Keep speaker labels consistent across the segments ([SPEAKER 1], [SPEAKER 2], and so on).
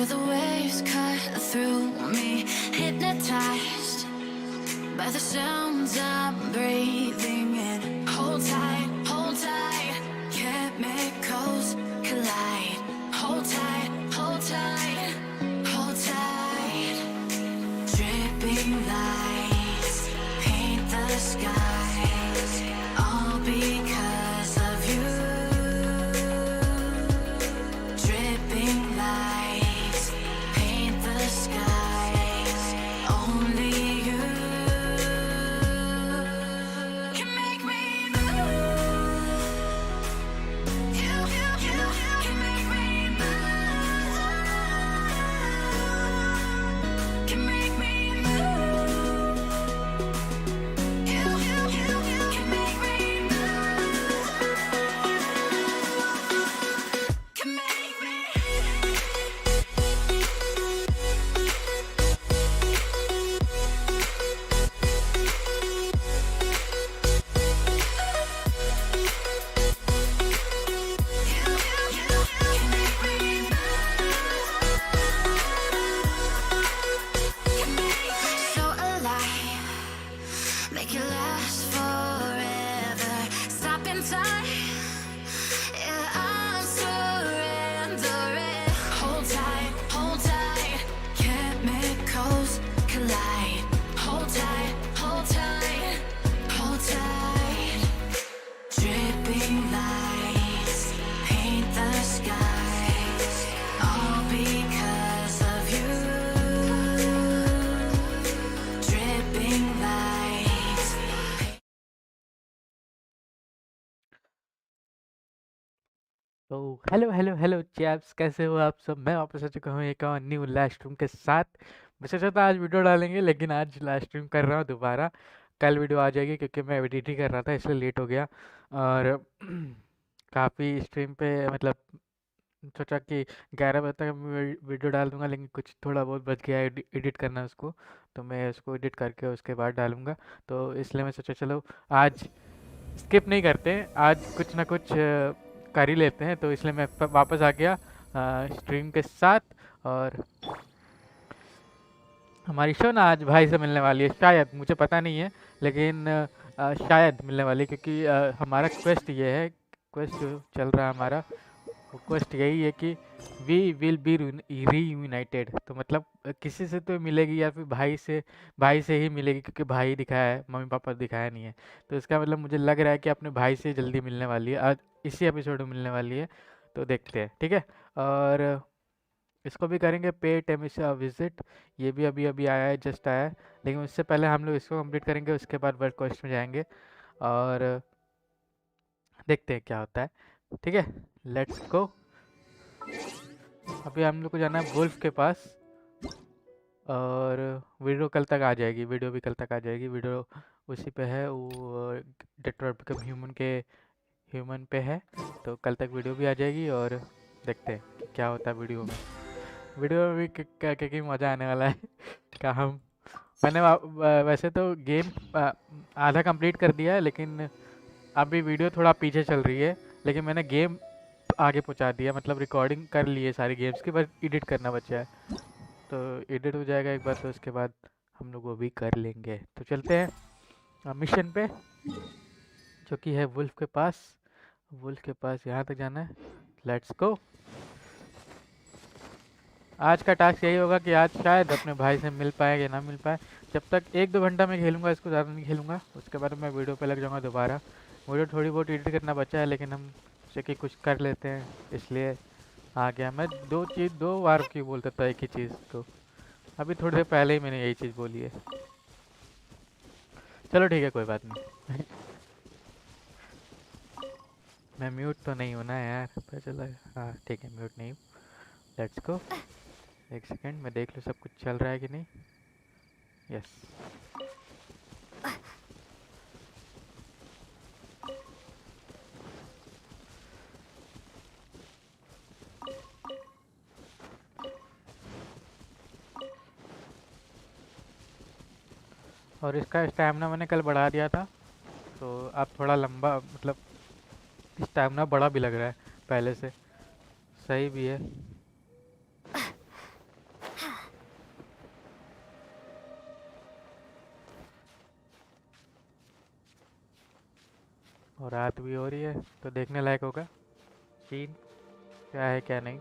[SPEAKER 1] Feel the waves cut through me, hypnotized by the sounds I'm breathing in. Hold tight, chemicals collide. Hold tight, hold tight, hold tight. Dripping lights paint the skies, all because of you. Dripping lights paint the skies, only you can make me move. You can make me move. Can make me move. You can make me move. Can make me. So alive, make it last forever. Stop in time, yeah, I'm surrendering. Hold tight, chemicals collide. Hold tight, hold tight, hold tight. Dripping lights paint the skies, all because of you. Dripping lights.
[SPEAKER 2] तो hello hello hello chaps, कैसे हो आप सब। मैं वापस आ चुका हूँ एक और न्यू लाइव स्ट्रीम के साथ। मैं सोचा था आज वीडियो डालेंगे, लेकिन आज लाइव स्ट्रीम कर रहा हूँ दोबारा। कल वीडियो आ जाएगी क्योंकि मैं एडिटिंग कर रहा था, इसलिए लेट हो गया। और काफ़ी स्ट्रीम पे मतलब सोचा कि 11 बजे तक मैं वीडियो डाल दूंगा, लेकिन कुछ थोड़ा बहुत बच गया एडिट करना उसको। तो मैं उसको एडिट करके उसके बाद डालूंगा। तो इसलिए मैं सोचा चलो आज स्किप नहीं करते, आज कुछ ना कुछ कर ही लेते हैं। तो इसलिए मैं वापस आ गया स्ट्रीम के साथ। और हमारी शो ना आज भाई से मिलने वाली है, शायद, मुझे पता नहीं है, लेकिन शायद मिलने वाली है, क्योंकि हमारा क्वेस्ट ये है, क्वेस्ट जो चल रहा है हमारा, वो क्वेस्ट यही है कि वी विल बी रीयूनाइटेड। तो मतलब किसी से तो मिलेगी, या फिर भाई से ही मिलेगी, क्योंकि भाई दिखाया है, मम्मी पापा दिखाया नहीं है। तो इसका मतलब मुझे लग रहा है कि अपने भाई से जल्दी मिलने वाली है, आज इसी एपिसोड में मिलने वाली है। तो देखते हैं, ठीक है। और इसको भी करेंगे पे टेमिसा विजिट, ये भी अभी अभी आया है, जस्ट आया है। लेकिन उससे पहले हम लोग इसको कंप्लीट करेंगे, उसके बाद वर्ल्ड क्वेस्ट में जाएंगे और देखते हैं क्या होता है, ठीक है। Let's go. अभी हम लोग को जाना है वुल्फ के पास, और वीडियो कल तक आ जाएगी, वीडियो भी कल तक आ जाएगी। वीडियो उसी पे है, वो डेट्रॉइट बिकम ह्यूमन पे है। तो कल तक वीडियो भी आ जाएगी, और देखते हैं कि क्या होता है वीडियो में। वीडियो में भी क्या मज़ा आने वाला है क्या हम। मैंने वैसे तो गेम आधा कंप्लीट कर दिया है, लेकिन अभी वीडियो थोड़ा पीछे चल रही है। लेकिन मैंने गेम आगे पहुंचा दिया, मतलब रिकॉर्डिंग कर ली है सारी गेम्स की, बस एडिट करना बचा है। तो एडिट हो जाएगा एक बार, तो उसके बाद हम लोग वो भी कर लेंगे। तो चलते हैं मिशन पे, जो कि है वुल्फ के पास। वुल्फ के पास यहाँ तक जाना है, लेट्स गो। आज का टास्क यही होगा कि आज शायद अपने भाई से मिल पाए या ना मिल पाए। जब तक 1-2 घंटा में खेलूंगा, इसको ज़्यादा नहीं खेलूंगा, उसके बाद मैं वीडियो पे लग जाऊंगा दोबारा। वीडियो थोड़ी बहुत एडिट करना बचा है, लेकिन हम सोचे कि कुछ कर लेते हैं, इसलिए आ गया। मैं दो बार क्यों बोलता था एक ही चीज़, तो अभी थोड़ी देर पहले ही मैंने यही चीज़ बोली है। चलो ठीक है, कोई बात नहीं। मैं म्यूट तो नहीं हूँ ना यार, पता चला। हाँ ठीक है, म्यूट नहीं हूँ। Let's go. एक सेकेंड, मैं देख लूँ सब कुछ चल रहा है कि नहीं। यस। और इसका स्टैमिना मैंने कल बढ़ा दिया था, तो अब थोड़ा लंबा, मतलब स्टैमिना बड़ा भी लग रहा है पहले से, सही भी है। और रात भी हो रही है तो देखने लायक होगा सीन क्या है क्या नहीं।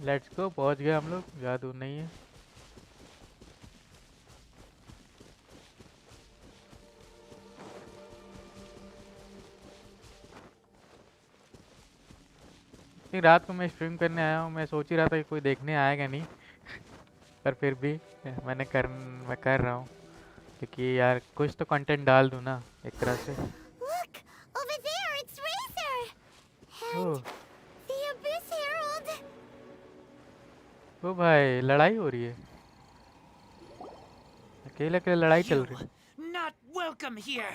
[SPEAKER 2] लेट्स गो, पहुंच गए हम लोग, ज़्यादा दूर नहीं है। नहीं, रात को मैं स्ट्रीम करने आया हूँ, मैं सोच ही रहा था कि कोई देखने आएगा नहीं। पर फिर भी मैं कर रहा हूँ क्योंकि यार कुछ तो कंटेंट डाल दूँ ना एक तरह से।
[SPEAKER 1] Look! Over there, it's Razor! And
[SPEAKER 2] oh
[SPEAKER 1] the Abyss Herald!
[SPEAKER 2] ओ भाई, लड़ाई हो रही है, अकेले अकेले लड़ाई चल
[SPEAKER 3] You
[SPEAKER 2] रही है।
[SPEAKER 3] not welcome here.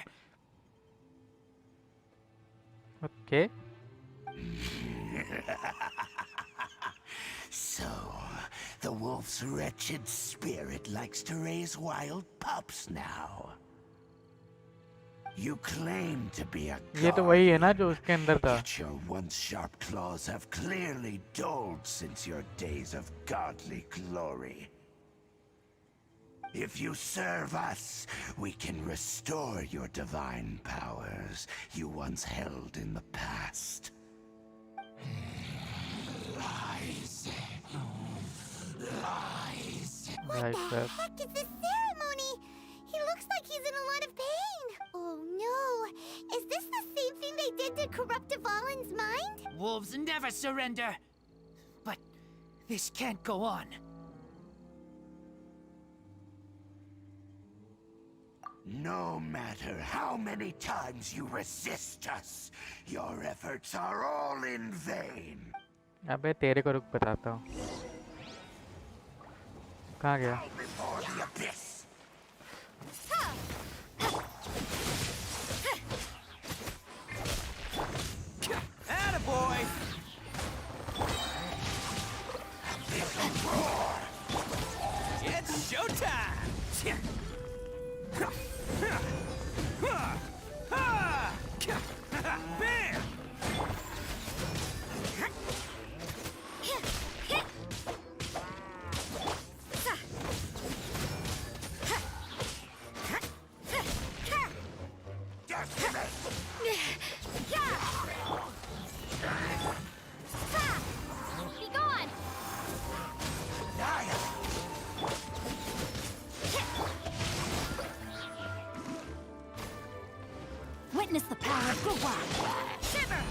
[SPEAKER 2] Okay.
[SPEAKER 4] So, the wolf's wretched spirit likes to raise wild pups now. You claim to be a
[SPEAKER 2] ये तो वही है ना
[SPEAKER 4] guardian,
[SPEAKER 2] जो उसके अंदर था।
[SPEAKER 4] yet your once sharp claws have clearly dulled since your days of godly glory. If you serve us, we can restore your divine powers you once held in the past. Lies. Lies.
[SPEAKER 2] भाई
[SPEAKER 1] What the
[SPEAKER 2] साहब,
[SPEAKER 1] heck is this ceremony? He looks like he's in a lot of pain. Oh no! Is this the same thing they did to corrupt Dvalin's mind?
[SPEAKER 3] Wolves never surrender. But this can't go on.
[SPEAKER 4] No matter how many times you resist us, your efforts are all in vain.
[SPEAKER 2] अबे तेरे को रुक बताता हूँ, कहाँ गया?
[SPEAKER 4] Before the abyss.
[SPEAKER 3] Attaboy! It's showtime! Bam!
[SPEAKER 1] Be gone! Witness the power of Gugwa! Shiver!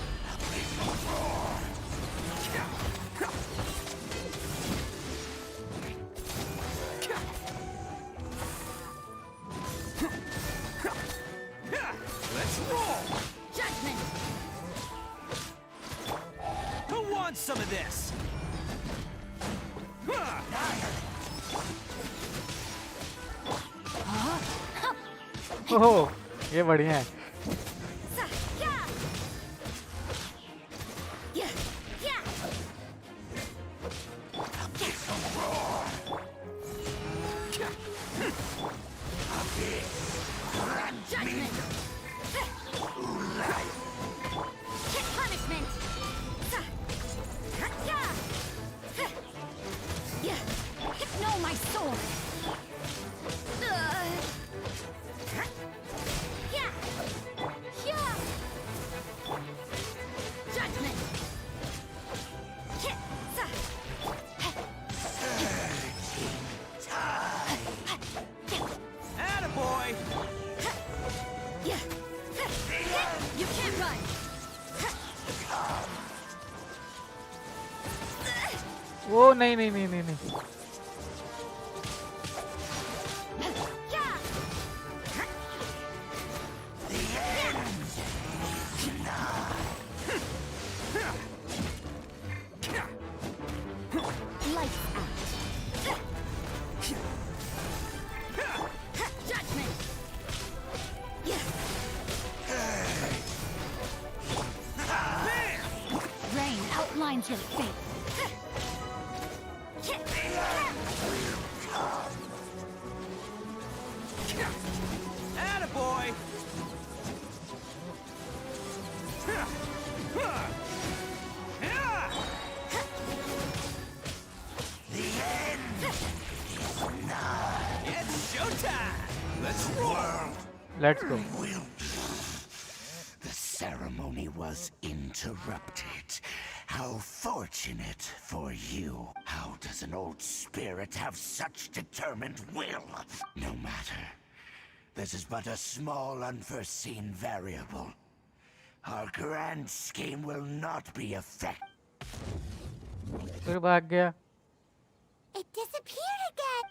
[SPEAKER 3] Let's roll!
[SPEAKER 1] Judgment!
[SPEAKER 3] Who wants some of this?
[SPEAKER 2] ओह ये बढ़िया है।
[SPEAKER 1] Judgment! Hit punishment! Know my sword! Judgment!
[SPEAKER 3] Attaboy!
[SPEAKER 1] You can't run!
[SPEAKER 2] ओ नहीं नहीं नहीं नहीं नहीं,
[SPEAKER 1] Lights out! Judgment! Rain outlines your fate.
[SPEAKER 3] Attaboy!
[SPEAKER 2] Let's go.
[SPEAKER 4] Will. The ceremony was interrupted. How fortunate for you. How does an old spirit have such determined will? No matter. This is but a small unforeseen variable. Our grand scheme will not be affected.
[SPEAKER 2] फिर भाग गया.
[SPEAKER 5] It disappeared again.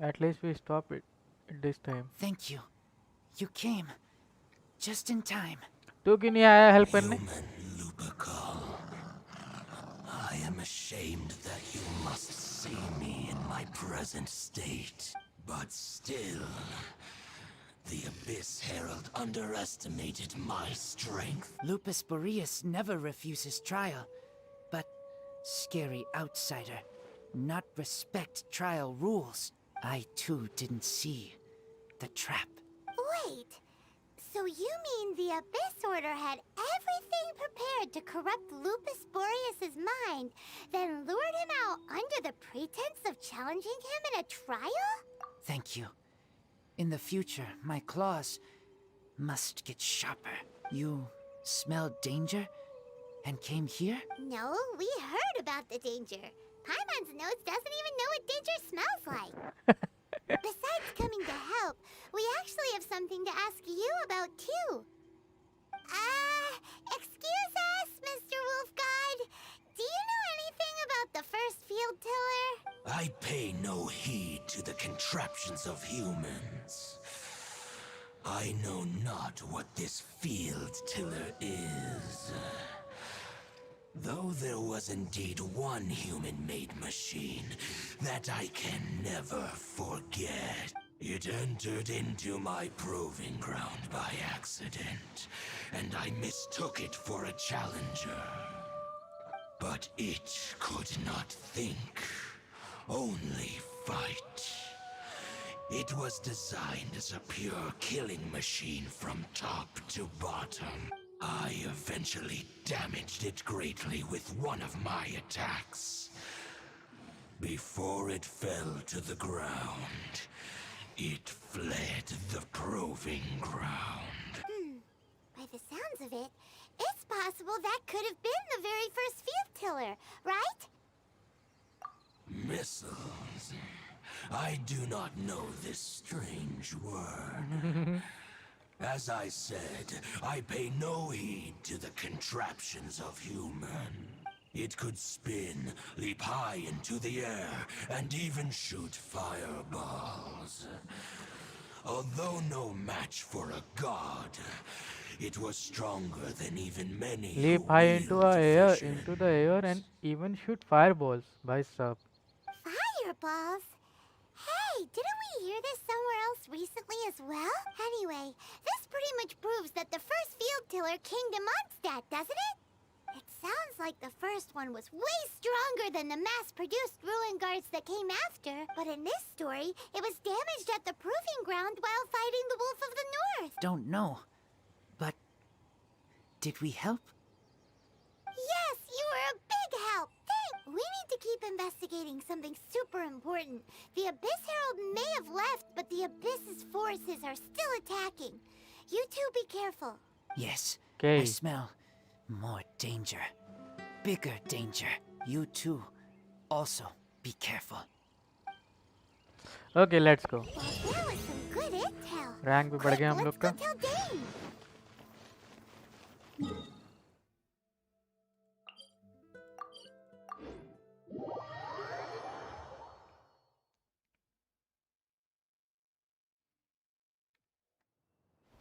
[SPEAKER 2] At least we stop it this time.
[SPEAKER 3] Thank you. You came. Just in time.
[SPEAKER 2] तू क्यों नहीं आया help करने?
[SPEAKER 4] I am ashamed that you must see me in my present state. But still, the Abyss Herald underestimated my strength.
[SPEAKER 3] Lupus Boreas never refuses trial. But scary outsider, not respect trial rules. I too didn't see the trap.
[SPEAKER 5] Wait, so you mean the Abyss Order had everything prepared to corrupt Lupus Boreas's mind, then lured him out under the pretense of challenging him in a trial?
[SPEAKER 3] Thank you. In the future, my claws must get sharper. You smelled danger and came here?
[SPEAKER 5] No, we heard about the danger. Paimon's nose doesn't even know what danger smells like. Besides coming to help, we actually have something to ask you about too. Excuse us, Mr. Wolf God. Do you know anything about the first field tiller?
[SPEAKER 4] I pay no heed to the contraptions of humans. I know not what this field tiller is. Though there was indeed one human-made machine that I can never forget. It entered into my proving ground by accident, and I mistook it for a challenger. But it could not think, only fight. It was designed as a pure killing machine from top to bottom. I eventually damaged it greatly with one of my attacks. Before it fell to the ground, it fled the proving ground.
[SPEAKER 5] By the sounds of it, it's possible that could have been the very first field tiller, right?
[SPEAKER 4] Missiles. I do not know this strange word. As I said, I pay no heed to the contraptions of human. It could spin, leap high into the air, and even shoot fireballs. Although no match for a god, it was stronger than even many who
[SPEAKER 2] Leap high into
[SPEAKER 4] wield vision.
[SPEAKER 2] the air and even shoot fireballs. Bhai sahab.
[SPEAKER 5] Fireballs? Hey, didn't we hear this somewhere else recently as well? Anyway, this pretty much proves that the first field tiller came to Mondstadt, doesn't it? It sounds like the first one was way stronger than the mass-produced ruin guards that came after. But in this story, it was damaged at the proving ground while fighting the Wolf of the North.
[SPEAKER 3] Don't know. But did we help?
[SPEAKER 5] Yes, you were a big help. Thanks. We need to keep investigating something super important. The Abyss Herald may have left, but the Abyss's forces are still attacking. You two be careful.
[SPEAKER 3] Yes.
[SPEAKER 2] Okay.
[SPEAKER 3] I smell more danger. Bigger danger. You too. Also, be careful.
[SPEAKER 2] Okay, let's go.
[SPEAKER 5] Well, that was some good intel.
[SPEAKER 2] Rank भी बढ़
[SPEAKER 5] Quick,
[SPEAKER 2] गया हम
[SPEAKER 5] let's
[SPEAKER 2] लोग
[SPEAKER 5] go
[SPEAKER 2] का.
[SPEAKER 5] tell Dane.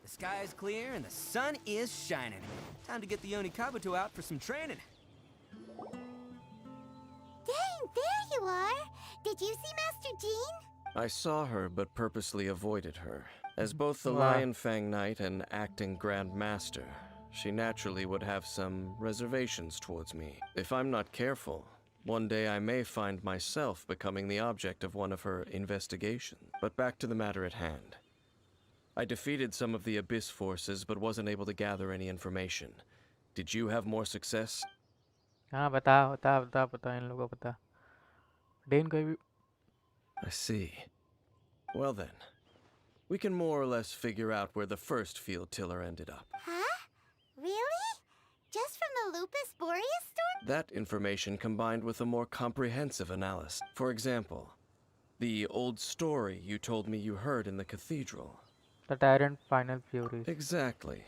[SPEAKER 6] The sky is clear and the sun is shining. Time to get the Oni Kabuto out for some training.
[SPEAKER 5] Dane, there you are. Did you see Master Jean?
[SPEAKER 7] I saw her, but purposely avoided her. As both the
[SPEAKER 2] Wow.
[SPEAKER 7] Lion Fang Knight and acting Grand Master, she naturally would have some reservations towards me. If I'm not careful, one day I may find myself becoming the object of one of her investigations. But back to the matter at hand. I defeated some of the Abyss forces, but wasn't able to gather any information. Did you have more success?
[SPEAKER 2] हाँ बता इन लोगों को बता. Dane को भी.
[SPEAKER 7] I see. Well then, We can more or less figure out where the first field tiller ended up.
[SPEAKER 5] Huh? Really? Just from the Lupus Boreas storm?
[SPEAKER 7] That information combined with a more comprehensive analysis. For example, the old story you told me you heard in the cathedral.
[SPEAKER 2] The Tyrant Final Furies.
[SPEAKER 7] Exactly.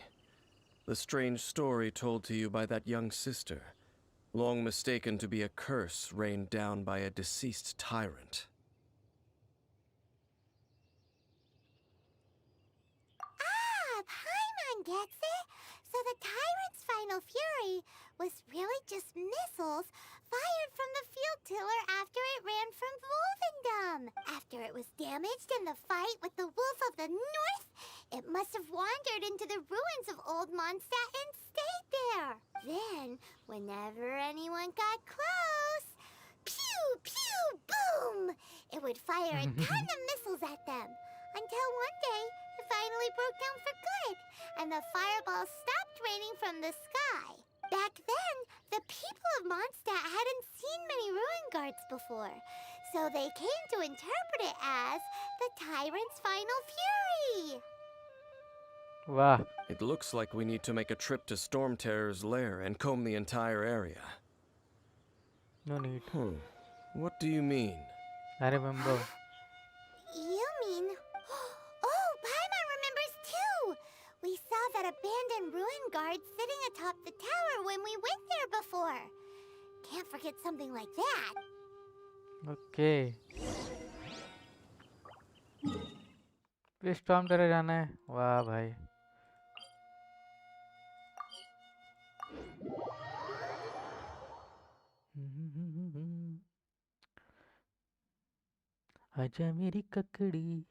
[SPEAKER 7] The strange story told to you by that young sister, long mistaken to be a curse rained down by a deceased tyrant.
[SPEAKER 5] Ah, Paimon gets it. So the Tyrant's final fury was really just missiles fired from the field tiller after it ran from Wolvendom. After it was damaged in the fight with the Wolf of the North, it must have wandered into the ruins of Old Mondstadt and stayed there. Then, whenever anyone got close, pew, pew, boom! It would fire a ton of missiles at them. Until one day, it finally broke down for good, and the fireballs stopped raining from the sky. Back then, the people of Mondstadt hadn't seen many ruin guards before, so they came to interpret it as the Tyrant's final fury.
[SPEAKER 2] Wow.
[SPEAKER 7] It looks like we need to make a trip to Storm Terror's lair and comb the entire area.
[SPEAKER 2] No need.
[SPEAKER 7] What do you mean?
[SPEAKER 2] I remember.
[SPEAKER 5] You mean... Oh, Paimon remembers too! We saw that abandoned ruin guard sitting atop the tower when we went there before. Can't forget something like that.
[SPEAKER 2] Okay. फिर storm terror जाना है। वाह भाई। आजा मेरी ककड़ी।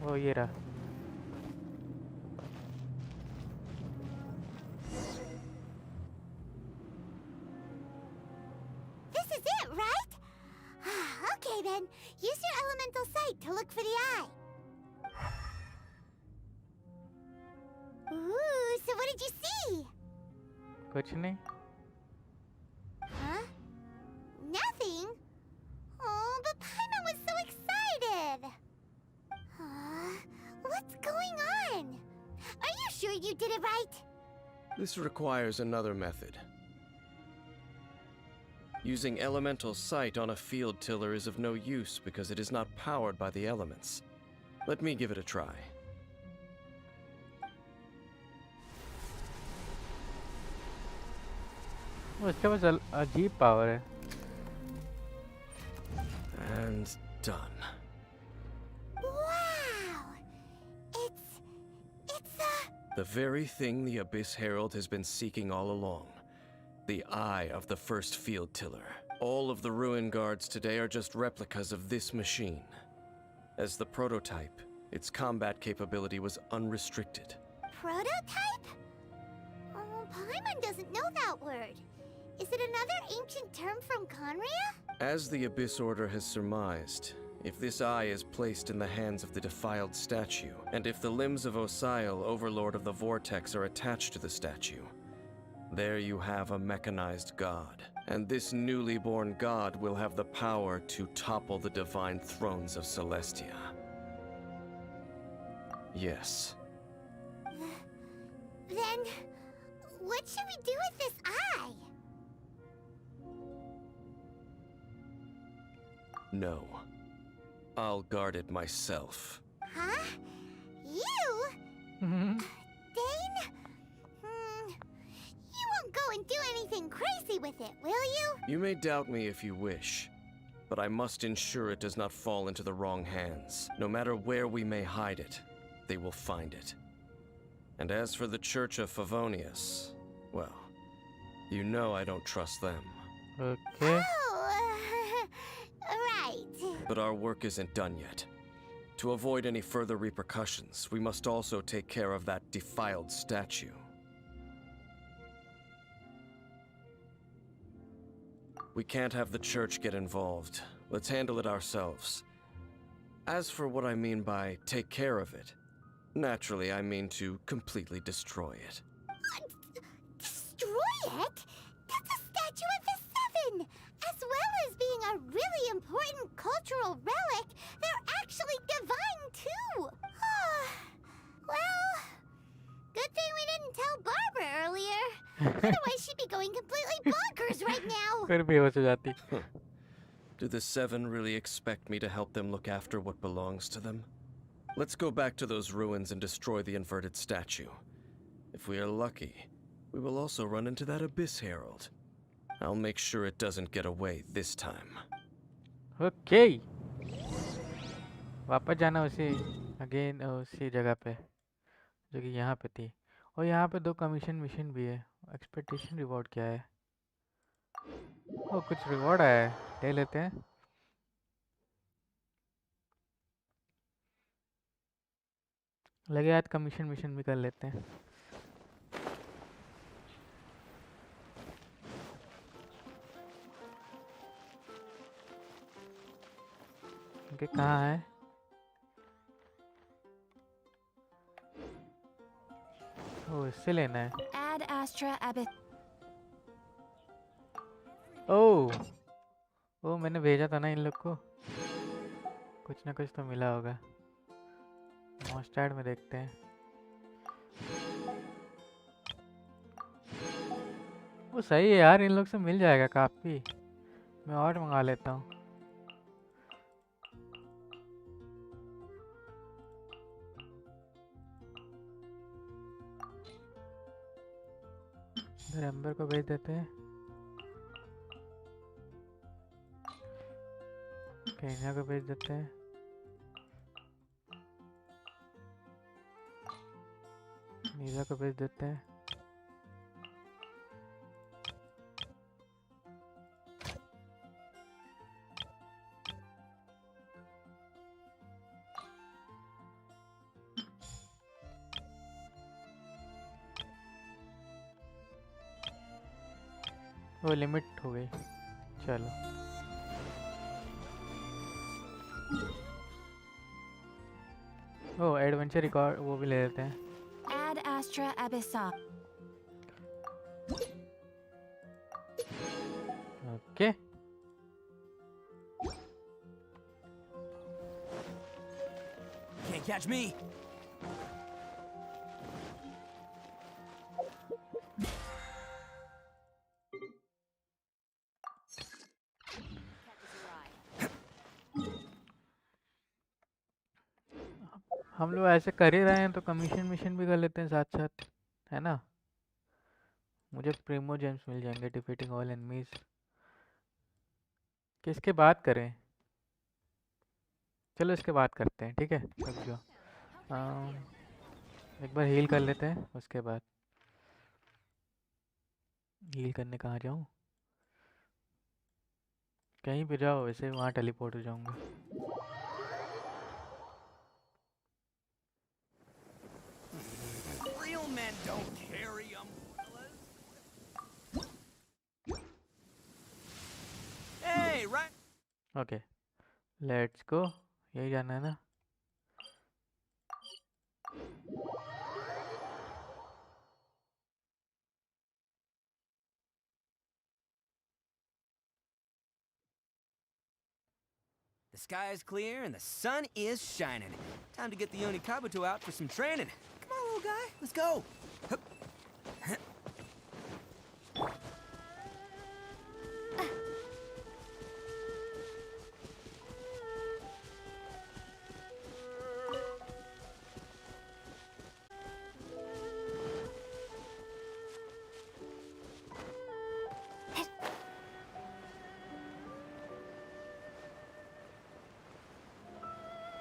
[SPEAKER 2] वो ये रहा।
[SPEAKER 5] This is it, right? Okay then, use your elemental sight to look for the eye. Ooh, so what did you see?
[SPEAKER 2] कुछ नहीं।
[SPEAKER 5] Huh? Nothing? Oh, but Paimon was so excited. What's going on? Are you sure you did it right?
[SPEAKER 7] This requires another method. Using elemental sight on a field tiller is of no use because it is not powered by the elements. Let me give it a try.
[SPEAKER 2] उसके पास अजीब power है।
[SPEAKER 7] And done.
[SPEAKER 5] Wow! It's a...
[SPEAKER 7] The very thing the Abyss Herald has been seeking all along. The eye of the first field tiller. All of the ruin guards today are just replicas of this machine. As the prototype, its combat capability was unrestricted.
[SPEAKER 5] Prototype? Oh, Paimon doesn't know that word. Is it another ancient term from Conria?
[SPEAKER 7] As the Abyss Order has surmised, if this eye is placed in the hands of the defiled statue, and if the limbs of Osiel, Overlord of the Vortex, are attached to the statue, there you have a mechanized god. And this newly born god will have the power to topple the divine thrones of Celestia. Yes.
[SPEAKER 5] Then, what should we do with this eye?
[SPEAKER 7] No. I'll guard it myself.
[SPEAKER 5] Huh? You? Dane? You won't go and do anything crazy with it, will you?
[SPEAKER 7] You may doubt me if you wish, but I must ensure it does not fall into the wrong hands. No matter where we may hide it, they will find it. And as for the Church of Favonius, well, you know I don't trust them.
[SPEAKER 2] Okay.
[SPEAKER 5] Oh, right.
[SPEAKER 7] But our work isn't done yet. To avoid any further repercussions, we must also take care of that defiled statue. We can't have the church get involved. Let's handle it ourselves. As for what I mean by take care of it, naturally I mean to completely destroy it.
[SPEAKER 5] Destroy it? As well as being a really important cultural relic, they're actually divine too. Well, good thing we didn't tell Barbara earlier. Otherwise, she'd be going completely bonkers right now.
[SPEAKER 2] फिर बेहोश हो जाती.
[SPEAKER 7] Do the Seven really expect me to help them look after what belongs to them? Let's go back to those ruins and destroy the inverted statue. If we are lucky, we will also run into that Abyss Herald. I'll make sure it doesn't get away this time.
[SPEAKER 2] Okay. वापस जाना उसी again उसी जगह पे जो कि यहाँ पे थी. और यहाँ पे 2 कमीशन मिशन भी है. एक्सपेक्टेशन रिवॉर्ड क्या है? ओ कुछ रिवॉर्ड आया है, ले लेते हैं. लगे आज कमीशन मिशन भी कर लेते हैं. इनके कहाँ है? ओ इससे लेना है.
[SPEAKER 1] Ad Astra Abyss.
[SPEAKER 2] ओ मैंने भेजा था ना इन लोग को. कुछ ना कुछ तो मिला होगा. मॉन्स्टैड में देखते हैं. वो सही है यार, इन लोग से मिल जाएगा काफ़ी. मैं और मंगा लेता हूँ. इधर एम्बर को भेज देते हैं. केन्या को भेज देते हैं. नीला को भेज देते हैं. वो लिमिट हो गई. चलो ओ एडवेंचर रिकॉर्ड वो भी ले लेते हैं.
[SPEAKER 1] Ad Astra Abyssa.
[SPEAKER 2] Okay.
[SPEAKER 6] Can't catch me.
[SPEAKER 2] हम लोग ऐसे कर ही रहे हैं तो कमीशन मिशन भी कर लेते हैं साथ साथ, है ना. मुझे प्रीमो जेम्स मिल जाएंगे. Defeating all enemies. किसके बात करें? चलो इसके बात करते हैं. ठीक है रुक जाओ. एक बार हील कर लेते हैं उसके बाद. हील करने कहाँ जाऊँ? कहीं भी जाओ, वैसे वहाँ टेलीपोर्ट हो जाऊँगा.
[SPEAKER 6] Real men don't carry umbrellas. Hey, right.
[SPEAKER 2] Okay let's go. यही जाना है ना.
[SPEAKER 6] The sky is clear and the sun is shining. Time to get the Onikabuto out for some training. Come on, little guy, let's go. Hup.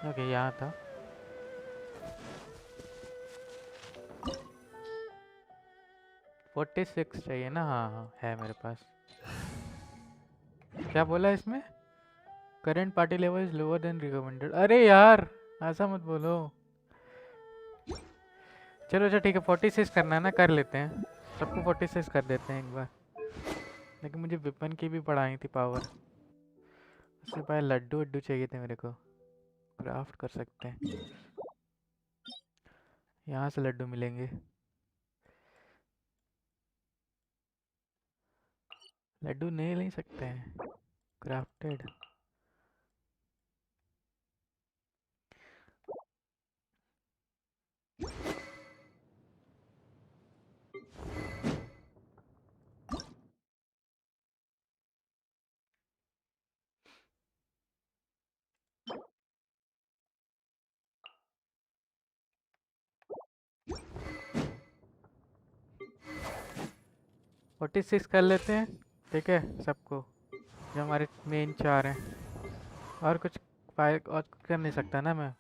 [SPEAKER 2] Okay यहाँ था. Forty 46 चाहिए ना. हाँ हाँ है मेरे पास. क्या बोला इसमें? Current party level is lower than recommended. अरे यार ऐसा मत बोलो. चलो अच्छा ठीक है. 46 करना है ना, कर लेते हैं. सबको 46 कर देते हैं एक बार. लेकिन मुझे विपन की भी बढ़ाई थी पावर. उससे पहले लड्डू वड्डू चाहिए थे मेरे को. क्राफ्ट कर सकते हैं. यहाँ से लड्डू मिलेंगे. लड्डू नहीं ले सकते हैं क्राफ्टेड। फोर्टी सिक्स कर लेते हैं, ठीक है सबको, जो हमारे मेन 4 हैं। और कुछ और कुछ कर नहीं सकता ना मैं।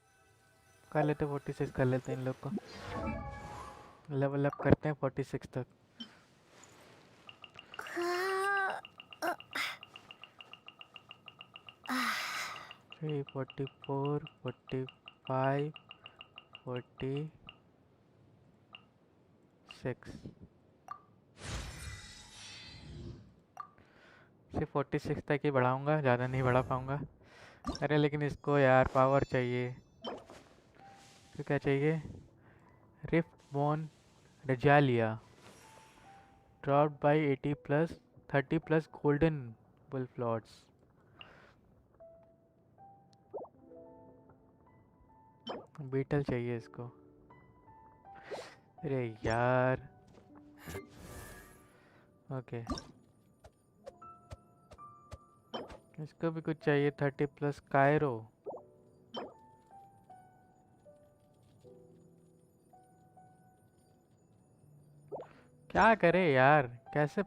[SPEAKER 2] कर लेते 46 कर लेते हैं इन लोग को, लेवल अप करते हैं 46 तक। 3 44 45 46। सिर्फ 46 तक ही बढ़ाऊंगा, ज़्यादा नहीं बढ़ा पाऊंगा। अरे लेकिन इसको यार पावर चाहिए। तो क्या चाहिए? रिफ्ट बोन रजालिया dropped by 80 plus 30 plus golden bull floats. Beetle चाहिए इसको। अरे यार ओके, इसको भी कुछ चाहिए 30 प्लस कायरो। क्या करे यार, कैसे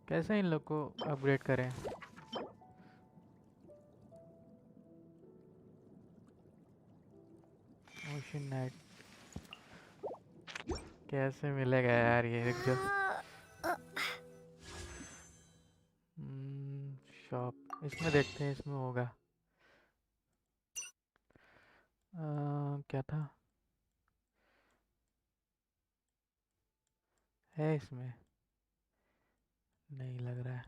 [SPEAKER 2] कैसे इन लोग को अपग्रेड करें? ओशन नाइट कैसे मिलेगा यार ये, रुक जाओ। शॉप इसमें देखते हैं, इसमें होगा। क्या था है इसमें? नहीं लग रहा है।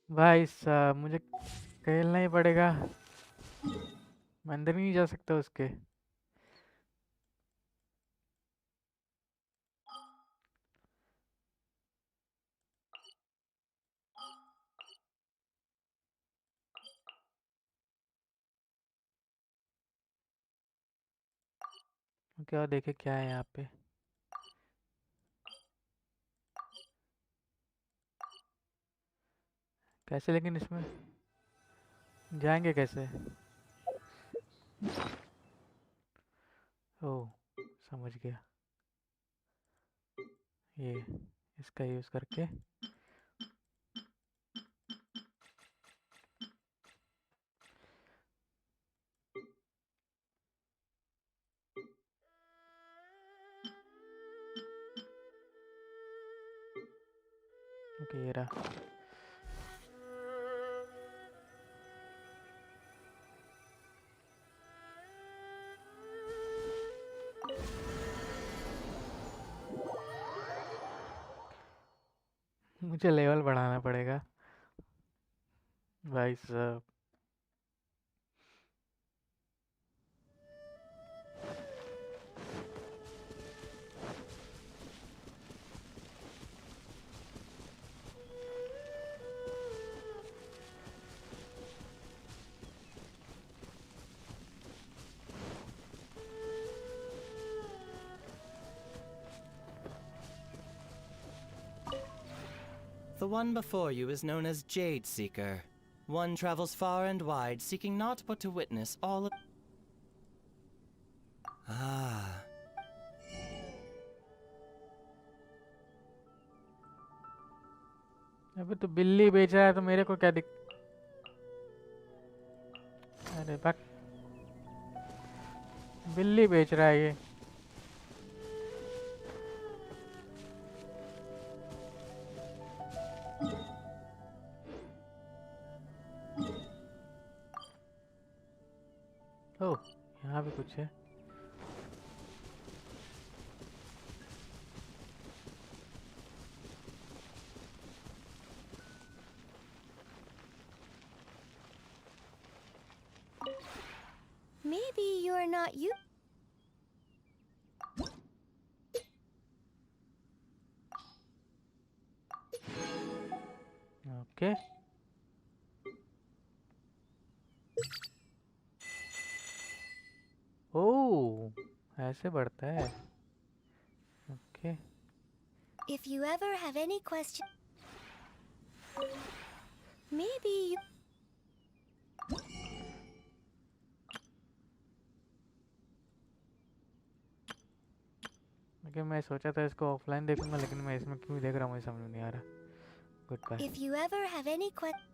[SPEAKER 2] भाई साहब मुझे खेलना ही पड़ेगा, मैं अंदर ही नहीं जा सकता उसके। क्या देखे क्या है यहाँ पे? कैसे लेकिन इसमें जाएंगे कैसे? ओह समझ गया, ये इसका यूज़ करके। ओके ये रहा। मुझे लेवल बढ़ाना पड़ेगा भाई साहब।
[SPEAKER 8] The one before you is known as Jade Seeker. One travels far and wide, seeking naught but to witness all of... Ah.
[SPEAKER 2] अबे तो बिल्ली बेच रहा है तो मेरे को क्या दिक। अरे बक, बिल्ली बेच रहा है ये। ओह यहाँ भी कुछ है।
[SPEAKER 5] Maybe you're not you.
[SPEAKER 2] Okay oh ऐसे बढ़ता है okay
[SPEAKER 5] If you ever have any question, maybe you.
[SPEAKER 2] लेकिन मैं सोचा था इसको ऑफलाइन देखूंगा लेकिन मैं इसमें क्यों देख रहा हूँ मुझे समझ में नहीं आ रहा good bye
[SPEAKER 5] If you ever have any question.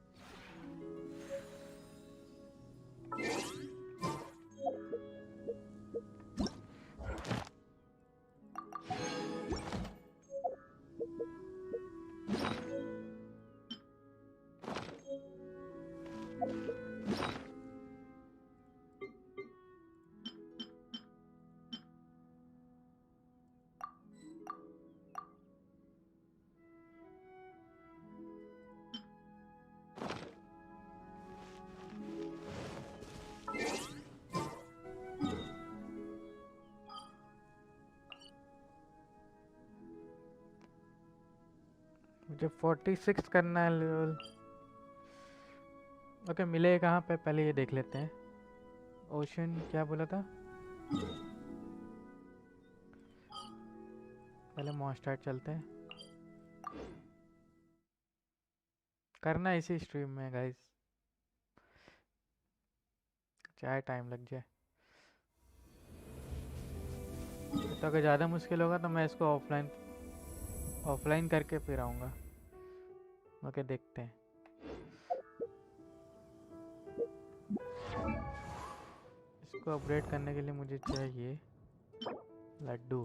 [SPEAKER 2] मुझे 46 करना है लेवल ओके मिले कहाँ पे पहले ये देख लेते हैं ओशन क्या बोला था पहले मॉन्स्टार चलते हैं करना इसी स्ट्रीम में गाइस चाहे टाइम लग जाए तो अगर ज़्यादा मुश्किल होगा तो मैं इसको ऑफलाइन करके फिर आऊँगा ओके देखते हैं इसको अपग्रेड करने के लिए मुझे चाहिए laddu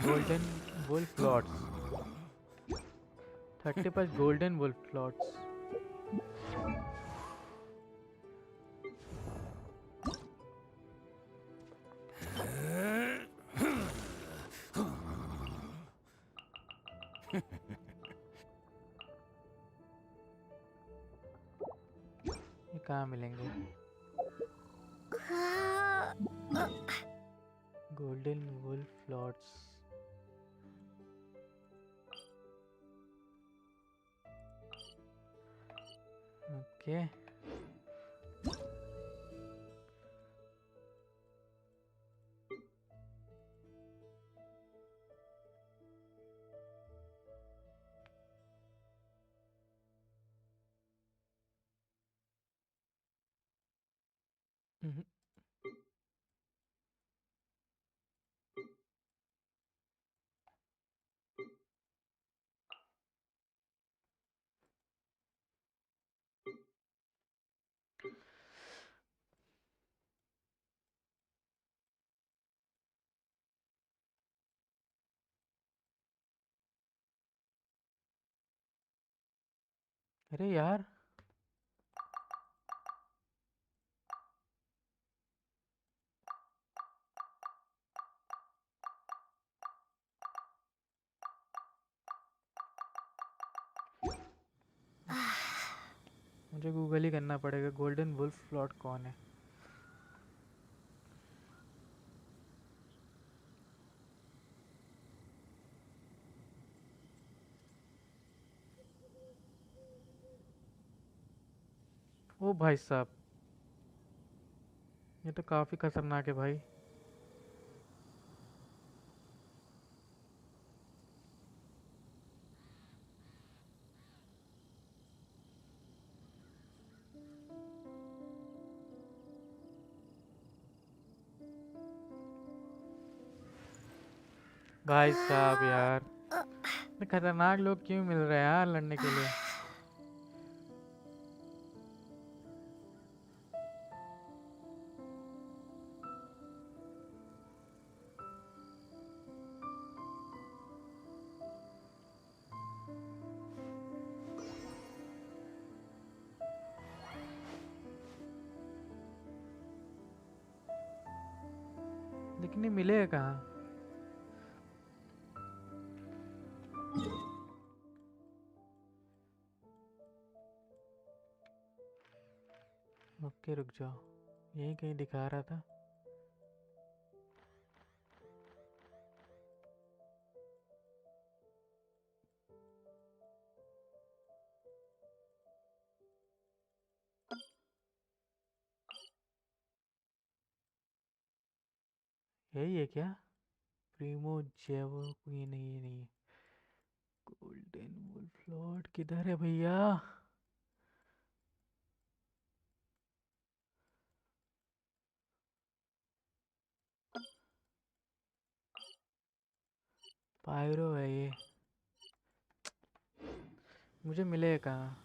[SPEAKER 2] golden wolf floats 30 golden wolf floats ये कहाँ मिलेंगे गोल्डन वुल्फ फ्लॉट्स ओके अरे यार मुझे गूगल ही करना पड़ेगा गोल्डन वुल्फ फ्लॉट कौन है ओ भाई साहब ये तो काफ़ी खतरनाक है भाई भाई साहब यार इतने खतरनाक लोग क्यों मिल रहे हैं यार लड़ने के लिए लेकिन ये मिलेगा कहाँ ओके रुक जाओ यही कहीं दिखा रहा था। यही है क्या? प्रीमो जेवो, ये नहीं, ये नहीं है। गोल्डन वुल्फ लॉर्ड किधर है भैया? पायरो है ये। मुझे मिलेगा कहाँ?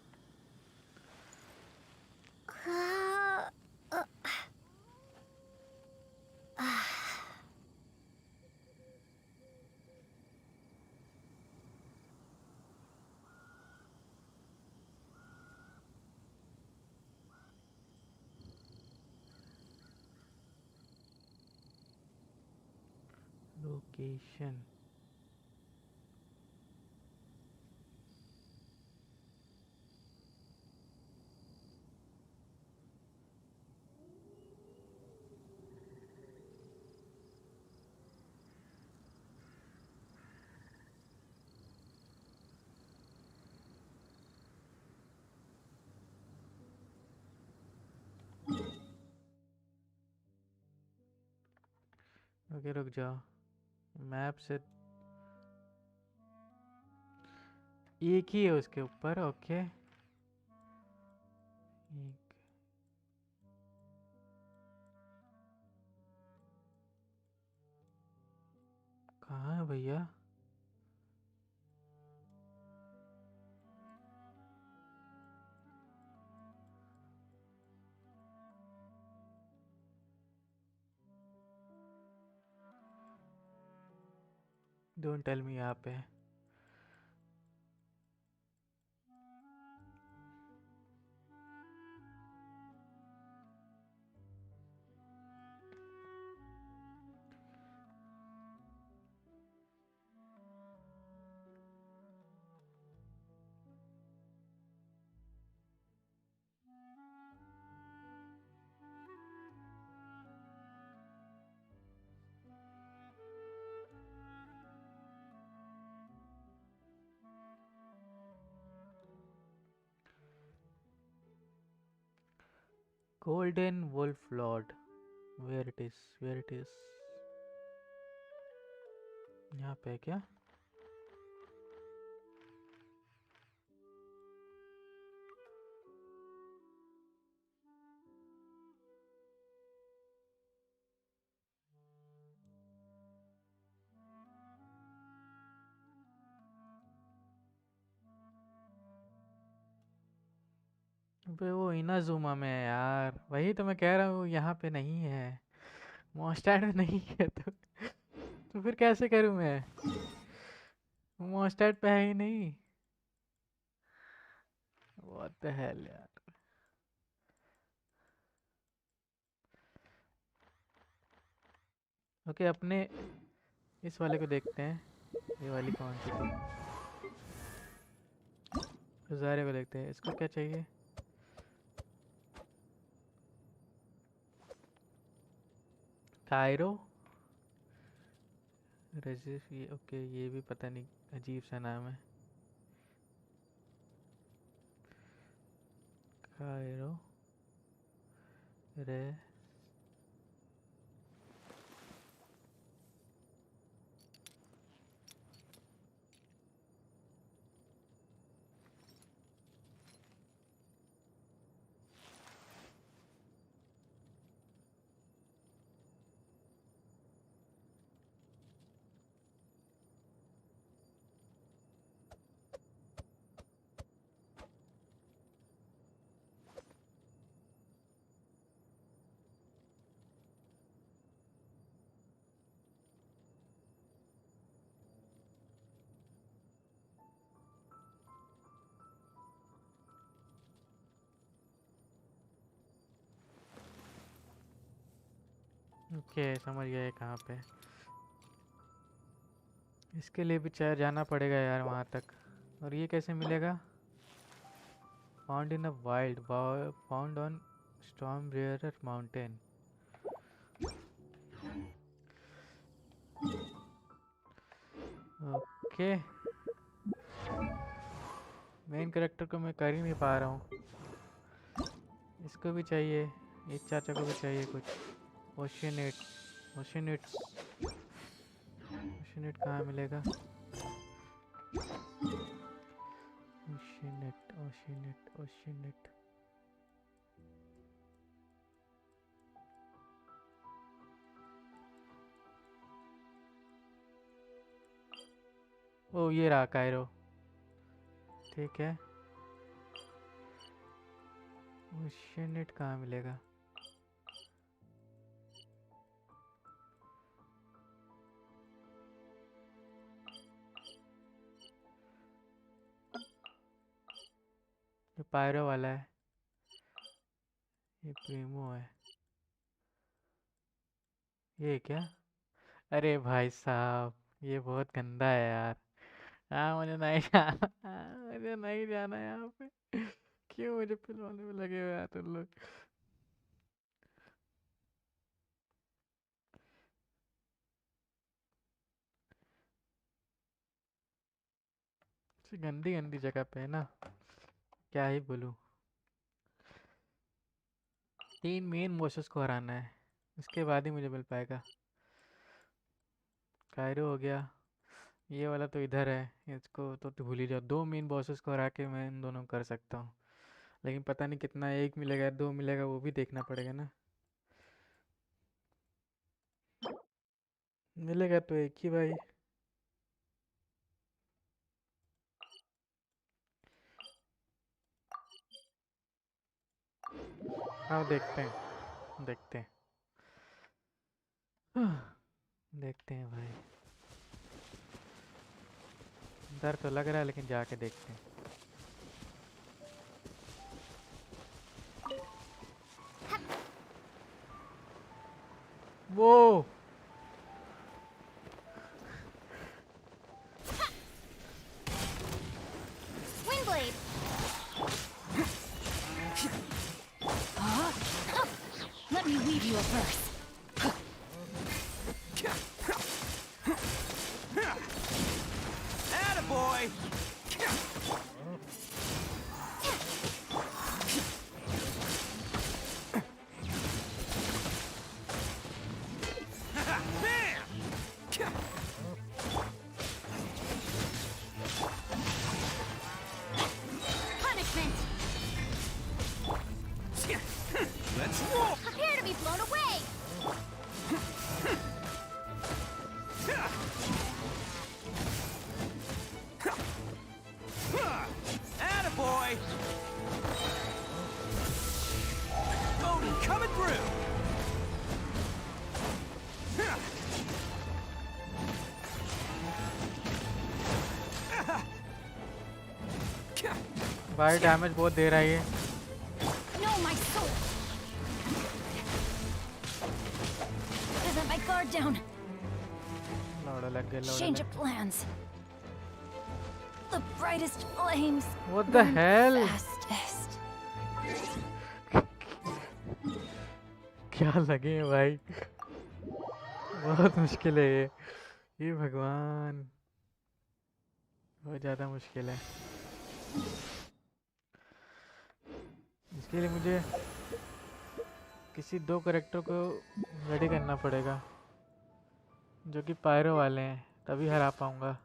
[SPEAKER 2] लोकेशन। ओके रुक जाओ, मैप से एक ही है उसके ऊपर। ओके, एक कहाँ है भैया? डोंट टेल मी यहाँ पे है। Golden wolf lord, where it is, where it is? यहाँ पे है क्या? अबे वो इनाजुमा में है यार, वही तो मैं कह रहा हूँ, यहाँ पे नहीं है। मॉन्स्टैट में नहीं है तो फिर कैसे करूँ मैं? मॉन्स्टैट पे है ही नहीं। व्हाट द हेल यार। ओके, अपने इस वाले को देखते हैं। ये वाली कौन सी थी? गुजारे को देखते हैं, इसको क्या चाहिए? कायरो रजिफ, ये ओके, ये भी पता नहीं, अजीब सा नाम है। कायरो रे, ओके समझ गया ये कहाँ पे। इसके लिए भी चाहे जाना पड़ेगा यार वहाँ तक। और ये कैसे मिलेगा? Found in a wild, found on storm bearer mountain. Okay, main character को मैं कर ही नहीं पा रहा हूँ। इसको भी चाहिए, इस चाचा को भी चाहिए कुछ। ओशियनेट, ओशियनेट, ओशियनेट कहाँ मिलेगा? ओशियनेट, ओशियनेट, ओशियनेट। ओ ये रहा कायरो, ठीक है। ओशियनेट कहाँ मिलेगा? ये पायरो वाला है, ये प्रीमो है, ये क्या? अरे भाई साहब, ये बहुत गंदा है यार। हाँ मुझे नहीं जाना, मुझे नहीं जाना यहाँ पे। क्यों मुझे पिलवाने में लगे हुए यार तुम लोग? ऐसी गंदी गंदी जगह पे है ना, क्या ही बोलूँ। 3 मेन बॉसेस को हराना है, इसके बाद ही मुझे मिल पाएगा। कायरो हो गया, ये वाला तो इधर है, इसको तो भूल ही जाओ। 2 मेन बॉसेस को हरा के मैं इन दोनों को कर सकता हूँ, लेकिन पता नहीं कितना, 1 मिलेगा 2 मिलेगा, वो भी देखना पड़ेगा ना। मिलेगा तो एक ही भाई। हाँ देखते हैं, देखते हैं, देखते हैं भाई। डर तो लग रहा है, लेकिन जाके देखते हैं। वो
[SPEAKER 5] Windblade!
[SPEAKER 1] Let me weave you a verse.
[SPEAKER 6] Attaboy!
[SPEAKER 5] Punishment!
[SPEAKER 6] Let's roll!
[SPEAKER 5] Prepare to be blown away!
[SPEAKER 6] Attaboy! Odin coming through!
[SPEAKER 2] भाई डैमेज बहुत दे रहा है ये।
[SPEAKER 1] Know my soul. Let my guard down.
[SPEAKER 2] लौड़ा लग गया, लौड़ा
[SPEAKER 1] Change
[SPEAKER 2] लग
[SPEAKER 1] of plans. The brightest flames.
[SPEAKER 2] What the
[SPEAKER 1] burn
[SPEAKER 2] hell?
[SPEAKER 1] Fastest.
[SPEAKER 2] क्या लगे हैं भाई, बहुत मुश्किल है ये भगवान, बहुत ज़्यादा मुश्किल है। इसके लिए मुझे किसी 2 कैरेक्टर को रेडी करना पड़ेगा, जो कि पायरो वाले हैं, तभी हरा पाऊंगा।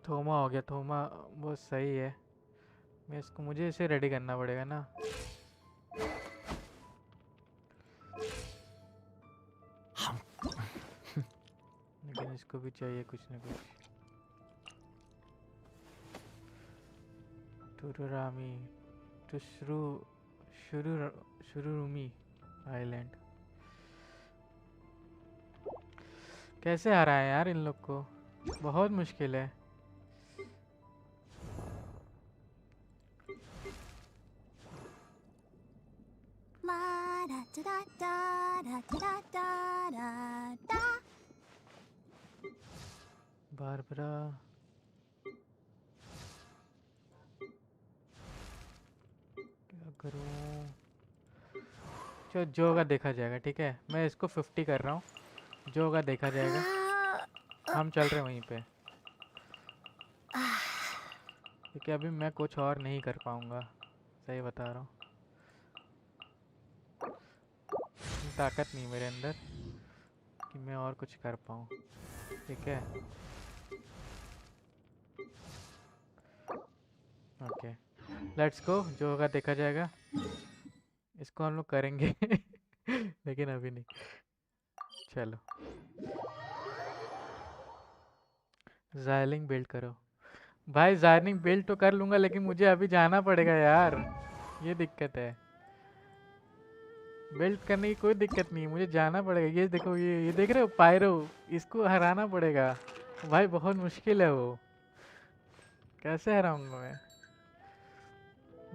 [SPEAKER 2] थोमा हो गया, थोमा बहुत सही है। मुझे इसे रेडी करना पड़ेगा ना। लेकिन इसको भी चाहिए कुछ ना कुछ। टुरुरामी, शुरुरुमी आइलैंड। कैसे हरा है यार इन लोग को, बहुत मुश्किल है।
[SPEAKER 5] La da da da da da da da da.
[SPEAKER 2] Barbara, करूं? जो होगा देखा जाएगा, ठीक है। मैं इसको 50 कर रहा हूँ, जो होगा देखा जाएगा। हम चल रहे हैं वहीं पे, क्योंकि अभी मैं कुछ और नहीं कर पाऊँगा, सही बता रहा हूँ। ताकत नहीं मेरे अंदर कि मैं और कुछ कर पाऊँ, ठीक है। ओके, लेट्स गो, जो होगा देखा जाएगा। इसको हम लोग करेंगे लेकिन अभी नहीं। चलो, जाइलिंग बिल्ड करो भाई। जाइलिंग बिल्ड तो कर लूँगा, लेकिन मुझे अभी जाना पड़ेगा यार, ये दिक्कत है। बिल्ड करने की कोई दिक्कत नहीं है, मुझे जाना पड़ेगा। ये देखो, ये देख रहे हो पायरो, इसको हराना पड़ेगा भाई, बहुत मुश्किल है वो। कैसे हराऊंगा मैं?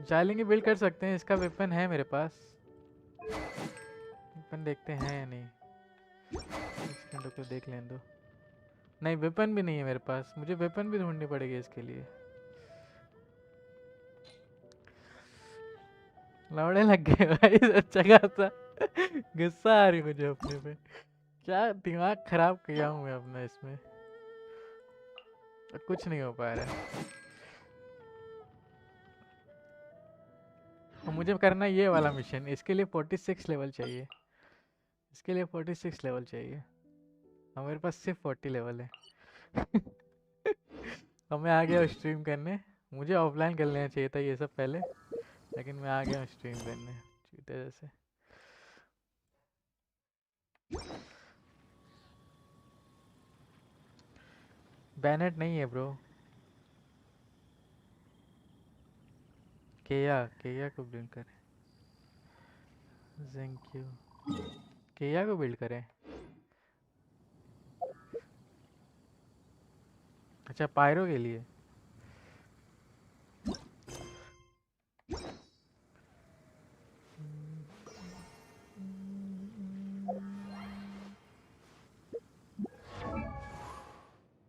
[SPEAKER 2] जाइलिंग बिल्ड कर सकते हैं, इसका वेपन है मेरे पास। वेपन देखते हैं या नहीं, एक सेकंड रुको, देख लें दो। नहीं, वेपन भी नहीं है मेरे पास, मुझे वेपन भी ढूंढनी पड़ेगी इसके लिए। लौड़े लग गए भाई अच्छा खासा गुस्सा आ रही मुझे अपने पे। क्या दिमाग खराब किया हूँ मैं अपना इसमें, कुछ नहीं हो पा रहा है। और मुझे करना है ये वाला मिशन, इसके लिए 46 लेवल चाहिए। इसके लिए 46 लेवल चाहिए, और मेरे पास सिर्फ 40 लेवल है और मैं आ गया स्ट्रीम करने। मुझे ऑफलाइन कर लेना चाहिए था ये सब पहले, लेकिन मैं आ गया स्ट्रीम करने चीते जैसे। बैनेट नहीं है ब्रो। केया, केया को बिल्ड करें। Thank you. केया को बिल्ड करें। अच्छा, पायरो के लिए।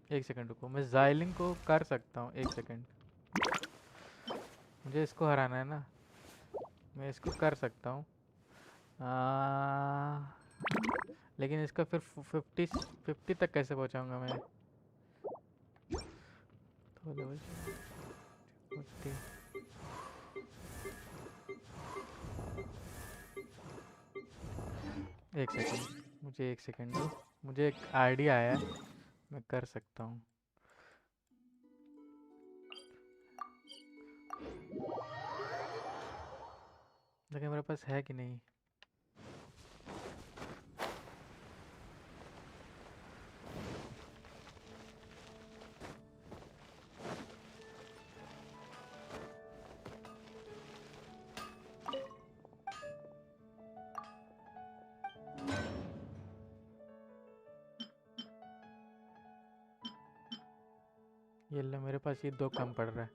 [SPEAKER 2] एक सेकंड रुको, मैं जाइलिंग को कर सकता हूँ, एक सेकंड। मुझे इसको हराना है ना, मैं इसको कर सकता हूँ। लेकिन इसका फिर 50 तक कैसे पहुँचाऊँगा मैं? तो लेवल 50। एक सेकंड, मुझे एक सेकंड दो, मुझे एक आइडिया आया है, मैं कर सकता हूँ। लेकिन मेरे पास है कि नहीं? ये लो, मेरे पास ये 2 कम पड़ रहा है।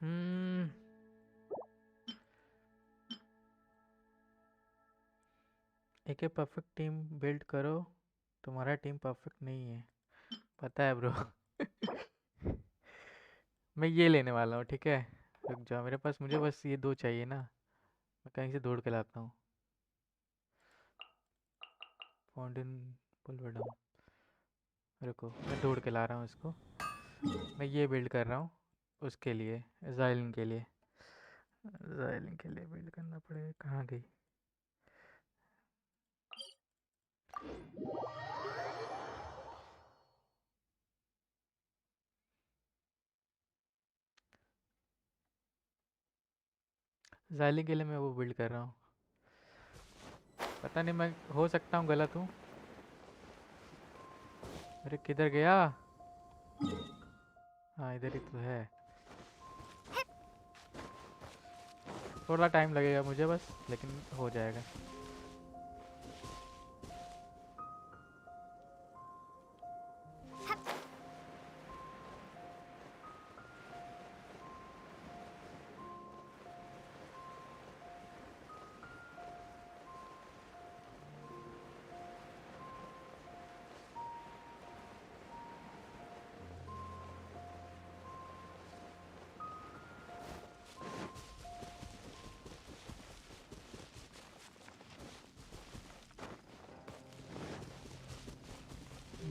[SPEAKER 2] हम्म, एक परफेक्ट टीम बिल्ड करो। तुम्हारा टीम परफेक्ट नहीं है, पता है ब्रो मैं ये लेने वाला हूँ, ठीक है। रुक जाओ, मेरे पास, मुझे बस ये 2 चाहिए ना, मैं कहीं से ढूंढ के लाता हूँ। फाउंटेन पुलवरडम, रुको मैं ढूंढ के ला रहा हूँ इसको। मैं ये बिल्ड कर रहा हूँ उसके लिए, जाइलिंग के लिए। जाइलिंग के लिए बिल्ड करना पड़ेगा, कहाँ गई? जाइलिंग के लिए मैं वो बिल्ड कर रहा हूँ। पता नहीं, मैं हो सकता हूँ गलत हूँ। अरे किधर गया? हाँ, इधर ही तो है। थोड़ा टाइम लगेगा मुझे बस, लेकिन हो जाएगा।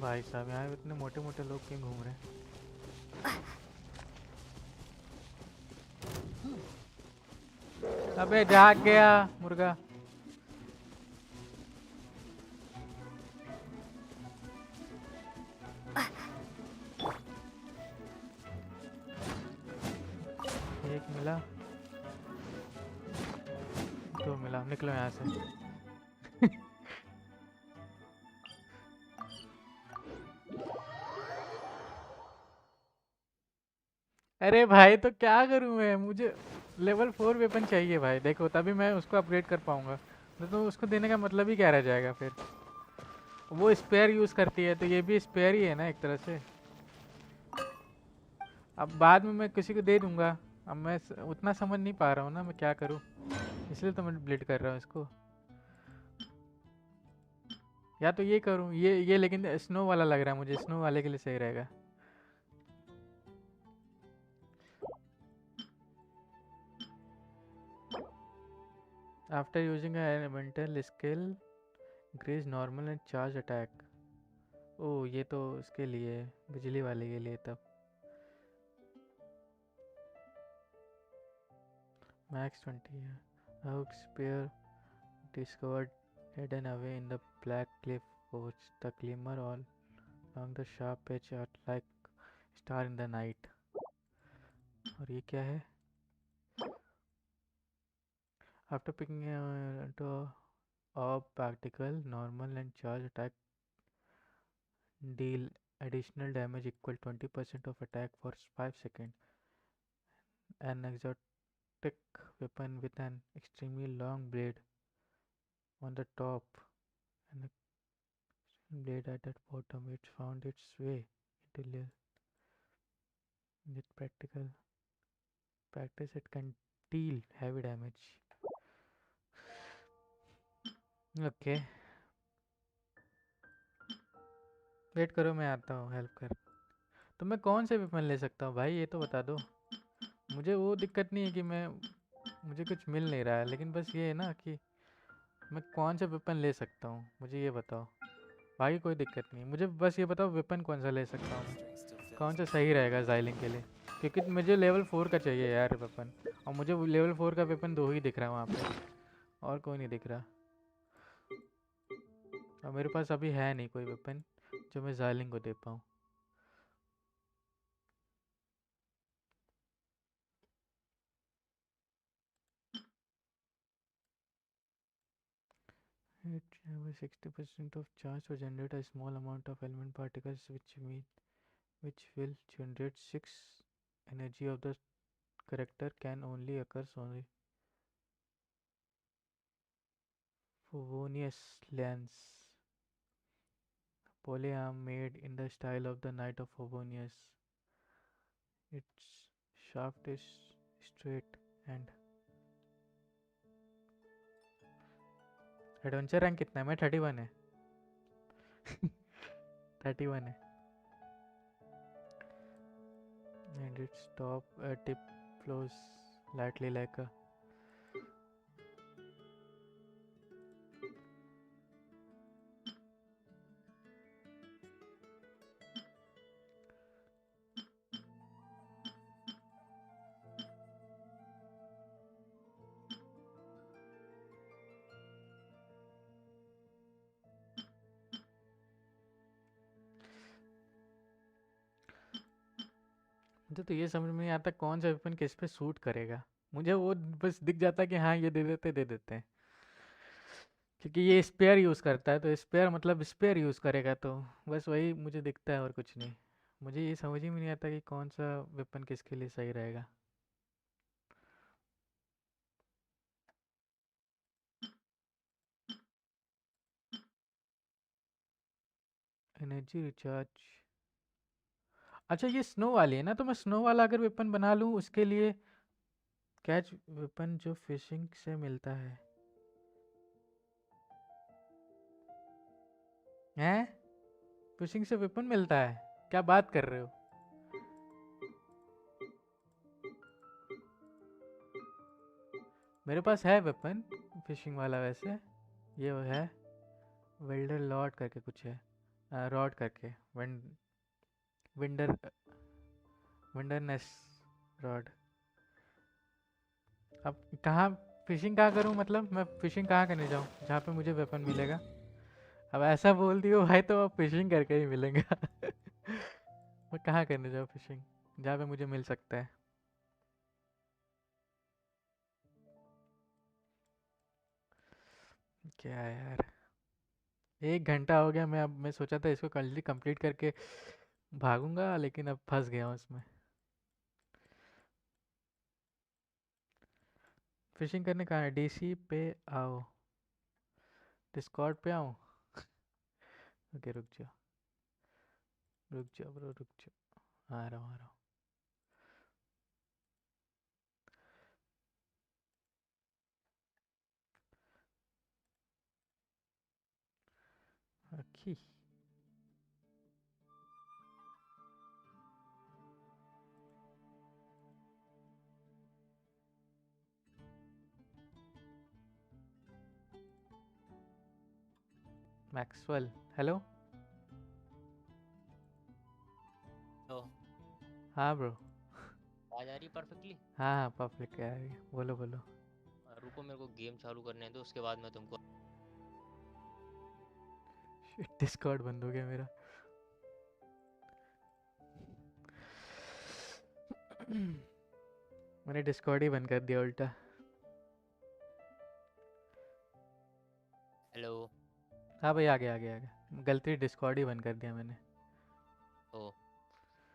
[SPEAKER 2] भाई साहब यहाँ इतने मोटे मोटे लोग क्यों घूम रहे हैं? अबे जाग गया मुर्गा। एक मिला, दो मिला, निकलो यहाँ से। अरे भाई तो क्या करूँ मैं, मुझे लेवल 4 वेपन चाहिए भाई, देखो तभी मैं उसको अपग्रेड कर पाऊंगा। तो उसको देने का मतलब ही क्या रह जाएगा फिर। वो स्पेयर यूज़ करती है तो ये भी स्पेयर ही है ना एक तरह से। अब बाद में मैं किसी को दे दूंगा। अब मैं उतना समझ नहीं पा रहा हूँ ना मैं क्या करूँ, इसलिए तो मैं ब्लीड कर रहा हूँ इसको। या तो ये करूँ, ये लेकिन स्नो वाला लग रहा है मुझे, स्नो वाले के लिए सही रहेगा। After using elemental skill increase normal and charge attack. ओह ये तो उसके लिए, बिजली वाले के लिए तब। मैक्स 20 है। Hook spear discovered hidden away in the black cliff forge. The glimmer all along the sharp edge are like star in the night. और ये क्या है? After picking into orb particle, normal and charge attack deal additional damage equal 20% of attack for 5 seconds. An exotic weapon with an extremely long blade on the top and a blade at the bottom. It found its way into with practical practice. It can deal heavy damage. Okay wait करो, मैं आता हूँ help कर। तो मैं कौन से weapon ले सकता हूँ भाई, ये तो बता दो मुझे। वो दिक्कत नहीं है कि मैं, मुझे कुछ मिल नहीं रहा है, लेकिन बस ये है ना कि मैं कौन सा वेपन ले सकता हूँ, मुझे ये बताओ। बाकी कोई दिक्कत नहीं, मुझे बस ये बताओ वेपन कौन सा ले सकता हूँ मैं, कौन सा सही रहेगा जाइलिंग के लिए। क्योंकि मुझे लेवल 4 का चाहिए यार वेपन, और मुझे लेवल 4 का वेपन 2 ही दिख रहा है वहाँ पे, और कोई नहीं दिख रहा। और मेरे पास अभी है नहीं कोई वेपन जो मैं जाइलिंग को दे पाऊँ। It has 60% of charge to generate a small amount of element particles, which will generate 6 energy of the character can only occurs only Favonius lens. Polyarm made in the style of the Knight of Favonius. Its shaft is straight and adventure rank कितना है? मैं 31 है। 31 है। And its top tip flows lightly like a मुझे तो ये समझ में नहीं आता कौन सा वेपन किस पे सूट करेगा। मुझे वो बस दिख जाता है कि हाँ ये दे देते हैं, क्योंकि ये स्पेयर यूज़ करता है, तो स्पेयर मतलब स्पेयर यूज़ करेगा, तो बस वही मुझे दिखता है और कुछ नहीं। मुझे ये समझ ही में नहीं आता कि कौन सा वेपन किसके लिए सही रहेगा। एनर्जी रिचार्ज, अच्छा ये स्नो वाली है ना, तो मैं स्नो वाला अगर वेपन बना लूँ उसके लिए कैच वेपन जो फिशिंग से मिलता है। हैं? फिशिंग से वेपन मिलता है? क्या बात कर रहे हो? मेरे पास है वेपन फिशिंग वाला वैसे, ये वो है वेल्डर लॉर्ड करके कुछ है। रॉड करके विंडर विंडरनेस रॉड। अब कहाँ फिशिंग कहाँ करूँ, मतलब मैं फिशिंग कहाँ करने जाऊँ जहाँ पे मुझे वेपन मिलेगा? अब ऐसा बोल दियो भाई तो अब फिशिंग करके ही मिलेगा। मैं कहाँ करने जाऊँ फिशिंग जहाँ पे मुझे मिल सकता है? क्या यार, 1 घंटा हो गया। मैं सोचा था इसको जल्दी कंप्लीट करके भागूंगा, लेकिन अब फंस गया हूँ इसमें। फिशिंग करने कहाँ है? डीसी पे आओ, डिस्कॉर्ड पे आओ। ओके रुक जाओ ब्रो, रुक जाओ, आ रहा हूँ आ रहा हूँ। Okay Maxwell, hello.
[SPEAKER 9] तो
[SPEAKER 2] हाँ ब्रो।
[SPEAKER 9] आवाज आ रही है परफेक्टली?
[SPEAKER 2] हाँ हाँ परफेक्ट आ रही है, बोलो बोलो।
[SPEAKER 9] रुको मेरे को गेम चालू करने दो, उसके बाद मैं तुमको।
[SPEAKER 2] डिस्कॉर्ड बंद हो गया मेरा। मैंने डिस्कॉर्ड ही बंद कर दिया उल्टा।
[SPEAKER 9] हेलो।
[SPEAKER 2] हाँ भाई, आ गया आ गया आ गया, गलती डिस्कॉर्ड ही बंद कर दिया मैंने।
[SPEAKER 9] ओ,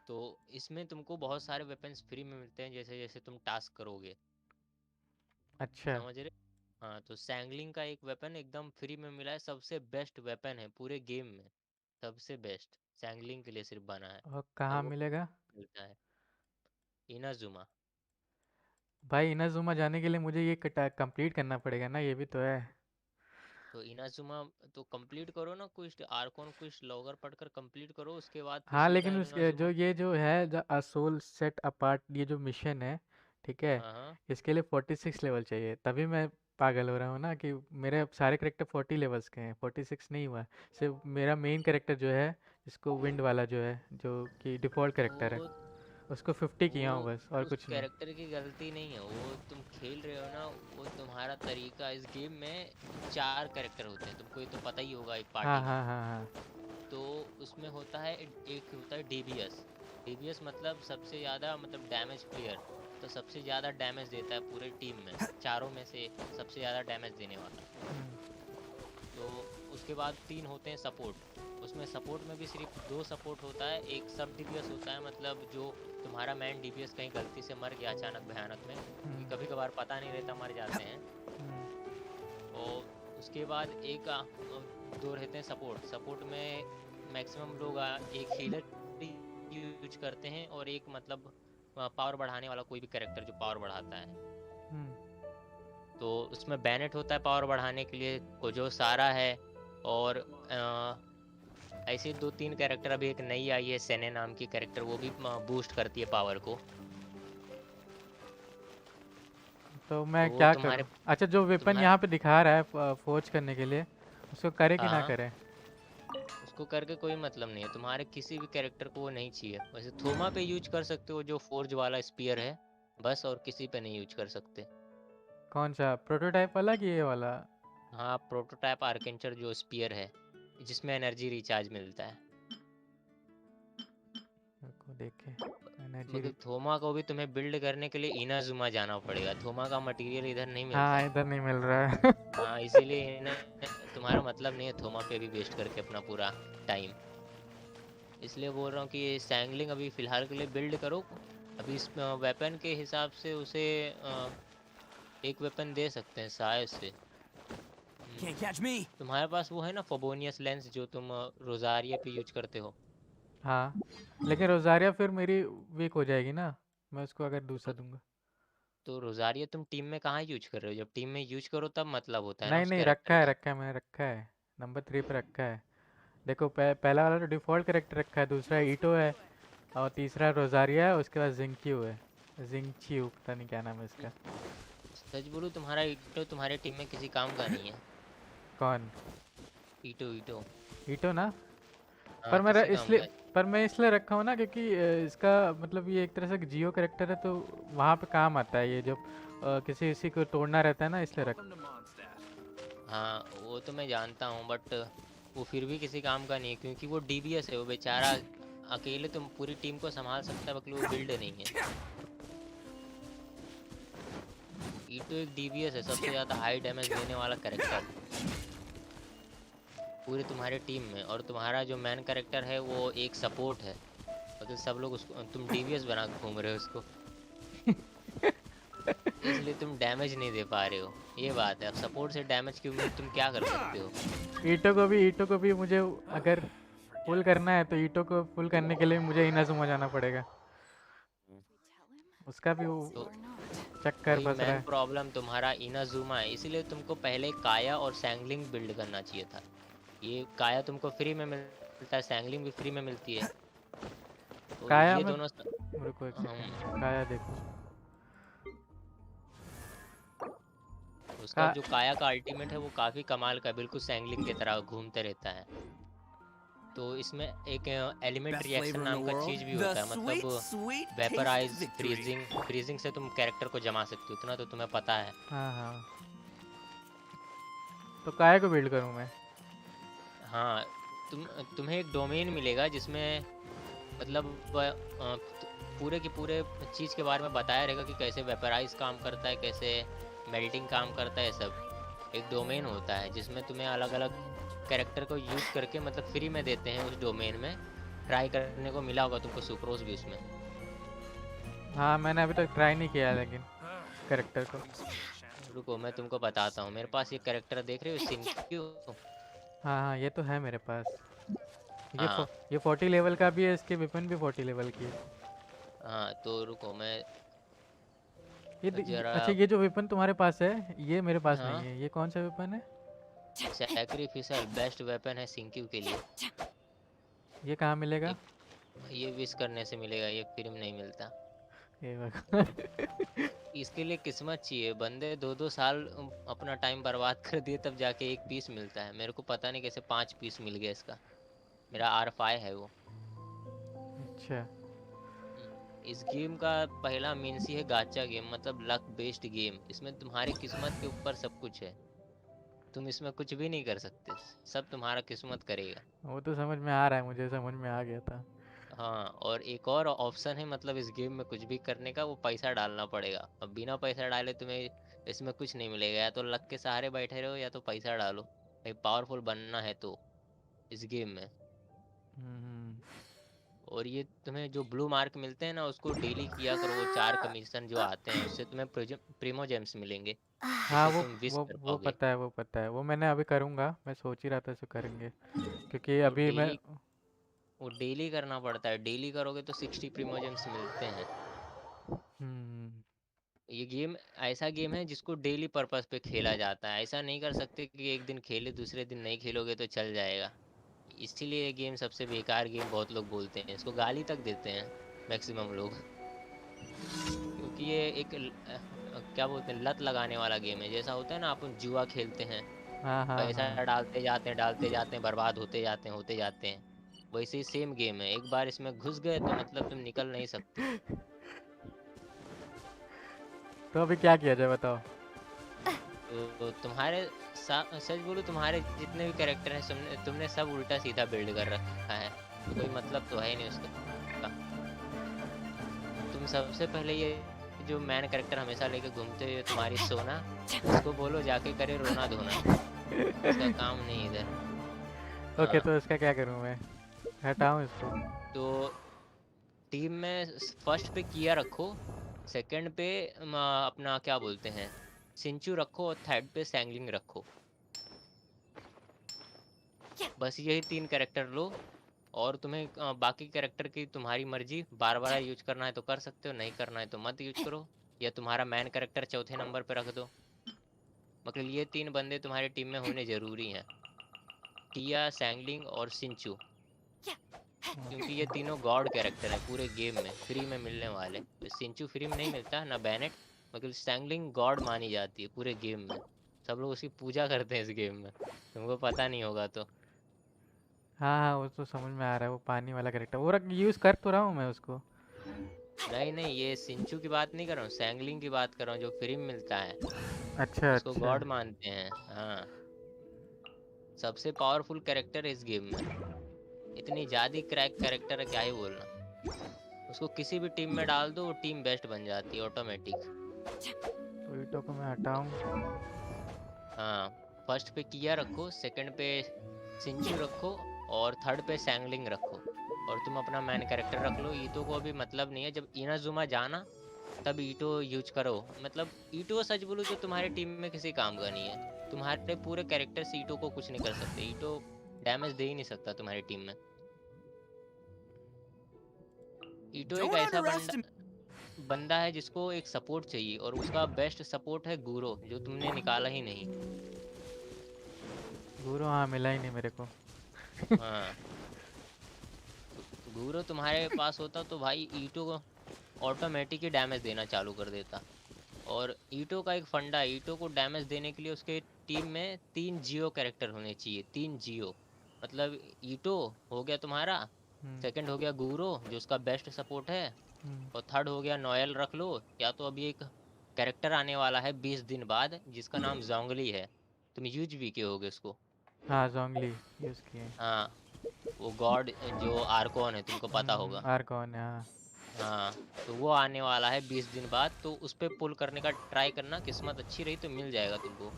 [SPEAKER 9] तो इसमें तुमको बहुत सारे वेपन्स फ्री में मिलते हैं जैसे जैसे तुम टास्क करोगे,
[SPEAKER 2] अच्छा।
[SPEAKER 9] समझ रहे? हाँ, तो सैंगलिंग का एक वेपन एकदम फ्री में मिला है, सबसे बेस्ट वेपन है पूरे गेम में, सबसे बेस्ट सैंगलिंग के लिए सिर्फ बना है।
[SPEAKER 2] और
[SPEAKER 9] और
[SPEAKER 2] कहाँ
[SPEAKER 9] वो
[SPEAKER 2] मिलेगा?
[SPEAKER 9] मिलता है इनाजुमा।
[SPEAKER 2] भाई इनाजुमा जाने के लिए मुझे ये कंप्लीट करना पड़ेगा ना, ये भी तो है।
[SPEAKER 9] तो इनाजुमा तो कंप्लीट करो ना, क्विस्ट आर्कोन क्विस्ट लॉगर पढ़कर कंप्लीट करो, उसके बाद फिर
[SPEAKER 2] हाँ
[SPEAKER 9] सीधा
[SPEAKER 2] लेकिन उसके जो
[SPEAKER 9] इनाजुमा।
[SPEAKER 2] ये जो है द सोल सेट अपार्ट, ये जो मिशन है, ठीक है,
[SPEAKER 9] हाँ हाँ।
[SPEAKER 2] इसके लिए 46 लेवल चाहिए, तभी मैं पागल हो रहा हूँ ना कि मेरे अब सारे करेक्टर 40 लेवल्स के हैं, 46 नहीं हुआ। सिर्फ मेरा मेन करेक्टर जो है, जिसको विंड वाला जो है, जो कि डिफ़ॉल्ट करेक्टर है,
[SPEAKER 9] वो
[SPEAKER 2] उसको 50
[SPEAKER 9] वो
[SPEAKER 2] किया हूँ बस, और
[SPEAKER 9] उस
[SPEAKER 2] कुछ नहीं।
[SPEAKER 9] कैरेक्टर की गलती नहीं है, वो तुम खेल रहे हो ना, वो तुम्हारा तरीका। इस गेम में 4 कैरेक्टर होते हैं, तुमको ये तो पता ही होगा, एक
[SPEAKER 2] हाँ
[SPEAKER 9] पार्टी में।
[SPEAKER 2] हाँ हाँ हाँ।
[SPEAKER 9] तो उसमें होता है, एक होता है डीबीएस। डीबीएस मतलब सबसे ज़्यादा, मतलब डैमेज प्लेयर। तो सबसे ज़्यादा डैमेज देता है पूरे टीम में, चारों में से सबसे ज़्यादा डैमेज देने वाला। तो उसके बाद 3 होते हैं सपोर्ट। उसमें सपोर्ट में भी सिर्फ 2 सपोर्ट होता है। एक सब डीपीएस होता है, मतलब जो तुम्हारा मैन डीपीएस कहीं गलती से मर गया अचानक भयानक में, कि कभी कभार पता नहीं रहता, मर जाते हैं। और उसके बाद एक 2 रहते हैं सपोर्ट। सपोर्ट में मैक्सिमम लोग एक हीलर यूज करते हैं, और एक मतलब पावर बढ़ाने वाला कोई भी कैरेक्टर जो पावर बढ़ाता है। तो उसमें बैनेट होता है पावर बढ़ाने के लिए, को जो सारा है। और ऐसे 2-3 कैरेक्टर, अभी एक नई आई है सेने नाम की कैरेक्टर, वो भी बूस्ट करती है पावर को।
[SPEAKER 2] तो
[SPEAKER 9] तो
[SPEAKER 2] मैं
[SPEAKER 9] वो
[SPEAKER 2] क्या
[SPEAKER 9] तुम्हारे
[SPEAKER 2] करूँ? अच्छा, जो वेपन
[SPEAKER 9] तुम्हारे
[SPEAKER 2] यहाँ पे दिखा रहा है फोर्ज करने के लिए, उसको करे कि ना
[SPEAKER 9] हाँ,
[SPEAKER 2] करे?
[SPEAKER 9] उसको करके कोई मतलब नहीं है, तुम्हारे किसी भी कैरेक्टर को वो नहीं चाहिए। वैसे थोमा पे यूज कर सकते हो, जो फोर्ज वाला स्पीयर है बस, और किसी पे नहीं यूज कर सकते।
[SPEAKER 2] कौन सा, प्रोटोटाइप वाला कि ये वाला?
[SPEAKER 9] हाँ, प्रोटोटाइप आर्केंचर जो स्पीयर है, जिसमें एनर्जी रिचार्ज मिलता है।
[SPEAKER 2] को देखे एनर्जी
[SPEAKER 9] मगर थोमा को भी तुम्हें बिल्ड करने के लिए इनाजुमा जाना पड़ेगा, थोमा का मटेरियल इधर नहीं मिलता
[SPEAKER 2] हाँ
[SPEAKER 9] है।
[SPEAKER 2] इधर नहीं मिल रहा है।
[SPEAKER 9] हाँ, इसीलिए इन्हें तुम्हारा मतलब नहीं है थोमा पे भी वेस्ट करके अपना पूरा टाइम। इसलिए बोल रहा हूँ कि ये सैंगलिंग अभी फ़िलहाल के लिए बिल्ड करो। अभी इस वेपन के हिसाब से उसे एक वेपन दे सकते हैं शायद से।
[SPEAKER 6] Can't catch me!
[SPEAKER 9] तुम्हारे पास वो है ना फोबोनियस लेंस, जो तुम रोजारिया पे यूज करते हो?
[SPEAKER 2] हाँ लेकिन रोजारिया फिर मेरी वीक हो जाएगी ना, मैं उसको अगर दूसरा
[SPEAKER 9] रो,
[SPEAKER 2] दूंगा।
[SPEAKER 9] तो रोजारिया तुम टीम में कहाँ यूज कर रहे हो? जब टीम में यूज करो तब मतलब होता है ना
[SPEAKER 2] नहीं
[SPEAKER 9] उस
[SPEAKER 2] नहीं,
[SPEAKER 9] कैरेक्टर का।
[SPEAKER 2] रखा है मैंने, रखा है, नंबर 3 पे रखा है। देखो पहला वाला तो डिफ़ॉल्ट करेक्टर रखा है, दूसरा ईटो है, और तीसरा रोजारिया है, उसके बाद जिंक्यू है, जिंगच्यू पता नहीं क्या नाम है इसका।
[SPEAKER 9] सच बोलूं, तुम्हारा ईटो तुम्हारे टीम में किसी काम का नहीं है।
[SPEAKER 2] कौन?
[SPEAKER 9] ईटो ईटो।
[SPEAKER 2] ईटो ना?
[SPEAKER 9] हाँ,
[SPEAKER 2] पर मेरा
[SPEAKER 9] किसी काम का
[SPEAKER 2] इसलिए
[SPEAKER 9] है।
[SPEAKER 2] पर मैं इसलिए रखा हूँ ना क्योंकि इसका मतलब ये एक तरह से जियो करेक्टर है तो वहाँ पे काम आता है ये जब किसी किसी को तोड़ना रहता है ना इसलिए रख।
[SPEAKER 9] हाँ, वो तो मैं जानता हूँ, बट वो फिर भी किसी काम का नहीं है, क्योंकि वो डीबीएस है। वो बेचारा अकेले तुम पूरी टीम को संभाल सकता है, बल्कि वो बिल्ड नहीं है। ये तो एक डीबीएस है, सबसे ज़्यादा हाई डैमेज देने वाला कैरेक्टर पूरी तुम्हारी टीम में। और तुम्हारा जो मैन कैरेक्टर है वो एक सपोर्ट है, मतलब सब लोग उसको, तुम डीबीएस बना के घूम रहे हो उसको, इसलिए तुम डैमेज नहीं दे पा रहे हो। ये बात है। अब सपोर्ट से डैमेज की उम्मीद तुम क्या कर सकते हो?
[SPEAKER 2] ईटो को भी मुझे अगर फुल करना है तो ईटो को फुल करने के लिए मुझे इनाजुमा जाना पड़ेगा। उसका भी वो
[SPEAKER 9] तो
[SPEAKER 2] चक्कर
[SPEAKER 9] वही
[SPEAKER 2] फंस रहा
[SPEAKER 9] मैन
[SPEAKER 2] है।
[SPEAKER 9] प्रॉब्लम तुम्हारा इनाजुमा है, इसीलिए तुमको पहले काया और सैंगलिंग बिल्ड करना चाहिए था। ये काया तुमको फ्री में मिलता है, सैंगलिंग भी फ्री में मिलती है, तो
[SPEAKER 2] काया
[SPEAKER 9] ये
[SPEAKER 2] में
[SPEAKER 9] दोनों
[SPEAKER 2] रुको एक
[SPEAKER 9] हम
[SPEAKER 2] सेकंड काया देखो।
[SPEAKER 9] उसका
[SPEAKER 2] का
[SPEAKER 9] जो काया का अल्टीमेट है वो काफ़ी कमाल का है, बिल्कुल सैंगलिंग की तरह घूमते रहता है। तो इसमें एक element
[SPEAKER 6] Best
[SPEAKER 9] reaction
[SPEAKER 6] flavor in the
[SPEAKER 9] नाम का
[SPEAKER 6] world.
[SPEAKER 9] चीज़ भी
[SPEAKER 6] The
[SPEAKER 9] होता है, मतलब
[SPEAKER 6] sweet, sweet taste of
[SPEAKER 9] vaporise,
[SPEAKER 6] victory.
[SPEAKER 9] Freezing से तुम कैरेक्टर को जमा सकते हो, इतना तो तुम्हें पता है।
[SPEAKER 2] हाँ हाँ तो काया को बिल्ड करूँ मैं।
[SPEAKER 9] हाँ, तुम्हें एक डोमेन मिलेगा जिसमें मतलब पूरे के पूरे चीज़ के बारे में बताया रहेगा कि कैसे वेपराइज काम करता है, कैसे मेल्टिंग काम करता है, सब एक डोमेन होता है जिसमें तुम्हें अलग अलग कैरेक्टर को यूज़ करके मतलब फ्री में देते हैं। उस डोमेन में ट्राई करने को मिला होगा तुमको सुक्रोज भी उसमें।
[SPEAKER 2] हाँ मैंने अभी तक ट्राई नहीं किया है लेकिन कैरेक्टर को।
[SPEAKER 9] रुको मैं तुमको बताता हूँ, मेरे पास ये कैरेक्टर देख रहे हो सिंक्यू।
[SPEAKER 2] हाँ हाँ ये तो है मेरे पास।
[SPEAKER 9] हाँ
[SPEAKER 2] ये 40 लेवल का भी है, इसके वेपन भी 40 लेवल की है।
[SPEAKER 9] हाँ, तो रुको मैं जरा।
[SPEAKER 2] अच्छा ये जो वेपन तुम्हारे पास है ये मेरे पास नहीं
[SPEAKER 9] हाँ,
[SPEAKER 2] है, ये कौन सा वेपन है?
[SPEAKER 9] सैक्रिफिशियल बेस्ट वेपन है सिंक्यू के लिए।
[SPEAKER 2] ये कहाँ मिलेगा?
[SPEAKER 9] ये विश करने से मिलेगा, ये फ्री में नहीं मिलता।
[SPEAKER 2] ये भगवान।
[SPEAKER 9] इसके लिए किस्मत चाहिए, बंदे 2-2 साल अपना टाइम बर्बाद कर दिए तब जाके एक पीस मिलता है। मेरे को पता नहीं कैसे 5 पीस मिल गया इसका। मेरा R5 है वो।
[SPEAKER 2] अच्छा
[SPEAKER 9] इस गेम का पहला मीन्स ही है गाचा गेम, मतलब लक बेस्ड गेम। इसमें तुम्हारी किस्मत के ऊपर सब कुछ है, तुम इसमें कुछ भी नहीं कर सकते, सब तुम्हारा किस्मत करेगा।
[SPEAKER 2] वो तो समझ में आ रहा है, मुझे समझ में आ गया था।
[SPEAKER 9] हाँ, और एक और ऑप्शन है मतलब इस गेम में कुछ भी करने का, वो पैसा डालना पड़ेगा। अब बिना पैसा डाले तुम्हें इसमें कुछ नहीं मिलेगा, या तो लक के सहारे बैठे रहो या तो पैसा डालो, भाई पावरफुल बनना है तो इस गेम में।
[SPEAKER 2] हम्म।
[SPEAKER 9] और ये तुम्हें जो ब्लू मार्क मिलते हैं ना, उसको डेली किया करो। वो 4 कमीशन जो आते हैं उससे तुम्हें प्रीमो जेम्स मिलेंगे,
[SPEAKER 2] हाँ
[SPEAKER 9] जिससे
[SPEAKER 2] वो
[SPEAKER 9] तुम विश
[SPEAKER 2] वो
[SPEAKER 9] कर
[SPEAKER 2] वो
[SPEAKER 9] पाओगे।
[SPEAKER 2] पता है, वो पता है, वो मैंने अभी करूँगा, मैं सोच ही रहा था इसे करेंगे क्योंकि
[SPEAKER 9] वो
[SPEAKER 2] अभी मैं।
[SPEAKER 9] डेली वो डेली करना पड़ता है, डेली करोगे तो 60 प्रीमो जेम्स मिलते हैं।
[SPEAKER 2] हम्म।
[SPEAKER 9] ये गेम ऐसा गेम है जिसको डेली पर्पस पे खेला जाता है। ऐसा नहीं कर सकते कि एक दिन खेले दूसरे दिन नहीं खेलोगे तो चल जाएगा। इसीलिए ये गेम सबसे बेकार गेम बहुत लोग बोलते हैं, इसको गाली तक देते हैं मैक्सिमम लोग, क्योंकि ये एक क्या बोलते हैं, लत लगाने वाला गेम है। जैसा होता है ना अपन जुआ खेलते हैं,
[SPEAKER 2] हाँ हाँ
[SPEAKER 9] पैसा
[SPEAKER 2] हाँ।
[SPEAKER 9] डालते जाते हैं, बर्बाद होते जाते हैं, वैसे ही सेम गेम है। एक बार इसमें घुस गए तो मतलब तुम निकल नहीं सकते।
[SPEAKER 2] तो अभी क्या किया जाए बताओ?
[SPEAKER 9] तो तुम्हारे सच बोलो, तुम्हारे जितने भी कैरेक्टर हैं तुमने सब उल्टा सीधा बिल्ड कर रखा है, तो कोई मतलब तो है ही नहीं उसका। तुम सबसे पहले ये जो मैन कैरेक्टर हमेशा लेके घूमते हो तुम्हारी सोना, उसको बोलो जाके करे रोना धोना, इसका काम नहीं इधर।
[SPEAKER 2] ओके
[SPEAKER 9] हाँ,
[SPEAKER 2] तो इसका क्या करूँ मैं, हटाऊँ इसको?
[SPEAKER 9] तो टीम में फर्स्ट पे किया रखो, सेकंड पे अपना क्या बोलते हैं सिंचू रखो, और थर्ड पे सैंगलिंग रखो। बस यही 3 कैरेक्टर लो। और तुम्हें बाकी कैरेक्टर की तुम्हारी मर्जी, बार बार यूज करना है तो कर सकते हो, नहीं करना है तो मत यूज करो, या तुम्हारा मैन कैरेक्टर चौथे नंबर पे रख दो। मतलब ये 3 बंदे तुम्हारी टीम में होने जरूरी हैं, टिया, सैंगलिंग और सिंचू, क्योंकि ये तीनों गॉड कैरेक्टर हैं पूरे गेम में, फ्री में मिलने वाले। सिंचू फ्री में नहीं मिलता ना बैनेट, मगर सैंगलिंग गॉड मानी जाती है पूरे गेम में, सब लोग उसकी पूजा करते हैं इस गेम में, तुमको पता नहीं होगा तो।
[SPEAKER 2] हाँ हाँ, वो तो समझ में आ रहा है, वो पानी वाला कैरेक्टर वो यूज कर तो रहा हूँ मैं उसको।
[SPEAKER 9] नहीं नहीं, ये सिंचू की बात नहीं कर रहा हूँ, सैंगलिंग की बात कर रहा हूँ, जो फ्री में मिलता है,
[SPEAKER 2] अच्छा
[SPEAKER 9] जिसको
[SPEAKER 2] अच्छा।
[SPEAKER 9] गॉड मानते हैं। हाँ, सबसे पावरफुल कैरेक्टर है इस गेम में, इतनी ज्यादा क्रैक कैरेक्टर है, क्या ही बोलना। उसको किसी भी टीम में डाल दो, वो टीम बेस्ट बन जाती है ऑटोमेटिक।
[SPEAKER 2] तो ईटो को मैं हटाऊं।
[SPEAKER 9] हाँ, फर्स्ट पे किया रखो, सेकंड पे सिंचू रखो, और थर्ड पे सैंगलिंग रखो, और तुम अपना मैन कैरेक्टर रख लो। ईटो को अभी मतलब नहीं है, जब इनाजुमा जाना तब ईटो यूज करो। मतलब ईटो सच बोलूं तो तुम्हारे टीम में किसी काम का नहीं है, तुम्हारे पूरे कैरेक्टर से ईटो को कुछ नहीं कर सकते, ईटो डैमेज दे ही नहीं सकता तुम्हारी टीम में। ईटो एक
[SPEAKER 6] Don't
[SPEAKER 9] ऐसा बंदा
[SPEAKER 6] underestimate.
[SPEAKER 9] बंदा है जिसको एक सपोर्ट चाहिए, और उसका बेस्ट सपोर्ट है गुरो, जो तुमने निकाला ही नहीं।
[SPEAKER 2] गुरु हाँ मिला ही नहीं मेरे को।
[SPEAKER 9] हाँ, गुरो तुम्हारे पास होता तो भाई ईटो को ऑटोमेटिक ही डैमेज देना चालू कर देता। और ईटो का एक फंडा है, ईटो को डैमेज देने के लिए उसके टीम में 3 जियो कैरेक्टर होने चाहिए, 3 जियो। मतलब ईटो हो गया तुम्हारा,
[SPEAKER 2] हम्म
[SPEAKER 9] सेकंड हो गया गुरो जो उसका बेस्ट सपोर्ट है,
[SPEAKER 2] हम्म।
[SPEAKER 9] और थर्ड हो गया नोएल रख लो। या तो अभी एक कैरेक्टर आने वाला है 20 दिन बाद, जिसका नाम जोंगली है, तुम यूज भी किए होगे उसको।
[SPEAKER 2] हाँ जोंगली यूज किए।
[SPEAKER 9] हाँ, वो गॉड जो आर्कोन है, तुमको पता होगा।
[SPEAKER 2] आर कौन है हाँ।
[SPEAKER 9] हाँ, तो वो आने वाला है 20 दिन बाद, तो उस पे पुल करने का ट्राई करना, किस्मत अच्छी रही तो मिल जाएगा तुमको।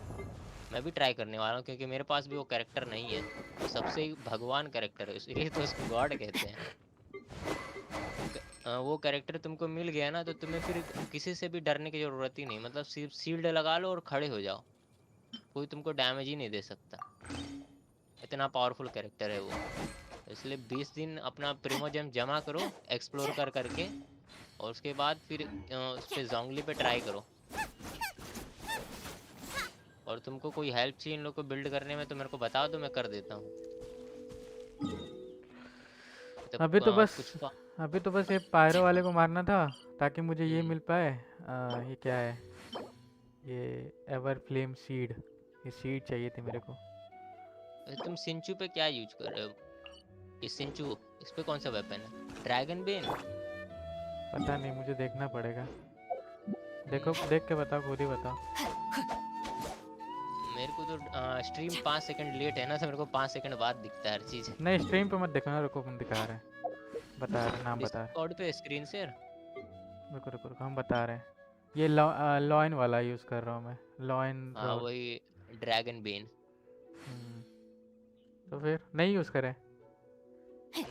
[SPEAKER 9] मैं भी ट्राई करने वाला हूँ, क्योंकि मेरे पास भी वो कैरेक्टर नहीं है, वो सबसे भगवान कैरेक्टर है, इसलिए तो उसको गॉड कहते हैं। वो कैरेक्टर तुमको मिल गया ना, तो तुम्हें फिर किसी से भी डरने की जरूरत ही नहीं, मतलब सिर्फ शील्ड लगा लो और खड़े हो जाओ, कोई तुमको डैमेज ही नहीं दे सकता, इतना पावरफुल कैरेक्टर है वो। इसलिए 20 दिन अपना प्रीमोजेम जमा करो, एक्सप्लोर कर करके, और उसके बाद फिर उस पे जोंगली पे ट्राई करो। और तुमको कोई हेल्प चाहिए इन लोग को बिल्ड करने में तो मेरे को बता दो, मैं कर देता हूँ। तब
[SPEAKER 2] अभी तो बस
[SPEAKER 9] कुछ तो
[SPEAKER 2] अभी तो बस ये पायरो वाले को मारना था, ताकि मुझे ये
[SPEAKER 9] हम्म,
[SPEAKER 2] मिल पाए। ये क्या है, ये एवर फ्लेम सीड, ये सीड चाहिए थे मेरे को।
[SPEAKER 9] तुम सिंचू पे क्या यूज कर रहे हो? ये सिंचू, इस पे कौन सा वेपन है, ड्रैगन बेन?
[SPEAKER 2] पता नहीं, मुझे देखना पड़ेगा। देखो देख के बताओ, खुद ही बताओ।
[SPEAKER 9] मेरे को तो स्ट्रीम 5 सेकंड लेट है ना, तो मेरे को 5 सेकंड बाद दिखता है हर चीज।
[SPEAKER 2] नहीं स्ट्रीम पे मत देखो ना, रुको, हम दिखा रहे हैं, बता रहे हैं, नाम बता रहे
[SPEAKER 9] डिस्कॉर्ड पे स्क्रीन शेयर।
[SPEAKER 2] हैं। रुको रुको रुको, हम बता रहे हैं। ये लॉइन वाला यूज़ कर रहा हूँ मैं, लॉइन
[SPEAKER 9] हाँ,
[SPEAKER 2] रॉड।
[SPEAKER 9] वही ड्रैगन बेन।
[SPEAKER 2] तो फिर नहीं यूज़ करें?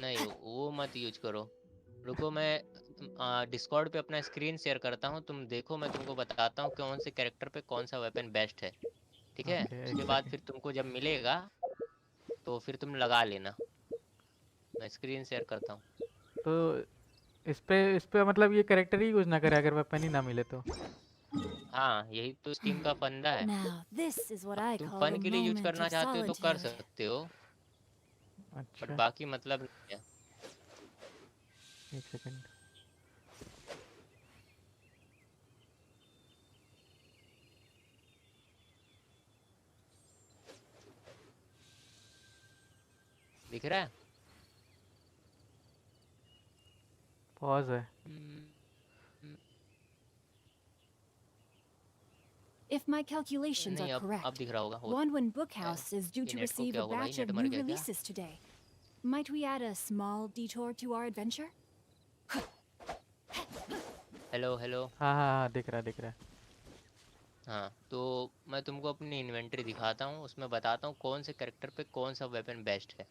[SPEAKER 9] नहीं, वो मत यूज करो। रुको, मैं डिस्कॉर्ड पे अपना स्क्रीन शेयर करता हूँ, तुम देखो, मैं तुमको बताता हूँ कौन से कैरेक्टर पे कौन सा वेपन बेस्ट है, ठीक है?
[SPEAKER 2] ओके एक
[SPEAKER 9] उसके बाद
[SPEAKER 2] सेकेंड।
[SPEAKER 9] फिर तुमको जब मिलेगा तो फिर तुम लगा लेना। मैं स्क्रीन शेयर करता हूँ।
[SPEAKER 2] तो इस पे मतलब ये कैरेक्टर ही यूज़ ना करे अगर वेपन ही ना मिले तो?
[SPEAKER 9] हाँ, यही तो इस टीम का फंडा है।
[SPEAKER 1] Now, this is what
[SPEAKER 9] अब
[SPEAKER 1] I
[SPEAKER 9] तुम
[SPEAKER 1] call
[SPEAKER 9] फन
[SPEAKER 1] a
[SPEAKER 9] के लिए यूज
[SPEAKER 1] moment
[SPEAKER 9] करना
[SPEAKER 1] of
[SPEAKER 9] चाहते हो तो कर
[SPEAKER 1] solitude.
[SPEAKER 9] सकते हो, बट
[SPEAKER 2] अच्छा
[SPEAKER 9] बाकी मतलब नहीं है।
[SPEAKER 2] एक सेकेंड।
[SPEAKER 9] दिख रहा है?
[SPEAKER 2] पॉज है।
[SPEAKER 9] हम्म,
[SPEAKER 1] If my calculations are
[SPEAKER 9] नहीं, अब
[SPEAKER 1] correct,
[SPEAKER 9] दिख रहा होगा।
[SPEAKER 1] Wanwan Bookhouse is due
[SPEAKER 9] ये
[SPEAKER 1] to
[SPEAKER 9] नेट को
[SPEAKER 1] receive
[SPEAKER 9] क्या
[SPEAKER 1] a
[SPEAKER 9] हुआ भाई,
[SPEAKER 1] batch
[SPEAKER 9] नेट
[SPEAKER 1] of
[SPEAKER 9] मर
[SPEAKER 1] new
[SPEAKER 9] गया क्या?
[SPEAKER 1] releases today. Might we add a small detour to our adventure?
[SPEAKER 9] Hello hello.
[SPEAKER 2] हाँ हाँ हाँ, दिख रहा है दिख रहा है।
[SPEAKER 9] हाँ, तो मैं तुमको अपनी इन्वेंटरी दिखाता हूँ, उसमें बताता हूँ कौन से कैरेक्टर पे कौन सा वेपन बेस्ट है।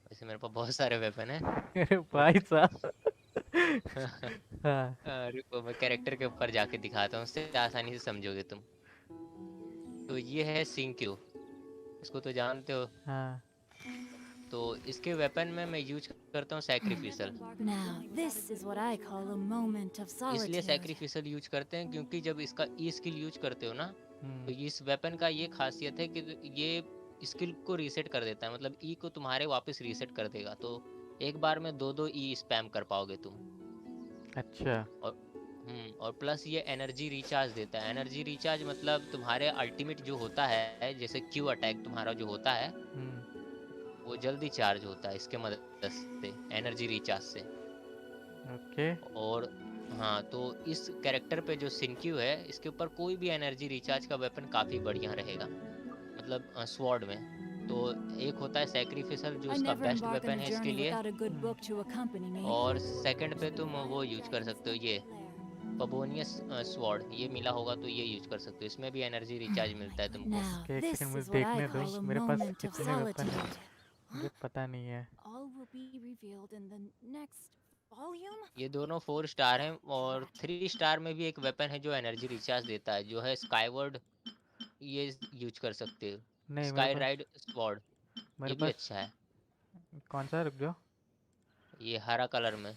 [SPEAKER 9] वैसे मेरे पास बहुत सारे वेपन है,
[SPEAKER 2] अरे
[SPEAKER 9] बट
[SPEAKER 2] भाई साहब। हाँ
[SPEAKER 9] रुको, मैं कैरेक्टर के ऊपर जाके दिखाता हूँ, उससे आसानी से समझोगे तुम। तो ये है सिंक्यू, इसको तो जानते हो।
[SPEAKER 2] हाँ।
[SPEAKER 9] तो इसके वेपन में मैं यूज करता हूँ sacrificial.
[SPEAKER 1] Now, this is what I call a moment of
[SPEAKER 9] इसलिए
[SPEAKER 1] solitude.
[SPEAKER 9] सैक्रिफिशियल यूज करते हैं क्योंकि जब इसका ई स्किल यूज करते हो ना, तो इस वेपन का ये खासियत है कि ये स्किल को रीसेट कर देता है, मतलब ई को तुम्हारे वापस रीसेट कर देगा, तो एक बार में दो दो ई स्पैम कर पाओगे तुम।
[SPEAKER 2] अच्छा
[SPEAKER 9] और और प्लस ये एनर्जी रिचार्ज देता है। एनर्जी रिचार्ज मतलब तुम्हारे अल्टीमेट जो होता है, जैसे क्यू अटैक तुम्हारा जो होता है, वो जल्दी चार्ज होता है इसके मदद से, एनर्जी रिचार्ज से।
[SPEAKER 2] ओके।
[SPEAKER 9] और हाँ, तो इस कैरेक्टर पे जो सिंक्यू है, इसके ऊपर कोई भी एनर्जी रिचार्ज का वेपन काफ़ी बढ़िया रहेगा, मतलब स्वॉर्ड में। तो एक होता है सैक्रिफिसल जो
[SPEAKER 1] I
[SPEAKER 9] इसका
[SPEAKER 1] never
[SPEAKER 9] best
[SPEAKER 1] embark on
[SPEAKER 9] weapon
[SPEAKER 1] a
[SPEAKER 9] है इसके
[SPEAKER 1] journey
[SPEAKER 9] लिए,
[SPEAKER 1] without a good book to accompany me.
[SPEAKER 9] और सेकंड पे तुम वो यूज कर सकते हो, ये पबोनियस स्वॉर्ड, ये मिला होगा तो ये यूज कर सकते हो, इसमें भी एनर्जी रिचार्ज मिलता है तुमको।
[SPEAKER 1] Now,
[SPEAKER 2] ओके, एक
[SPEAKER 1] this
[SPEAKER 2] सेकंड मुझे
[SPEAKER 1] is what I
[SPEAKER 2] देखने दो,
[SPEAKER 1] call a
[SPEAKER 2] मेरे पास
[SPEAKER 1] moment of
[SPEAKER 2] कितने वेपन हैं
[SPEAKER 1] solitude.
[SPEAKER 2] मुझे पता नहीं है।
[SPEAKER 1] All will be revealed in the next volume.
[SPEAKER 9] ये दोनों 4 स्टार हैं, और 3 स्टार में भी एक वेपन है जो एनर्जी रिचार्ज देता है, जो है स्काईवर्ड, ये यूज कर सकते हो,
[SPEAKER 2] नहीं मेरे
[SPEAKER 9] स्काई
[SPEAKER 2] पास
[SPEAKER 9] राइड स्वॉर्ड,
[SPEAKER 2] मेरे
[SPEAKER 9] ये भी
[SPEAKER 2] पास
[SPEAKER 9] अच्छा है।
[SPEAKER 2] कौन सा, रुक जाओ।
[SPEAKER 9] ये हरा कलर में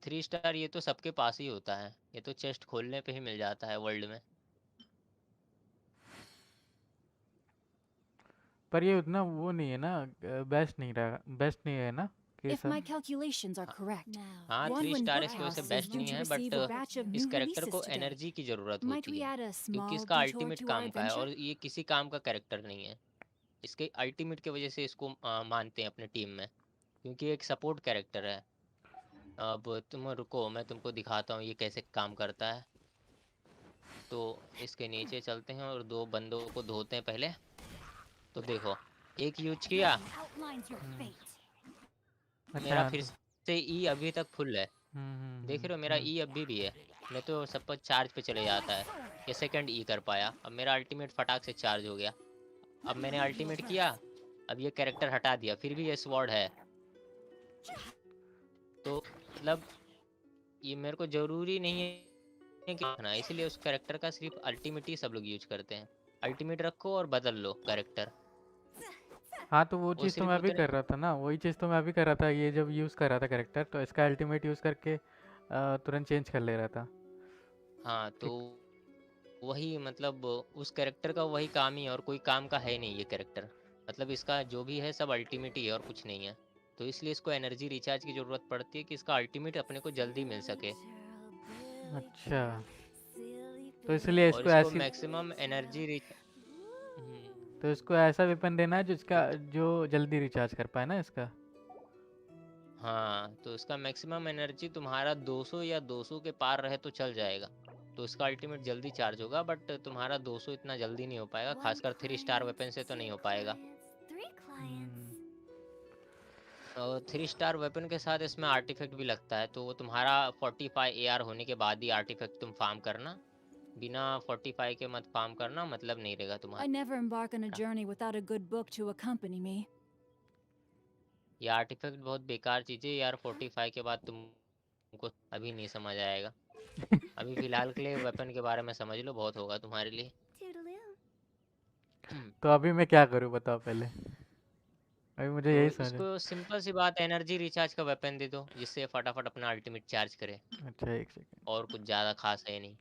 [SPEAKER 9] 3 स्टार, ये तो सबके पास ही होता है, ये तो चेस्ट खोलने पे ही मिल जाता है वर्ल्ड में।
[SPEAKER 2] पर ये उतना वो नहीं है ना, बेस्ट नहीं रहा, बेस्ट नहीं है ना कि
[SPEAKER 1] If my
[SPEAKER 2] सब।
[SPEAKER 1] calculations are correct,
[SPEAKER 9] हाँ,
[SPEAKER 1] one
[SPEAKER 9] 3
[SPEAKER 1] when
[SPEAKER 9] स्टार इसकी वजह से
[SPEAKER 1] Bookhouse is
[SPEAKER 9] बेस्ट
[SPEAKER 1] due
[SPEAKER 9] नहीं
[SPEAKER 1] to
[SPEAKER 9] है,
[SPEAKER 1] receive a
[SPEAKER 9] but
[SPEAKER 1] batch of
[SPEAKER 9] इस
[SPEAKER 1] new
[SPEAKER 9] कैरेक्टर
[SPEAKER 1] releases
[SPEAKER 9] को
[SPEAKER 1] today.
[SPEAKER 9] एनर्जी की ज़रूरत
[SPEAKER 1] Might
[SPEAKER 9] होती
[SPEAKER 1] we
[SPEAKER 9] है,
[SPEAKER 1] add a
[SPEAKER 9] क्योंकि
[SPEAKER 1] small
[SPEAKER 9] इसका
[SPEAKER 1] detour
[SPEAKER 9] अल्टीमेट
[SPEAKER 1] to our
[SPEAKER 9] काम का है, और
[SPEAKER 1] adventure?
[SPEAKER 9] ये किसी काम का कैरेक्टर नहीं है। इसके अल्टीमेट की वजह से इसको मानते हैं अपने टीम में, क्योंकि एक सपोर्ट कैरेक्टर है। अब तुम रुको, मैं तुमको दिखाता हूँ ये कैसे काम करता है। तो इसके नीचे चलते हैं और 2 बंदों को धोते हैं पहले। तो देखो, एक यूज किया,
[SPEAKER 1] Outlines your fate.
[SPEAKER 2] अच्छा
[SPEAKER 9] मेरा
[SPEAKER 2] हाँ
[SPEAKER 9] फिर
[SPEAKER 2] तो
[SPEAKER 9] से ई अभी तक फुल है, देख रहे हो, मेरा ई अभी भी है, नहीं तो सब पर चार्ज पे चले जाता है। ये सेकंड ई कर पाया, अब मेरा अल्टीमेट फटाक से चार्ज हो गया। अब मैंने अल्टीमेट किया, अब ये कैरेक्टर हटा दिया, फिर भी ये स्वॉर्ड है। तो मतलब ये मेरे को जरूरी नहीं है कि रखना, इसलिए उस कैरेक्टर का सिर्फ अल्टीमेट ही सब लोग यूज करते हैं। अल्टीमेट रखो और बदल लो कैरेक्टर,
[SPEAKER 2] हाँ, तो वो
[SPEAKER 9] वो
[SPEAKER 2] चीज़ तो
[SPEAKER 9] सिर्फ
[SPEAKER 2] मैं भी
[SPEAKER 9] उतने।
[SPEAKER 2] कर रहा था ना, वही चीज़ तो मैं भी कर रहा था, ये जब यूज़ कर रहा था कैरेक्टर तो इसका अल्टीमेट यूज़ करके तुरंत चेंज कर ले रहा था
[SPEAKER 9] हाँ, तो
[SPEAKER 2] कि
[SPEAKER 9] वही मतलब उस कैरेक्टर का वही काम ही है, और कोई काम का है नहीं ये कैरेक्टर, मतलब इसका जो भी है सब अल्टीमेट ही है और कुछ नहीं है। तो इसलिए इसको एनर्जी रिचार्ज की ज़रूरत पड़ती है कि इसका अल्टीमेट अपने को जल्दी मिल सके,
[SPEAKER 2] अच्छा, तो इसलिए
[SPEAKER 9] और
[SPEAKER 2] इसको
[SPEAKER 9] इसको
[SPEAKER 2] ऐसी
[SPEAKER 9] मैक्सिमम एनर्जी रिच।
[SPEAKER 2] तो इसको ऐसा वेपन देना है जिसका जो जल्दी रिचार्ज कर पाए ना इसका।
[SPEAKER 9] हाँ, तो इसका मैक्सिमम एनर्जी तुम्हारा 200 या 200 के पार रहे तो चल जाएगा, तो इसका अल्टीमेट जल्दी चार्ज होगा, बट तुम्हारा 200 इतना जल्दी नहीं हो पाएगा, खासकर 3 स्टार वेपन से तो नहीं हो पाएगा। और 3 स्टार वेपन के साथ इसमें आर्टिफैक्ट भी लगता है, तो वो तुम्हारा 45 एआर होने के बाद ही आर्टिफैक्ट तुम फार्म करना, बिना 45 के मत फार्म करना, मतलब नहीं रहेगा
[SPEAKER 1] I
[SPEAKER 9] तुम्हारा।
[SPEAKER 1] never embark on a journey without a good book to accompany me.
[SPEAKER 9] ये आर्टिफैक्ट बहुत बेकार चीज़ है यार, 45 के बाद तुमको अभी नहीं समझ आएगा, अभी फिलहाल के लिए वेपन के बारे में समझ लो, बहुत होगा तुम्हारे लिए।
[SPEAKER 2] तो अभी मैं क्या करूँ बताओ पहले, अभी मुझे
[SPEAKER 9] तो
[SPEAKER 2] यही समझ।
[SPEAKER 9] इसको सिंपल सी बात, एनर्जी रिचार्ज का वेपन दे दो, जिससे ये फटाफट अपना अल्टीमेट चार्ज करे,
[SPEAKER 2] अच्छा एक सेकंड।
[SPEAKER 9] और कुछ ज़्यादा खास है नहीं।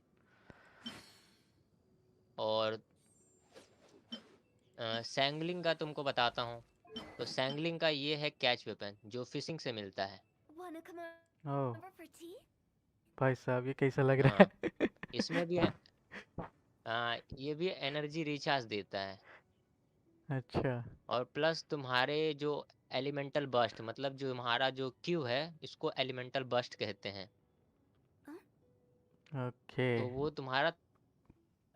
[SPEAKER 9] और सैंगलिंग का तुमको बताता हूँ, तो सैंगलिंग का ये है कैच वेपन जो फिशिंग से मिलता है।
[SPEAKER 2] ओह भाई साहब ये कैसा लग रहा
[SPEAKER 9] हाँ,
[SPEAKER 2] है
[SPEAKER 9] इसमें भी है, ये भी एनर्जी रिचार्ज देता है,
[SPEAKER 2] अच्छा
[SPEAKER 9] और प्लस तुम्हारे जो एलिमेंटल बस्ट, मतलब जो तुम्हारा जो क्यू है, इसको एलिमेंटल बस्ट कहते हैं,
[SPEAKER 2] ओके।
[SPEAKER 9] तो वो तुम्हारा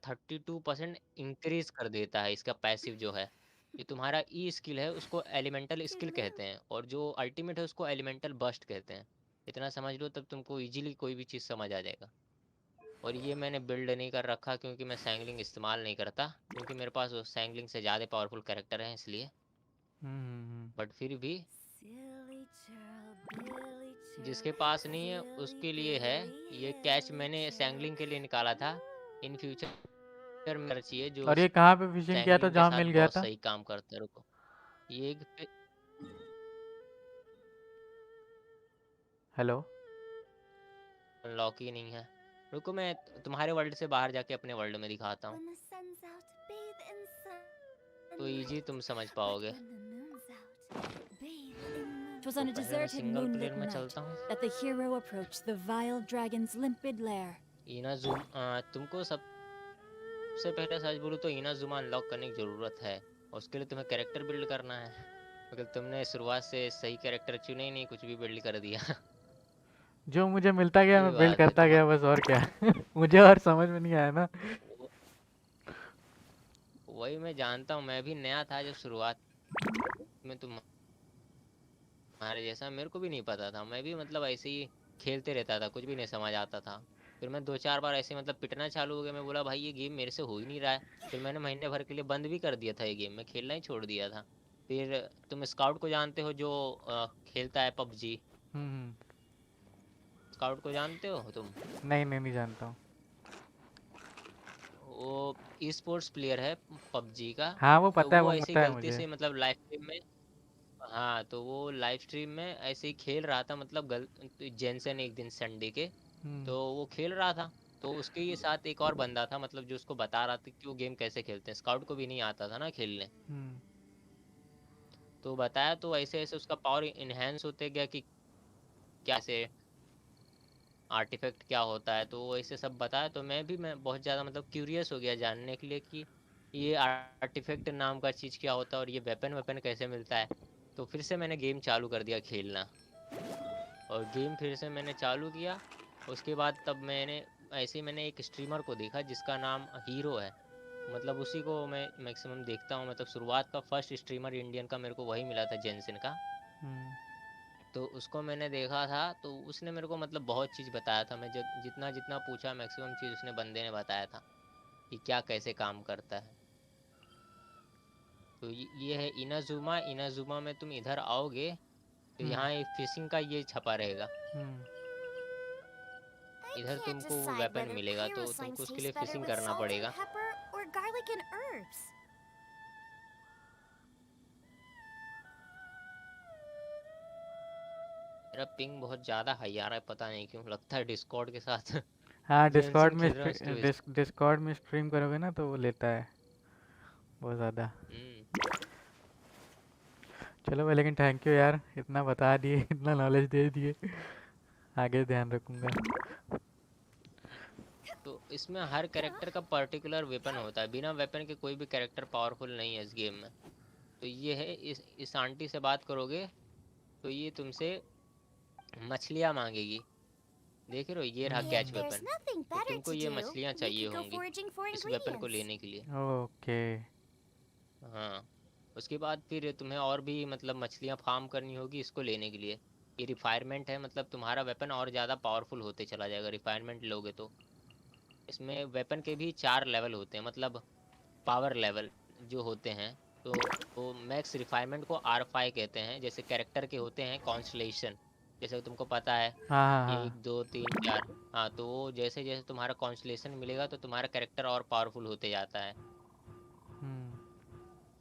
[SPEAKER 9] 32% इंक्रीज कर देता है, इसका पैसिव जो है। ये तुम्हारा ई स्किल है उसको एलिमेंटल स्किल कहते हैं, और जो अल्टीमेट है उसको एलिमेंटल बस्ट कहते हैं। इतना समझ लो तब तुमको इजीली कोई भी चीज़ समझ आ जाएगा। और ये मैंने बिल्ड नहीं कर रखा क्योंकि मैं सैंगलिंग इस्तेमाल नहीं करता, क्योंकि मेरे पास सैंगलिंग से ज़्यादा पावरफुल कैरेक्टर हैं इसलिए। बट फिर भी जिसके पास नहीं है उसके लिए है, ये कैच मैंने सैंगलिंग के लिए निकाला था, इन फ्यूचर में चाहिए जो
[SPEAKER 2] और ये कहाँ पे फिशिंग किया था
[SPEAKER 9] सैंगलिंग के
[SPEAKER 2] जहाँ
[SPEAKER 9] साथ
[SPEAKER 2] मिल गया
[SPEAKER 9] बहुत
[SPEAKER 2] था?
[SPEAKER 9] सही काम करता है। रुको, ये एक
[SPEAKER 2] हेलो
[SPEAKER 9] लॉक ही नहीं है, रुको मैं तुम्हारे वर्ल्ड से बाहर जाके अपने वर्ल्ड में दिखाता हूँ, तो इजी तुम समझ पाओगे।
[SPEAKER 1] It was
[SPEAKER 9] तो
[SPEAKER 1] on a
[SPEAKER 9] पहले मैं
[SPEAKER 1] deserted
[SPEAKER 9] सिंगल प्लेयर
[SPEAKER 1] moonlit
[SPEAKER 9] में
[SPEAKER 1] night
[SPEAKER 9] चलता हूँ।
[SPEAKER 1] that the hero approached the vile dragon's limpid lair.
[SPEAKER 9] इनाजुम, तुमको सबसे पहले सच बोलूँ तो इनाजुमा अनलॉक करने की ज़रूरत है, और उसके लिए तुम्हें कैरेक्टर बिल्ड करना है। मतलब तुमने शुरुआत से सही कैरेक्टर चुने ही नहीं, कुछ भी बिल्ड कर दिया।
[SPEAKER 2] जो मुझे मिलता गया
[SPEAKER 9] ये
[SPEAKER 2] मैं बिल्ड
[SPEAKER 9] बात है
[SPEAKER 2] करता
[SPEAKER 9] तुम।
[SPEAKER 2] गया बस, और क्या। मुझे और समझ में नहीं आया ना।
[SPEAKER 9] वो- वही मैं जानता हूँ, मैं भी नया था जब शुरुआत में, तुम्हारे जैसा मेरे को भी नहीं पता था, मैं भी मतलब ऐसे ही खेलते रहता था, कुछ भी नहीं समझ आता था। फिर मैं 2-4 बार ऐसे मतलब पिटना चालू हो गया, मैं बोला भाई ये गेम मेरे से हो ही नहीं रहा है। फिर मैंने महीने भर के लिए बंद भी कर दिया था ये गेम, मैं खेलना ही छोड़ दिया था। फिर तुम स्काउट को जानते हो जो खेलता है पबजी?
[SPEAKER 2] हम्म।
[SPEAKER 9] स्काउट को जानते हो तुम?
[SPEAKER 2] नहीं नहीं, नहीं जानता हूँ।
[SPEAKER 9] वो ई स्पोर्ट्स प्लेयर है पबजी का।
[SPEAKER 2] हाँ
[SPEAKER 9] तो वो
[SPEAKER 2] वो
[SPEAKER 9] ऐसे ही
[SPEAKER 2] पता है
[SPEAKER 9] गलती
[SPEAKER 2] मुझे।
[SPEAKER 9] से मतलब लाइव स्ट्रीम में, हाँ तो वो लाइव स्ट्रीम में ऐसे ही खेल रहा था, मतलब जेनसन एक दिन संडे के,
[SPEAKER 2] हम्म।
[SPEAKER 9] तो वो खेल रहा था। तो उसके ही साथ एक और बंदा था, मतलब जो उसको बता रहा था कि वो गेम कैसे खेलते हैं, स्काउट को भी नहीं आता था ना खेलने।
[SPEAKER 2] हम्म।
[SPEAKER 9] तो बताया, तो ऐसे ऐसे उसका पावर इनहेंस होते गया कि क्या से आर्टिफैक्ट क्या होता है, तो वो ऐसे सब बताया। तो मैं बहुत ज़्यादा मतलब क्यूरियस हो गया जानने के लिए कि ये आर्टिफैक्ट नाम का चीज़ क्या होता है और ये वेपन वेपन कैसे मिलता है। तो फिर से मैंने गेम चालू कर दिया खेलना, और गेम फिर से मैंने चालू किया। उसके बाद तब मैंने एक स्ट्रीमर को देखा जिसका नाम हीरो है, मतलब उसी को मैं मैक्सिमम देखता हूँ। मतलब शुरुआत का फर्स्ट स्ट्रीमर इंडियन का मेरे को वही मिला था, जेनसिन का।
[SPEAKER 2] हम्म।
[SPEAKER 9] तो उसको मैंने देखा था, तो उसने मेरे को मतलब बहुत चीज़ बताया था। मैं जब जितना जितना पूछा मैक्सिमम चीज़ उसने बंदे ने बताया था कि क्या कैसे काम करता है। तो ये है इनाजुमा। इनाजुमा में तुम इधर आओगे तो
[SPEAKER 2] हम्म।
[SPEAKER 9] यहाँ एक फिशिंग का ये छपा रहेगा।
[SPEAKER 2] हम्म।
[SPEAKER 5] I
[SPEAKER 9] इधर
[SPEAKER 5] can't
[SPEAKER 9] तुमको वो
[SPEAKER 5] decide
[SPEAKER 9] वेपन
[SPEAKER 5] whether
[SPEAKER 9] मिलेगा,
[SPEAKER 5] pyro
[SPEAKER 9] तो
[SPEAKER 5] slimes
[SPEAKER 9] तुमको उसके
[SPEAKER 5] taste
[SPEAKER 9] लिए
[SPEAKER 5] better
[SPEAKER 9] फिशिंग
[SPEAKER 5] with
[SPEAKER 9] करना
[SPEAKER 5] salt and
[SPEAKER 9] पड़ेगा।
[SPEAKER 5] pepper or garlic and herbs.
[SPEAKER 9] मेरा पिंग बहुत ज़्यादा हाई आ रहा है, पता नहीं क्यों, लगता है डिस्कॉर्ड के साथ
[SPEAKER 2] हाँ, डिस्कॉर्ड
[SPEAKER 9] जेनसिन
[SPEAKER 2] में
[SPEAKER 9] खेल रहा हूँ इसकी वजह से।
[SPEAKER 2] डिस्कॉर्ड में स्ट्रीम करोगे ना तो वो लेता है बहुत ज़्यादा।
[SPEAKER 9] हम्म।
[SPEAKER 2] चलो भाई, लेकिन थैंक यू यार, इतना बता दिए, इतना नॉलेज दे दिए। आगे ध्यान रखूंगा।
[SPEAKER 9] तो इसमें हर कैरेक्टर का पर्टिकुलर वेपन होता है, बिना वेपन के कोई भी कैरेक्टर पावरफुल नहीं है इस गेम में। तो ये है, इस आंटी से बात करोगे तो ये तुमसे मछलियाँ मांगेगी। देख रहे हो, ये रहा
[SPEAKER 5] If
[SPEAKER 9] catch
[SPEAKER 2] hmm.
[SPEAKER 5] there's
[SPEAKER 9] weapon.
[SPEAKER 5] nothing
[SPEAKER 9] तो
[SPEAKER 5] better
[SPEAKER 9] तुमको
[SPEAKER 5] to
[SPEAKER 9] ये
[SPEAKER 5] do,
[SPEAKER 9] मछलियाँ
[SPEAKER 5] we
[SPEAKER 9] चाहिए
[SPEAKER 5] could go
[SPEAKER 9] होंगी
[SPEAKER 5] foraging for
[SPEAKER 9] इस वेपन को
[SPEAKER 5] ingredients.
[SPEAKER 9] लेने के लिए।
[SPEAKER 2] ओके।
[SPEAKER 9] हाँ, उसके बाद फिर तुम्हें और भी मतलब मछलियाँ फार्म करनी होगी इसको लेने के लिए। ये रिफायरमेंट है, मतलब तुम्हारा वेपन और ज़्यादा पावरफुल होते चला जाएगा रिफायरमेंट लोगे तो। इसमें वेपन के भी 4 लेवल होते हैं, मतलब पावर लेवल जो होते हैं। तो मैक्स रिफाइनमेंट को R5 कहते हैं। जैसे कैरेक्टर के होते हैं कॉन्स्टलेशन, जैसे तुमको पता है,
[SPEAKER 2] हाँ हाँ हाँ।
[SPEAKER 9] 1 2 3 4। हाँ, तो वो जैसे जैसे तुम्हारा कॉन्स्टलेशन मिलेगा तो तुम्हारा कैरेक्टर और पावरफुल होते जाता है।
[SPEAKER 2] हम्म।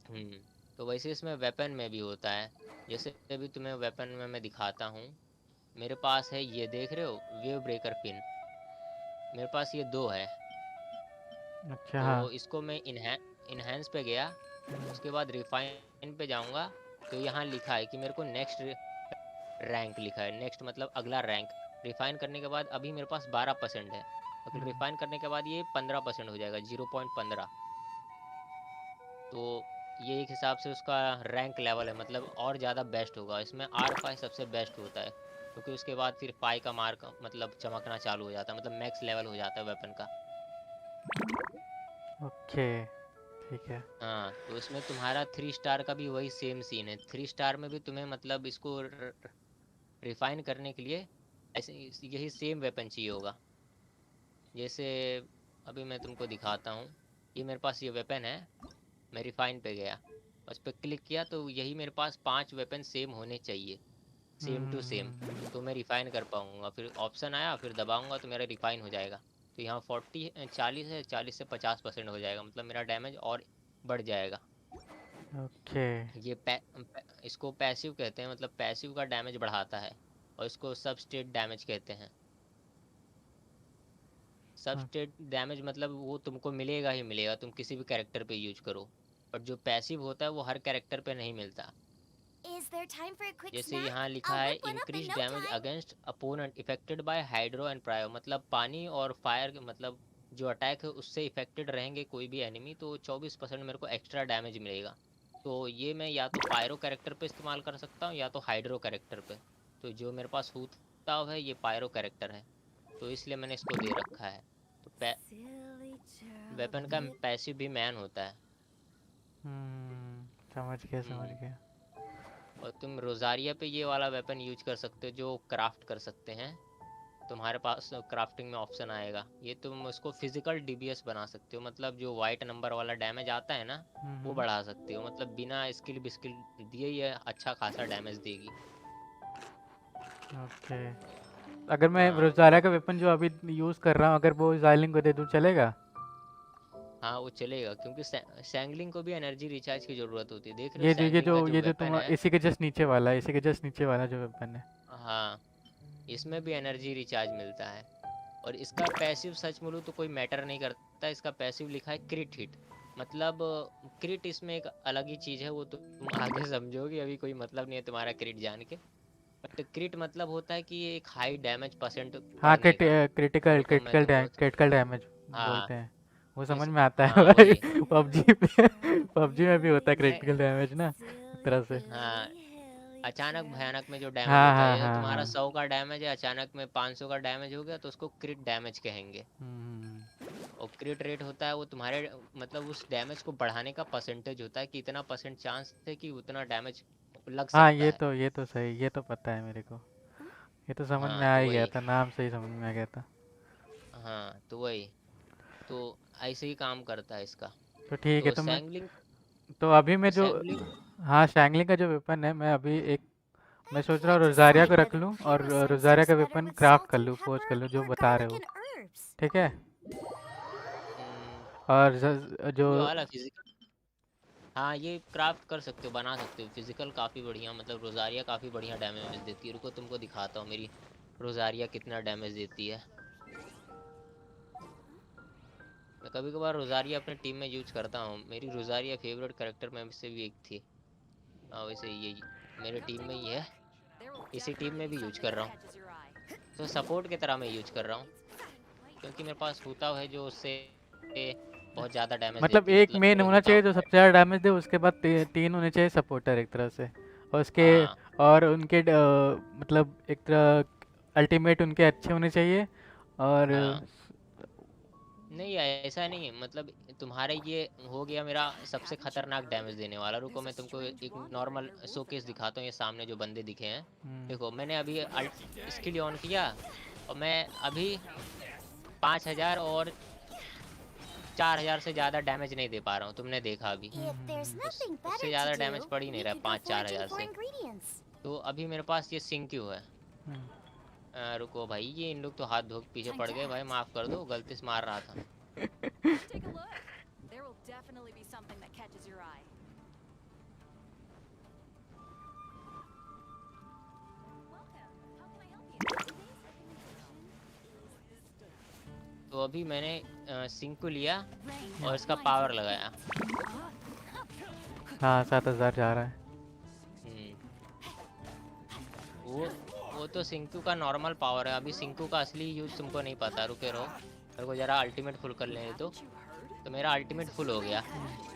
[SPEAKER 9] हम्म। तो वैसे इसमें वेपन में भी होता है। जैसे अभी तुम्हें वेपन में मैं दिखाता हूँ। मेरे पास है, ये देख रहे हो, वेव ब्रेकर पिन। मेरे पास ये 2 है।
[SPEAKER 2] अच्छा
[SPEAKER 9] तो
[SPEAKER 2] हाँ।
[SPEAKER 9] इसको मैं इनहेंस पे गया, उसके बाद रिफाइन पे जाऊंगा। तो यहाँ लिखा है कि मेरे को नेक्स्ट रैंक लिखा है, नेक्स्ट मतलब अगला रैंक। रिफाइन करने के बाद अभी मेरे पास 12% है, मतलब
[SPEAKER 2] हम्म।
[SPEAKER 9] रिफाइन करने के बाद ये 15% हो जाएगा, 0.15। तो ये एक हिसाब से उसका रैंक लेवल है, मतलब और ज़्यादा बेस्ट होगा। इसमें R5 सबसे बेस्ट होता है, क्योंकि उसके बाद फिर 5 का मार्क मतलब चमकना चालू हो जाता है, मतलब मैक्स लेवल हो जाता है वेपन का।
[SPEAKER 2] ओके, ठीक है।
[SPEAKER 9] हाँ, तो इसमें तुम्हारा 3 स्टार का भी वही सेम सीन है। 3 स्टार में भी तुम्हें मतलब इसको रिफाइन करने के लिए ऐसे यही सेम वेपन चाहिए होगा। जैसे अभी मैं तुमको दिखाता हूँ, ये मेरे पास ये वेपन है। मैं रिफाइन पे गया, उस पर क्लिक किया, तो यही मेरे पास 5 वेपन सेम होने चाहिए, सेम टू सेम। तो मैं रिफाइन कर पाऊँगा। फिर ऑप्शन आया, फिर दबाऊँगा तो मेरा रिफाइन हो जाएगा। तो यहाँ 40 है, 40 से 50% हो जाएगा, मतलब मेरा डैमेज और बढ़ जाएगा।
[SPEAKER 2] ओके।
[SPEAKER 9] ये इसको पैसिव कहते हैं, मतलब पैसिव का डैमेज बढ़ाता है। और इसको सब स्टेट डैमेज कहते हैं। सब स्टेट डैमेज मतलब वो तुमको मिलेगा ही मिलेगा, तुम किसी भी कैरेक्टर पे यूज करो। और जो पैसिव होता है वो हर कैरेक्टर पे नहीं मिलता।
[SPEAKER 5] Is there time for a quick
[SPEAKER 9] जैसे
[SPEAKER 5] snack?
[SPEAKER 9] यहाँ लिखा
[SPEAKER 5] I'll
[SPEAKER 9] है,
[SPEAKER 5] whip one up in
[SPEAKER 9] increase
[SPEAKER 5] no
[SPEAKER 9] damage
[SPEAKER 5] time.
[SPEAKER 9] Against opponent affected by hydro and pyro, मतलब पानी और फायर, मतलब जो अटैक है उससे इफेक्टेड रहेंगे कोई भी एनिमी, तो 24% मेरे को एक्स्ट्रा डैमेज मिलेगा। तो ये मैं या तो पायरो कैरेक्टर पे इस्तेमाल कर सकता हूँ या तो हाइड्रो कैरेक्टर पे। तो जो मेरे पास हूताव है ये पायरो कैरेक्टर है, तो इसलिए मैंने इसको दे रखा है। तो वेपन का पैसिव भी मैन होता है।
[SPEAKER 2] समझ गया समझ
[SPEAKER 9] हम्म,
[SPEAKER 2] गया।
[SPEAKER 9] और तुम रोजारिया पे ये वाला वेपन यूज कर सकते हो जो क्राफ्ट कर सकते हैं। तुम्हारे पास क्राफ्टिंग में ऑप्शन आएगा, ये तुम उसको फिजिकल डीबीएस बना सकते हो, मतलब जो वाइट नंबर वाला डैमेज आता है ना वो बढ़ा सकते हो, मतलब बिना स्किल बिस्किल दिए ये अच्छा खासा डैमेज देगी।
[SPEAKER 2] ओके, अगर मैं
[SPEAKER 9] हाँ
[SPEAKER 2] रोजारा का वेपन जो अभी यूज़ कर रहा हूँ अगर वो जाइलिंग को दे दूँ चलेगा?
[SPEAKER 9] हाँ वो चलेगा, क्योंकि सैंगलिंग को भी एनर्जी रिचार्ज की जरूरत होती है। देख रहे हो सैंगलिंग का जो
[SPEAKER 2] ये जो
[SPEAKER 9] वेपन
[SPEAKER 2] तुम
[SPEAKER 9] है।
[SPEAKER 2] इसी के जस्ट नीचे वाला है, इसी के जस्ट नीचे वाला जो वेपन है।
[SPEAKER 9] हाँ इसमें भी एनर्जी रिचार्ज मिलता है। और इसका पैसिव सच बोलूँ तो कोई मैटर नहीं करता, इसका पैसिव लिखा है क्रिट हिट। मतलब क्रिट इसमें एक अलग ही चीज़ है, वो तुम आगे समझोगे, अभी कोई मतलब नहीं है तुम्हारा क्रिट जान के। बट क्रिट मतलब होता है कि ये एक हाई डैमेज परसेंट
[SPEAKER 2] हाँ,
[SPEAKER 9] बढ़ने का।
[SPEAKER 2] क्रिटिकल
[SPEAKER 9] रुको मैं तुमको
[SPEAKER 2] क्रिटिकल डैमेज
[SPEAKER 9] हाँ
[SPEAKER 2] बोलते हैं, वो समझ
[SPEAKER 9] इस
[SPEAKER 2] में आता है
[SPEAKER 9] हाँ
[SPEAKER 2] भाई।
[SPEAKER 9] वही
[SPEAKER 2] पबजी पे पबजी में भी होता है
[SPEAKER 9] नहीं
[SPEAKER 2] क्रिटिकल डैमेज ना, एक तरह से।
[SPEAKER 9] हाँ अचानक भयानक में जो डैमेज
[SPEAKER 2] हाँ
[SPEAKER 9] होता है,
[SPEAKER 2] हाँ
[SPEAKER 9] जैसे
[SPEAKER 2] हाँ
[SPEAKER 9] तुम्हारा
[SPEAKER 2] हाँ।
[SPEAKER 9] 100 का डैमेज है अचानक में 500 का डैमेज हो गया तो उसको क्रिट डैमेज कहेंगे।
[SPEAKER 2] हम्म,
[SPEAKER 9] और क्रिट रेट होता है वो तुम्हारे मतलब उस डैमेज को बढ़ाने का परसेंटेज होता है कि इतना परसेंट चांस है कि उतना डैमेज लग
[SPEAKER 2] हाँ,
[SPEAKER 9] सकता है।
[SPEAKER 2] ये तो सही, ये तो पता है मेरे को, ये तो समझ में
[SPEAKER 9] हाँ
[SPEAKER 2] आ
[SPEAKER 9] तो
[SPEAKER 2] ही गया
[SPEAKER 9] वही
[SPEAKER 2] था, नाम से ही समझ में आ गया था।
[SPEAKER 9] हाँ तो वही तो ऐसे ही काम करता है इसका।
[SPEAKER 2] तो ठीक है,
[SPEAKER 9] तो सैंगलिंग
[SPEAKER 2] तो अभी मैं जो,
[SPEAKER 9] सैंगलिंग
[SPEAKER 2] हाँ शैंगलिंग का जो वेपन है मैं अभी एक, मैं सोच रहा हूँ रोज़ारिया को रख लूँ और रोज़ारिया का वेपन क्राफ्ट कर लूँ, फोर्ज कर लूँ जो बता रहे हो, ठीक है? और जो,
[SPEAKER 9] ये वाला फिजिकल, हाँ ये क्राफ्ट कर सकते हो, बना सकते हो। फिजिकल काफ़ी बढ़िया, मतलब रोज़ारिया काफ़ी बढ़िया डैमेज देती है। रुको तुमको दिखाता हूँ मेरी रोज़ारिया कितना डैमेज देती है। मैं कभी कभार रोज़ारिया अपने टीम में यूज करता हूँ, मेरी रोज़ारिया फेवरेट कैरेक्टर में से भी एक थी। वैसे ये मेरे टीम में ही है, इसी टीम में भी यूज कर रहा हूँ, तो सपोर्ट की तरह मैं यूज कर रहा हूँ, क्योंकि मेरे पास हूता है जो उससे बहुत ज़्यादा डैमेज
[SPEAKER 2] मतलब
[SPEAKER 9] देती है।
[SPEAKER 2] एक
[SPEAKER 9] मतलब
[SPEAKER 2] मेन होना
[SPEAKER 9] हूता
[SPEAKER 2] चाहिए जो सबसे ज़्यादा डैमेज दे, उसके बाद तीन होने चाहिए सपोर्टर एक तरह से, और उसके,
[SPEAKER 9] हाँ
[SPEAKER 2] और उनके मतलब एक तरह अल्टीमेट उनके अच्छे होने चाहिए। और
[SPEAKER 9] हाँ नहीं ऐसा नहीं है, मतलब तुम्हारे ये हो गया मेरा सबसे खतरनाक डैमेज देने वाला। रुको मैं तुमको एक नॉर्मल शोकेस दिखाता हूँ, ये सामने जो बंदे दिखे हैं। देखो मैंने अभी स्किल ऑन किया और मैं अभी 5,000 और 4,000 से ज़्यादा डैमेज नहीं दे पा रहा हूँ, तुमने देखा अभी। उससे ज़्यादा डैमेज पड़ ही नहीं रहा है 5-4 हज़ार से। तो अभी मेरे पास ये सिंक्यू है। रुको भाई, ये इन लोग तो हाथ धो के पीछे पड़ गए भाई, माफ़ कर दो, गलती से मार रहा था। तो अभी मैंने सिंक को लिया और इसका पावर लगाया।
[SPEAKER 2] हाँ 7,000 जा रहा है।
[SPEAKER 9] हम्म, वो तो सिंकू का नॉर्मल पावर है, अभी सिंकू का असली यूज तुमको नहीं पता। रुके रहो, मेरे को ज़रा अल्टीमेट फुल कर लेने दो। तो मेरा अल्टीमेट फुल हो गया,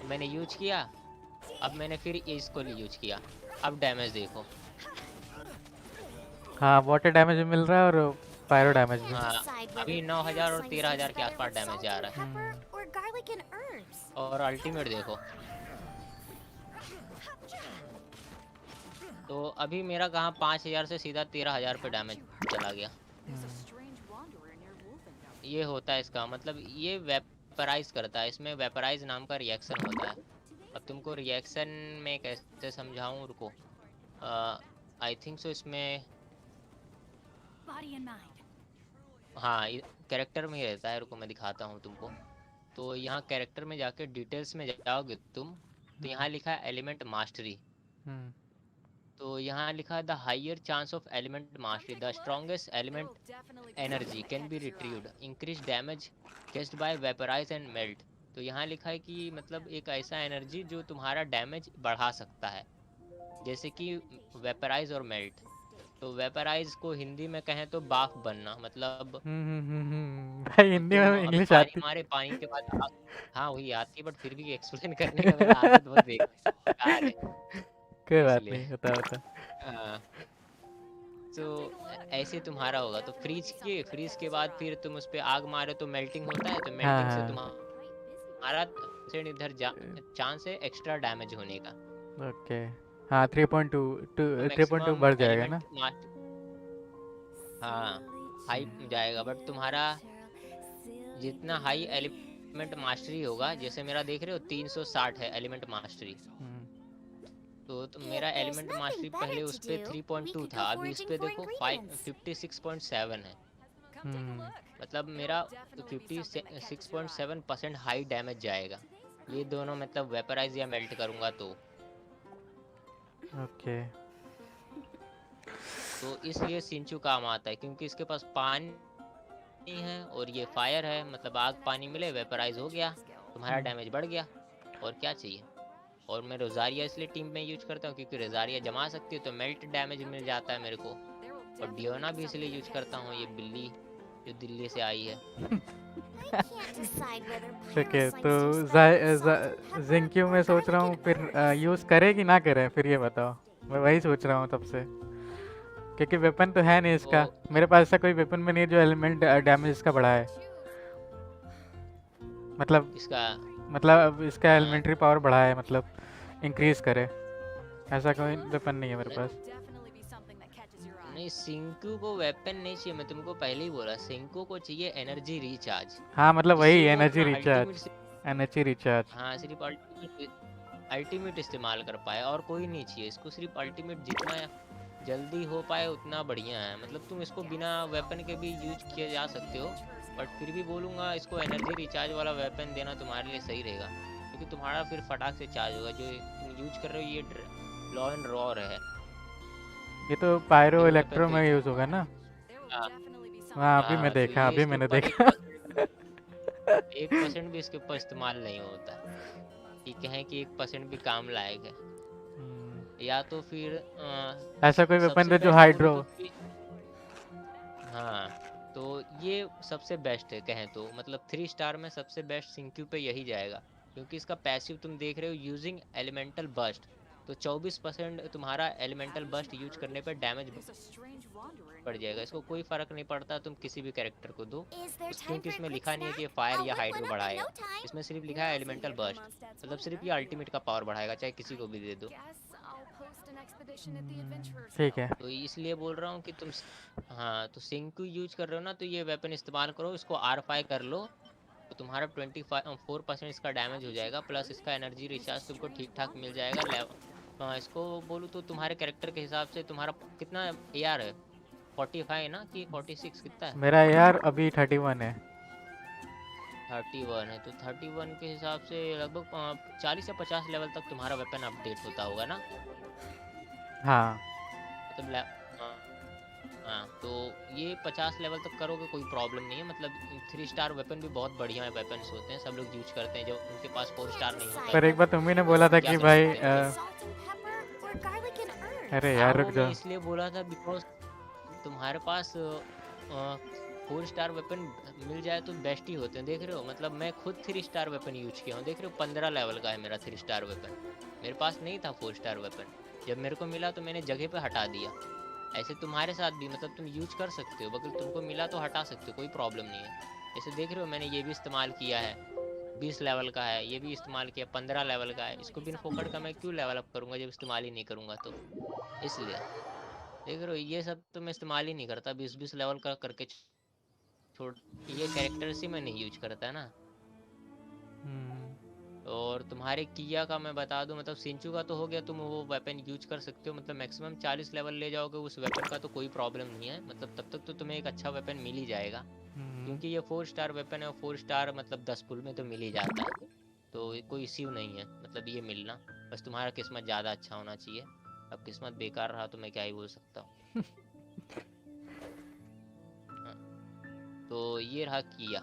[SPEAKER 9] मैंने यूज किया। अब मैंने फिर इसको यूज किया, अब डैमेज देखो।
[SPEAKER 2] हाँ वाटर डैमेज भी मिल रहा है और पायरो डैमेज भी।
[SPEAKER 9] हाँ अभी 9,000 और 13,000 के आसपास डैमेज आ रहा है। और अल्टीमेट देखो, तो अभी मेरा कहाँ 5,000 से सीधा 13,000 पे डैमेज चला गया। ये होता है इसका मतलब, ये वेपराइज करता है, इसमें वेपराइज नाम का रिएक्शन होता है। अब तुमको रिएक्शन में कैसे समझाऊं, रुको। आई थिंक सो इसमें हाँ कैरेक्टर में ही रहता है, रुको मैं दिखाता हूँ तुमको। तो यहाँ कैरेक्टर में जाके डिटेल्स में जाओगे तुम, तो यहाँ लिखा है एलिमेंट मास्टरी। तो यहाँ लिखा है the higher chance of element mastery, the strongest element energy can be retrieved, increase damage caused by vaporize and melt. तो यहाँ लिखा है कि मतलब एक ऐसा एनर्जी जो तुम्हारा डैमेज बढ़ा सकता है, जैसे कि वेपराइज और मेल्ट। तो वेपराइज को हिंदी में कहें तो बाफ बनना, मतलब
[SPEAKER 2] भाई हिंदी
[SPEAKER 9] तुम
[SPEAKER 2] में
[SPEAKER 9] अभी
[SPEAKER 2] इंग्लिश
[SPEAKER 9] पानी
[SPEAKER 2] आती।
[SPEAKER 9] मारे, पानी के बाद आग। हाँ वही आती है, बट फिर भी एक्सप्लेन करने का मेरा आदत बहुत बेकार है,
[SPEAKER 2] कोई बात
[SPEAKER 9] इसलिए।
[SPEAKER 2] नहीं, होता होता।
[SPEAKER 9] हाँ, तो ऐसे तुम्हारा होगा, तो फ्रीज के बाद फिर तुम उस पे आग मारे तो मेल्टिंग होता है, तो
[SPEAKER 2] हाँ
[SPEAKER 9] मेल्टिंग से
[SPEAKER 2] हाँ।
[SPEAKER 9] तुम्हारा इधर चांस है एक्स्ट्रा डैमेज होने का।
[SPEAKER 2] ओके। हाँ 3.2
[SPEAKER 9] तो
[SPEAKER 2] 3.2
[SPEAKER 9] मैक्सिमम
[SPEAKER 2] बढ़ जाएगा ना।
[SPEAKER 9] एलिमेंट, हाँ हाई जाएगा, बट तुम्हारा जितना हाई एलिमेंट मास्टरी होगा, जैसे मेरा देख रहे हो 360 है एलिमेंट मास्टरी,
[SPEAKER 2] हम्म,
[SPEAKER 9] तो मेरा
[SPEAKER 5] If there's
[SPEAKER 9] element
[SPEAKER 5] nothing
[SPEAKER 9] mastery
[SPEAKER 5] better
[SPEAKER 9] पहले
[SPEAKER 5] to
[SPEAKER 9] उस पे
[SPEAKER 5] do, we
[SPEAKER 9] 3.2
[SPEAKER 5] could
[SPEAKER 9] था,
[SPEAKER 5] go
[SPEAKER 9] अभी इस
[SPEAKER 5] foraging
[SPEAKER 9] पे
[SPEAKER 5] for
[SPEAKER 9] देखो
[SPEAKER 5] ingredients.
[SPEAKER 9] 56.7 है। मतलब मेरा 56.7% हाई डैमेज जाएगा, ये दोनों मतलब वेपराइज या मेल्ट करूंगा
[SPEAKER 2] ओके।
[SPEAKER 9] तो इसलिए सिंचू काम आता है, क्योंकि इसके पास पानी है और ये फायर है, मतलब आग पानी मिले वेपराइज हो गया, तुम्हारा डैमेज बढ़ गया, और क्या चाहिए। और मैं रोजारिया इसलिए टीम में यूज करता हूँ क्योंकि रोजारिया जमा सकती है तो मेल्ट डैमेज मिल जाता है मेरे को, और डियोना भी इसलिए यूज करता हूँ, ये बिल्ली जो दिल्ली से आई है।
[SPEAKER 5] I can't decide whether
[SPEAKER 2] okay
[SPEAKER 5] parasites
[SPEAKER 2] तो
[SPEAKER 5] taste better with salt and pepper
[SPEAKER 2] जिंक्यू
[SPEAKER 5] or
[SPEAKER 2] मैं सोच रहा
[SPEAKER 5] garlic
[SPEAKER 2] हूँ
[SPEAKER 5] and
[SPEAKER 2] फिर
[SPEAKER 5] herbs.
[SPEAKER 2] यूज़ करे कि ना करे, फिर ये बताओ। मैं वही सोच रहा हूँ तब से, क्योंकि वेपन तो है नहीं
[SPEAKER 9] वो
[SPEAKER 2] इसका। मेरे पास ऐसा कोई वेपन भी नहीं है जो एलिमेंट डैमेज इसका बढ़ाए। मतलब
[SPEAKER 9] इसका
[SPEAKER 2] मतलब इसका
[SPEAKER 9] अ,
[SPEAKER 2] एलिमेंट्री पावर बढ़ाए, मतलब इंक्रीज करे, ऐसा कोई वेपन नहीं है मेरे
[SPEAKER 9] न-
[SPEAKER 2] पास।
[SPEAKER 9] नहीं, सिंकू को वेपन नहीं चाहिए, मैं तुमको पहले ही बोला, सिंकू को चाहिए एनर्जी रिचार्ज,
[SPEAKER 2] हाँ मतलब वही
[SPEAKER 9] जिससे वो
[SPEAKER 2] एनर्जी
[SPEAKER 9] अपना
[SPEAKER 2] रिचार्ज,
[SPEAKER 9] अल्टीमेट,
[SPEAKER 2] एनर्जी रिचार्ज।
[SPEAKER 9] हाँ सिर्फ अल्टीमेट इस्तेमाल कर पाए, और कोई नहीं चाहिए इसको, सिर्फ अल्टीमेट जितना जल्दी हो पाए उतना बढ़िया है। मतलब तुम इसको बिना वेपन के भी यूज किया जा सकते हो, बट फिर भी बोलूँगा इसको एनर्जी रिचार्ज वाला वेपन देना तुम्हारे लिए सही रहेगा, क्योंकि तुम्हारा फिर फटाक से चार्ज होगा। जो तुम यूज कर रहे हो ये लॉ एंड रॉर है,
[SPEAKER 2] ये तो पायरो
[SPEAKER 9] ये वेपन
[SPEAKER 2] इलेक्ट्रो
[SPEAKER 9] तो
[SPEAKER 2] में यूज़ होगा ना।
[SPEAKER 9] हाँ,
[SPEAKER 2] हाँ अभी मैं
[SPEAKER 9] हाँ, तो
[SPEAKER 2] देखा,
[SPEAKER 9] ये
[SPEAKER 2] अभी
[SPEAKER 9] इसके
[SPEAKER 2] मैंने
[SPEAKER 9] ऊपर
[SPEAKER 2] देखा।
[SPEAKER 9] 1% भी इसके ऊपर इस्तेमाल नहीं होता है, कि कहें कि 1% भी काम लायक है। या तो फिर
[SPEAKER 2] ऐसा कोई वेपन
[SPEAKER 9] सबसे
[SPEAKER 2] दे जो
[SPEAKER 9] बेस्ट बोलूँ
[SPEAKER 2] हाइड्रो।
[SPEAKER 9] तो हाँ, तो ये सबसे बेस्ट है कहें तो, मतलब 3 स्टार में सबसे बेस्ट सिंक्यू पे यही जाएगा, क्योंकि इसका पैसिव तुम देख रहे हो यूजिंग एलिमेंटल बस्ट, तो 24% तुम्हारा एलिमेंटल बस्ट यूज करने पर डैमेज बढ़ जाएगा। इसको कोई फर्क नहीं पड़ता तुम किसी भी कैरेक्टर को दो,
[SPEAKER 5] Is there time
[SPEAKER 9] क्योंकि
[SPEAKER 5] for a
[SPEAKER 9] इसमें
[SPEAKER 5] quick
[SPEAKER 9] लिखा नहीं है कि ये
[SPEAKER 5] snack?
[SPEAKER 9] फायर
[SPEAKER 5] I'll
[SPEAKER 9] या
[SPEAKER 5] whip
[SPEAKER 9] hydro
[SPEAKER 5] one up in
[SPEAKER 9] बढ़ाएगा,
[SPEAKER 5] no time.
[SPEAKER 9] इसमें सिर्फ लिखा है एलिमेंटल बस्ट, मतलब सिर्फ ये अल्टीमेट का पावर बढ़ाएगा, चाहे किसी को भी दे दो।
[SPEAKER 2] ठीक है।
[SPEAKER 9] तो इसलिए बोल रहा हूँ कि तुम हाँ, तो सिंकू यूज कर रहे हो ना, तो ये वेपन इस्तेमाल करो, इसको R5 कर लो, तो तुम्हारा 4% इसका डैमेज हो जाएगा, प्लस इसका एनर्जी रिचार्ज तुमको ठीक ठाक मिल जाएगा। इसको बोलूँ तो तुम्हारे कैरेक्टर के हिसाब से तुम्हारा कितना AR है, 45 है ना कि 46, कितना है?
[SPEAKER 2] मेरा यार अभी 31 है।
[SPEAKER 9] 31 है, तो 31 के हिसाब से लगभग 40 या 50 लेवल तक तुम्हारा वेपन अपडेट होता होगा ना,
[SPEAKER 2] हाँ
[SPEAKER 9] मतलब हाँ, तो ये 50 लेवल तक करोगे कोई प्रॉब्लम नहीं है। मतलब 3 स्टार वेपन भी बहुत बढ़िया वेपन्स होते हैं, सब लोग यूज करते हैं जब उनके पास 4 स्टार नहीं होता
[SPEAKER 2] पर
[SPEAKER 9] है।
[SPEAKER 2] एक बार तुम्ही ने बोला था
[SPEAKER 9] क्या
[SPEAKER 2] कि
[SPEAKER 9] कर
[SPEAKER 2] भाई
[SPEAKER 9] सकते हैं
[SPEAKER 5] Salt and pepper or garlic and herbs.
[SPEAKER 2] अरे
[SPEAKER 9] हाँ,
[SPEAKER 2] यार
[SPEAKER 9] वो
[SPEAKER 2] रुक
[SPEAKER 9] मैं
[SPEAKER 2] जाओ।
[SPEAKER 9] इसलिए बोला था बिकॉज तुम्हारे पास 4 स्टार वेपन मिल जाए तो बेस्ट ही होते हैं। देख रहे हो, मतलब मैं खुद 3 स्टार वेपन यूज किया हूँ, देख रहे हो 15 लेवल का है मेरा 3 स्टार वेपन, मेरे पास नहीं था 4 स्टार वेपन, जब मेरे को मिला तो मैंने जगह पे हटा दिया। ऐसे तुम्हारे साथ भी, मतलब तुम यूज कर सकते हो, अगर तुमको मिला तो हटा सकते हो, कोई प्रॉब्लम नहीं है। जैसे देख रहे हो मैंने ये भी इस्तेमाल किया है, 20 लेवल का है, ये भी इस्तेमाल किया 15 लेवल का है, इसको बिन फोकट का मैं क्यों लेवल अप करूँगा जब इस्तेमाल ही नहीं करूँगा, तो इसलिए देख रहे हो ये सब तो मैं इस्तेमाल ही नहीं करता, 20-20 लेवल का करके छोड़, ये कैरेक्टर्स ही मैं नहीं यूज करता है ना। और तुम्हारे किया का मैं बता दूं, मतलब सिंचू का तो हो गया, तुम वो वेपन यूज कर सकते हो, मतलब मैक्सिमम 40 लेवल ले जाओगे उस वेपन का तो कोई प्रॉब्लम नहीं है, मतलब तब तक तो तुम्हें एक अच्छा वेपन मिल ही जाएगा, क्योंकि ये 4 स्टार वेपन है, और 4 स्टार मतलब 10 पुल में तो मिल ही जाता है, तो कोई इश्यू नहीं है मतलब ये मिलना, बस तुम्हारा किस्मत ज़्यादा अच्छा होना चाहिए। अब किस्मत बेकार रहा तो मैं क्या ही बोल सकता हूँ। हाँ, तो ये रहा किया।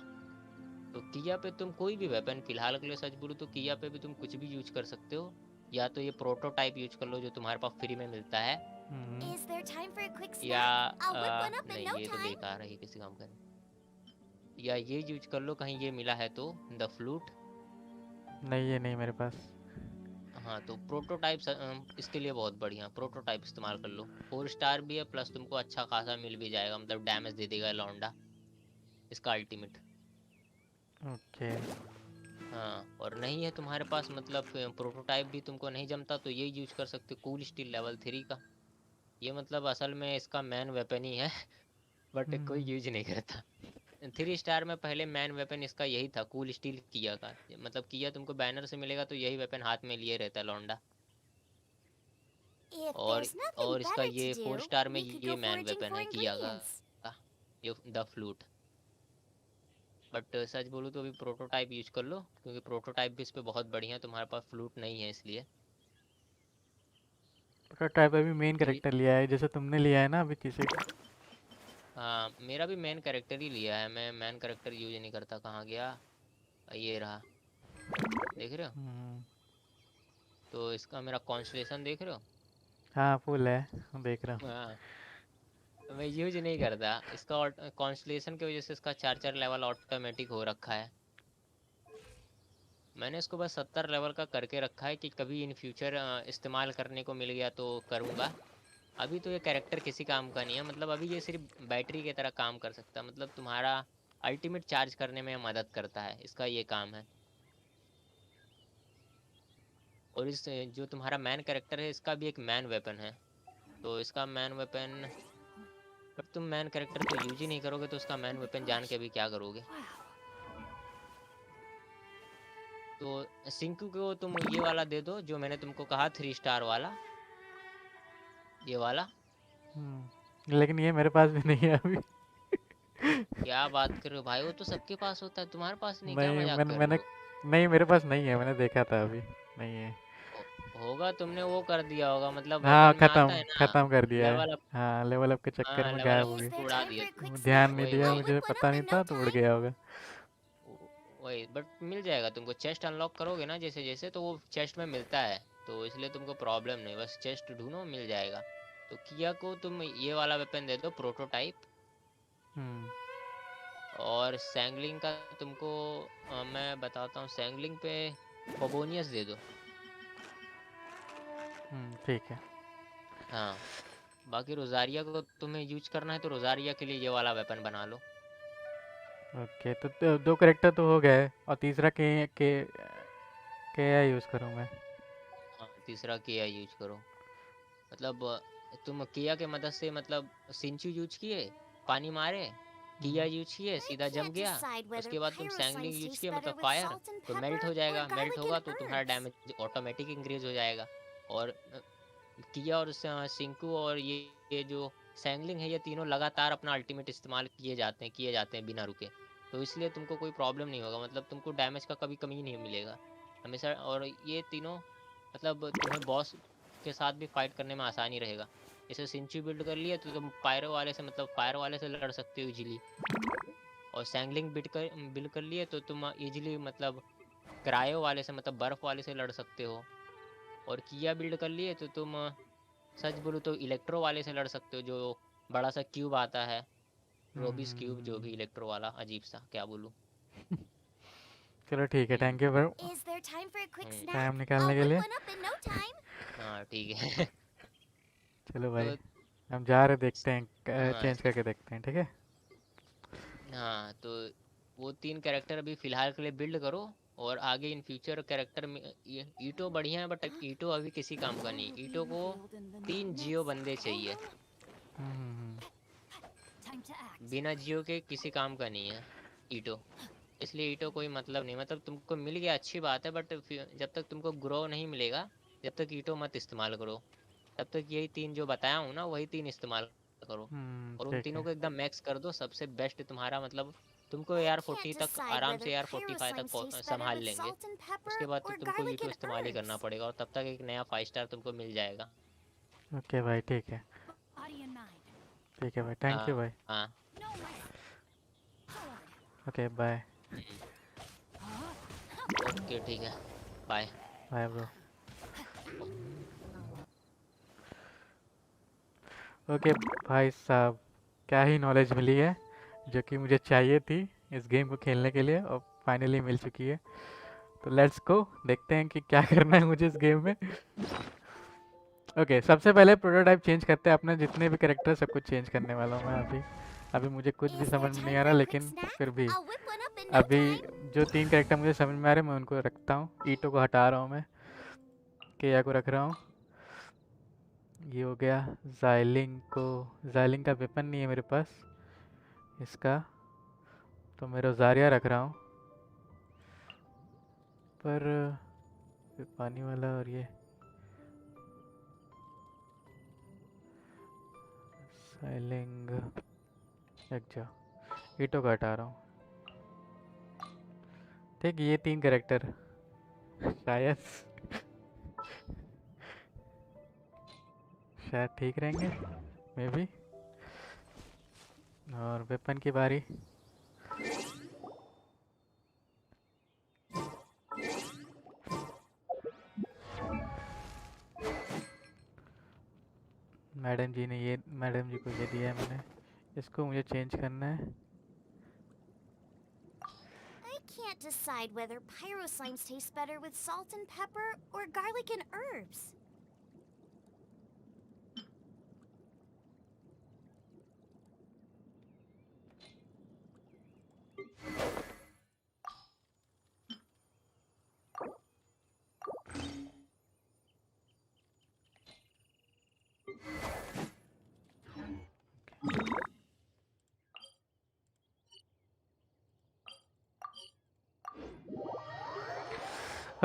[SPEAKER 9] तो किया पे तुम कोई भी वेपन, फिलहाल के लिए सच बोलूँ तो किया पे भी तुम कुछ भी यूज कर सकते हो, या तो ये प्रोटोटाइप यूज कर लो जो तुम्हारे पास फ्री में मिलता है,
[SPEAKER 2] हम्म,
[SPEAKER 5] Is there time for a quick
[SPEAKER 9] या
[SPEAKER 5] snack? I'll whip one up in
[SPEAKER 9] नहीं
[SPEAKER 5] no
[SPEAKER 9] ये तो
[SPEAKER 5] time.
[SPEAKER 9] बेकार है, ये किसी काम का नहीं। या ये यूज कर लो कहीं ये मिला है तो, द फ्लूट।
[SPEAKER 2] नहीं ये नहीं मेरे पास।
[SPEAKER 9] हाँ तो प्रोटोटाइप इसके लिए बहुत बढ़िया, प्रोटोटाइप इस्तेमाल कर लो। 4 स्टार भी है, प्लस तुमको अच्छा खासा मिल भी जाएगा, मतलब डैमेज दे देगा लौंडा इसका अल्टीमेट।
[SPEAKER 2] ओके।
[SPEAKER 9] हाँ और नहीं है तुम्हारे पास मतलब प्रोटोटाइप भी तुमको नहीं जमता तो ये यूज कर सकते हो, कूल स्टील लेवल 3 का। ये मतलब असल में इसका मैन वेपन ही है बट कोई
[SPEAKER 2] हम्म,
[SPEAKER 9] यूज नहीं करता। 3 स्टार में पहले मैन वेपन इसका यही था, कूल स्टील किया का, मतलब किया तुमको बैनर से मिलेगा तो यही वेपन हाथ में लिए रहता है लौंडा।
[SPEAKER 5] If
[SPEAKER 9] और
[SPEAKER 5] there's nothing
[SPEAKER 9] इसका
[SPEAKER 5] better to
[SPEAKER 9] ये 4
[SPEAKER 5] do,
[SPEAKER 9] स्टार में
[SPEAKER 5] we could
[SPEAKER 9] ये
[SPEAKER 5] go
[SPEAKER 9] man
[SPEAKER 5] foraging
[SPEAKER 9] weapon
[SPEAKER 5] for
[SPEAKER 9] है किया का,
[SPEAKER 5] ingredients.
[SPEAKER 9] ये द फ्लूट। बट सच बोलूँ तो अभी प्रोटोटाइप यूज कर लो, क्योंकि प्रोटोटाइप भी इस पे बहुत बढ़िया है, तुम्हारे पास फ्लूट नहीं है इसलिए।
[SPEAKER 2] प्रोटोटाइप अभी मेन
[SPEAKER 9] ये
[SPEAKER 2] कैरेक्टर लिया है जैसे तुमने लिया है ना अभी किसी का।
[SPEAKER 9] हाँ मेरा भी मैन कैरेक्टर ही लिया है, मैं मैन कैरेक्टर यूज नहीं करता। कहाँ गया, ये रहा, देख रहे हो?
[SPEAKER 2] हम्म,
[SPEAKER 9] तो इसका मेरा कॉन्स्टलेशन देख रहे हो?
[SPEAKER 2] हाँ फुल है, देख रहा हूँ।
[SPEAKER 9] हाँ मैं यूज नहीं करता इसका, कॉन्स्टलेशन की वजह से इसका 4 लेवल ऑटोमेटिक हो रखा है। मैंने इसको बस 70 लेवल का करके रखा है कि कभी इन फ्यूचर इस्तेमाल करने को मिल गया तो करूँगा। अभी तो ये कैरेक्टर किसी काम का नहीं है, मतलब अभी ये सिर्फ बैटरी की तरह काम कर सकता है, मतलब तुम्हारा अल्टीमेट चार्ज करने में मदद करता है, इसका ये काम है। और इस जो तुम्हारा मैन कैरेक्टर है इसका भी एक मैन वेपन है, तो इसका मैन वेपन, पर तुम मैन कैरेक्टर को यूज ही नहीं करोगे तो उसका मैन वेपन जान के अभी क्या करोगे। तो सिंकू को तुम ये वाला दे दो जो मैंने तुमको कहा 3 स्टार वाला, ये वाला।
[SPEAKER 2] लेकिन ये मेरे पास भी नहीं है अभी।
[SPEAKER 9] क्या बात कर रहे हो भाई, वो तो सबके पास होता है, तुम्हारे पास नहीं, क्या
[SPEAKER 2] नहीं
[SPEAKER 9] मजाक कर रहे
[SPEAKER 2] मैंने
[SPEAKER 9] हो?
[SPEAKER 2] नहीं मेरे पास नहीं है, मैंने देखा था अभी नहीं है।
[SPEAKER 9] होगा तुमने वो कर दिया होगा, मतलब
[SPEAKER 2] हाँ
[SPEAKER 9] वेपन में आता है ना
[SPEAKER 2] खत्म कर दिया है।
[SPEAKER 9] Level up.
[SPEAKER 2] हाँ लेवल अप के चक्कर
[SPEAKER 9] हाँ
[SPEAKER 2] में
[SPEAKER 9] लेवल
[SPEAKER 2] गायब
[SPEAKER 9] अप
[SPEAKER 2] हो
[SPEAKER 5] Is
[SPEAKER 2] गई।
[SPEAKER 5] there
[SPEAKER 9] उड़ा
[SPEAKER 5] time
[SPEAKER 9] दिया।
[SPEAKER 5] for a quick
[SPEAKER 2] ध्यान
[SPEAKER 5] snack?
[SPEAKER 2] नहीं
[SPEAKER 9] वही
[SPEAKER 2] दिया,
[SPEAKER 9] वही
[SPEAKER 5] I'll
[SPEAKER 2] मुझे
[SPEAKER 5] whip one
[SPEAKER 2] पता
[SPEAKER 5] up
[SPEAKER 2] नहीं
[SPEAKER 5] in
[SPEAKER 2] था
[SPEAKER 5] no
[SPEAKER 2] तो उड़
[SPEAKER 5] time.
[SPEAKER 2] गया होगा।
[SPEAKER 9] वही बट मिल जाएगा तुमको, चेस्ट अनलॉक करोगे ना जैसे जैसे तो वो चेस्ट में मिलता है, तो इसलिए तुमको प्रॉब्लम नहीं, बस चेस्ट ढूंढो मिल जाएगा। तो किया को तुम ये वाला वेपन दे दो प्रोटोटाइप,
[SPEAKER 2] हम्म
[SPEAKER 9] और सैंगलिंग का तुमको मैं बताता हूँ, सैंगलिंग पे बबोनियस दे दो।
[SPEAKER 2] ठीक है।
[SPEAKER 9] हाँ बाकी रोजारिया को तुम्हें यूज करना है तो रोजारिया के लिए ये वाला वेपन बना लो।
[SPEAKER 2] ओके तो दो करेक्टर तो हो गए, और तीसरा के यूज़ करूँ मैं?
[SPEAKER 9] हाँ तीसरा किया यूज करो, मतलब तुम किया के मदद से, मतलब सिंचू यूज किए, पानी मारे, किया
[SPEAKER 2] हम्म,
[SPEAKER 9] यूज किए,
[SPEAKER 5] I
[SPEAKER 9] सीधा जम
[SPEAKER 5] can't
[SPEAKER 9] गया।
[SPEAKER 5] decide whether
[SPEAKER 9] उसके बाद तुम सैंगलिंग
[SPEAKER 5] pyrosines
[SPEAKER 9] यूज
[SPEAKER 5] taste
[SPEAKER 9] किए,
[SPEAKER 5] better
[SPEAKER 9] मतलब
[SPEAKER 5] with
[SPEAKER 9] फायर,
[SPEAKER 5] salt and
[SPEAKER 9] तो मेल्ट
[SPEAKER 5] pepper
[SPEAKER 9] हो
[SPEAKER 5] or
[SPEAKER 9] जाएगा, मेल्ट
[SPEAKER 5] garlic
[SPEAKER 9] होगा
[SPEAKER 5] and
[SPEAKER 9] तो तुम्हारा
[SPEAKER 5] herbs.
[SPEAKER 9] डैमेज ऑटोमेटिक इंक्रीज हो जाएगा। और किया और सिंकू और ये जो सैंगलिंग है, ये तीनों लगातार अपना अल्टीमेट इस्तेमाल किए जाते हैं बिना रुके, तो इसलिए तुमको कोई प्रॉब्लम नहीं होगा, मतलब तुमको डैमेज का कभी कमी नहीं मिलेगा हमेशा। और ये तीनों मतलब तुम्हें बॉस के साथ भी फाइट करने में आसानी रहेगा। जैसे सिंचू बिल्ड कर लिया तो तुम पायरो वाले से, मतलब फायर वाले से लड़ सकते हो इजीली, और सैंगलिंग बिल्ड कर लिए तो तुम इजीली मतलब क्रायो वाले से, मतलब बर्फ वाले से लड़ सकते हो। और किया बिल्ड कर लिए तो तुम सच बोलो तो इलेक्ट्रो वाले से लड़ सकते हो, जो बड़ा सा क्यूब आता है, रोबिस क्यूब, जो भी इलेक्ट्रो वाला अजीब सा, क्या बोलूँ।
[SPEAKER 2] चलो ठीक है, thank you bro
[SPEAKER 5] Is there time for a quick snack?
[SPEAKER 2] Time
[SPEAKER 5] I'll
[SPEAKER 2] निकालने के
[SPEAKER 5] whip
[SPEAKER 2] लिए।
[SPEAKER 5] one up in no time.
[SPEAKER 9] हाँ ठीक है
[SPEAKER 2] चलो भाई,
[SPEAKER 9] तो
[SPEAKER 2] हम जा रहे, देखते हैं,
[SPEAKER 9] हाँ
[SPEAKER 2] चेंज करके देखते हैं, ठीक है।
[SPEAKER 9] हाँ तो वो 3 कैरेक्टर अभी फिलहाल के लिए बिल्ड करो, और आगे इन फ्यूचर कैरेक्टर में ये ईटो बढ़िया है, बट ईटो अभी किसी काम का नहीं। ईटो को 3 जियो बंदे चाहिए,
[SPEAKER 2] हम्म,
[SPEAKER 5] Time to act.
[SPEAKER 9] बिना जियो के किसी काम का नहीं है ईटो, इसलिए ईटो कोई मतलब नहीं। मतलब तुमको मिल गया अच्छी बात है, बट जब तक तुमको ग्रो नहीं मिलेगा, जब तक ईटो मत इस्तेमाल करो, तब तक यही 3 जो बताया हूँ ना वही 3 इस्तेमाल करो। और उन
[SPEAKER 2] ठीक
[SPEAKER 9] तीनों
[SPEAKER 2] है।
[SPEAKER 9] को एकदम मैक्स कर दो, सबसे बेस्ट तुम्हारा, मतलब तुमको AR
[SPEAKER 5] Can't
[SPEAKER 9] 40 तक
[SPEAKER 5] decide
[SPEAKER 9] आराम
[SPEAKER 5] whether
[SPEAKER 9] से AR 45 तक
[SPEAKER 5] pyrosines taste better
[SPEAKER 9] संभाल
[SPEAKER 5] with
[SPEAKER 9] लेंगे।
[SPEAKER 5] salt and pepper
[SPEAKER 9] उसके बाद तो
[SPEAKER 5] or
[SPEAKER 9] तुमको
[SPEAKER 5] garlic
[SPEAKER 9] ईटो
[SPEAKER 5] and
[SPEAKER 9] इस्तेमाल ही करना
[SPEAKER 5] herbs.
[SPEAKER 9] पड़ेगा, और तब तक एक नया 5 स्टार तुमको मिल जाएगा।
[SPEAKER 2] ओके भाई, ठीक है।
[SPEAKER 5] Body and mind.
[SPEAKER 2] ठीक है भाई, थैंक यू
[SPEAKER 9] हाँ
[SPEAKER 2] भाई।
[SPEAKER 9] हाँ
[SPEAKER 5] No, my
[SPEAKER 2] okay bye.
[SPEAKER 9] Okay ठीक है, बाय।
[SPEAKER 2] Bye bro. ओके भाई साहब, क्या ही नॉलेज मिली है जो कि मुझे चाहिए थी इस गेम को खेलने के लिए, और फाइनली मिल चुकी है। तो लेट्स गो, देखते हैं कि क्या करना है मुझे इस गेम में। ओके, सबसे पहले प्रोटोटाइप चेंज करते हैं अपने जितने भी कैरेक्टर, सब कुछ चेंज करने वाला हूँ मैं अभी। अभी मुझे कुछ भी
[SPEAKER 5] Is there
[SPEAKER 2] समझ में नहीं
[SPEAKER 5] time
[SPEAKER 2] आ
[SPEAKER 5] for
[SPEAKER 2] रहा,
[SPEAKER 5] a quick
[SPEAKER 2] लेकिन
[SPEAKER 5] snack?
[SPEAKER 2] फिर भी
[SPEAKER 5] I'll whip one up in no
[SPEAKER 2] अभी
[SPEAKER 5] time.
[SPEAKER 2] जो 3 कैरेक्टर मुझे समझ में आ रहे हैं मैं उनको रखता हूँ। ईटो को हटा रहा हूँ मैं, केया को रख रहा हूँ। ये हो गया। जाइलिंग का वेपन नहीं है मेरे पास इसका, तो मैं रोज़ारिया रख रहा हूँ। पर ये पानी वाला और ये साइलिंग एक जाओ, ईटो का हटा रहा हूँ। ठीक, ये 3 कैरेक्टर शायद शायद ठीक रहेंगे, मे बी। और वेपन की बारी। मैडम जी को ये दिया है मैंने, इसको मुझे चेंज करना है।
[SPEAKER 5] I can't decide whether pyro slimes taste better with salt and pepper or garlic and herbs.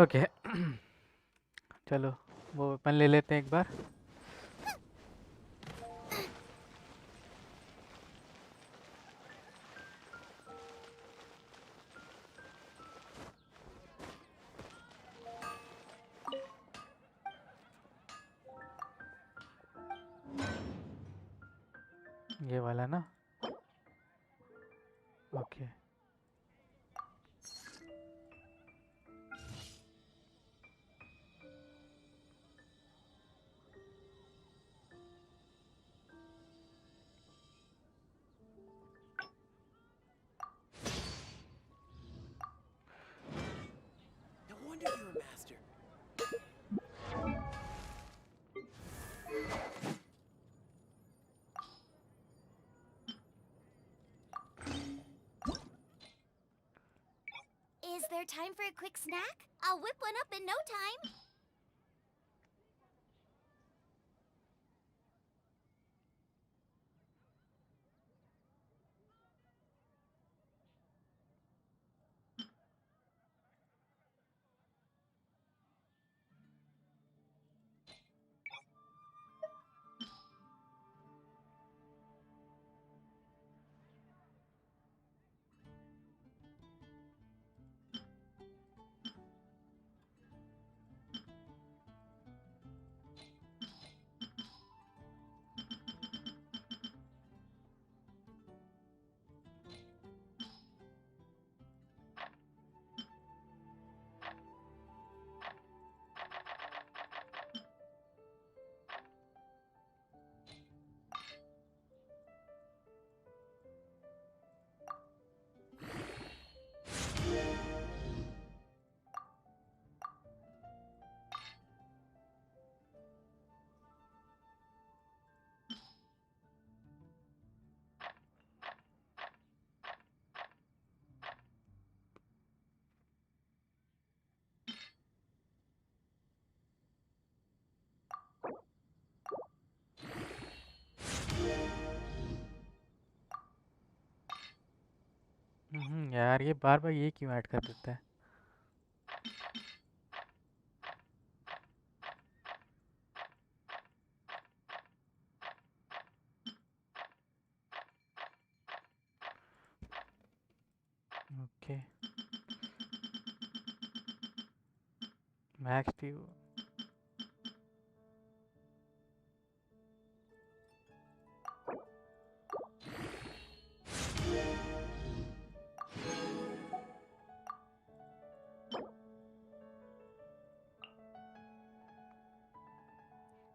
[SPEAKER 2] Okay चलो वो वेपन ले लेते हैं एक बार। ये वाला ना, okay.
[SPEAKER 6] No wonder you're a master.
[SPEAKER 5] Is there time for a quick snack? I'll whip one up in no time.
[SPEAKER 2] यार ये बार बार ये क्यों ऐड कर देता है। Okay, max T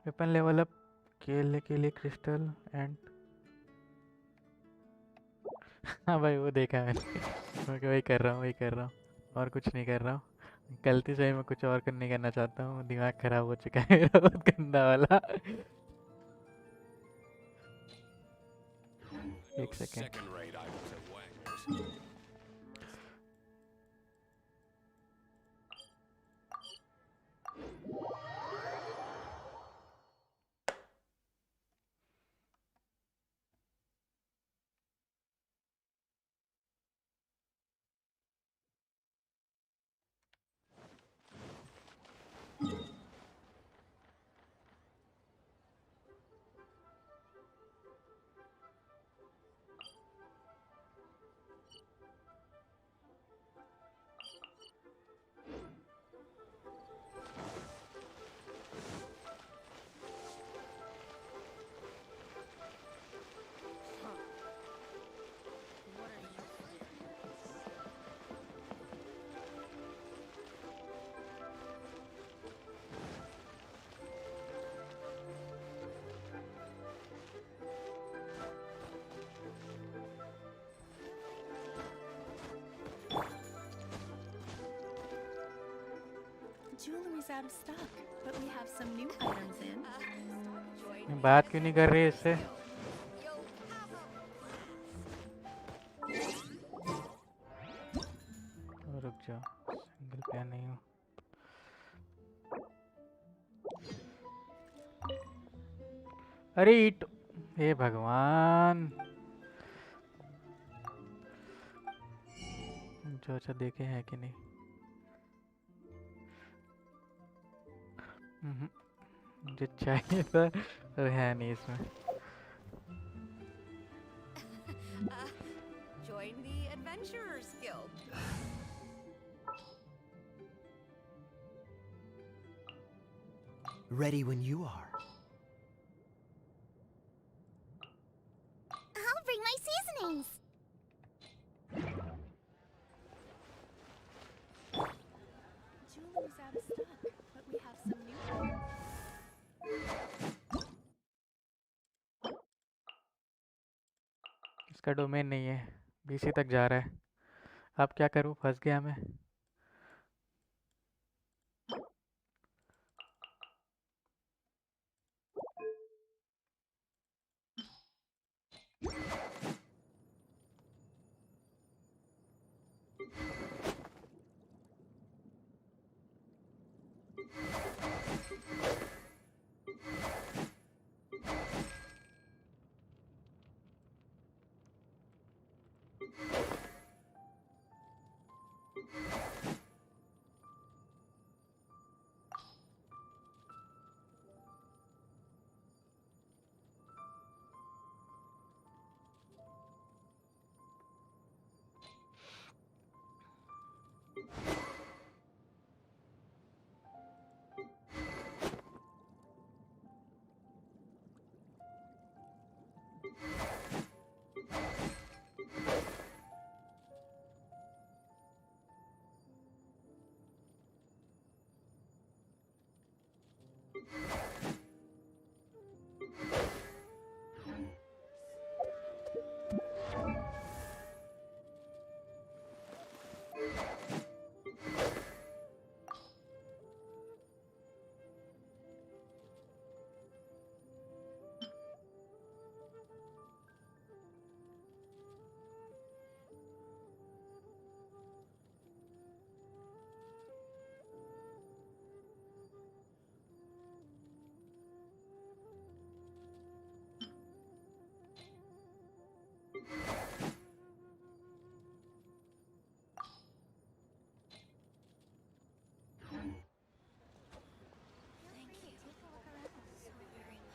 [SPEAKER 2] weapon level up के लिए क्रिस्टल एंड हाँ भाई वो देखा मैंने मैं वही कर रहा हूँ और कुछ नहीं कर रहा हूँ। गलती से ही मैं कुछ और नहीं करना चाहता हूँ, दिमाग खराब हो चुका है मेरा बहुत गंदा वाला। एक second.
[SPEAKER 4] Second-rate items at Wagner's.
[SPEAKER 10] Jewelry's out of stock, but we have some new items in.
[SPEAKER 2] बात क्यों नहीं कर रही है इससे? रुक जाओ, सिंगल पे नहीं हूँ। अरे ईट, हे भगवान। जो अच्छा देखे हैं कि नहीं? मुझे चाहिए था पर है नहीं इसमें।
[SPEAKER 10] Join the Adventurers Guild.
[SPEAKER 3] Ready when you are.
[SPEAKER 5] I'll bring my seasonings.
[SPEAKER 10] Jewelry's out of stock, but we have some new items.
[SPEAKER 2] इसका डोमेन नहीं है, बीसी तक जा रहा है। अब क्या करूँ, फंस गया मैं।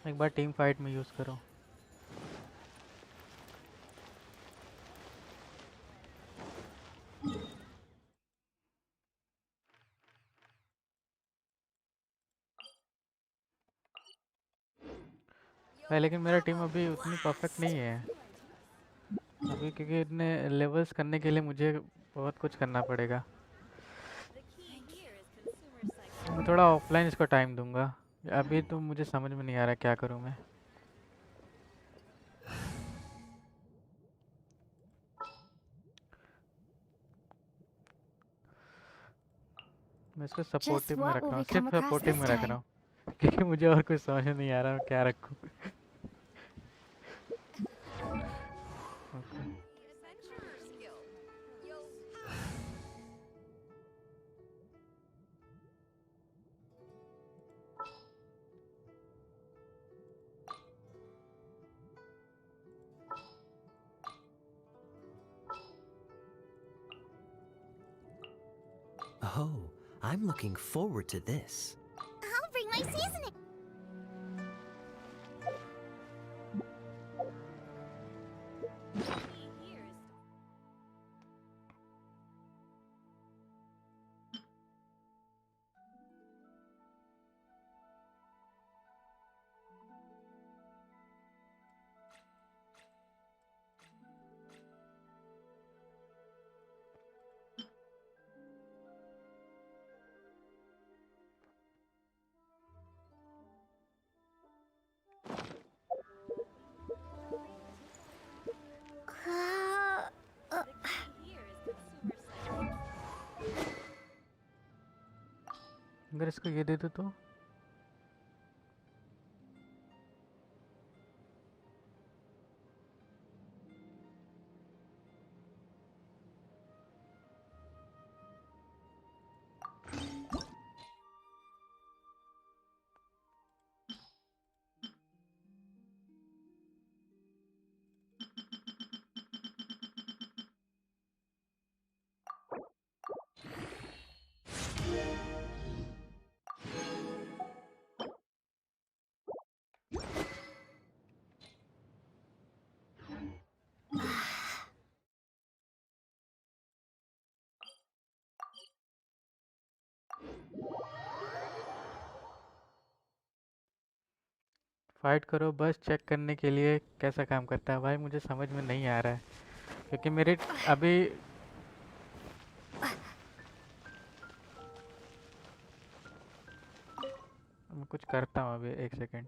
[SPEAKER 2] एक बार टीम फाइट में यूज़ करो। लेकिन मेरा टीम अभी उतनी परफेक्ट नहीं है अभी, क्योंकि इतने लेवल्स करने के लिए मुझे बहुत कुछ करना पड़ेगा। मैं थोड़ा ऑफलाइन इसको टाइम दूंगा। अभी तो मुझे समझ में नहीं आ रहा क्या करूं मैं। मैं इसको
[SPEAKER 5] Just
[SPEAKER 2] सपोर्टिव में
[SPEAKER 5] what
[SPEAKER 2] रख
[SPEAKER 5] will
[SPEAKER 2] रहा हूँ,
[SPEAKER 5] we come
[SPEAKER 2] सिर्फ
[SPEAKER 5] across
[SPEAKER 2] सपोर्टिव
[SPEAKER 5] this
[SPEAKER 2] में रख
[SPEAKER 5] time?
[SPEAKER 2] रहा हूँ क्योंकि मुझे और कुछ समझ में नहीं आ रहा क्या रखूँ। Okay.
[SPEAKER 11] Oh, I'm looking forward to this.
[SPEAKER 5] I'll bring my seasoning.
[SPEAKER 2] अगर इसको ये दे दो तो फाइट करो बस चेक करने के लिए कैसा काम करता है। भाई मुझे समझ में नहीं आ रहा है क्योंकि मेरे अभी मैं कुछ करता हूँ अभी, एक सेकेंड।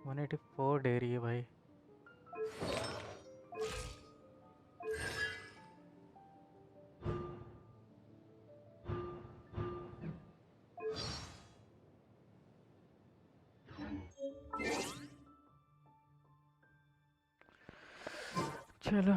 [SPEAKER 2] वन 184 दे रही है भाई। चलो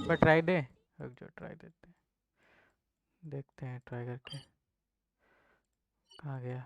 [SPEAKER 2] पर ट्राई दे, रुक जो ट्राई देते हैं, देखते हैं ट्राई करके। कहाँ गया?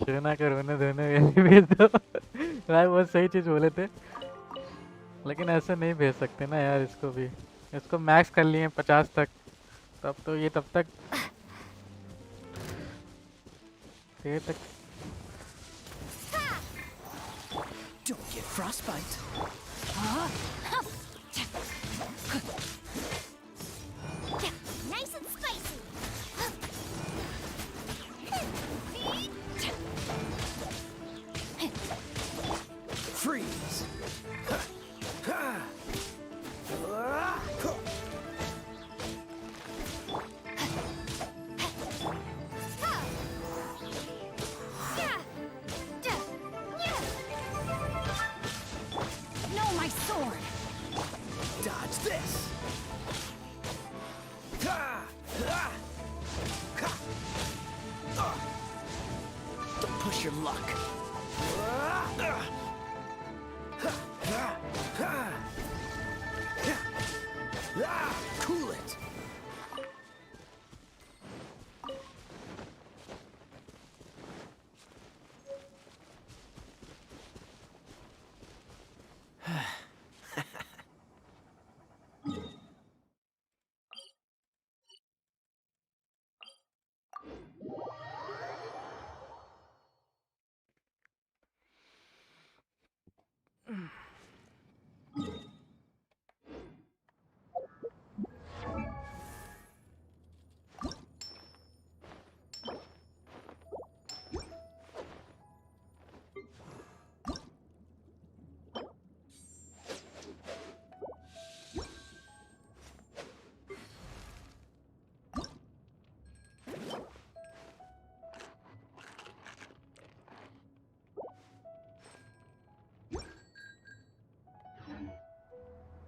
[SPEAKER 2] शोना का रोना धोना भेज दो। भाई वो सही चीज़ बोले थे, लेकिन ऐसे नहीं भेज सकते ना यार इसको भी। इसको मैक्स कर लिए 50 तक, तब तो ये तब तक ये तक
[SPEAKER 3] Don't get frostbite.
[SPEAKER 5] Nice and spicy.
[SPEAKER 3] Freeze.
[SPEAKER 5] No, my sword.
[SPEAKER 3] Dodge this. Don't push your luck. Cool it.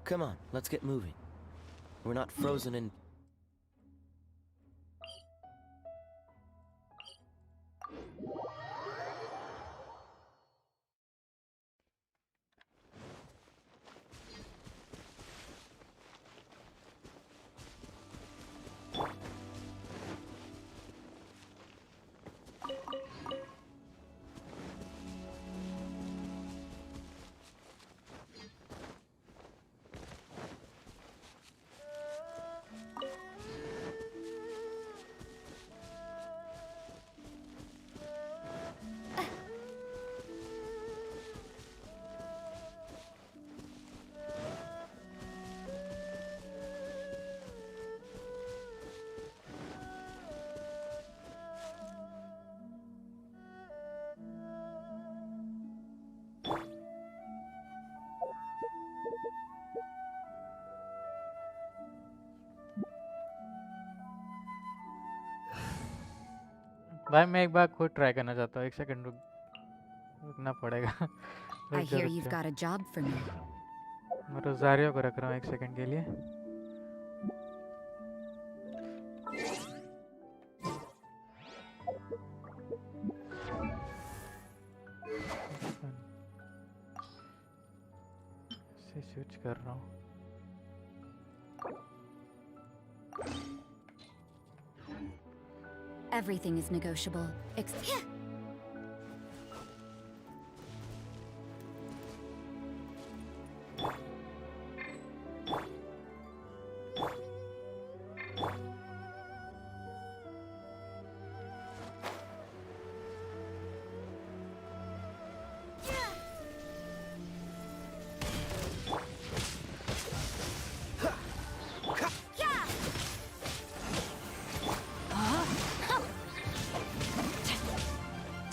[SPEAKER 11] Come on, let's get moving. We're not frozen in.
[SPEAKER 2] भाई मैं एक बार खुद ट्राई करना चाहता हूँ, एक सेकंड रुकना पड़ेगा।
[SPEAKER 1] I
[SPEAKER 2] रुक जा
[SPEAKER 1] hear
[SPEAKER 2] रुक
[SPEAKER 1] you've
[SPEAKER 2] जा,
[SPEAKER 1] got a job for me.
[SPEAKER 2] मैं रोज़ारियो को रख रहा हूँ एक सेकंड के लिए। इसे स्विच कर रहा हूँ।
[SPEAKER 1] Everything is negotiable.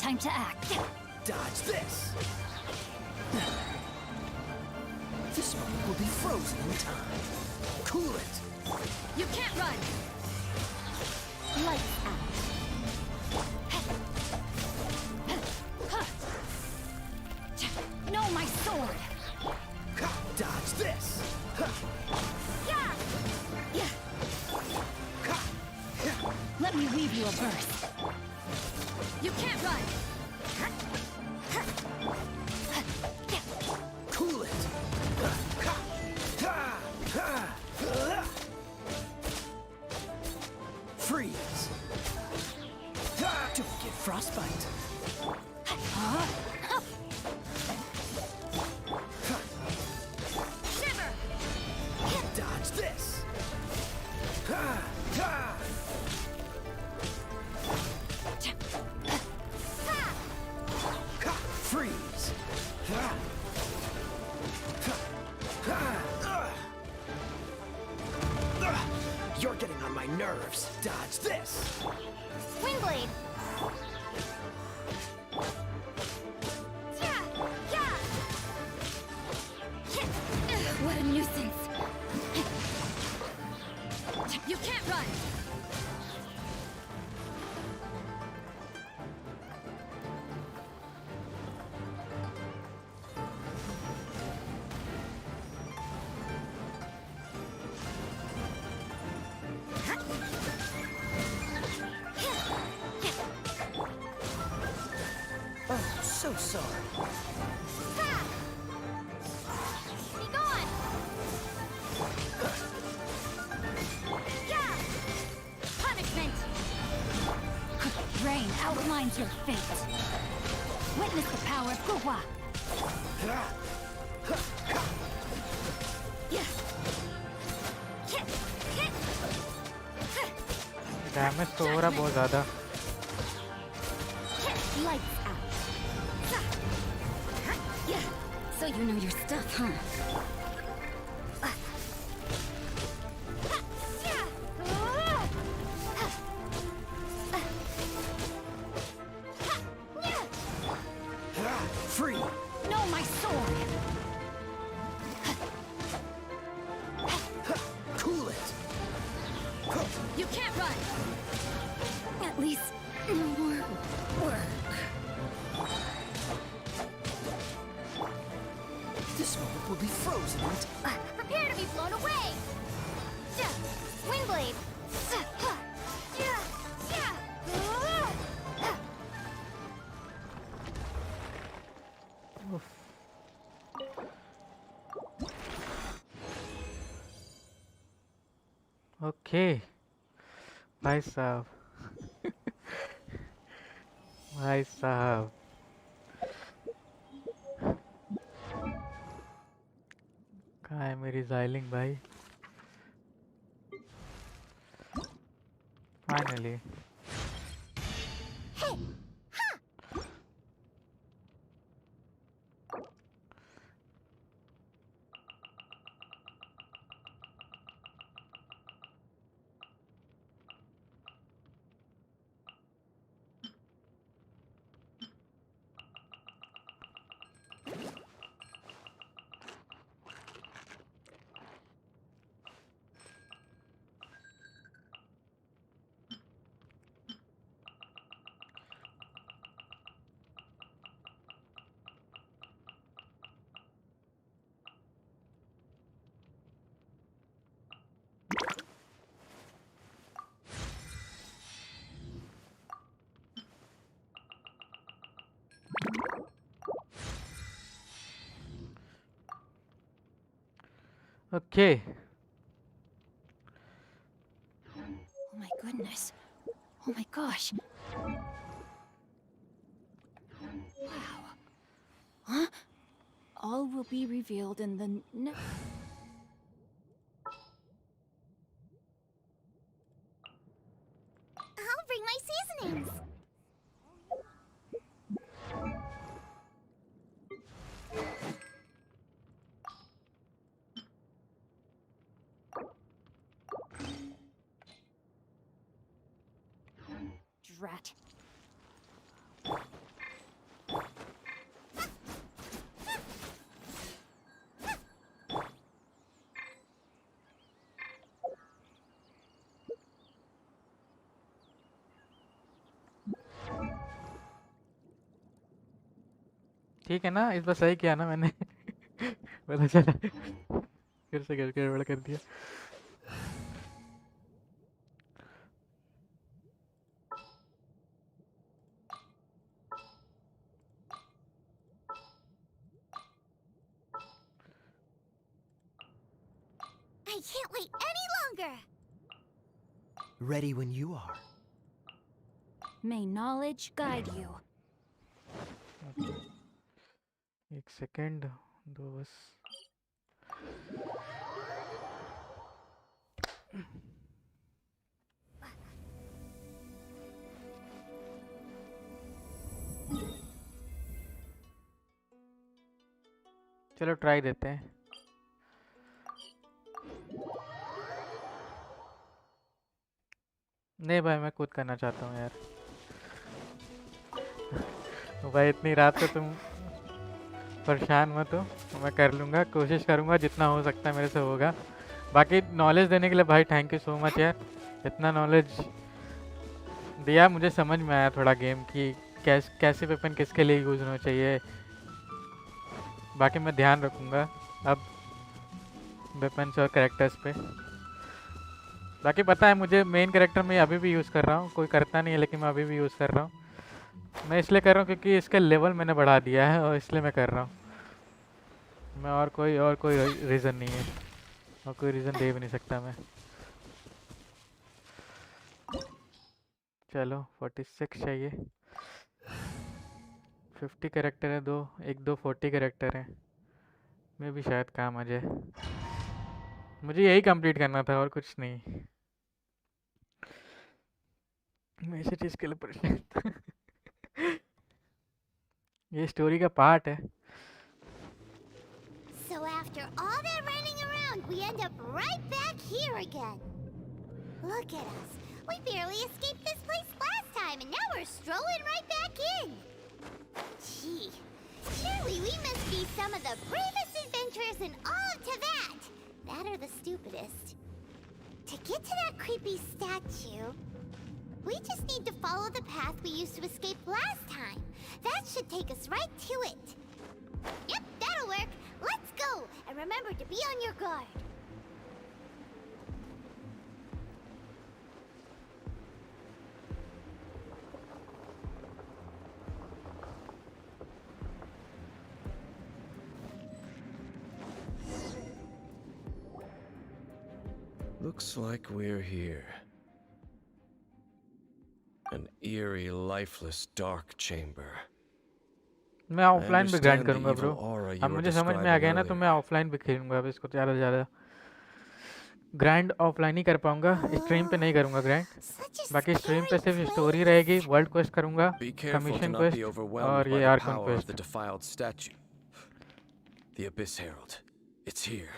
[SPEAKER 1] Time to act.
[SPEAKER 3] Dodge this. This moment will be frozen in time. Cool it.
[SPEAKER 1] You can't run. Lights out. No, my sword.
[SPEAKER 3] Dodge this.
[SPEAKER 1] Let me weave you a burst. You can't run.
[SPEAKER 3] Cool it. Freeze. Don't get frostbite.
[SPEAKER 6] You're getting on my nerves. Dodge this.
[SPEAKER 5] Windblade! What a nuisance! You can't run!
[SPEAKER 6] Oh, so sorry.
[SPEAKER 5] Be gone! Yeah! Punishment! Rain outlines your fate. Witness the power of Guhua.
[SPEAKER 2] Damage तो हो रहा बहुत ज़्यादा.
[SPEAKER 5] Lights out. Yeah. So you know your stuff, huh?
[SPEAKER 6] Free.
[SPEAKER 5] No, my sword.
[SPEAKER 6] Cool it.
[SPEAKER 5] You can't run. At least no more work.
[SPEAKER 6] This moment will be frozen in
[SPEAKER 5] Prepare to be blown away. Windblade.
[SPEAKER 2] Okay भाई साहब. भाई साहब कहाँ है मेरी जाइलिंग भाई. Finally okay.
[SPEAKER 5] Oh my goodness. Oh my gosh. Wow. Huh? All will be revealed in the I'll bring my seasonings. Drat.
[SPEAKER 2] ठीक है ना, इस बार सही किया ना मैंने. पता चला फिर से गड़बड़ कर दिया.
[SPEAKER 5] I can't wait any longer.
[SPEAKER 6] Ready when you are.
[SPEAKER 5] May knowledge guide you.
[SPEAKER 2] एक सेकेंड दो बस. चलो ट्राई देते हैं। नहीं भाई मैं खुद करना चाहता हूँ यार। भाई इतनी रात को तुम परेशान मत हो, मैं कर लूँगा, कोशिश करूँगा जितना हो सकता है मेरे से होगा। बाकी नॉलेज देने के लिए भाई थैंक यू सो मच यार, इतना नॉलेज दिया, मुझे समझ में आया थोड़ा गेम की कैसे वेपन किसके लिए यूज़ होना चाहिए। बाकी मैं ध्यान रखूँगा अब वेपन्स और कैरेक्टर्स पे। बाकी पता है मुझे मेन कैरेक्टर में अभी भी यूज़ कर रहा हूँ, कोई करता नहीं है लेकिन मैं अभी भी यूज़ कर रहा हूँ। मैं इसलिए कर रहा हूँ क्योंकि इसका लेवल मैंने बढ़ा दिया है और इसलिए मैं कर रहा हूँ। मैं और कोई रीज़न नहीं है, और कोई रीज़न दे भी नहीं सकता मैं। चलो 46 चाहिए, 50 कैरेक्टर है, दो 40 कैरेक्टर है, मैं भी शायद काम आ जाए। मुझे यही कंप्लीट करना था और कुछ नहीं, मैं इसी चीज़ के लिए परेशान था। ये स्टोरी का पार्ट है।
[SPEAKER 5] So after all that running around, we end up right back here again. Look at us. We barely escaped this place last time, and now we're strolling right back in. Gee, surely we must be some of the bravest adventurers in all of Teyvat. That are the stupidest. To get to that creepy statue, we just need to follow the path we used to escape last time. That should take us right to it. Yep, that'll work. Let's go, and remember to be on your guard.
[SPEAKER 7] Looks like we're here. An eerie, lifeless, dark chamber.
[SPEAKER 2] मैं offline भी grind
[SPEAKER 7] understand the
[SPEAKER 2] करूँगा bro.
[SPEAKER 7] evil aura you
[SPEAKER 2] अब
[SPEAKER 7] were
[SPEAKER 2] मुझे समझ में आ गया ना, तो
[SPEAKER 7] describing
[SPEAKER 2] मैं ऑफलाइन भी खेलूँगा अब इसको, ज़्यादा से ज़्यादा ग्राइंड ऑफलाइन ही कर पाऊँगा, स्ट्रीम पे नहीं करूँगा ग्राइंड।
[SPEAKER 5] Such a
[SPEAKER 2] बाकी स्ट्रीम पे
[SPEAKER 5] scary
[SPEAKER 2] सिर्फ स्टोरी
[SPEAKER 5] place.
[SPEAKER 2] रहेगी, वर्ल्ड क्वेस्ट करूँगा,
[SPEAKER 7] Be careful to
[SPEAKER 2] commission
[SPEAKER 7] not be
[SPEAKER 2] quest
[SPEAKER 7] overwhelmed
[SPEAKER 2] और
[SPEAKER 7] by
[SPEAKER 2] ये
[SPEAKER 7] the
[SPEAKER 2] Arkan
[SPEAKER 7] power of the
[SPEAKER 2] quest.
[SPEAKER 7] defiled statue. The Abyss Herald. It's here.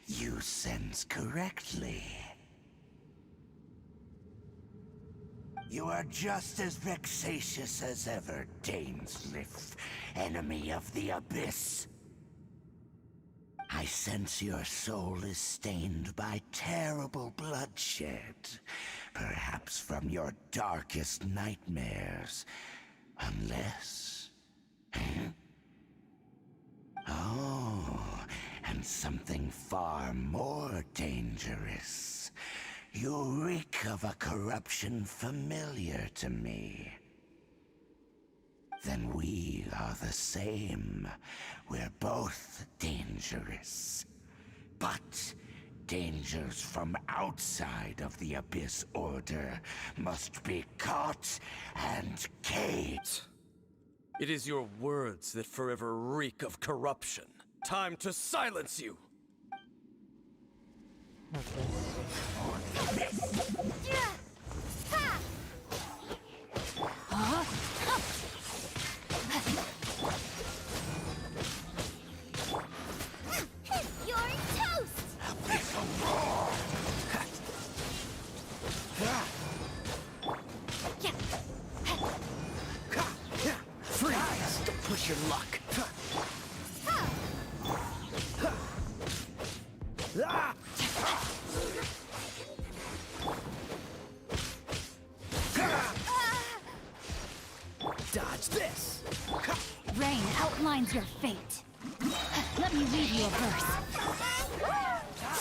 [SPEAKER 4] You sense correctly. You are just as vexatious as ever, Dainsliff, enemy of the Abyss. I sense your soul is stained by terrible bloodshed, perhaps from your darkest nightmares, unless... Huh? Oh, and something far more dangerous. You reek of a corruption familiar to me. Then we are the same. We're both dangerous. But dangers from outside of the Abyss Order must be caught and caged.
[SPEAKER 7] It is your words that forever reek of corruption. Time to silence you!
[SPEAKER 5] You're toast!
[SPEAKER 11] Freeze! Don't push your luck. Dodge this.
[SPEAKER 1] Rain outlines your fate. Let me read you a verse.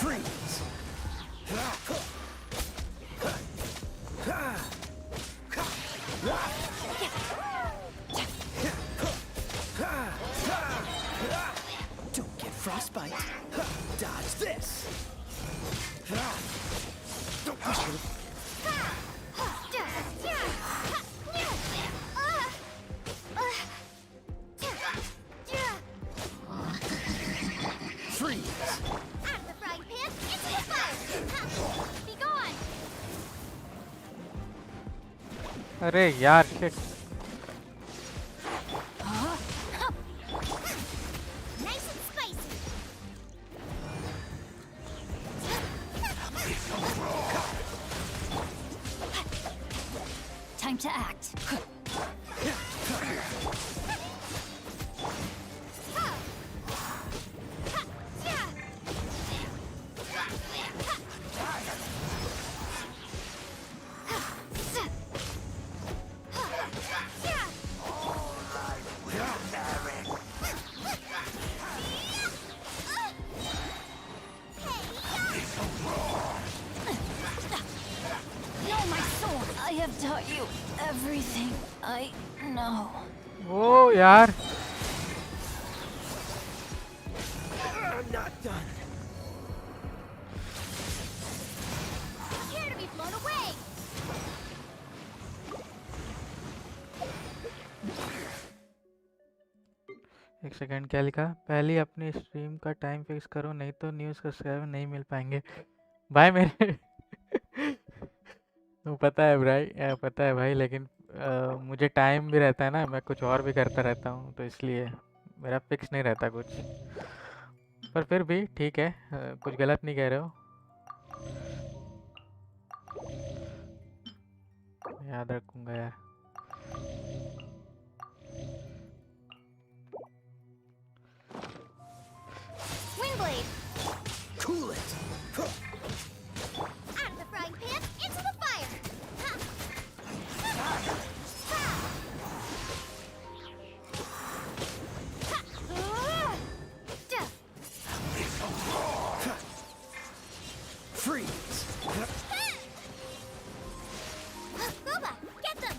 [SPEAKER 11] Freeze. Don't get frostbite. Dodge this. Don't push your... Freeze.
[SPEAKER 5] Out of the frying pan, into the fire! Be gone!
[SPEAKER 2] अरे यार shit,
[SPEAKER 1] time to act. No, my sword. I have taught you everything I know.
[SPEAKER 2] ओ यार
[SPEAKER 6] I'm not done.
[SPEAKER 5] Prepare to be blown away!
[SPEAKER 2] एक second, क्या लिखा? पहले अपनी stream का time fix करो, नहीं तो न्यूज़ सब्सक्राइबर नहीं मिल पाएंगे। भाई मेरे तो पता है भाई, पता है भाई, लेकिन मुझे टाइम भी रहता है ना, मैं कुछ और भी करता रहता हूँ, तो इसलिए मेरा फिक्स नहीं रहता कुछ। पर फिर भी ठीक है, कुछ गलत नहीं कह रहे हो, याद रखूँगा यार।
[SPEAKER 5] Windblade!
[SPEAKER 6] Cool it.
[SPEAKER 5] Out of the frying pan, into the fire!
[SPEAKER 6] Freeze.
[SPEAKER 5] Boba, get them!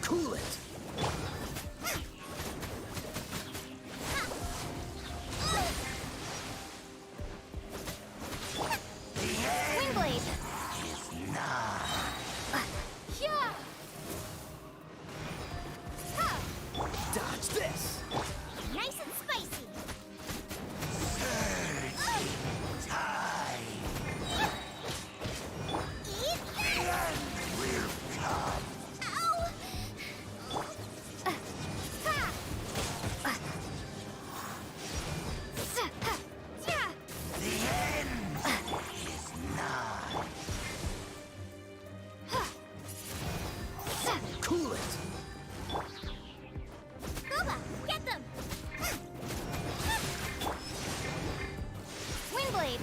[SPEAKER 6] Cool it.
[SPEAKER 5] Windblade! Yeah!
[SPEAKER 6] Dodge this.
[SPEAKER 5] Nice and spicy! Eat this! Ow!
[SPEAKER 6] Cool it.
[SPEAKER 5] Boba, get them! Windblade!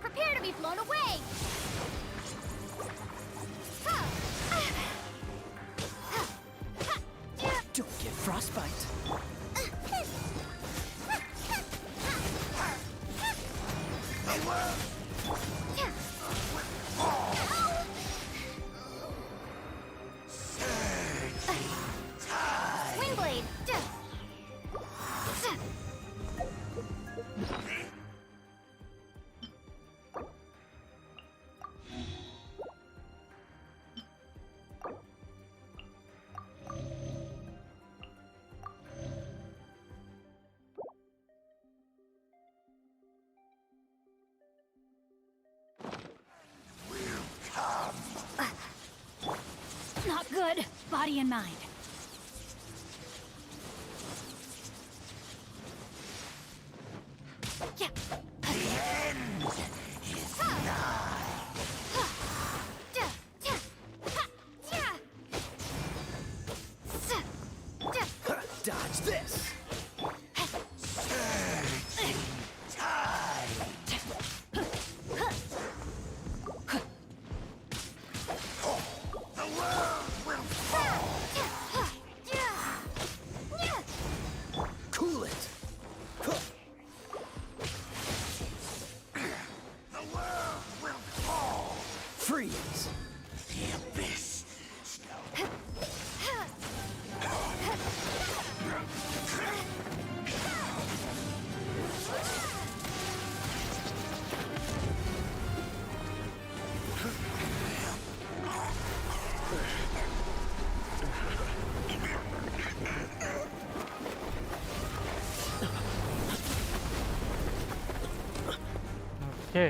[SPEAKER 5] Prepare to be blown away!
[SPEAKER 6] Don't get frostbite.
[SPEAKER 5] Windblade!
[SPEAKER 1] Not good. Body and mind.
[SPEAKER 5] Yeah.
[SPEAKER 6] Dodge this. Cool it. Freeze.
[SPEAKER 4] The abyss.
[SPEAKER 2] Okay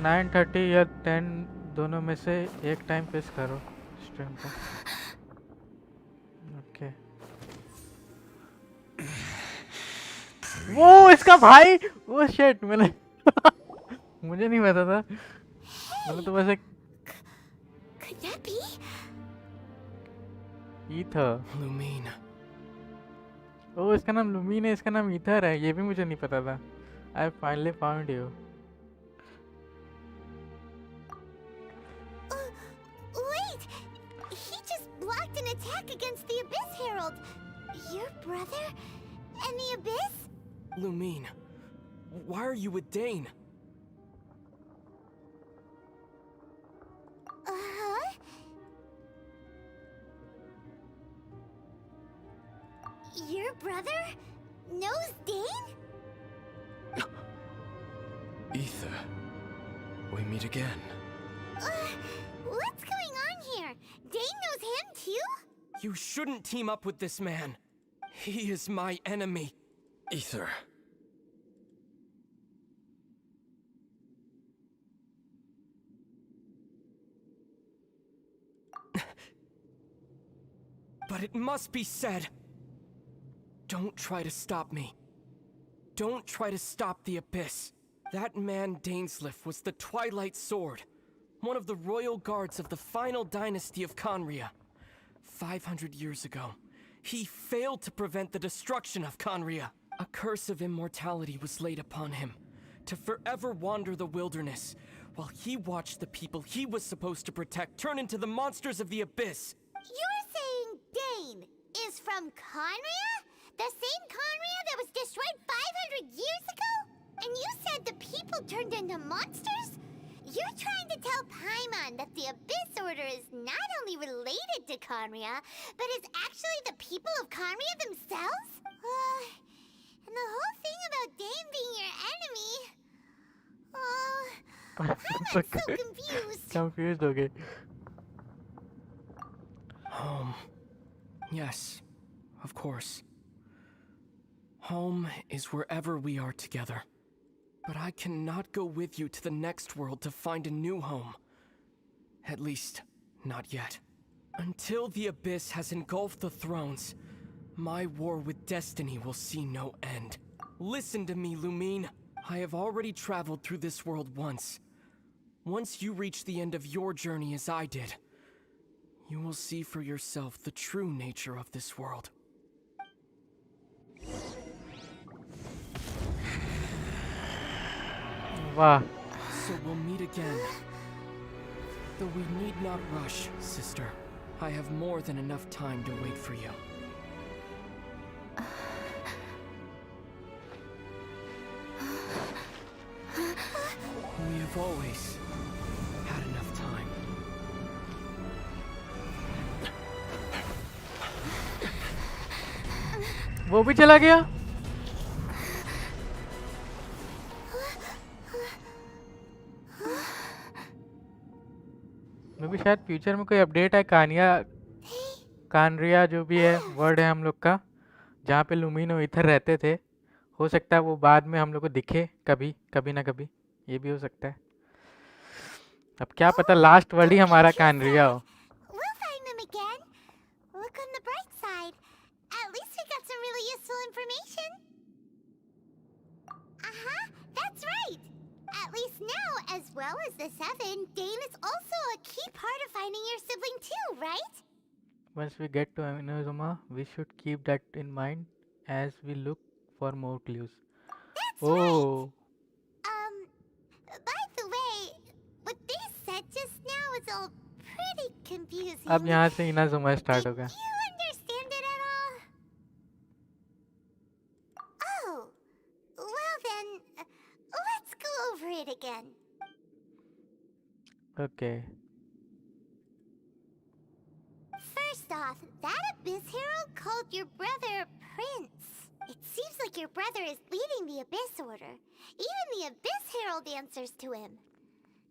[SPEAKER 2] 9:30 या 10 दोनों में से एक time fix करो stream का। Okay वो इसका भाई, वो शिट मैंने मुझे नहीं पता था, मैंने तो वैसे
[SPEAKER 5] Could that be?
[SPEAKER 2] Ether.
[SPEAKER 8] Lumine.
[SPEAKER 2] ओ इसका नाम लुमीन है, इसका नाम ईथर है, ये भी मुझे नहीं पता था। I finally found you.
[SPEAKER 5] Wait! He just blocked an attack against the Abyss Herald. Your brother and the Abyss?
[SPEAKER 8] Lumine, why are you with Dane?
[SPEAKER 5] Uh-huh. Your brother knows Dane?
[SPEAKER 8] Ether, we meet again.
[SPEAKER 5] What's going on here? Dane knows him too?
[SPEAKER 8] You shouldn't team up with this man. He is my enemy. Ether. But it must be said. Don't try to stop me. Don't try to stop the Abyss. That man Dainsliff was the Twilight Sword, one of the royal guards of the final dynasty of Conria. 500 years ago, he failed to prevent the destruction of Conria. A curse of immortality was laid upon him, to forever wander the wilderness, while he watched the people he was supposed to protect turn into the monsters of the Abyss.
[SPEAKER 5] You're saying Dane is from Conria? The same Conria that was destroyed 500 years ago? And you said the people turned into monsters? You're trying to tell Paimon that the Abyss Order is not only related to Conria, but is actually the people of Conria themselves? And the whole thing about Dane being your enemy... I'm like so confused.
[SPEAKER 2] confused हो गए।
[SPEAKER 8] Home. Yes, of course. Home is wherever we are together. But I cannot go with you to the next world to find a new home. At least, not yet. Until the Abyss has engulfed the thrones, my war with destiny will see no end. Listen to me, Lumine. I have already traveled through this world once. Once you reach the end of your journey as I did, you will see for yourself the true nature of this world.
[SPEAKER 2] वाह।
[SPEAKER 8] So we'll meet again. Though we need not rush, sister. I have more than enough time to wait for you. We have always had enough time.
[SPEAKER 2] वो भी चला गया। मैं भी शायद future में कोई अपडेट है कानरिया जो भी है वर्ड है हम लोग का, जहाँ पे लुमीन और इथर रहते थे, हो सकता है वो बाद में हम लोग को दिखे कभी कभी ना कभी, ये भी हो सकता है। अब क्या पता लास्ट वर्ड ही हमारा कानरिया हो।
[SPEAKER 5] We'll find them again. Look on the bright side. At least we got some really useful information. That's right. At least now, as well as the Seven, Dane is also a key part of finding your sibling too, right?
[SPEAKER 2] Once we get to Inazuma, we should keep that in mind as we look for more clues.
[SPEAKER 5] That's
[SPEAKER 2] Oh,
[SPEAKER 5] right. By the way, what they said just now is all pretty confusing.
[SPEAKER 2] अब यहाँ से Inazuma start
[SPEAKER 5] Did
[SPEAKER 2] होगा।
[SPEAKER 5] you understand it at all? Oh, well then, let's go over it again.
[SPEAKER 2] Okay.
[SPEAKER 5] First off, that Abyss Herald called your brother Prince. It seems like your brother is leading the Abyss Order. Even the Abyss Herald answers to him.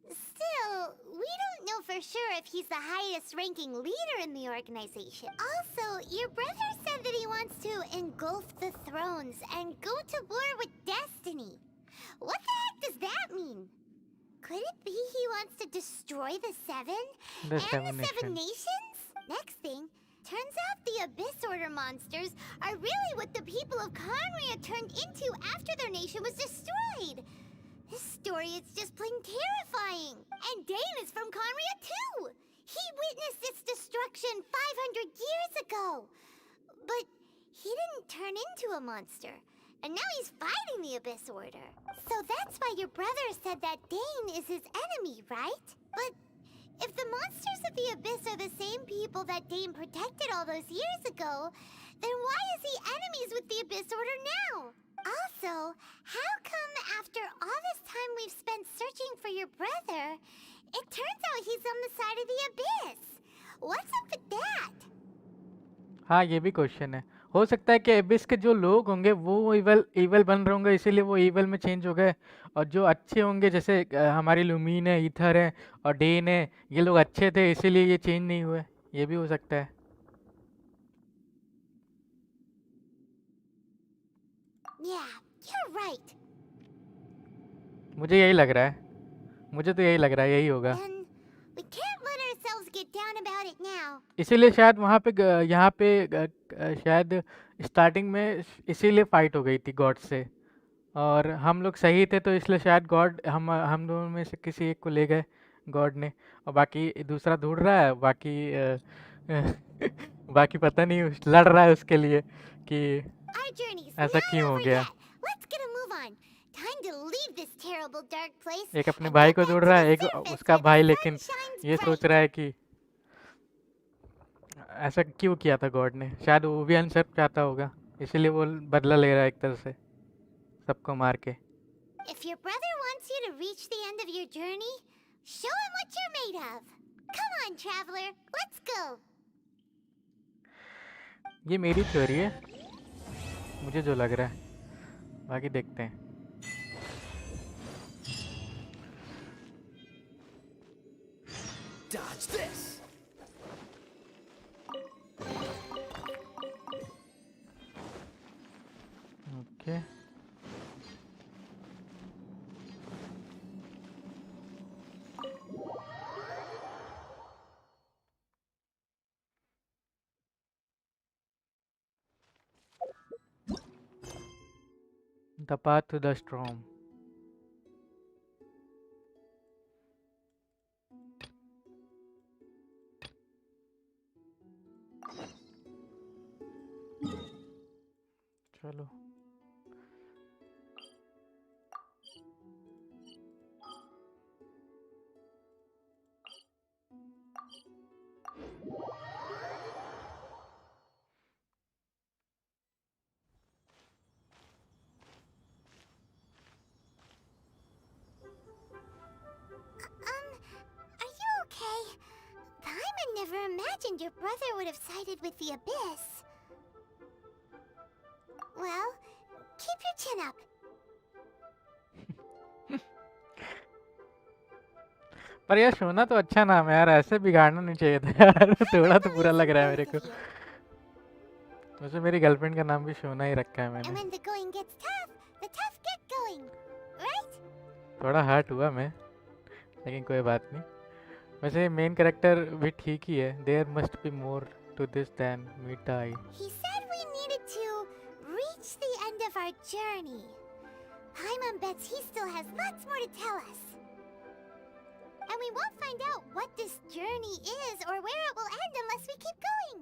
[SPEAKER 5] Still, we don't know for sure if he's the highest ranking leader in the organization. Also, your brother said that he wants to engulf the thrones and go to war with destiny. What the heck does that mean? Could it be he wants to destroy the Seven?
[SPEAKER 2] The
[SPEAKER 5] and
[SPEAKER 2] Seven
[SPEAKER 5] the Seven
[SPEAKER 2] Nations.
[SPEAKER 5] Nations? Next thing, turns out the Abyss Order monsters are really what the people of Conria turned into after their nation was destroyed. This story is just plain terrifying. And Dane is from Conria too. He witnessed its destruction 500 years ago. But he didn't turn into a monster. And now he's fighting the Abyss Order. So that's why your brother said that Dane is his enemy, right? But if the monsters of the Abyss are the same people that Dane protected all those years ago, then why is he enemies with the Abyss Order now? Also, how come after all this time we've spent searching for your brother, it turns out he's on the side of the Abyss? What's up with that?
[SPEAKER 2] हाँ, ये भी question है। हो सकता है कि एबिस के जो लोग होंगे वो इवल बन रहे होंगे, इसीलिए वो इवल में चेंज हो गए, और जो अच्छे होंगे जैसे हमारी लुमीन है, ईथर है और डेन है, ये लोग अच्छे थे इसीलिए ये चेंज नहीं हुए। ये भी हो सकता है।
[SPEAKER 5] Yeah, you're right.
[SPEAKER 2] मुझे यही लग रहा है, मुझे तो यही लग रहा है, यही होगा।
[SPEAKER 5] Then we can't let ourselves get down about it now.
[SPEAKER 2] इसीलिए शायद वहाँ पे यहाँ पे शायद स्टार्टिंग में इसीलिए फाइट हो गई थी गॉड से, और हम लोग सही थे तो इसलिए शायद गॉड हम दोनों में से किसी एक को ले गए गॉड ने, और बाकी दूसरा ढूंढ रहा है, बाकी बाकी पता नहीं लड़ रहा है उसके लिए कि
[SPEAKER 5] Our journey's
[SPEAKER 2] ऐसा
[SPEAKER 5] not
[SPEAKER 2] क्यों हो
[SPEAKER 5] over
[SPEAKER 2] गया।
[SPEAKER 5] yet. Let's get a move on. Time to leave this terrible dark place.
[SPEAKER 2] एक अपने
[SPEAKER 5] and
[SPEAKER 2] भाई
[SPEAKER 5] get
[SPEAKER 2] को
[SPEAKER 5] back
[SPEAKER 2] ढूंढ
[SPEAKER 5] to
[SPEAKER 2] रहा
[SPEAKER 5] the
[SPEAKER 2] है, एक
[SPEAKER 5] surface
[SPEAKER 2] उसका
[SPEAKER 5] where the
[SPEAKER 2] भाई,
[SPEAKER 5] sun
[SPEAKER 2] लेकिन
[SPEAKER 5] shines
[SPEAKER 2] ये सोच
[SPEAKER 5] bright.
[SPEAKER 2] रहा है कि ऐसा क्यों किया था गॉड ने। शायद वो भी अनसर्प चाहता होगा, इसीलिए वो बदला ले रहा है एक तरह से सबको मार के।
[SPEAKER 5] If your brother wants you to reach the end of your journey, show him what you're made of. Come on, traveler. Let's go.
[SPEAKER 2] ये मेरी थ्योरी है, मुझे जो लग रहा है, बाकी देखते हैं।
[SPEAKER 6] Dodge this.
[SPEAKER 2] Okay, the path to the storm. चलो
[SPEAKER 5] Are you okay? Paimon never imagined your brother would have sided with the Abyss. Well, keep your chin up.
[SPEAKER 2] पर यार शोना तो अच्छा नाम है यार, ऐसे बिगाड़ना नहीं चाहिए था यार। थोड़ा तो बुरा लग रहा है मेरे को। वैसे मेरी गर्लफ्रेंड का नाम भी शोना ही रखा है
[SPEAKER 5] And
[SPEAKER 2] मैंने।
[SPEAKER 5] when the going gets tough, the tough get going. Right?
[SPEAKER 2] थोड़ा हर्ट हुआ मैं, लेकिन कोई बात नहीं। वैसे मेन कैरेक्टर भी ठीक ही है। There must be more to this than meet eye.
[SPEAKER 5] He said we needed to reach the end of our journey. Paimon bets he still has lots more to tell us. And we won't find out what this journey is or where it will end unless we keep going.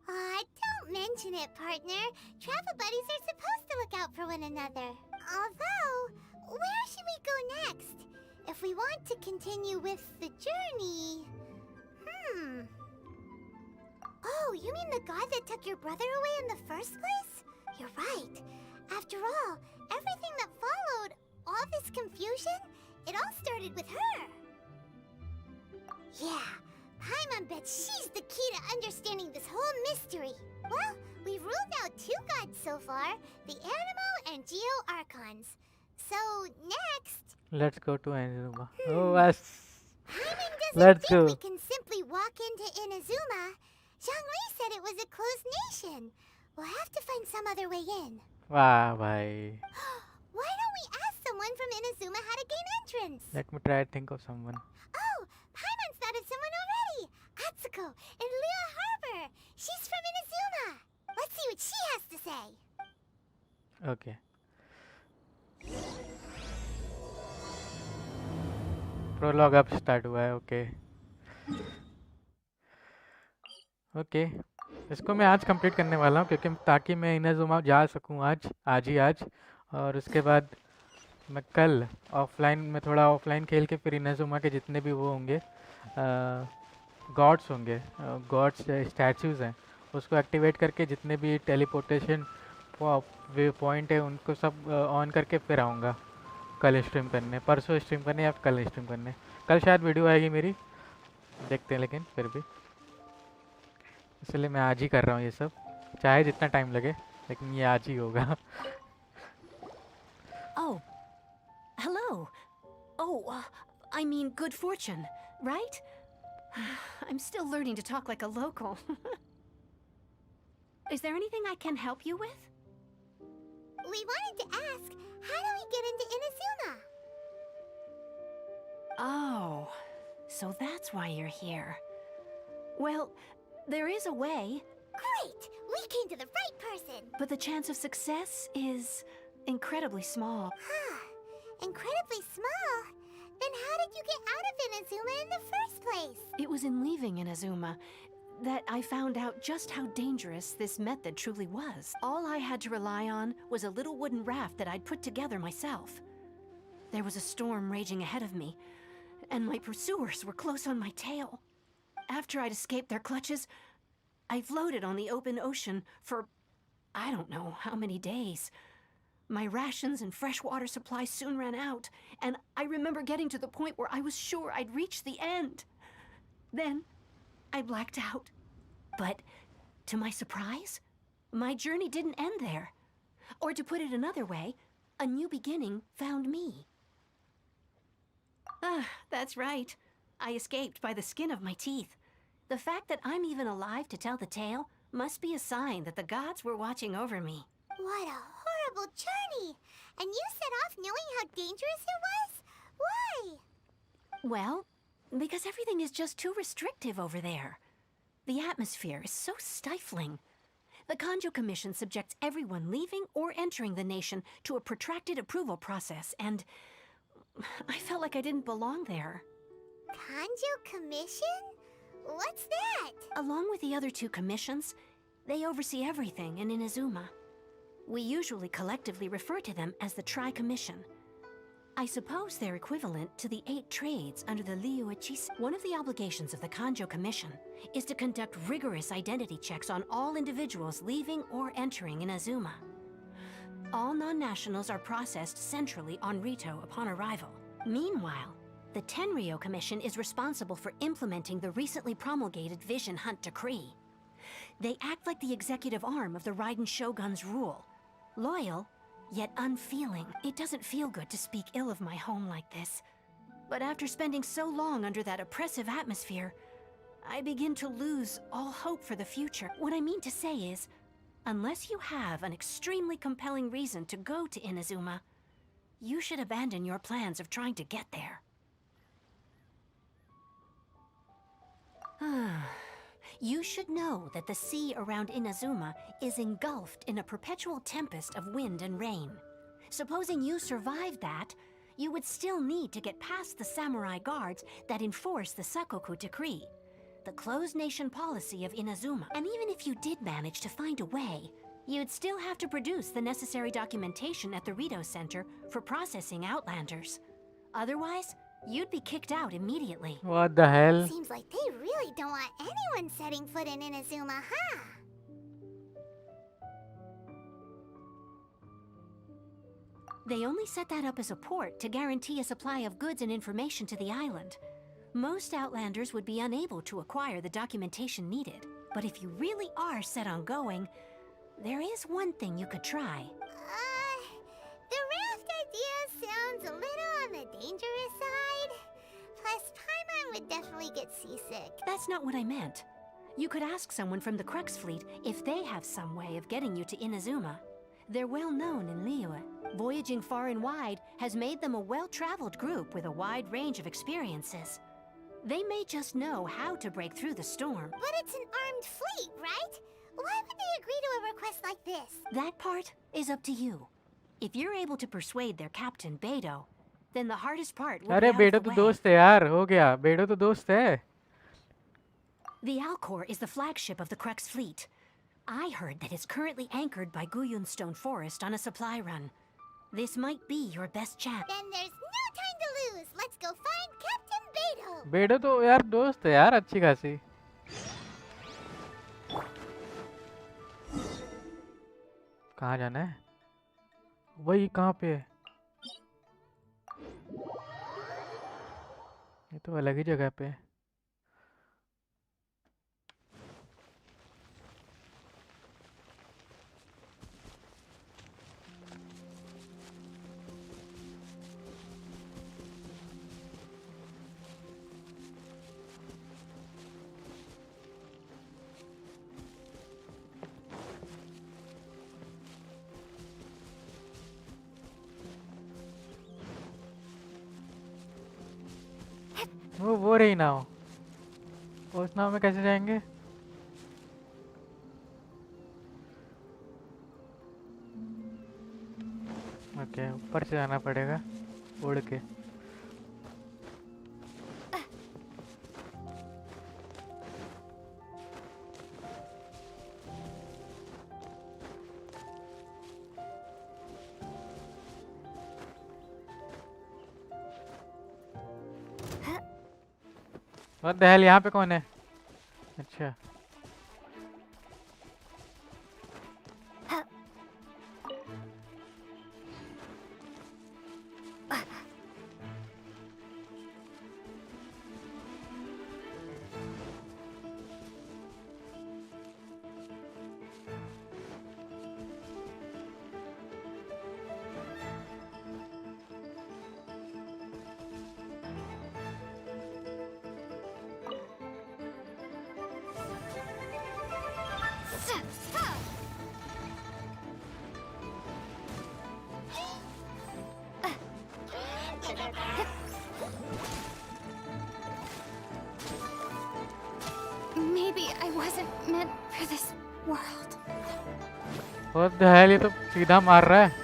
[SPEAKER 5] Aw, don't mention it, partner. Travel buddies are supposed to look out for one another. Although, where should we go next? If we want to continue with the journey... Oh, you mean the god that took your brother away in the first place? You're right. After all, everything that followed, all this confusion, it all started with her. Yeah, Paimon bets she's the key to understanding this whole mystery. Well, we've ruled out two gods so far, the Animo and Geo Archons. So, next...
[SPEAKER 2] Let's go to Inazuma. Oh, yes.
[SPEAKER 5] Paimon doesn't
[SPEAKER 2] Let's
[SPEAKER 5] think
[SPEAKER 2] go.
[SPEAKER 5] we can simply walk into Inazuma. Zhongli said it was a closed nation. We'll have to find some other way in.
[SPEAKER 2] वाह भाई,
[SPEAKER 5] Why don't we ask someone from Inazuma how to gain entrance?
[SPEAKER 2] Let me try to think of someone.
[SPEAKER 5] Oh, Paimon's thought of someone already. Atsuko in Leo Harbor. She's from Inazuma. Let's see what she has to say.
[SPEAKER 2] Okay. Prologue अब start हुआ है. Okay okay, इसको मैं आज complete करने वाला हूँ क्योंकि ताकि मैं इनाजुमा जा सकूँ आज ही आज. और उसके बाद मैं कल ऑफलाइन में थोड़ा ऑफलाइन खेल के फिर इनाजुमा के जितने भी वो होंगे गॉड्स होंगे, गॉड्स स्टैचूज़ हैं, उसको एक्टिवेट करके जितने भी टेलीपोर्टेशन पॉइंट है उनको सब ऑन करके फिर आऊँगा कल स्ट्रीम करने, परसों स्ट्रीम करने या कल स्ट्रीम करने. कल शायद वीडियो आएगी मेरी, देखते हैं, लेकिन फिर भी इसलिए मैं आज ही कर रहा हूँ ये सब, चाहे जितना टाइम लगे लेकिन ये आज ही होगा.
[SPEAKER 10] Oh, hello. Oh, I mean good fortune, right? I'm still learning to talk like a local. Is there anything I can help you with?
[SPEAKER 5] We wanted to ask, how do we get into Inazuma?
[SPEAKER 10] Oh, so that's why you're here. Well, there is a way,
[SPEAKER 5] Great! We came to the right person!
[SPEAKER 10] but the chance of success is incredibly small.
[SPEAKER 5] Huh. Incredibly small? Then how did you get out of Inazuma in the first place?
[SPEAKER 10] It was in leaving Inazuma that I found out just how dangerous this method truly was. All I had to rely on was a little wooden raft that I'd put together myself. There was a storm raging ahead of me, and my pursuers were close on my tail. After I'd escaped their clutches, I floated on the open ocean for I don't know how many days. My rations and fresh water supplies soon ran out, and I remember getting to the point where I was sure I'd reached the end. Then I blacked out. But to my surprise, my journey didn't end there. Or to put it another way, a new beginning found me. Ah, that's right. I escaped by the skin of my teeth. The fact that I'm even alive to tell the tale must be a sign that the gods were watching over me.
[SPEAKER 5] What a horrible journey! And you set off knowing how dangerous it was? Why?
[SPEAKER 10] Well, because everything is just too restrictive over there. The atmosphere is so stifling. The Kanjo Commission subjects everyone leaving or entering the nation to a protracted approval process, and I felt like I didn't belong there.
[SPEAKER 5] Kanjo Commission? What's that?
[SPEAKER 10] Along with the other two commissions, they oversee everything in Inazuma. We usually collectively refer to them as the Tri-Commission. I suppose they're equivalent to the 8 trades under the Liu Echis. One of the obligations of the Kanjo Commission is to conduct rigorous identity checks on all individuals leaving or entering Inazuma. All non-nationals are processed centrally on Rito upon arrival. Meanwhile, the Tenryo Commission is responsible for implementing the recently promulgated Vision Hunt Decree. They act like the executive arm of the Raiden Shogun's rule. Loyal, yet unfeeling. It doesn't feel good to speak ill of my home like this. But after spending so long under that oppressive atmosphere, I begin to lose all hope for the future. What I mean to say is, unless you have an extremely compelling reason to go to Inazuma, you should abandon your plans of trying to get there. You should know that the sea around Inazuma is engulfed in a perpetual tempest of wind and rain. Supposing you survived that, you would still need to get past the samurai guards that enforce the Sakoku Decree, the closed nation policy of Inazuma. And even if you did manage to find a way, you'd still have to produce the necessary documentation at the Rito Center for processing Outlanders. Otherwise, you'd be kicked out immediately.
[SPEAKER 2] What the hell?
[SPEAKER 5] Seems like they really don't want anyone setting foot in Inazuma, huh?
[SPEAKER 10] They only set that up as a port to guarantee a supply of goods and information to the island. Most Outlanders would be unable to acquire the documentation needed. But if you really are set on going, there is one thing you could try.
[SPEAKER 5] The raft idea sounds a little on the dangerous side. Plus, Paimon would definitely get seasick.
[SPEAKER 10] That's not what I meant. You could ask someone from the Crux Fleet if they have some way of getting you to Inazuma. They're well known in Liyue. Voyaging far and wide has made them a well-traveled group with a wide range of experiences. They may just know how to break through the storm.
[SPEAKER 5] But it's an armed fleet, right? Why would they agree to a request like this?
[SPEAKER 10] That part is up to you. If you're able to persuade their captain, Beidou, then the hardest part will
[SPEAKER 2] अरे
[SPEAKER 10] be out
[SPEAKER 2] बेडो
[SPEAKER 10] of
[SPEAKER 2] तो
[SPEAKER 10] the way.
[SPEAKER 2] दोस्त है यार, हो गया, बेडो तो दोस्त है.
[SPEAKER 10] The Alcor is the flagship of the Crux fleet. I heard that it's currently anchored by Guyunstone Forest on a supply run. This might be your best chance.
[SPEAKER 5] Then there's no time to lose. Let's go find Captain Beidou.
[SPEAKER 2] बेडो तो यार दोस्त है यार, अच्छी खासी. कहाँ जाना है? वही कहाँ पे है? ये तो अलग ही जगह पे है. वो रही नाव. उस नाव में कैसे जाएंगे? ओके, ऊपर से जाना पड़ेगा उड़ के. What the hell, यहाँ पे कौन है? अच्छा.
[SPEAKER 5] Maybe I wasn't meant for this world.
[SPEAKER 2] What the hell, ये तो सीधा मार रहा है.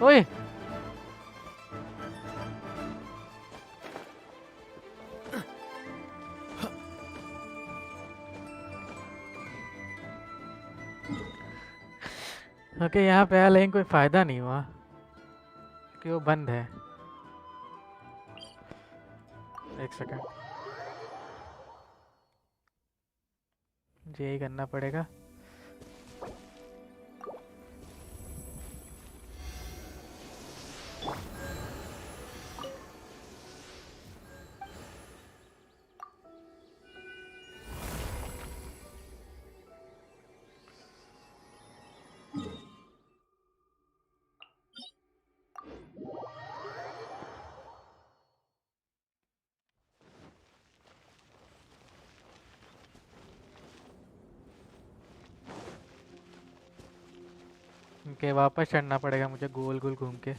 [SPEAKER 2] ओए ओके, यहाँ पे आया लेकिन कोई फायदा नहीं हुआ कि वो बंद है. एक सेकंड, यही करना पड़ेगा. के वापस चढ़ना पड़ेगा मुझे गोल गोल घूम के.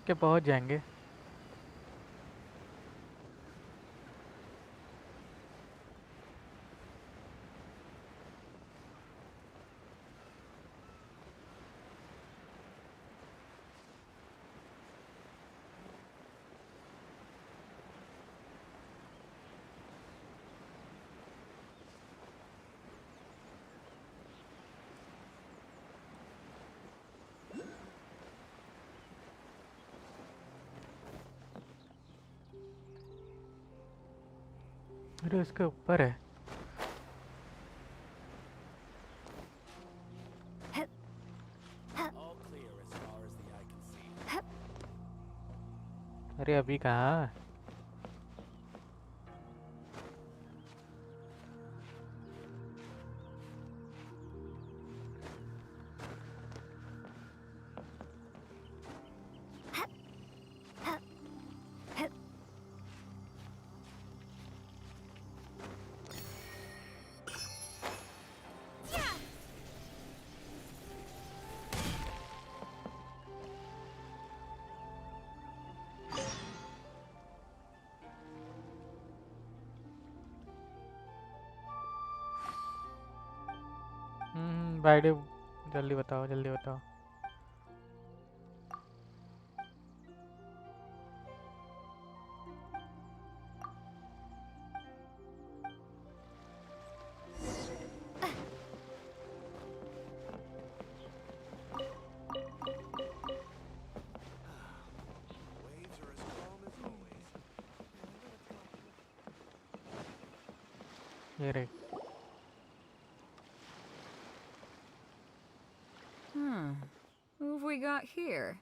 [SPEAKER 2] के पहुंच जाएंगे। अरे उसके ऊपर है। अरे अभी कहाँ? भाई जल्दी बताओ, जल्दी बताओ। ये रे।
[SPEAKER 12] Who have we got here?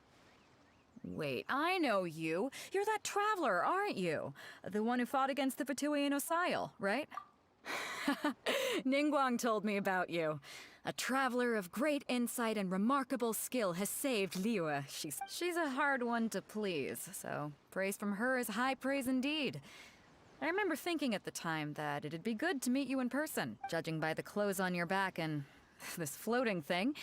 [SPEAKER 12] Wait, I know you. You're that traveler, aren't you? The one who fought against the Fatui and Osile, right? Ningguang told me about you. A traveler of great insight and remarkable skill has saved Liyue. She's a hard one to please, so praise from her is high praise indeed. I remember thinking at the time that it'd be good to meet you in person, judging by the clothes on your back and this floating thing.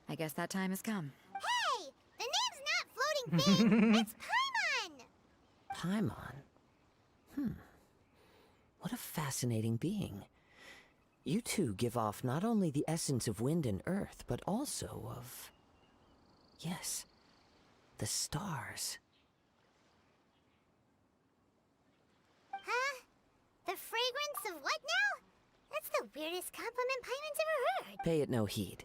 [SPEAKER 12] I guess that time has come.
[SPEAKER 5] Hey! The name's not Floating Thing! It's Paimon!
[SPEAKER 11] Paimon? What a fascinating being. You two give off not only the essence of wind and earth, but also of... yes, the stars.
[SPEAKER 5] Huh? The fragrance of what now? That's the weirdest compliment Paimon's ever heard.
[SPEAKER 11] Pay it no heed.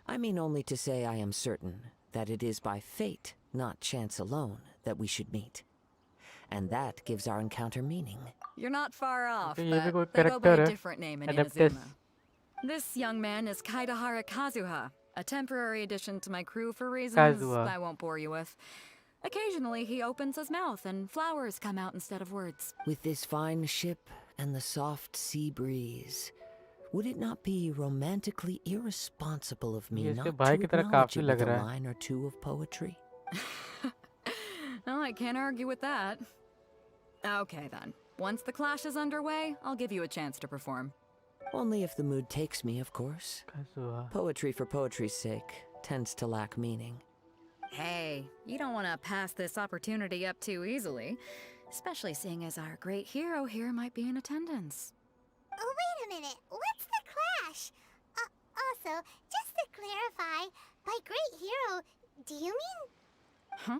[SPEAKER 11] I mean only to say I am certain that it is by fate, not chance alone, that we should meet. And that gives our encounter meaning.
[SPEAKER 12] You're not far off,
[SPEAKER 2] ये भी कोई
[SPEAKER 12] but they go by
[SPEAKER 2] character
[SPEAKER 12] a
[SPEAKER 2] है,
[SPEAKER 12] different name in
[SPEAKER 2] Adeptus.
[SPEAKER 12] Inazuma. This young man is Kaidahara Kazuha, a temporary addition to my crew for reasons
[SPEAKER 2] Kazuha.
[SPEAKER 12] I won't bore you with. Occasionally, he opens his mouth and flowers come out instead of words.
[SPEAKER 11] With this fine ship and the soft sea breeze, would it not be romantically irresponsible of me
[SPEAKER 2] ये इसके
[SPEAKER 11] not
[SPEAKER 2] भाई
[SPEAKER 11] to
[SPEAKER 2] की तरह
[SPEAKER 11] acknowledge
[SPEAKER 2] काफी
[SPEAKER 11] it
[SPEAKER 2] लग
[SPEAKER 11] with a
[SPEAKER 2] रहा है।
[SPEAKER 11] line or two of poetry?
[SPEAKER 12] Oh, I can't argue with that. Okay, then. Once the clash is underway, I'll give you a chance to perform.
[SPEAKER 11] Only if the mood takes me, of course.
[SPEAKER 2] Kazuha.
[SPEAKER 11] Poetry for poetry's sake tends to lack meaning.
[SPEAKER 12] Hey, you don't want to pass this opportunity up too easily, especially seeing as our great hero here might be in attendance.
[SPEAKER 5] Oh, wait a minute. What's the clash? Also, just to clarify, by great hero, do you mean...
[SPEAKER 12] Huh?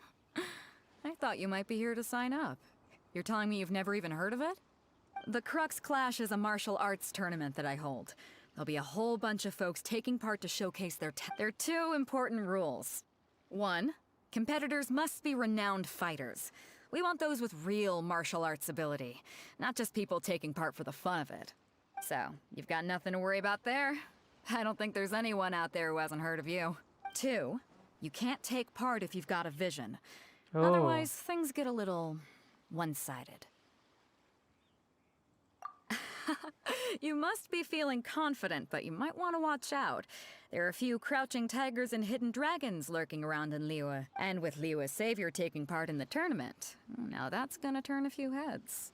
[SPEAKER 12] I thought you might be here to sign up. You're telling me you've never even heard of it? The Crux Clash is a martial arts tournament that I hold. There'll be a whole bunch of folks taking part to showcase their There are two important rules. One, competitors must be renowned fighters. We want those with real martial arts ability, not just people taking part for the fun of it. So, you've got nothing to worry about there. I don't think there's anyone out there who hasn't heard of you. Two, you can't take part if you've got a vision.
[SPEAKER 2] Oh.
[SPEAKER 12] Otherwise, things get a little one-sided. You must be feeling confident, but you might want to watch out. There are a few crouching tigers and hidden dragons lurking around in Liyue. And with Liyue's savior taking part in the tournament, now that's gonna turn a few heads.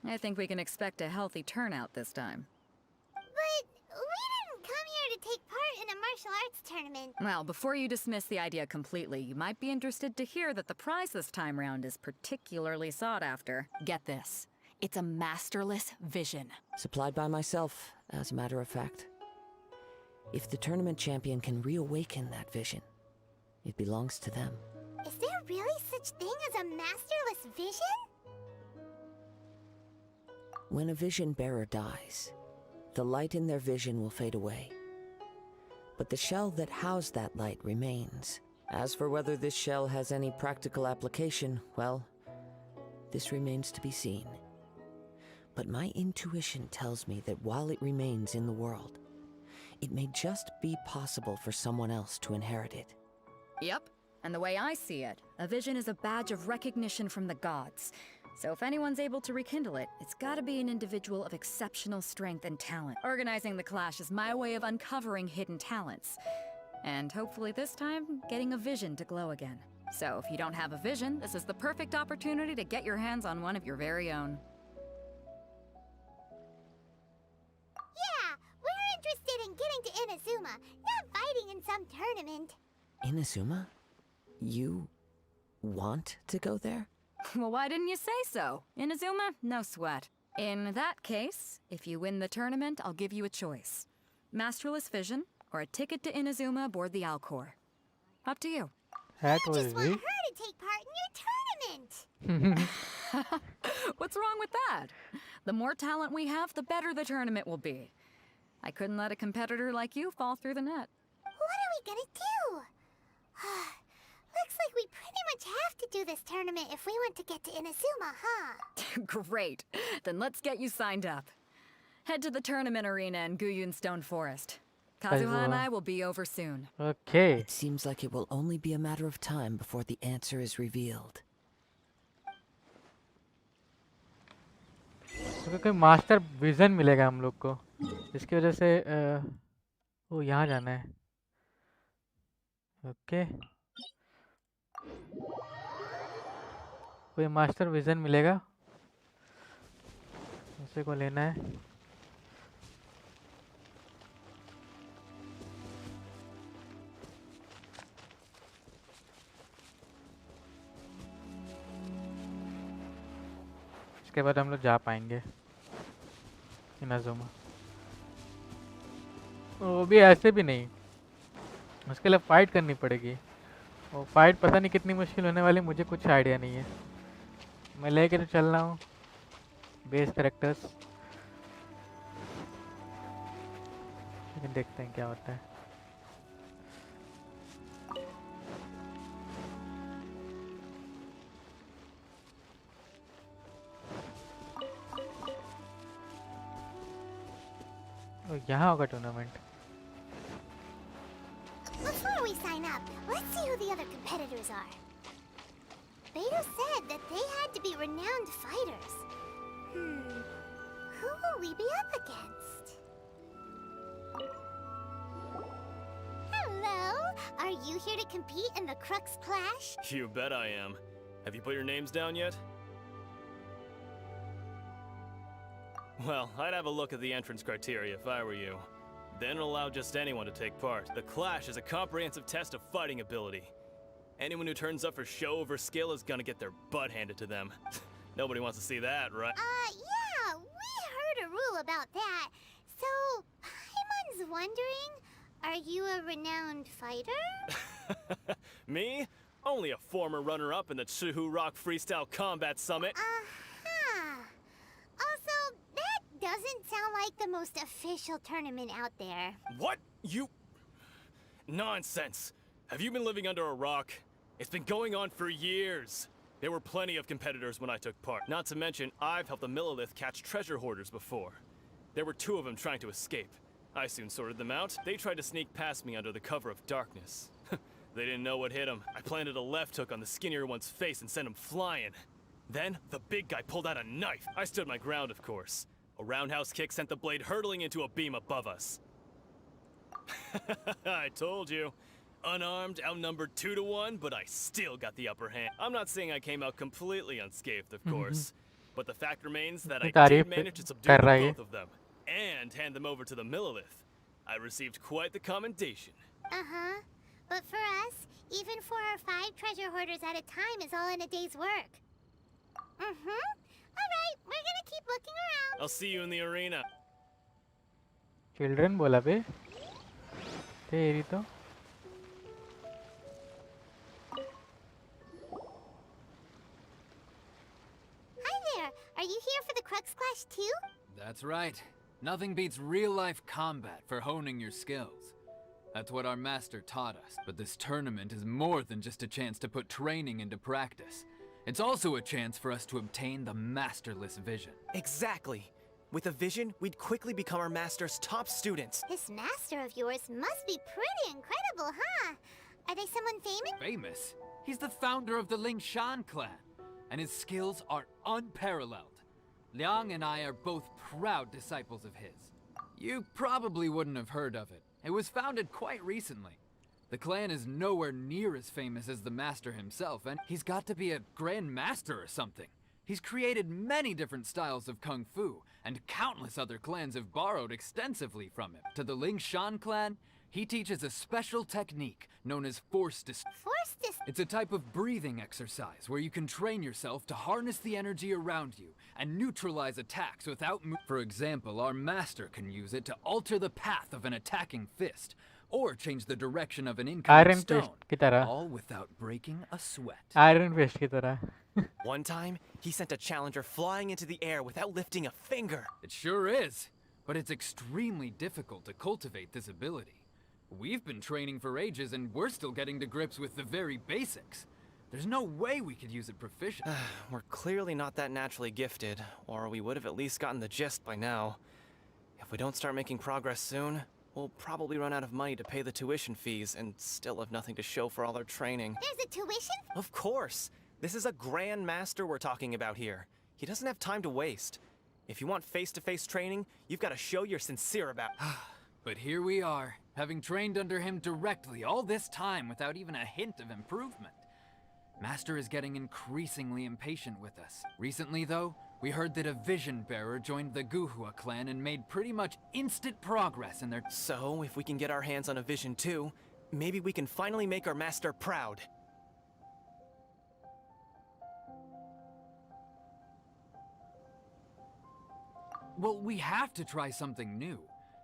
[SPEAKER 12] I think we can expect a healthy turnout this time.
[SPEAKER 5] But we didn't come here to take part in a martial arts tournament.
[SPEAKER 12] Well, before you dismiss the idea completely, you might be interested to hear that the prize this time round is particularly sought after. Get this. It's a masterless vision.
[SPEAKER 11] Supplied by myself, as a matter of fact. If the tournament champion can reawaken that vision, it belongs to them.
[SPEAKER 5] Is there really such thing as a masterless vision?
[SPEAKER 11] When a vision bearer dies, the light in their vision will fade away. But the shell that housed that light remains. As for whether this shell has any practical application, well, this remains to be seen. But my intuition tells me that while it remains in the world, it may just be possible for someone else to inherit it.
[SPEAKER 12] Yep. And the way I see it, a vision is a badge of recognition from the gods. So if anyone's able to rekindle it, it's gotta be an individual of exceptional strength and talent. Organizing the clash is my way of uncovering hidden talents. And hopefully this time, getting a vision to glow again. So if you don't have a vision, this is the perfect opportunity to get your hands on one of your very own.
[SPEAKER 5] Yeah, we're interested in getting to Inazuma, not fighting in some tournament.
[SPEAKER 11] Inazuma? You want to go there?
[SPEAKER 12] Well, why didn't you say so? Inazuma? No sweat. In that case, if you win the tournament, I'll give you a choice. Masterless Vision, or a ticket to Inazuma aboard the Alcor. Up to you.
[SPEAKER 2] That
[SPEAKER 5] I
[SPEAKER 2] was
[SPEAKER 5] just want
[SPEAKER 2] weak.
[SPEAKER 5] her to take part in your tournament.
[SPEAKER 12] What's wrong with that? The more talent we have, the better the tournament will be. I couldn't let a competitor like you fall through the net.
[SPEAKER 5] What are we gonna do? Looks like we pretty much have to do this tournament if we want to get to Inazuma, huh?
[SPEAKER 12] Great. Then let's get you signed up. Head to the tournament arena in Guyun Stone Forest. Kazuha and I will be over soon.
[SPEAKER 2] Okay.
[SPEAKER 11] It seems like it will only be a matter of time before the answer is revealed.
[SPEAKER 2] तो कोई master vision मिलेगा हम लोग को, इसकी वजह से वो यहाँ जाना है. ओके. कोई मास्टर विजन मिलेगा, उसे को लेना है. इसके बाद हम लोग जा पाएंगे इनाजुमा. वो भी ऐसे भी नहीं, उसके लिए फाइट करनी पड़ेगी. वो फाइट पता नहीं कितनी मुश्किल होने वाली, मुझे कुछ आइडिया नहीं है. मैं लेके तो चल रहा हूँ बेस कैरेक्टर्स, लेकिन देखते हैं क्या होता है. यहाँ होगा tournament.
[SPEAKER 5] Before we sign up, let's see who the other competitors are. Beto said that they had to be renowned fighters. Who will we be up against? Hello! Are you here to compete in the Crux Clash?
[SPEAKER 13] You bet I am. Have you put your names down yet? Well, I'd have a look at the entrance criteria if I were you. Then allow just anyone to take part. The Clash is a comprehensive test of fighting ability. Anyone who turns up for show over skill is gonna get their butt handed to them. Nobody wants to see that, right?
[SPEAKER 5] Yeah, we heard a rule about that. So, Paimon's wondering, are you a renowned fighter?
[SPEAKER 13] Me? Only a former runner-up in the Chihu Rock Freestyle Combat Summit.
[SPEAKER 5] Also, that doesn't sound like the most official tournament out there.
[SPEAKER 13] What? You... Nonsense. Have you been living under a rock? It's been going on for years. There were plenty of competitors when I took part. Not to mention, I've helped the Millelith catch treasure hoarders before. There were 2 of them trying to escape. I soon sorted them out. They tried to sneak past me under the cover of darkness. They didn't know what hit them. I planted a left hook on the skinnier one's face and sent him flying. Then, the big guy pulled out a knife. I stood my ground, of course. A roundhouse kick sent the blade hurtling into a beam above us. I told you. Unarmed, outnumbered 2 to 1, but I still got the upper hand. I'm not saying I came out completely unscathed, of course. But the fact remains that I did manage to subdue both of them. And hand them over to the Millelith. I received quite the commendation.
[SPEAKER 5] Uh-huh. But for us, even 4 or 5 treasure hoarders at a time is all in a day's work. Mm-hmm. Alright, we're gonna keep looking around.
[SPEAKER 13] I'll see you in the arena.
[SPEAKER 2] Children बोला बे तेरी तो
[SPEAKER 5] Hi there. Are you here for the Crux Clash too?
[SPEAKER 14] That's right. Nothing beats real-life combat for honing your skills. That's what our master taught us. But this tournament is more than just a chance to put training into practice. It's also a chance for us to obtain the masterless vision.
[SPEAKER 6] Exactly. With a vision, we'd quickly become our master's top students.
[SPEAKER 5] This master of yours must be pretty incredible, huh? Are they someone famous?
[SPEAKER 14] Famous? He's the founder of the Lingshan clan, and his skills are unparalleled. Liang and I are both proud disciples of his. You probably wouldn't have heard of it. It was founded quite recently. The clan is nowhere near as famous as the master himself, and he's got to be a grand master or something. He's created many different styles of kung fu, and countless other clans have borrowed extensively from him. To the Lingshan clan, he teaches a special technique known as It's a type of breathing exercise where you can train yourself to harness the energy around you and neutralize attacks without For example, our master can use it to alter the path of an attacking fist, or change the direction of an incoming stone, all without breaking a sweat.
[SPEAKER 2] Iron Fist की तरह.
[SPEAKER 6] One time, he sent a challenger flying into the air without lifting a finger.
[SPEAKER 14] It sure is, but it's extremely difficult to cultivate this ability. We've been training for ages and we're still getting to grips with the very basics. There's no way we could use it proficient.
[SPEAKER 6] We're clearly not that naturally gifted, or we would have at least gotten the gist by now. If we don't start making progress soon, we'll probably run out of money to pay the tuition fees and still have nothing to show for all our training.
[SPEAKER 5] There's a tuition?
[SPEAKER 6] Of course! This is a Grand Master we're talking about here. He doesn't have time to waste. If you want face-to-face training, you've got to show you're sincere about
[SPEAKER 14] But here we are, having trained under him directly all this time without even a hint of improvement. Master is getting increasingly impatient with us. Recently, though, we heard that a vision bearer joined the Guhua clan and made pretty much instant progress in their...
[SPEAKER 6] So, if we can get our hands on a vision too, maybe we can finally make our master proud.
[SPEAKER 14] Well, we have to try something new.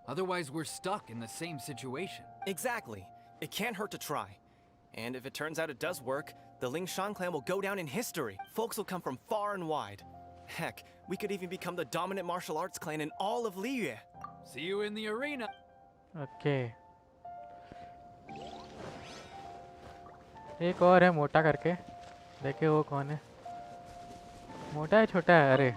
[SPEAKER 14] Otherwise, we're stuck in the same situation.
[SPEAKER 6] Exactly. It can't hurt to try. And if it turns out it does work, the Lingshan clan will go down in history. Folks will come from far and wide. Heck, we could even become the dominant martial arts clan in all of Liyue.
[SPEAKER 14] See you in the arena.
[SPEAKER 2] Okay. एक और है मोटा करके देखे वो कौन है मोटा है छोटा है अरे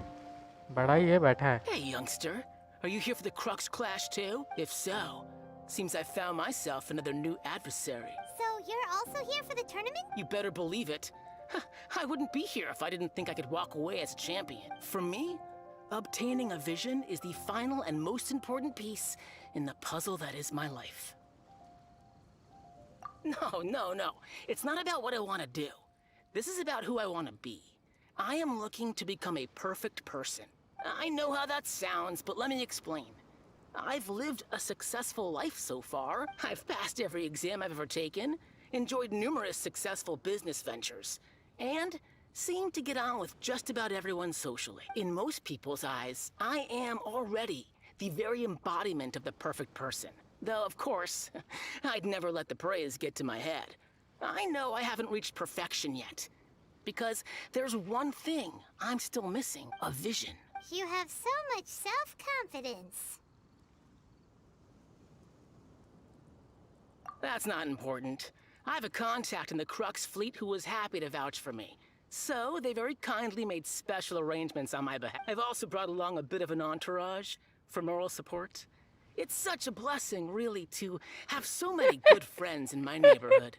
[SPEAKER 2] बड़ा ही है बैठा है
[SPEAKER 15] Hey youngster, are you here for the Crux Clash too? If so, seems I found myself another new adversary.
[SPEAKER 5] So you're also here for the tournament?
[SPEAKER 15] You better believe it. I wouldn't be here if I didn't think I could walk away as a champion. For me, obtaining a vision is the final and most important piece in the puzzle that is my life. No. It's not about what I want to do. This is about who I want to be. I am looking to become a perfect person. I know how that sounds, but let me explain. I've lived a successful life so far. I've passed every exam I've ever taken, enjoyed numerous successful business ventures, and seem to get on with just about everyone socially. In most people's eyes, I am already the very embodiment of the perfect person. Though, of course, I'd never let the praise get to my head. I know I haven't reached perfection yet, because there's one thing I'm still missing, a vision.
[SPEAKER 5] You have so much self-confidence.
[SPEAKER 15] That's not important. I have a contact in the Crux fleet who was happy to vouch for me. So, they very kindly made special arrangements on my behalf. I've also brought along a bit of an entourage for moral support. It's such a blessing, really, to have so many good friends in my neighborhood.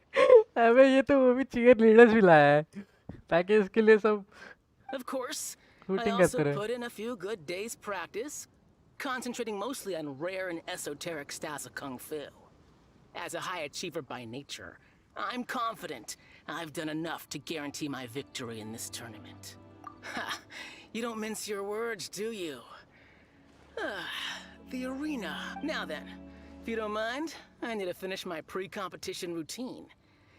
[SPEAKER 2] अबे ये तो वो भी cheer leaders भी लाया है ताकि इसके लिए सब
[SPEAKER 15] Of course, I
[SPEAKER 2] shooting
[SPEAKER 15] also
[SPEAKER 2] करते रहे
[SPEAKER 15] put in a few good days' practice, concentrating mostly on rare and esoteric styles of kung fu. As a high achiever by nature, I'm confident I've done enough to guarantee my victory in this tournament. Ha! You don't mince your words, do you? The arena. Now then, If you don't mind, I need to finish my pre-competition routine.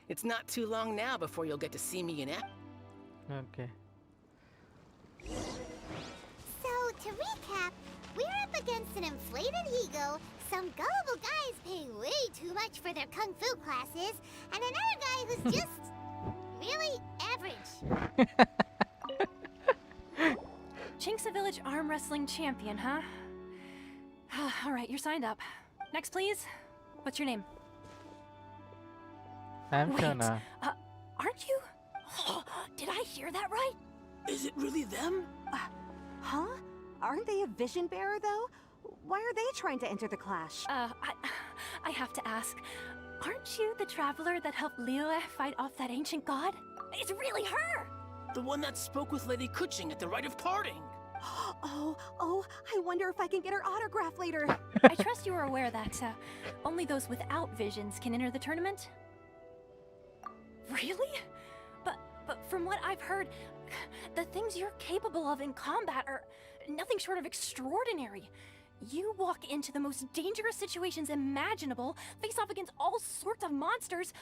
[SPEAKER 15] It's not too long now before you'll get to see me in action.
[SPEAKER 2] Okay.
[SPEAKER 5] So, to recap, we're up against an inflated ego, some gullible guys paying way too much for their kung fu classes, and another guy who's just really average.
[SPEAKER 10] Chink's a village arm wrestling champion, huh? All right, you're signed up. Next, please. What's your name?
[SPEAKER 2] I'm
[SPEAKER 10] Wait,
[SPEAKER 2] Shona.
[SPEAKER 10] aren't you? Did I hear that right?
[SPEAKER 15] Is it really them?
[SPEAKER 16] Huh? Aren't they a vision bearer, though? Why are they trying to enter the clash?
[SPEAKER 10] I have to ask. Aren't you the traveler that helped Liyue fight off that ancient god? It's really her!
[SPEAKER 15] The one that spoke with Lady Kuching at the rite of parting.
[SPEAKER 16] Oh, I wonder if I can get her autograph later.
[SPEAKER 10] I trust you are aware that only those without visions can enter the tournament? Really? But from what I've heard, the things you're capable of in combat are nothing short of extraordinary. You walk into the most dangerous situations imaginable, face off against all sorts of monsters,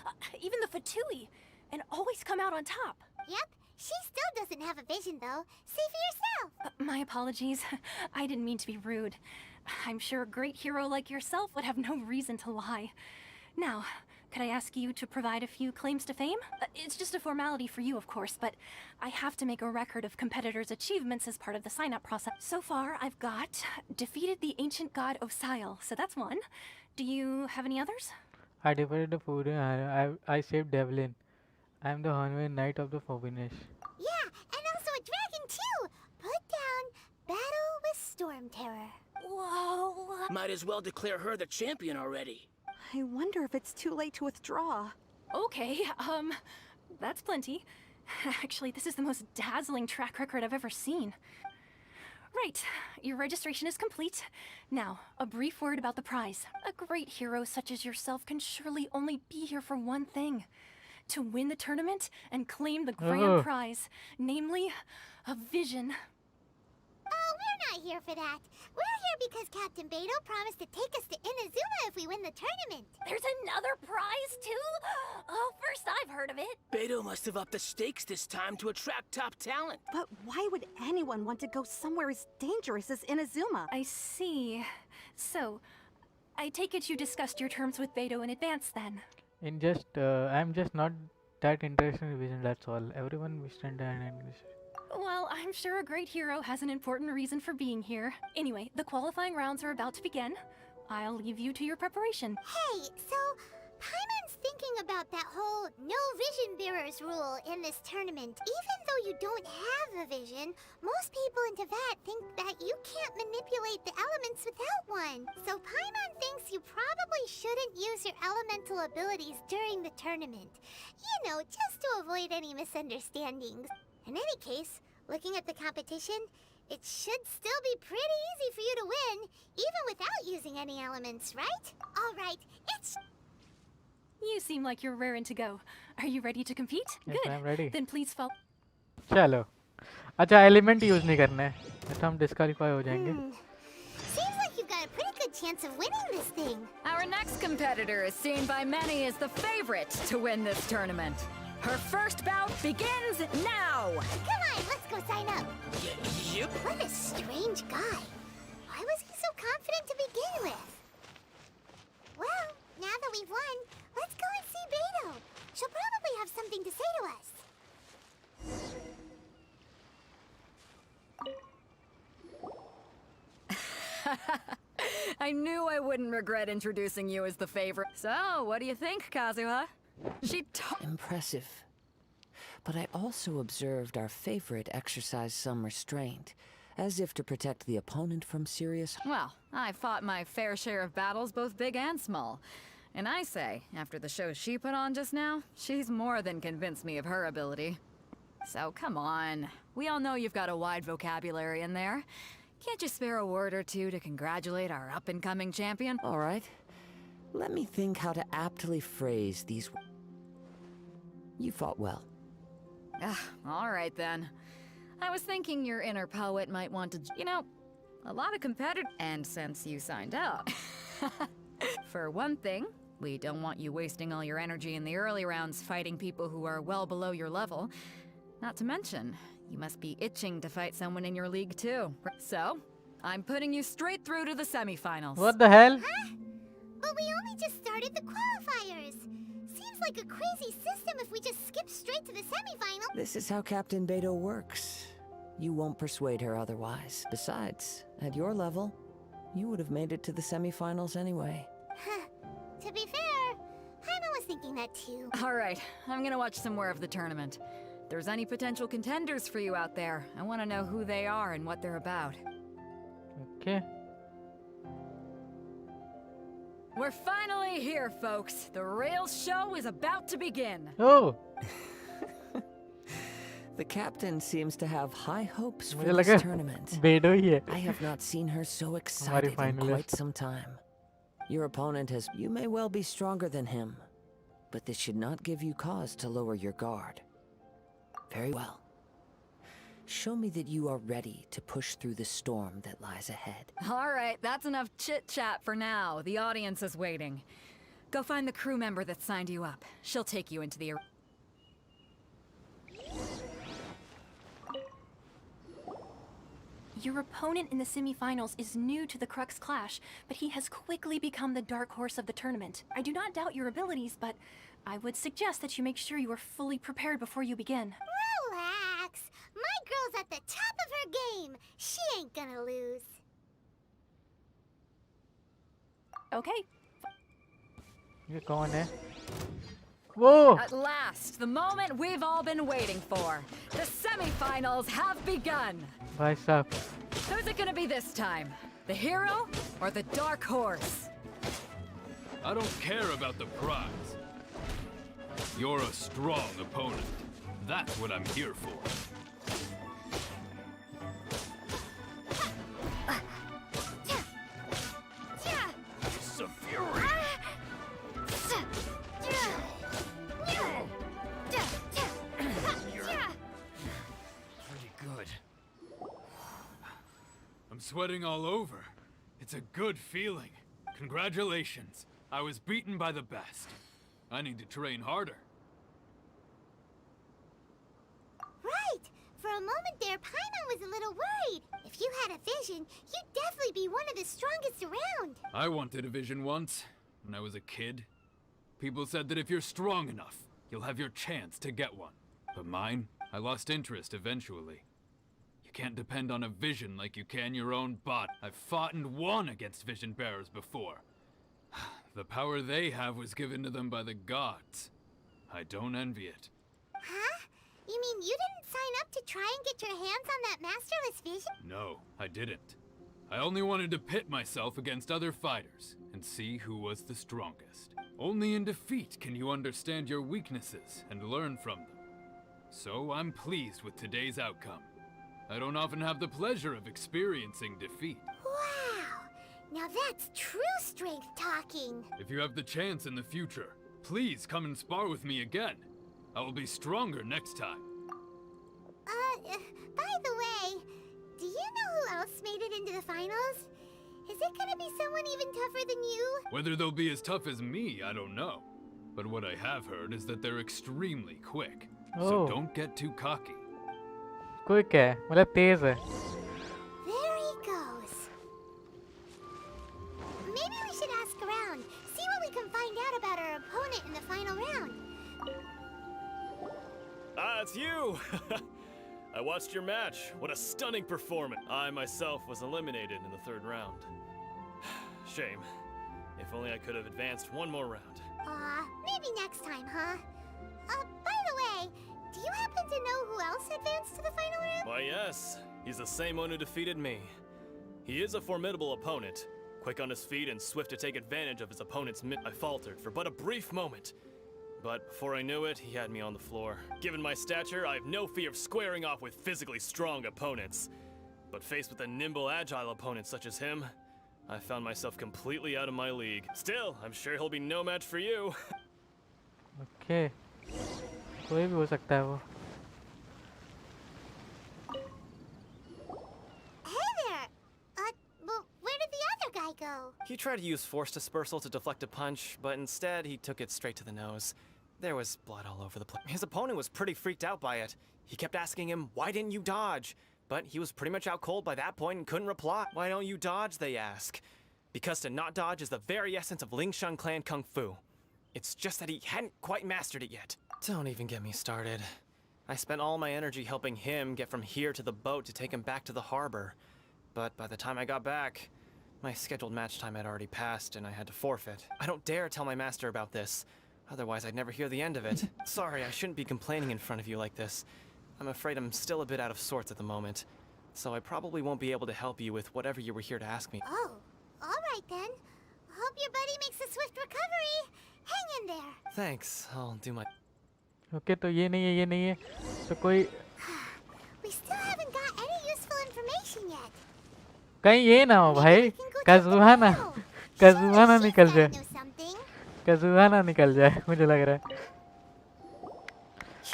[SPEAKER 10] even the Fatui, and always come out on top.
[SPEAKER 5] Yep, she still doesn't have a vision, though. See for yourself.
[SPEAKER 10] My apologies. I didn't mean to be rude. I'm sure a great hero like yourself would have no reason to lie. Now, could I ask you to provide a few claims to fame? It's just a formality for you, of course, but I have to make a record of competitors' achievements as part of the sign-up process. So far, I've got defeated the ancient god Osail, so that's one. Do you have any others?
[SPEAKER 2] I defeated the food. I saved Devlin. I'm the Honorary Knight of the Forbidden.
[SPEAKER 5] Yeah, and also a dragon, too. Put down Battle with Storm Terror.
[SPEAKER 10] Whoa.
[SPEAKER 15] Might as well declare her the champion already.
[SPEAKER 16] I wonder if it's too late to withdraw.
[SPEAKER 10] Okay, that's plenty. Actually, this is the most dazzling track record I've ever seen. Right, your registration is complete. Now, a brief word about the prize. A great hero such as yourself can surely only be here for one thing. To win the tournament and claim the grand prize, namely, a vision.
[SPEAKER 5] Oh, we're not here for that. We're here because Captain Beto promised to take us to Inazuma if we win the tournament.
[SPEAKER 10] There's another prize, too? Oh, first I've heard of it.
[SPEAKER 15] Beto must have upped the stakes this time to attract top talent.
[SPEAKER 16] But why would anyone want to go somewhere as dangerous as Inazuma?
[SPEAKER 10] I see. So, I take it you discussed your terms with Beto in advance, then?
[SPEAKER 2] I'm just not that interested in vision, that's all. Everyone misunderstands English.
[SPEAKER 10] Well, I'm sure a great hero has an important reason for being here. Anyway, the qualifying rounds are about to begin. I'll leave you to your preparation.
[SPEAKER 5] Hey, so Paimon's thinking about that whole no vision bearers rule in this tournament. Even though you don't have a vision, most people in Teyvat think that you can't manipulate the elements without one. So Paimon thinks you probably shouldn't use your elemental abilities during the tournament. You know, just to avoid any misunderstandings. In any case, looking at the competition, it should still be pretty easy for you to win, even without using any elements, right? All right, it's...
[SPEAKER 10] You seem like you're raring to go. Are you ready to compete?
[SPEAKER 2] Yes,
[SPEAKER 10] Good.
[SPEAKER 2] I'm ready.
[SPEAKER 10] Then please follow.
[SPEAKER 2] चलो अच्छा element use नहीं करना है तो हम disqualify हो जाएंगे
[SPEAKER 5] Seems like you've got a pretty good chance of winning this thing.
[SPEAKER 12] Our next competitor is seen by many as the favorite to win this tournament. Her first bout begins now!
[SPEAKER 5] Come on, let's go sign up.
[SPEAKER 15] Yep.
[SPEAKER 5] What a strange guy. Why was he so confident to begin with? Well, now that we've won, let's go and see Beto. She'll probably have something to say to us.
[SPEAKER 12] I knew I wouldn't regret introducing you as the favorite. So, what do you think, Kazuha?
[SPEAKER 11] Impressive. But I also observed our favorite exercise some restraint, as if to protect the opponent from serious...
[SPEAKER 12] Well, I fought my fair share of battles, both big and small. And I say, after the show she put on just now, she's more than convinced me of her ability. So come on. We all know you've got a wide vocabulary in there. Can't you spare a word or two to congratulate our up-and-coming champion?
[SPEAKER 11] All right. Let me think how to aptly phrase these... You fought well.
[SPEAKER 12] All right then. I was thinking your inner poet might want to... You know, a lot of competitors... And since you signed up... For one thing, we don't want you wasting all your energy in the early rounds fighting people who are well below your level. Not to mention, you must be itching to fight someone in your league too. So, I'm putting you straight through to the semifinals.
[SPEAKER 2] What the hell?
[SPEAKER 5] Huh? But we only just started the qualifiers. Seems like a crazy system if we just skip straight to the semifinal.
[SPEAKER 11] This is how Captain Beto works. You won't persuade her otherwise. Besides, at your level, you would have made it to the semifinals anyway.
[SPEAKER 5] To be fair, Paimon was thinking that too.
[SPEAKER 12] Alright, I'm gonna watch some more of the tournament. If there's any potential contenders for you out there, I want to know who they are and what they're about.
[SPEAKER 2] Okay.
[SPEAKER 12] We're finally here, folks. The rails show is about to begin.
[SPEAKER 2] Oh.
[SPEAKER 11] The captain seems to have high hopes for
[SPEAKER 2] मुझे
[SPEAKER 11] this
[SPEAKER 2] लगा
[SPEAKER 11] tournament.
[SPEAKER 2] बेडो ही है.
[SPEAKER 11] I have not seen her so excited in
[SPEAKER 2] finalist.
[SPEAKER 11] quite some time. Your opponent has... You may well be stronger than him, but this should not give you cause to lower your guard. Very well. Show me that you are ready to push through the storm that lies ahead.
[SPEAKER 12] Alright, that's enough chit-chat for now. The audience is waiting. Go find the crew member that signed you up. She'll take you into the...
[SPEAKER 17] Your opponent in the semifinals is new to the Crux Clash, but he has quickly become the dark horse of the tournament. I do not doubt your abilities, but I would suggest that you make sure you are fully prepared before you begin.
[SPEAKER 5] Relax. My girl's at the top of her game. She ain't gonna lose.
[SPEAKER 17] Okay.
[SPEAKER 2] ये कौन है? Whoa!
[SPEAKER 12] At last, the moment we've all been waiting for. The semifinals have begun.
[SPEAKER 2] भाई साहब.
[SPEAKER 12] Who's it gonna be this time? The hero or the dark horse?
[SPEAKER 18] I don't care about the prize. You're a strong opponent. That's what I'm here for.
[SPEAKER 4] It's a fury.
[SPEAKER 18] Pretty good. I'm sweating all over. It's a good feeling. Congratulations. I was beaten by the best. I need to train harder.
[SPEAKER 5] Right. For a moment there, Paimon was a little worried. If you had a vision, you'd definitely be one of the strongest around.
[SPEAKER 18] I wanted a vision once, when I was a kid. People said that if you're strong enough, you'll have your chance to get one. But mine, I lost interest eventually. You can't depend on a vision like you can your own body. I've fought and won against vision bearers before. The power they have was given to them by the gods. I don't envy it.
[SPEAKER 5] Huh? You mean you didn't sign up to try and get your hands on that masterless vision?
[SPEAKER 18] No, I didn't. I only wanted to pit myself against other fighters and see who was the strongest. Only in defeat can you understand your weaknesses and learn from them. So I'm pleased with today's outcome. I don't often have the pleasure of experiencing defeat.
[SPEAKER 5] Wow! Now that's true strength talking.
[SPEAKER 18] If you have the chance in the future, please come and spar with me again. I will be stronger next time.
[SPEAKER 5] By the way, do you know who else made it into the finals? Is it gonna be someone even tougher than you?
[SPEAKER 18] Whether they'll be as tough as me, I don't know. But what I have heard is that they're extremely quick. So
[SPEAKER 2] Oh.
[SPEAKER 18] don't get too cocky.
[SPEAKER 2] Quick है, मतलब तेज है.
[SPEAKER 5] There he goes. Maybe we should ask around, see what we can find out about our opponent in the final round.
[SPEAKER 13] Ah, it's you! I watched your match. What a stunning performance. I myself was eliminated in the third round. Shame. If only I could have advanced one more round.
[SPEAKER 5] Maybe next time, huh? By the way, do you happen to know who else advanced to the final round?
[SPEAKER 13] Why, yes. He's the same one who defeated me. He is a formidable opponent. Quick on his feet and swift to take advantage of his opponent's I faltered for but a brief moment. But before I knew it, he had me on the floor. Given my stature, I have no fear of squaring off with physically strong opponents. But faced with a nimble, agile opponent such as him, I found myself completely out of my league. Still, I'm sure he'll be no match for you.
[SPEAKER 2] Okay. कोई भी हो सकता है वो.
[SPEAKER 5] Hey there! Well, where did the other guy go?
[SPEAKER 6] He tried to use force dispersal to deflect a punch, but instead he took it straight to the nose. There was blood all over the place. His opponent was pretty freaked out by it. He kept asking him, "Why didn't you dodge?" But he was pretty much out cold by that point and couldn't reply. "Why don't you dodge?" they ask. Because to not dodge is the very essence of Lingshan clan kung fu. It's just that he hadn't quite mastered it yet. Don't even get me started. I spent all my energy helping him get from here to the boat to take him back to the harbor. But by the time I got back, my scheduled match time had already passed and I had to forfeit. I don't dare tell my master about this. Otherwise, I'd never hear the end of it. Sorry, I shouldn't be complaining in front of you like this. I'm afraid I'm still a bit out of sorts at the moment. So I probably won't be able to help you with whatever you were here to ask me.
[SPEAKER 5] Oh, alright then. Hope your buddy makes a swift recovery. Hang in there.
[SPEAKER 6] Thanks, I'll do my...
[SPEAKER 2] okay तो ये नहीं है तो कोई
[SPEAKER 5] We still haven't got any useful information yet.
[SPEAKER 2] कहीं ये ना हो भाई काजुहा ना निकल जाए काजुहा ना निकल जाए मुझे लग रहा है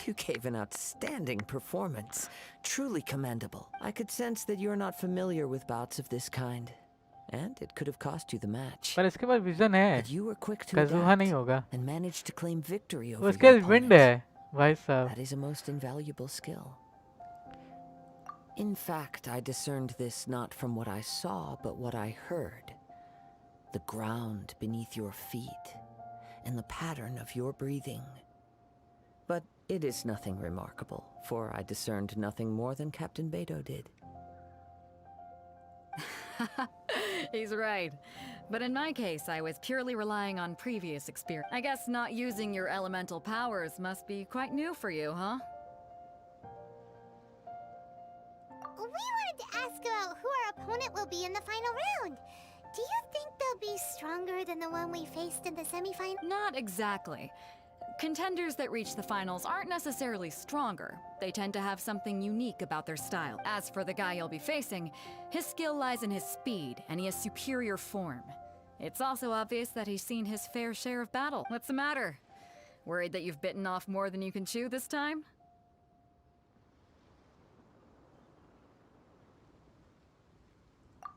[SPEAKER 11] You gave an outstanding performance. Truly commendable. I could sense that you're not familiar with bouts of this kind. And it could have cost you the match.
[SPEAKER 2] पर इसके पास विजन है
[SPEAKER 11] But you were quick to
[SPEAKER 2] काजुहा नहीं
[SPEAKER 11] adapt
[SPEAKER 2] होगा
[SPEAKER 11] and managed to claim victory over
[SPEAKER 2] उसके
[SPEAKER 11] your
[SPEAKER 2] wind
[SPEAKER 11] opponent.
[SPEAKER 2] है भाई साहब
[SPEAKER 11] That is a most invaluable skill. In fact, I discerned this not from what I saw, but what I heard. The ground beneath your feet, and the pattern of your breathing. But it is nothing remarkable, for I discerned nothing more than Captain Beto did.
[SPEAKER 12] He's right. But in my case, I was purely relying on previous experience. I guess not using your elemental powers must be quite new for you, huh?
[SPEAKER 5] We wanted to ask about who our opponent will be in the final round. Do you think they'll be stronger than the one we faced in the semifinal?
[SPEAKER 12] Not exactly. Contenders that reach the finals aren't necessarily stronger. They tend to have something unique about their style. As for the guy you'll be facing, his skill lies in his speed, and he has superior form. It's also obvious that he's seen his fair share of battle. What's the matter? Worried that you've bitten off more than you can chew this time?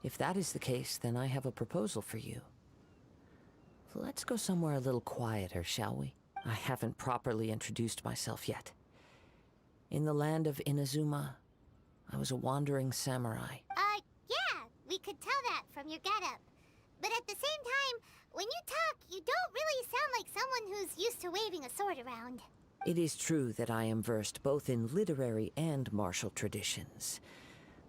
[SPEAKER 11] If that is the case, then I have a proposal for you. Let's go somewhere a little quieter, shall we? I haven't properly introduced myself yet. In the land of Inazuma, I was a wandering samurai.
[SPEAKER 5] Yeah, we could tell that from your getup. But at the same time, when you talk, you don't really sound like someone who's used to waving a sword around.
[SPEAKER 11] It is true that I am versed both in literary and martial traditions.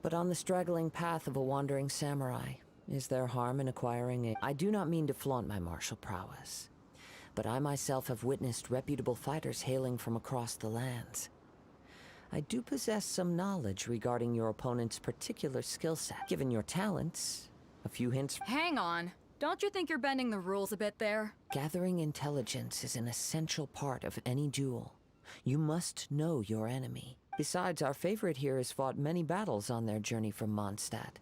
[SPEAKER 11] But on the straggling path of a wandering samurai, is there harm in acquiring a... I do not mean to flaunt my martial prowess, but I myself have witnessed reputable fighters hailing from across the lands. I do possess some knowledge regarding your opponent's particular skill set. Given your talents, a few hints...
[SPEAKER 12] Hang on. Don't you think you're bending the rules a bit there?
[SPEAKER 11] Gathering intelligence is an essential part of any duel. You must know your enemy. Besides, our favorite here has fought many battles on their journey from Mondstadt.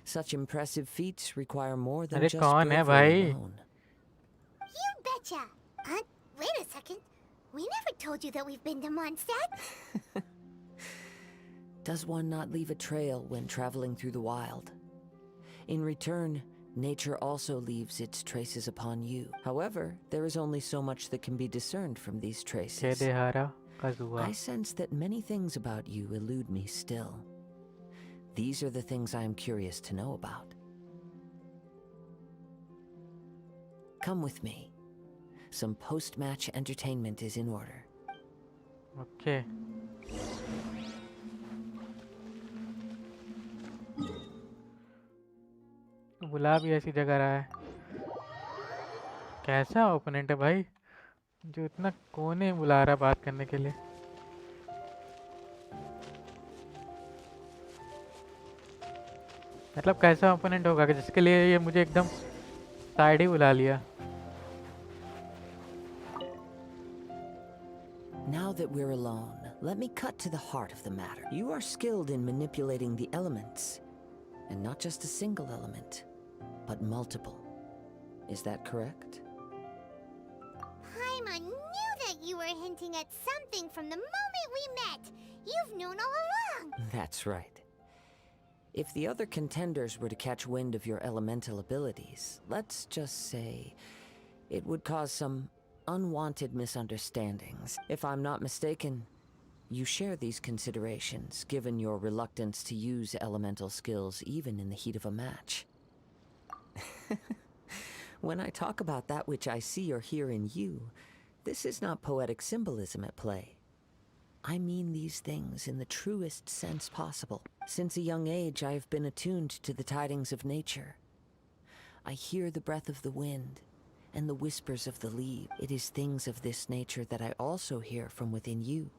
[SPEAKER 11] Such impressive feats require more than just bravery alone.
[SPEAKER 5] You betcha! Wait a second. We never told you that we've been to Mondstadt.
[SPEAKER 11] Does one not leave a trail when traveling through the wild? In return, nature also leaves its traces upon you. However, there is only so much that can be discerned from these traces. I sense that many things about you elude me still. These are the things I am curious to know about. Come with me. Some post-match entertainment is in order.
[SPEAKER 2] Okay. बुला भी ऐसी जगह रहा है कैसा opponent है भाई जो इतना कोने बुला रहा है बात करने के लिए मतलब कैसा ओपोनेंट होगा कि जिसके लिए ये मुझे एकदम साइड ही बुला लिया
[SPEAKER 11] Now that we're alone, let me cut to the heart of the matter. You are skilled in manipulating the elements, and not just a single element, but multiple. Is that correct?
[SPEAKER 5] Paimon knew that you were hinting at something from the moment we met. You've known all along.
[SPEAKER 11] That's right. If the other contenders were to catch wind of your elemental abilities, let's just say it would cause some unwanted misunderstandings. If I'm not mistaken, you share these considerations, given your reluctance to use elemental skills even in the heat of a match. When I talk about that which I see or hear in you, this is not poetic symbolism at play. I mean these things in the truest sense possible. Since a young age, I have been attuned to the tidings of nature. I hear the breath of the wind and the whispers of the leaves. It is things of this nature that I also hear from within you.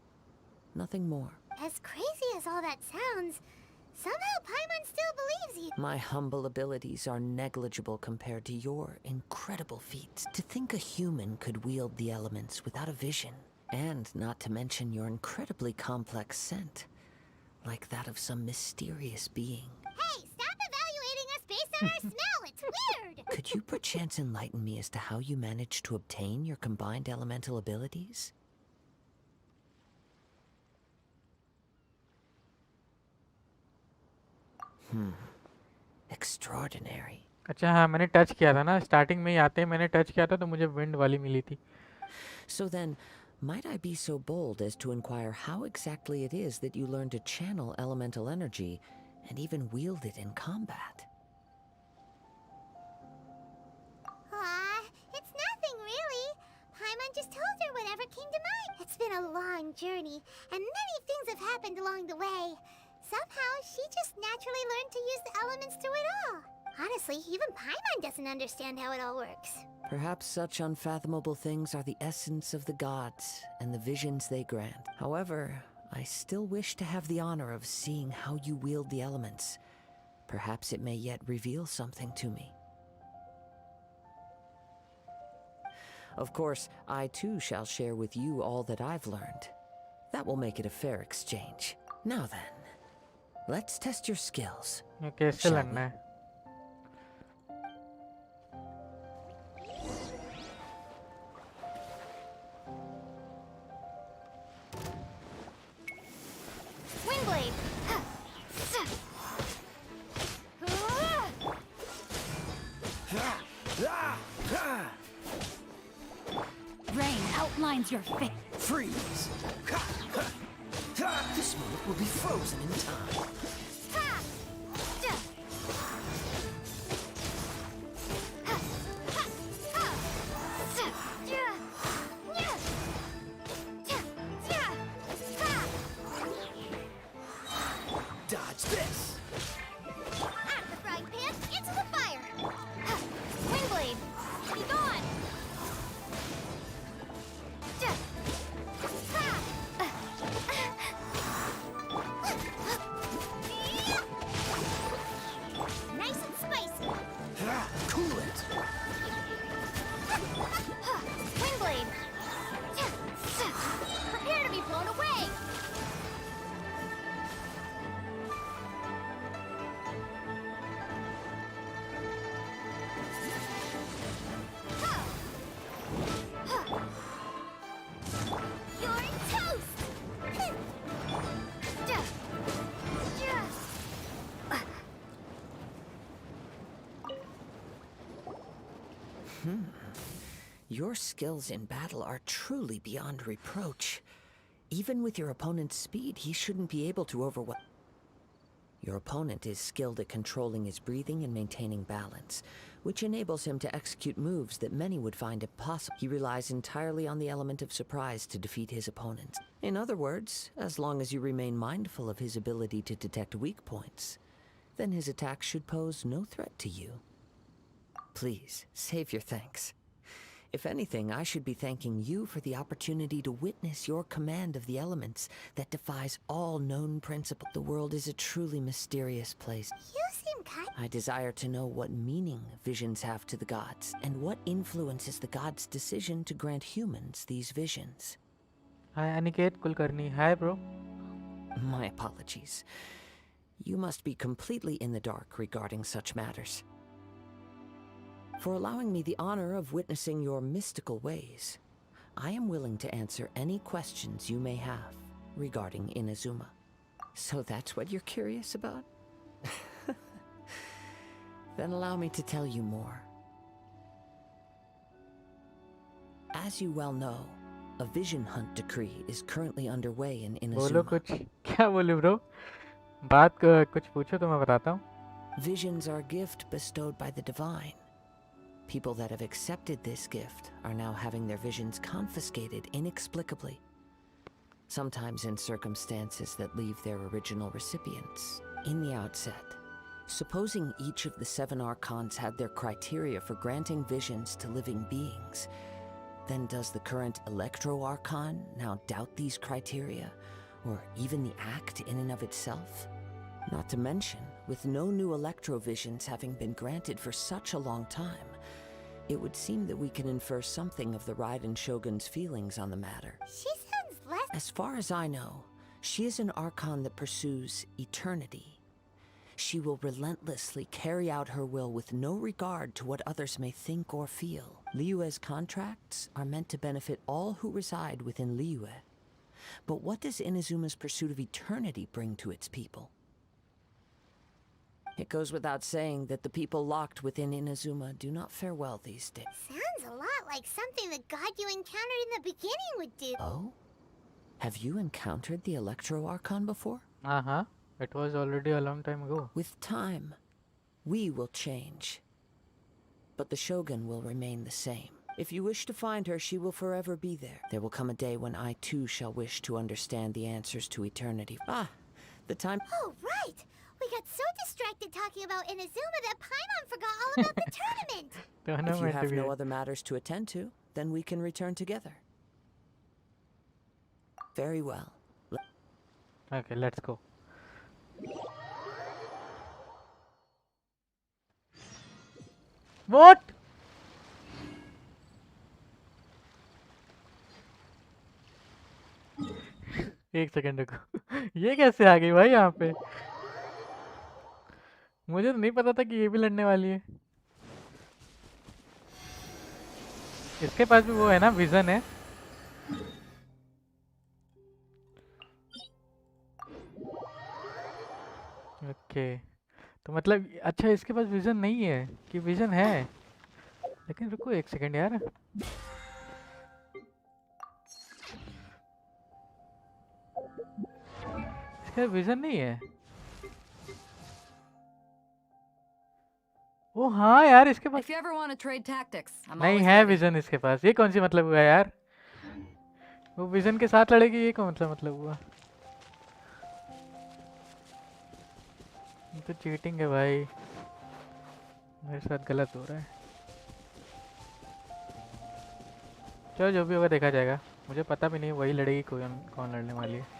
[SPEAKER 11] Nothing more.
[SPEAKER 5] As crazy as all that sounds, somehow Paimon still believes you.
[SPEAKER 11] My humble abilities are negligible compared to your incredible feats. To think a human could wield the elements without a vision, and not to mention your incredibly complex scent, like that of some mysterious being.
[SPEAKER 5] Hey, stop evaluating us based on our smell! It's weird!
[SPEAKER 11] Could you perchance enlighten me as to how you managed to obtain your combined elemental abilities? Extraordinary.
[SPEAKER 2] अच्छा हाँ मैंने touch किया था ना starting में ही आते हैं मैंने टच किया था तो मुझे विंड वाली मिली थी.
[SPEAKER 11] So then, might I be so bold as to inquire how exactly it is that you learn to channel elemental energy and even wield it in combat?
[SPEAKER 5] It's nothing really. Paimon just told her whatever came to mind. It's been a long journey, and many things have happened along the way. Somehow, she just naturally learned to use the elements through it all. Honestly, even Paimon doesn't understand how it all works.
[SPEAKER 11] Perhaps such unfathomable things are the essence of the gods and the visions they grant. However, I still wish to have the honor of seeing how you wield the elements. Perhaps it may yet reveal something to me. Of course, I too shall share with you all that I've learned. That will make it a fair exchange. Now then, let's test your skills.
[SPEAKER 2] कैसे
[SPEAKER 11] shall
[SPEAKER 2] लड़ना
[SPEAKER 11] we?
[SPEAKER 2] है?
[SPEAKER 5] Windblade!
[SPEAKER 1] Rain outlines your fate.
[SPEAKER 3] Freeze! This moment will be frozen in time. Dodge this!
[SPEAKER 5] Out of the frying pan, into the fire! Windblade! Be gone! Nice and spicy!
[SPEAKER 3] Cool it!
[SPEAKER 5] Windblade! Prepare to be blown away! You're toast!
[SPEAKER 11] Your skills in battle are truly beyond reproach. Even with your opponent's speed, he shouldn't be able to overwhelm. Your opponent is skilled at controlling his breathing and maintaining balance, which enables him to execute moves that many would find impossible. He relies entirely on the element of surprise to defeat his opponents. In other words, as long as you remain mindful of his ability to detect weak points, then his attacks should pose no threat to you. Please, save your thanks. If anything, I should be thanking you for the opportunity to witness your command of the elements that defies all known principles. The world is a truly mysterious place.
[SPEAKER 5] You seem kind.
[SPEAKER 11] I desire to know what meaning visions have to the gods, and what influences the gods' decision to grant humans these visions.
[SPEAKER 2] Hi Aniket Kulkarni. Hi bro.
[SPEAKER 11] My apologies. You must be completely in the dark regarding such matters. For allowing me the honor of witnessing your mystical ways, I am willing to answer any questions you may have regarding Inazuma. So that's what you're curious about? Then allow me to tell you more. As you well know, a vision hunt decree is currently underway in
[SPEAKER 2] बोलो
[SPEAKER 11] Inazuma.
[SPEAKER 2] कुछ क्या बोले bro कुछ पूछो तो मैं बताता हूँ
[SPEAKER 11] Visions are a gift bestowed by the divine. People that have accepted this gift are now having their visions confiscated inexplicably. Sometimes in circumstances that leave their original recipients. In the outset, supposing each of the 7 archons had their criteria for granting visions to living beings, then does the current Electro Archon now doubt these criteria, or even the act in and of itself? Not to mention, with no new Electrovisions having been granted for such a long time, it would seem that we can infer something of the Raiden Shogun's feelings on the matter.
[SPEAKER 5] She sounds less.
[SPEAKER 11] As far as I know, she is an Archon that pursues eternity. She will relentlessly carry out her will with no regard to what others may think or feel. Liyue's contracts are meant to benefit all who reside within Liyue. But what does Inazuma's pursuit of eternity bring to its people? It goes without saying that the people locked within Inazuma do not fare well these days.
[SPEAKER 5] Sounds a lot like something the god you encountered in the beginning would do.
[SPEAKER 11] Oh? Have you encountered the Electro Archon before?
[SPEAKER 2] It was already a long time ago.
[SPEAKER 11] With time, we will change. But the Shogun will remain the same. If you wish to find her, she will forever be there. There will come a day when I too shall wish to understand the answers to eternity. The time...
[SPEAKER 5] Oh, right! We got so distracted talking about Inazuma that Paimon forgot all about the tournament!
[SPEAKER 11] If you have no other matters to attend to, then we can return together. Very well.
[SPEAKER 2] Okay, let's go. What? एक second रुको ये कैसे आ गई भाई यहाँ पे मुझे तो नहीं पता था कि ये भी लड़ने वाली है इसके पास भी वो है ना विजन है ओके तो मतलब अच्छा इसके पास विजन नहीं है कि विजन है लेकिन रुको एक सेकंड यार इसका विजन नहीं है ओ हाँ यार इसके पास नहीं है विजन इसके पास ये कौन सी मतलब हुआ यार वो विजन के साथ लड़ेगी ये कौन सा मतलब हुआ तो चीटिंग है भाई मेरे साथ गलत हो रहा है चलो जो भी होगा देखा जाएगा मुझे पता भी नहीं वही लड़ेगी कौन लड़ने वाली है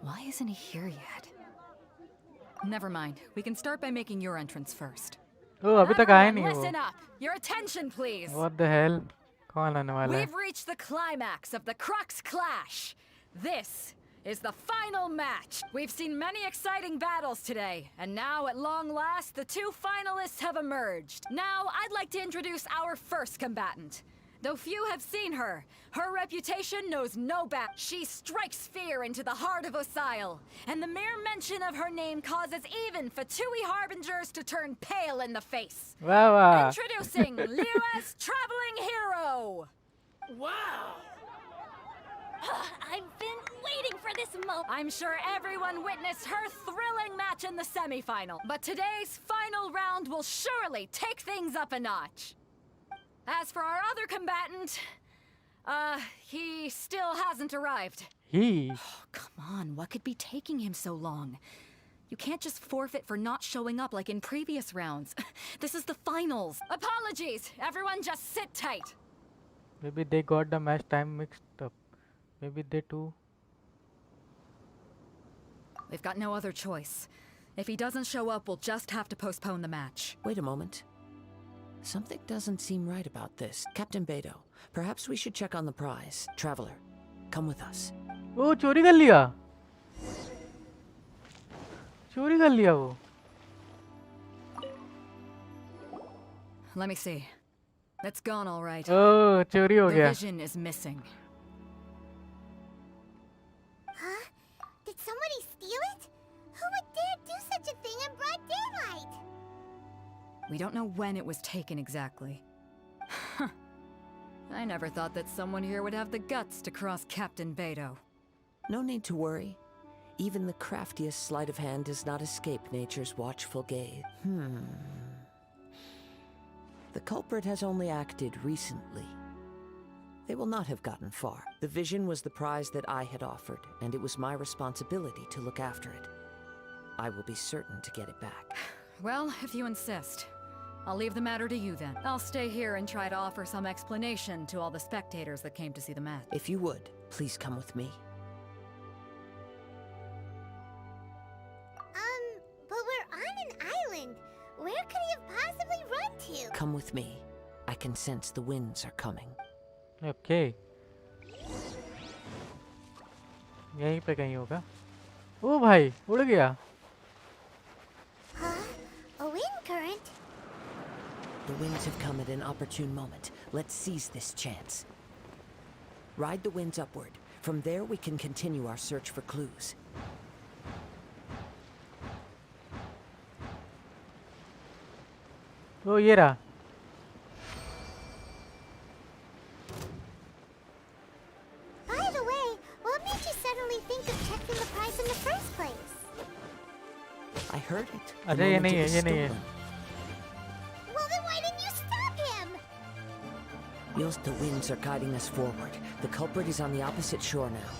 [SPEAKER 12] Why isn't he here yet? Never mind. We can start by making your entrance first.
[SPEAKER 2] Oh, अभी तक आया नहीं वो.
[SPEAKER 12] Listen up. Your attention, please.
[SPEAKER 2] What the hell? कौन आने वाला है?
[SPEAKER 12] We've reached the climax of the Crux Clash. This is the final match. We've seen many exciting battles today, and now at long last, the two finalists have emerged. Now, I'd like to introduce our first combatant. Though few have seen her, her reputation knows no bounds. She strikes fear into the heart of Osile, and the mere mention of her name causes even Fatui Harbingers to turn pale in the face.
[SPEAKER 2] Wow.
[SPEAKER 12] Introducing Liyue's traveling hero!
[SPEAKER 15] Wow!
[SPEAKER 12] I've been waiting for this moment. I'm sure everyone witnessed her thrilling match in the semifinal, but today's final round will surely take things up a notch. As for our other combatant, he still hasn't arrived.
[SPEAKER 2] He?
[SPEAKER 12] Oh, come on, what could be taking him so long? You can't just forfeit for not showing up like in previous rounds. This is the finals. Apologies, everyone just sit tight.
[SPEAKER 2] Maybe they got the match time mixed up. Maybe they too.
[SPEAKER 12] We've got no other choice. If he doesn't show up, we'll just have to postpone the match.
[SPEAKER 11] Wait a moment. Something doesn't seem right about this. Captain Beto, perhaps we should check on the prize. Traveler, come with us.
[SPEAKER 2] वो चोरी कर लिया. चोरी कर लिया वो.
[SPEAKER 12] Let me see. That's gone all right.
[SPEAKER 2] Oh, चोरी हो
[SPEAKER 12] The
[SPEAKER 2] गया.
[SPEAKER 12] vision is missing.
[SPEAKER 5] Huh? Did somebody steal it? Who would dare do such a thing in broad daylight?
[SPEAKER 12] We don't know when it was taken exactly. I never thought that someone here would have the guts to cross Captain Beto.
[SPEAKER 11] No need to worry. Even the craftiest sleight of hand does not escape nature's watchful gaze. The culprit has only acted recently. They will not have gotten far. The vision was the prize that I had offered, and it was my responsibility to look after it. I will be certain to get it back.
[SPEAKER 12] Well, if you insist. I'll leave the matter to you then. I'll stay here and try to offer some explanation to all the spectators that came to see the match.
[SPEAKER 11] If you would, please come with me.
[SPEAKER 5] But we're on an island. Where could he have possibly run to?
[SPEAKER 11] Come with me. I can sense the winds are coming.
[SPEAKER 2] Okay. यहीं पे कहीं होगा. ओ भाई उड़ गया.
[SPEAKER 5] Huh? A wind current?
[SPEAKER 11] The winds have come at an opportune moment. Let's seize this chance. Ride the winds upward. From there we can continue our search for clues.
[SPEAKER 2] ओ ये रहा.
[SPEAKER 5] By the way, what made you suddenly think of checking the price in the first place?
[SPEAKER 11] I heard it. the
[SPEAKER 2] अरे ये
[SPEAKER 11] moment
[SPEAKER 2] नहीं
[SPEAKER 11] it
[SPEAKER 2] है
[SPEAKER 11] was
[SPEAKER 2] ये नहीं है.
[SPEAKER 11] stolen.
[SPEAKER 5] Well, then why didn't you stop him?
[SPEAKER 11] Niels, the winds are guiding us forward. The culprit is on the opposite shore now.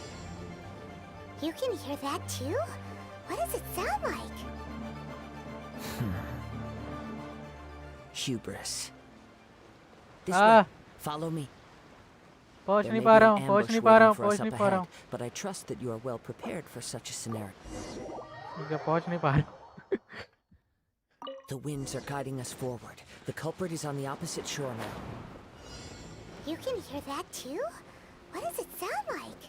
[SPEAKER 5] You can hear that too? What does it sound like?
[SPEAKER 11] Hubris. This
[SPEAKER 2] Ah.
[SPEAKER 11] way. Follow me.
[SPEAKER 2] पहुंच
[SPEAKER 11] There
[SPEAKER 2] नहीं
[SPEAKER 11] may
[SPEAKER 2] पा
[SPEAKER 11] be
[SPEAKER 2] रहा
[SPEAKER 11] an
[SPEAKER 2] हूँ. पहुंच
[SPEAKER 11] ambush
[SPEAKER 2] नहीं पा रहा
[SPEAKER 11] waiting
[SPEAKER 2] हूँ.
[SPEAKER 11] for
[SPEAKER 2] पहुंच
[SPEAKER 11] us
[SPEAKER 2] नहीं
[SPEAKER 11] up
[SPEAKER 2] पा रहा
[SPEAKER 11] ahead,
[SPEAKER 2] हूँ.
[SPEAKER 11] but I trust that you are well prepared for such a scenario.
[SPEAKER 2] ठीक है पहुंच नहीं पा रहा हूँ.
[SPEAKER 11] The winds are guiding us forward. The culprit is on the opposite shore now.
[SPEAKER 5] You can hear that too? What does it sound like?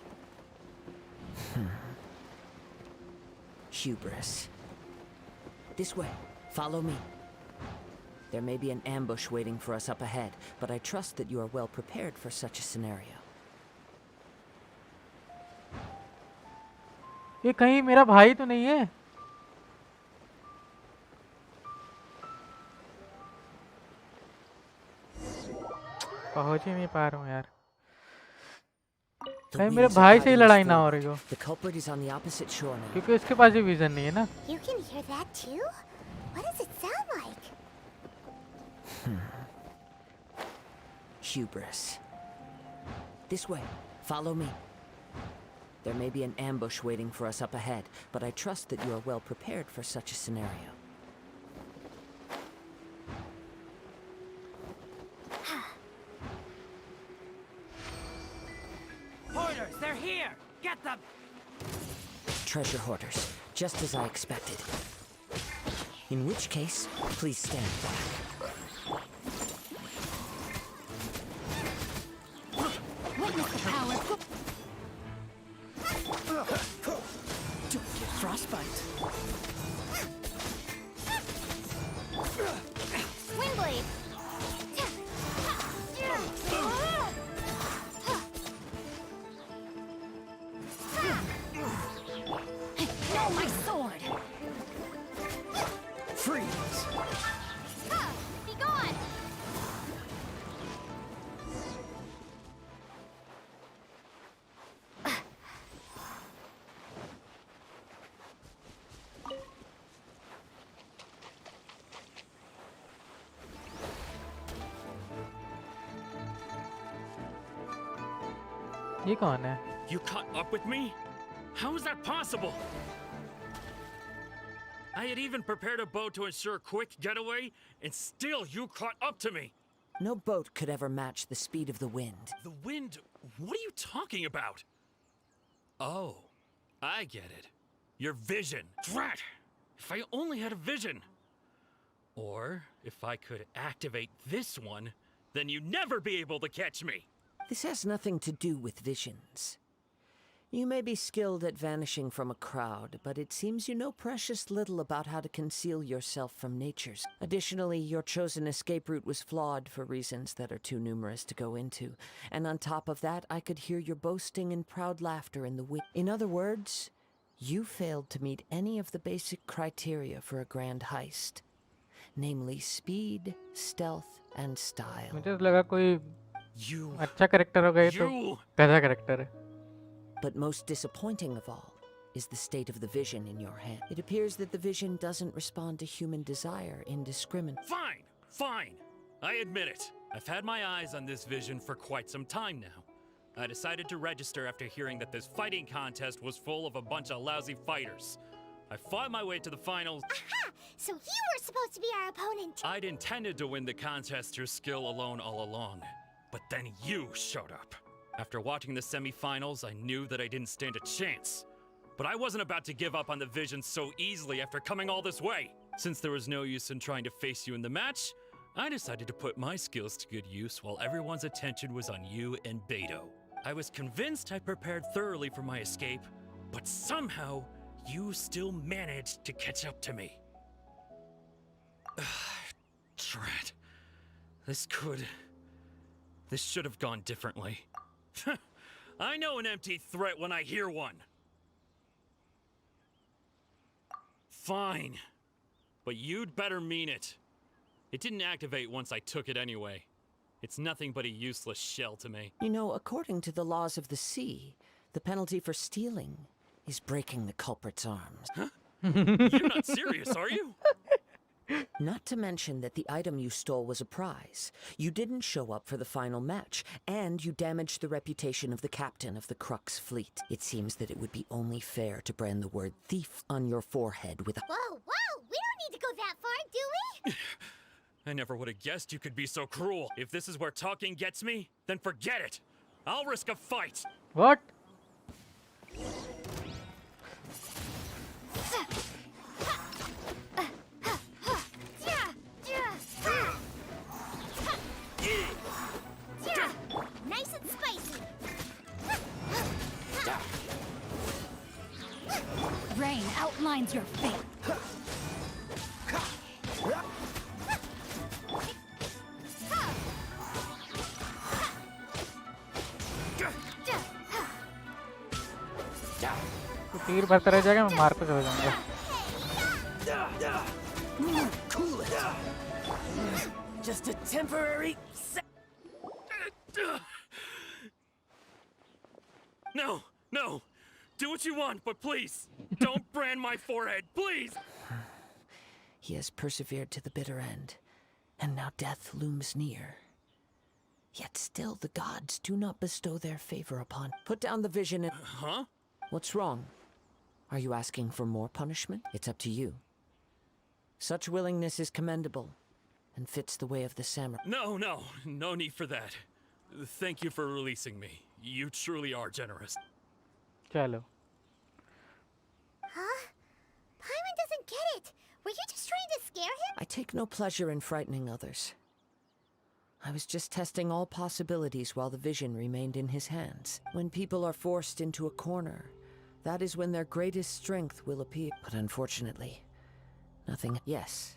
[SPEAKER 11] Hubris. This way. Follow me. There may be an ambush waiting for us up ahead, but I trust that you are well prepared for such a scenario.
[SPEAKER 2] ये कहीं मेरा भाई तो नहीं है. पहुंच ही नहीं पा रहा हूँ यार.
[SPEAKER 11] The
[SPEAKER 2] कहीं मेरे
[SPEAKER 11] winds are
[SPEAKER 2] भाई से ही
[SPEAKER 11] guiding us
[SPEAKER 2] लड़ाई ना हो
[SPEAKER 11] forward.
[SPEAKER 2] रही हो.
[SPEAKER 11] The culprit is on the opposite shore now.
[SPEAKER 2] क्योंकि उसके पास भी विजन नहीं है ना.
[SPEAKER 5] You can hear that too? What does it sound like?
[SPEAKER 11] Hubris. This way. Follow me. There may be an ambush waiting for us up ahead, but I trust that you are well prepared for such a scenario.
[SPEAKER 3] Hoarders, they're here! Get them!
[SPEAKER 11] Treasure hoarders, just as I expected. In which case, please stand back.
[SPEAKER 10] Witness the power.
[SPEAKER 3] Don't get frostbite.
[SPEAKER 5] Windblade!
[SPEAKER 10] No, my sword!
[SPEAKER 3] Freeze!
[SPEAKER 5] Be gone!
[SPEAKER 2] ये कौन है?
[SPEAKER 19] You caught up with me? How is that possible? I had even prepared a boat to ensure a quick getaway, and still you caught up to me.
[SPEAKER 11] No boat could ever match the speed of the wind.
[SPEAKER 19] The wind? What are you talking about? Oh, I get it. Your vision. Drat! If I only had a vision. Or if I could activate this one, then you'd never be able to catch me.
[SPEAKER 11] This has nothing to do with visions. You may be skilled at vanishing from a crowd, but it seems you know precious little about how to conceal yourself from nature's. Additionally, your chosen escape route was flawed for reasons that are too numerous to go into. And on top of that, I could hear your boasting and proud laughter in the wind. In other words, you failed to meet any of the basic criteria for a grand heist. Namely speed, stealth, and style.
[SPEAKER 2] मुझे लगा कोई अच्छा character होगा ये तो गधा character है.
[SPEAKER 11] But most disappointing of all is the state of the vision in your hand. It appears that the vision doesn't respond to human desire indiscriminately.
[SPEAKER 19] Fine, fine. I admit it. I've had my eyes on this vision for quite some time now. I decided to register after hearing that this fighting contest was full of a bunch of lousy fighters. I fought my way to the finals.
[SPEAKER 5] Aha! So you were supposed to be our opponent.
[SPEAKER 19] I'd intended to win the contest through skill alone all along. But then you showed up. After watching the semi-finals, I knew that I didn't stand a chance. But I wasn't about to give up on the vision so easily after coming all this way. Since there was no use in trying to face you in the match, I decided to put my skills to good use while everyone's attention was on you and Beto. I was convinced I prepared thoroughly for my escape, but somehow you still managed to catch up to me. Drat. This should have gone differently. I know an empty threat when I hear one. Fine. But you'd better mean it. It didn't activate once I took it anyway. It's nothing but a useless shell to me.
[SPEAKER 11] You know, according to the laws of the sea, the penalty for stealing is breaking the culprit's arms.
[SPEAKER 19] Huh? You're not serious, are you?
[SPEAKER 11] Not to mention that the item you stole was a prize. You didn't show up for the final match, and you damaged the reputation of the captain of the Crux fleet. It seems that it would be only fair to brand the word thief on your forehead with a—
[SPEAKER 5] Whoa, whoa! We don't need to go that far, do we?
[SPEAKER 19] I never would have guessed you could be so cruel. If this is where talking gets me, then forget it. I'll risk a fight.
[SPEAKER 2] What?
[SPEAKER 5] Nice and spicy.
[SPEAKER 1] Rain outlines your fate.
[SPEAKER 2] तो तीर भरता रह जाएगा, मैं मार पे चला जाऊंगा.
[SPEAKER 15] Cool it. Just a temporary.
[SPEAKER 19] No, no. Do what you want, but please, don't brand my forehead, please.
[SPEAKER 11] He has persevered to the bitter end, and now death looms near. Yet still the gods do not bestow their favor upon. Put down the vision and—
[SPEAKER 19] Huh?
[SPEAKER 11] What's wrong? Are you asking for more punishment? It's up to you. Such willingness is commendable, and fits the way of the samurai.
[SPEAKER 19] No need for that. Thank you for releasing me. You truly are generous.
[SPEAKER 2] चलो.
[SPEAKER 5] Huh? Paimon doesn't get it. Were you just trying to scare him?
[SPEAKER 11] I take no pleasure in frightening others. I was just testing all possibilities while the vision remained in his hands. When people are forced into a corner, that is when their greatest strength will appear. But unfortunately, nothing. Yes.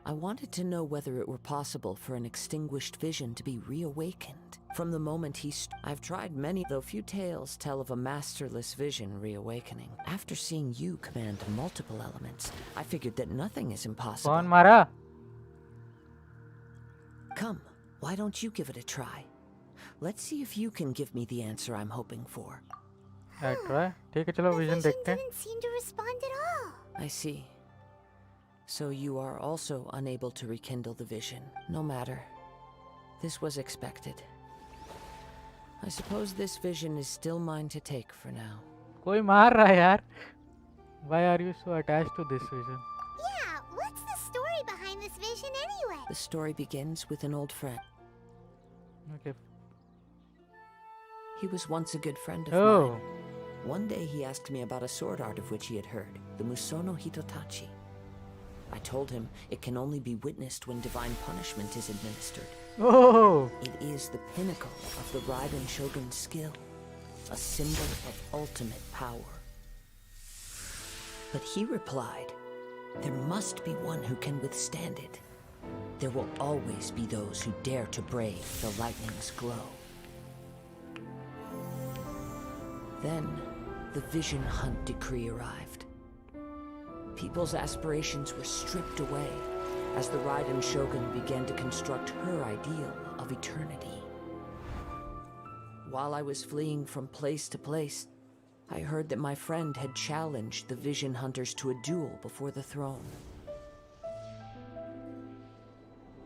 [SPEAKER 11] I wanted to know whether it were possible for an extinguished vision to be reawakened. From the moment I've tried many, though few tales tell of a masterless vision reawakening. After seeing you command multiple elements, I figured that nothing is impossible.
[SPEAKER 2] कौन मारा?
[SPEAKER 11] Come, why don't you give it a try? Let's see if you can give me the answer I'm hoping for.
[SPEAKER 2] Try. ठीक है, चलो vision देखते हैं.
[SPEAKER 5] Didn't seem to respond at all.
[SPEAKER 11] I see. So you are also unable to rekindle the vision. No matter. This was expected. I suppose this vision is still mine to take for now.
[SPEAKER 2] कोई मार रहा है यार. Why are you so attached to this vision?
[SPEAKER 5] Yeah, what's the story behind this vision anyway?
[SPEAKER 11] The story begins with an old friend.
[SPEAKER 2] Okay.
[SPEAKER 11] He was once a good friend of
[SPEAKER 2] Oh.
[SPEAKER 11] mine. One day he asked me about a sword art of which he had heard, the Musono Hitotachi. I told him it can only be witnessed when divine punishment is administered.
[SPEAKER 2] Oh.
[SPEAKER 11] It is the pinnacle of the Raiden Shogun's skill, a symbol of ultimate power. But he replied, there must be one who can withstand it. There will always be those who dare to brave the lightning's glow. Then, the Vision Hunt decree arrived. People's aspirations were stripped away as the Raiden Shogun began to construct her ideal of eternity. While I was fleeing from place to place, I heard that my friend had challenged the Vision Hunters to a duel before the throne.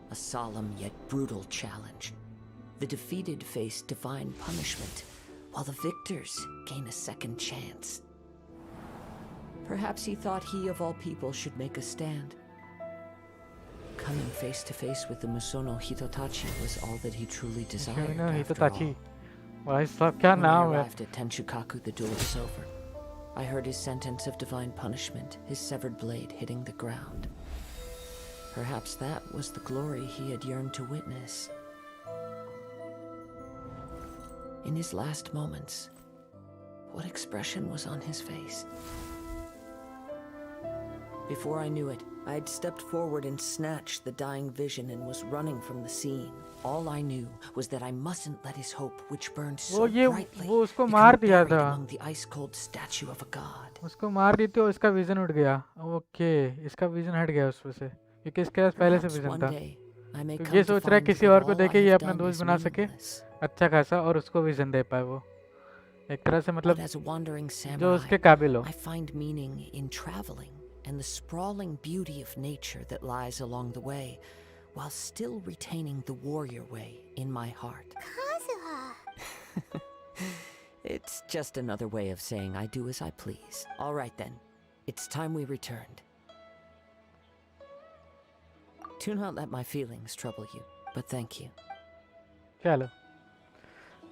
[SPEAKER 11] A solemn yet brutal challenge. The defeated face divine punishment, while the victors gain a second chance. Perhaps he thought he of all people should make a stand. Coming face to face with the Musono Hitotachi was all that he truly desired after all.
[SPEAKER 2] भाई साहब क्या
[SPEAKER 11] When I
[SPEAKER 2] नाम है?
[SPEAKER 11] arrived at Tenshukaku, the duel was over. I heard his sentence of divine punishment, his severed blade hitting the ground. Perhaps that was the glory he had yearned to witness. In his last moments, what expression was on his face? Before I knew it, I had stepped forward and snatched the dying vision and was running from the scene. All I knew was that I mustn't let his hope, which burned so brightly,
[SPEAKER 2] वो उसको
[SPEAKER 11] become
[SPEAKER 2] मार दिया
[SPEAKER 11] buried
[SPEAKER 2] था.
[SPEAKER 11] among the ice-cold statue of a god.
[SPEAKER 2] उसको मार दी तो इसका vision उठ गया. ओके, इसका विजन हट गया उसमें से, क्योंकि इसके पास पहले से
[SPEAKER 11] Perhaps
[SPEAKER 2] विजन
[SPEAKER 11] one
[SPEAKER 2] था.
[SPEAKER 11] day I may
[SPEAKER 2] तो
[SPEAKER 11] come
[SPEAKER 2] ये
[SPEAKER 11] to
[SPEAKER 2] सोच रहा है
[SPEAKER 11] find
[SPEAKER 2] किसी
[SPEAKER 11] that
[SPEAKER 2] और को
[SPEAKER 11] all I
[SPEAKER 2] देके ये
[SPEAKER 11] have
[SPEAKER 2] अपना
[SPEAKER 11] done
[SPEAKER 2] दोस्त
[SPEAKER 11] is
[SPEAKER 2] बना सके
[SPEAKER 11] meaningless.
[SPEAKER 2] अच्छा खासा, और उसको विजन दे पाए वो. एक तरह से मतलब
[SPEAKER 11] But as a wandering
[SPEAKER 2] जो
[SPEAKER 11] samurai,
[SPEAKER 2] उसके काबिल हो.
[SPEAKER 11] I find meaning in traveling and the sprawling beauty of nature that lies along the way, while still retaining the warrior way in my heart.
[SPEAKER 5] Kazuha!
[SPEAKER 11] It's just another way of saying I do as I please. All right then, it's time we returned. Do not let my feelings trouble you, but thank you.
[SPEAKER 2] चलो,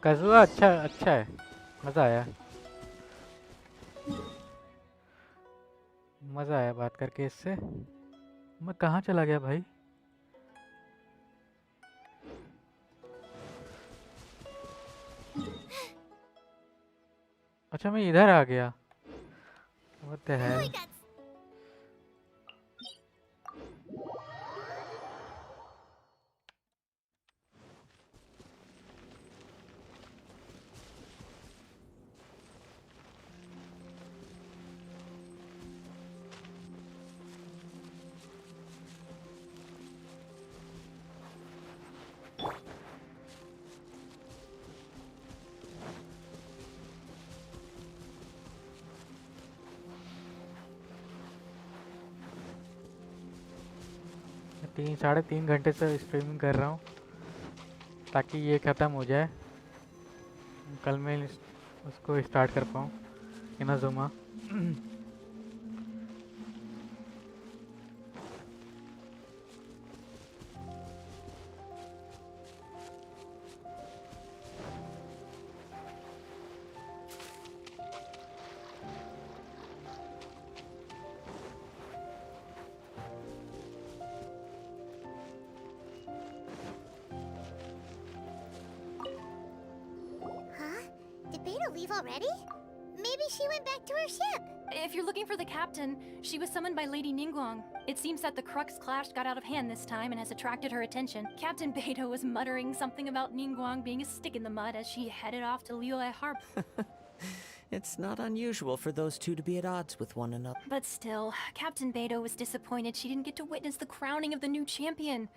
[SPEAKER 2] कजुआ अच्छा है, मजा आया. मजा आया बात करके इससे. मैं कहाँ चला गया भाई? अच्छा मैं इधर आ गया. What the hell? साढ़े तीन घंटे से स्ट्रीमिंग कर रहा हूँ ताकि ये ख़त्म हो जाए, कल मैं उसको स्टार्ट कर पाऊँ Inazuma.
[SPEAKER 5] Leave already? Maybe she went back to her ship.
[SPEAKER 17] If you're looking for the captain, she was summoned by Lady Ningguang. It seems that the Crux clash got out of hand this time and has attracted her attention. Captain Beidou was muttering something about Ningguang being a stick in the mud as she headed off to Liyue Harbor.
[SPEAKER 11] It's not unusual for those two to be at odds with one another.
[SPEAKER 17] But still, Captain Beidou was disappointed she didn't get to witness the crowning of the new champion.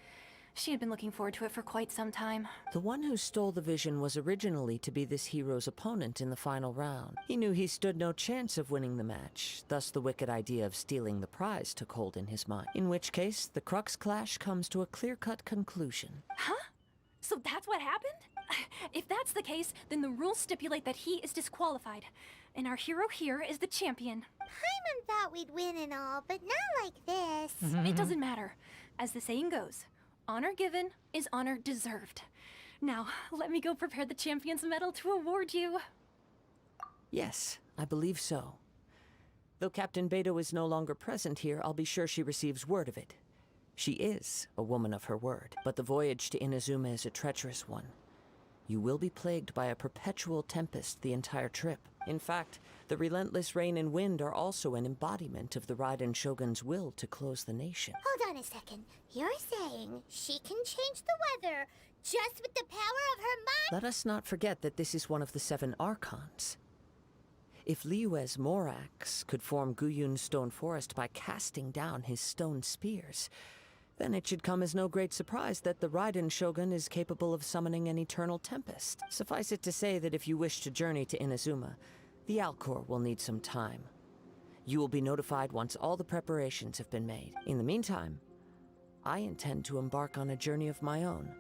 [SPEAKER 17] She had been looking forward to it for quite some time.
[SPEAKER 11] The one who stole the vision was originally to be this hero's opponent in the final round. He knew he stood no chance of winning the match, thus the wicked idea of stealing the prize took hold in his mind. In which case, the Crux clash comes to a clear-cut conclusion.
[SPEAKER 17] Huh? So that's what happened? If that's the case, then the rules stipulate that he is disqualified. And our hero here is the champion.
[SPEAKER 5] Paimon thought we'd win and all, but not like this.
[SPEAKER 17] It doesn't matter. As the saying goes, Honor given is honor deserved. Now, let me go prepare the champion's medal to award you.
[SPEAKER 11] Yes, I believe so. Though Captain Beto is no longer present here, I'll be sure she receives word of it. She is a woman of her word, but the voyage to Inazuma is a treacherous one. You will be plagued by a perpetual tempest the entire trip. In fact, the relentless rain and wind are also an embodiment of the Raiden Shogun's will to close the nation.
[SPEAKER 5] Hold on a second. You're saying she can change the weather just with the power of her mind?
[SPEAKER 11] Let us not forget that this is one of the 7 Archons. If Liyue's Morax could form Guyun's stone forest by casting down his stone spears, then it should come as no great surprise that the Raiden Shogun is capable of summoning an eternal tempest. Suffice it to say that if you wish to journey to Inazuma, the Alcor will need some time. You will be notified once all the preparations have been made. In the meantime, I intend to embark on a journey of my own.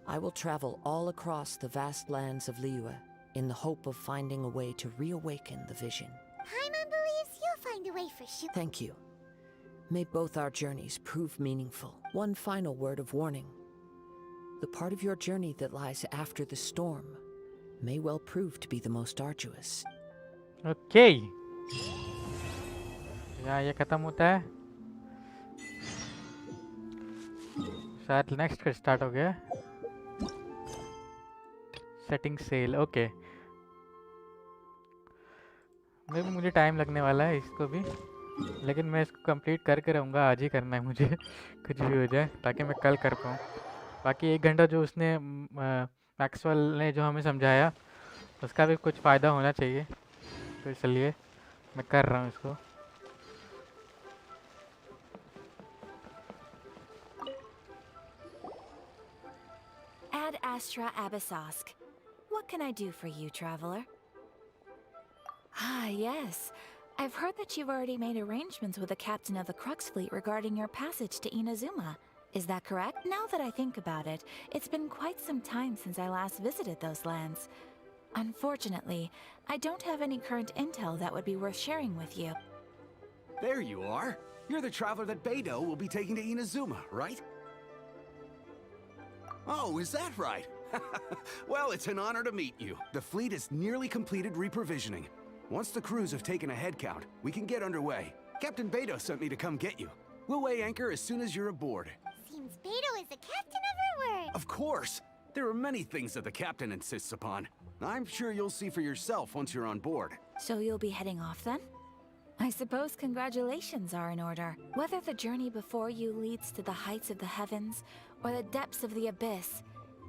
[SPEAKER 11] I will travel all across the vast lands of Liyue in the hope of finding a way to reawaken the vision.
[SPEAKER 5] Paimon believes you'll find a way for sure.
[SPEAKER 11] Thank you. May both our journeys prove meaningful. One final word of warning. The part of your journey that lies after the storm may well prove to be the most arduous.
[SPEAKER 2] Okay. यहाँ ये खत्म होता है. शायद next का start हो गया. Setting sail. Okay. मुझे टाइम लगने वाला है इसको भी, लेकिन मैं इसको कंप्लीट करके रहूँगा. आज ही करना है मुझे कुछ भी हो जाए, ताकि मैं कल कर पाऊँ. बाकी 1 घंटा जो उसने मैक्सवेल ने जो हमें समझाया, उसका भी कुछ फ़ायदा होना चाहिए, तो इसलिए मैं कर रहा हूँ इसको.
[SPEAKER 20] Ad Astra Abyssosk. What can I do for you, traveler? Ah, yes. I've heard that you've already made arrangements with the captain of the Crux fleet regarding your passage to Inazuma. Is that correct? Now that I think about it, it's been quite some time since I last visited those lands. Unfortunately, I don't have any current intel that would be worth sharing with you.
[SPEAKER 21] There you are. You're the traveler that Beto will be taking to Inazuma, right? Oh, is that right? Well, it's an honor to meet you. The fleet has nearly completed reprovisioning. Once the crews have taken a head count, we can get underway. Captain Beto sent me to come get you. We'll weigh anchor as soon as you're aboard.
[SPEAKER 5] Seems Beto is the captain of her word.
[SPEAKER 21] Of course! There are many things that the captain insists upon. I'm sure you'll see for yourself once you're on board.
[SPEAKER 20] So you'll be heading off then? I suppose congratulations are in order. Whether the journey before you leads to the heights of the heavens or the depths of the abyss,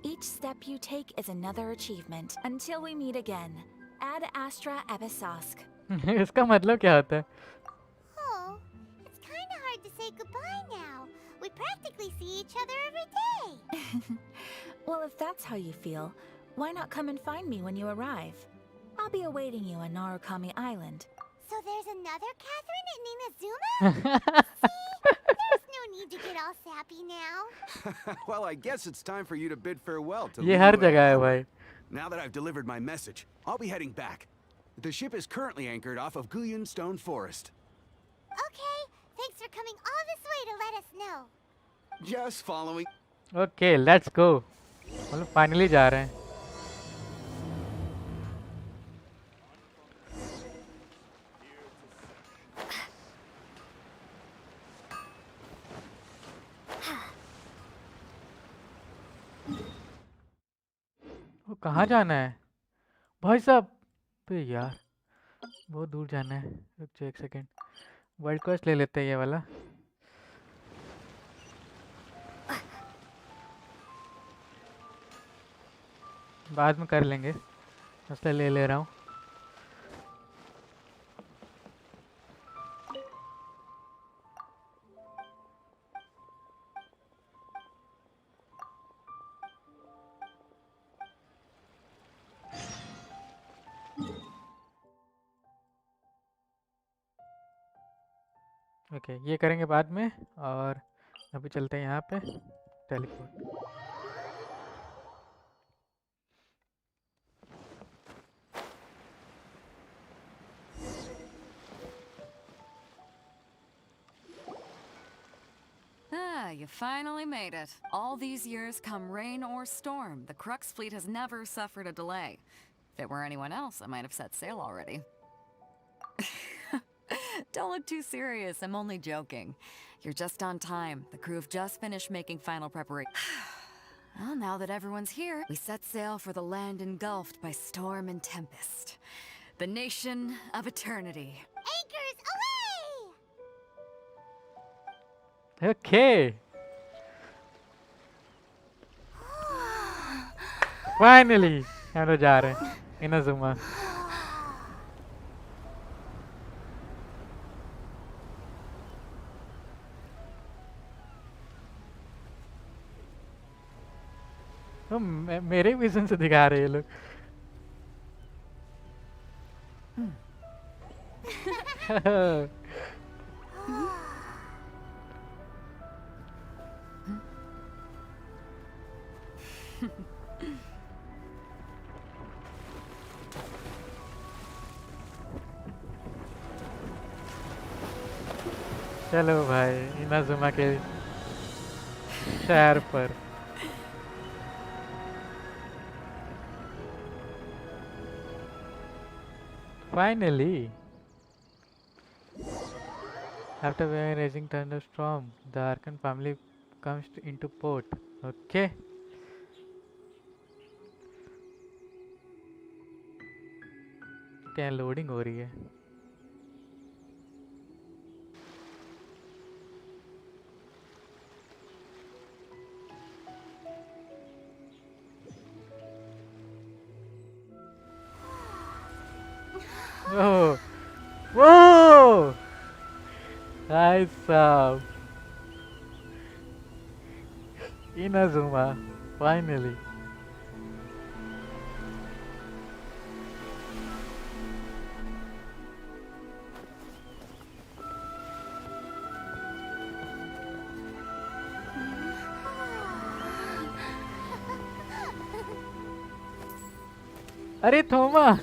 [SPEAKER 20] each step you take is another achievement. Until we meet again. Ad Astra Abyssosk.
[SPEAKER 2] इसका मतलब क्या होता है?
[SPEAKER 5] Oh, it's kind of hard to say goodbye now. We practically see each other every day.
[SPEAKER 20] Well, if that's how you feel, why not come and find me when you arrive? I'll be awaiting you on Narukami Island.
[SPEAKER 5] So there's another Catherine in Inazuma? See? There's no need to get all sappy now.
[SPEAKER 21] Well, I guess it's time for you to bid farewell to
[SPEAKER 2] ये हर
[SPEAKER 21] Liyue.
[SPEAKER 2] जगह है भाई.
[SPEAKER 21] Now that I've delivered my message, I'll be heading back. The ship is currently anchored off of Guyun Stone Forest.
[SPEAKER 5] Okay, thanks for coming all this way to let us know.
[SPEAKER 21] Just following.
[SPEAKER 2] Okay, let's go. मतलब finally जा रहे हैं. वो कहाँ जाना है भाई साहब? पे यार बहुत दूर जाना है. रुक जाओ 1 सेकेंड. वर्ल्ड क्वेस्ट ले लेते हैं ये वाला. बाद में कर लेंगे, इसलिए ले ले रहा हूँ. ओके, ये करेंगे बाद में. और अभी चलते हैं यहाँ पे teleport.
[SPEAKER 12] Ah, you finally made it. All these years, come rain or storm, the Crux fleet has never suffered a delay. If it were anyone else, I might have set sail already. Don't look too serious, I'm only joking. You're just on time. The crew have just finished making final preparation. Well, now that everyone's here, we set sail for the land engulfed by storm and tempest. The nation of eternity.
[SPEAKER 5] Anchors away!
[SPEAKER 2] Okay. Finally, हम लोग जा रहे हैं Inazuma. तो मेरे vision से दिखा रहे हैं ये लोग. चलो भाई इनाजुमा के शहर पर. Finally, after a raging thunderstorm, the Arkan family comes into port. Okay. क्या लोडिंग हो रही है? Oh, whoa! Nice Inazuma, finally. अरे थोमा.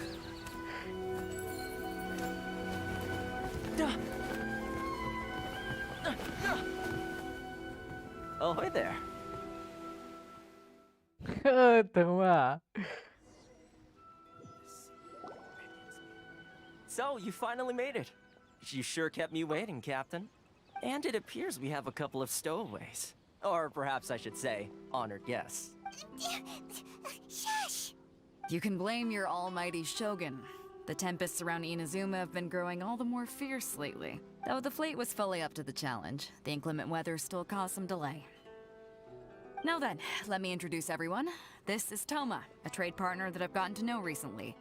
[SPEAKER 9] Oh, hey there.
[SPEAKER 2] Thoma.
[SPEAKER 9] So, you finally made it. You sure kept me waiting, Captain. And it appears we have a couple of stowaways. Or perhaps I should say, honored guests.
[SPEAKER 5] Shush!
[SPEAKER 12] You can blame your almighty shogun. The tempests around Inazuma have been growing all the more fierce lately. Though the fleet was fully up to the challenge, the inclement weather still caused some delay. Now then, let me introduce everyone. This is Toma, a trade partner that I've gotten to know recently.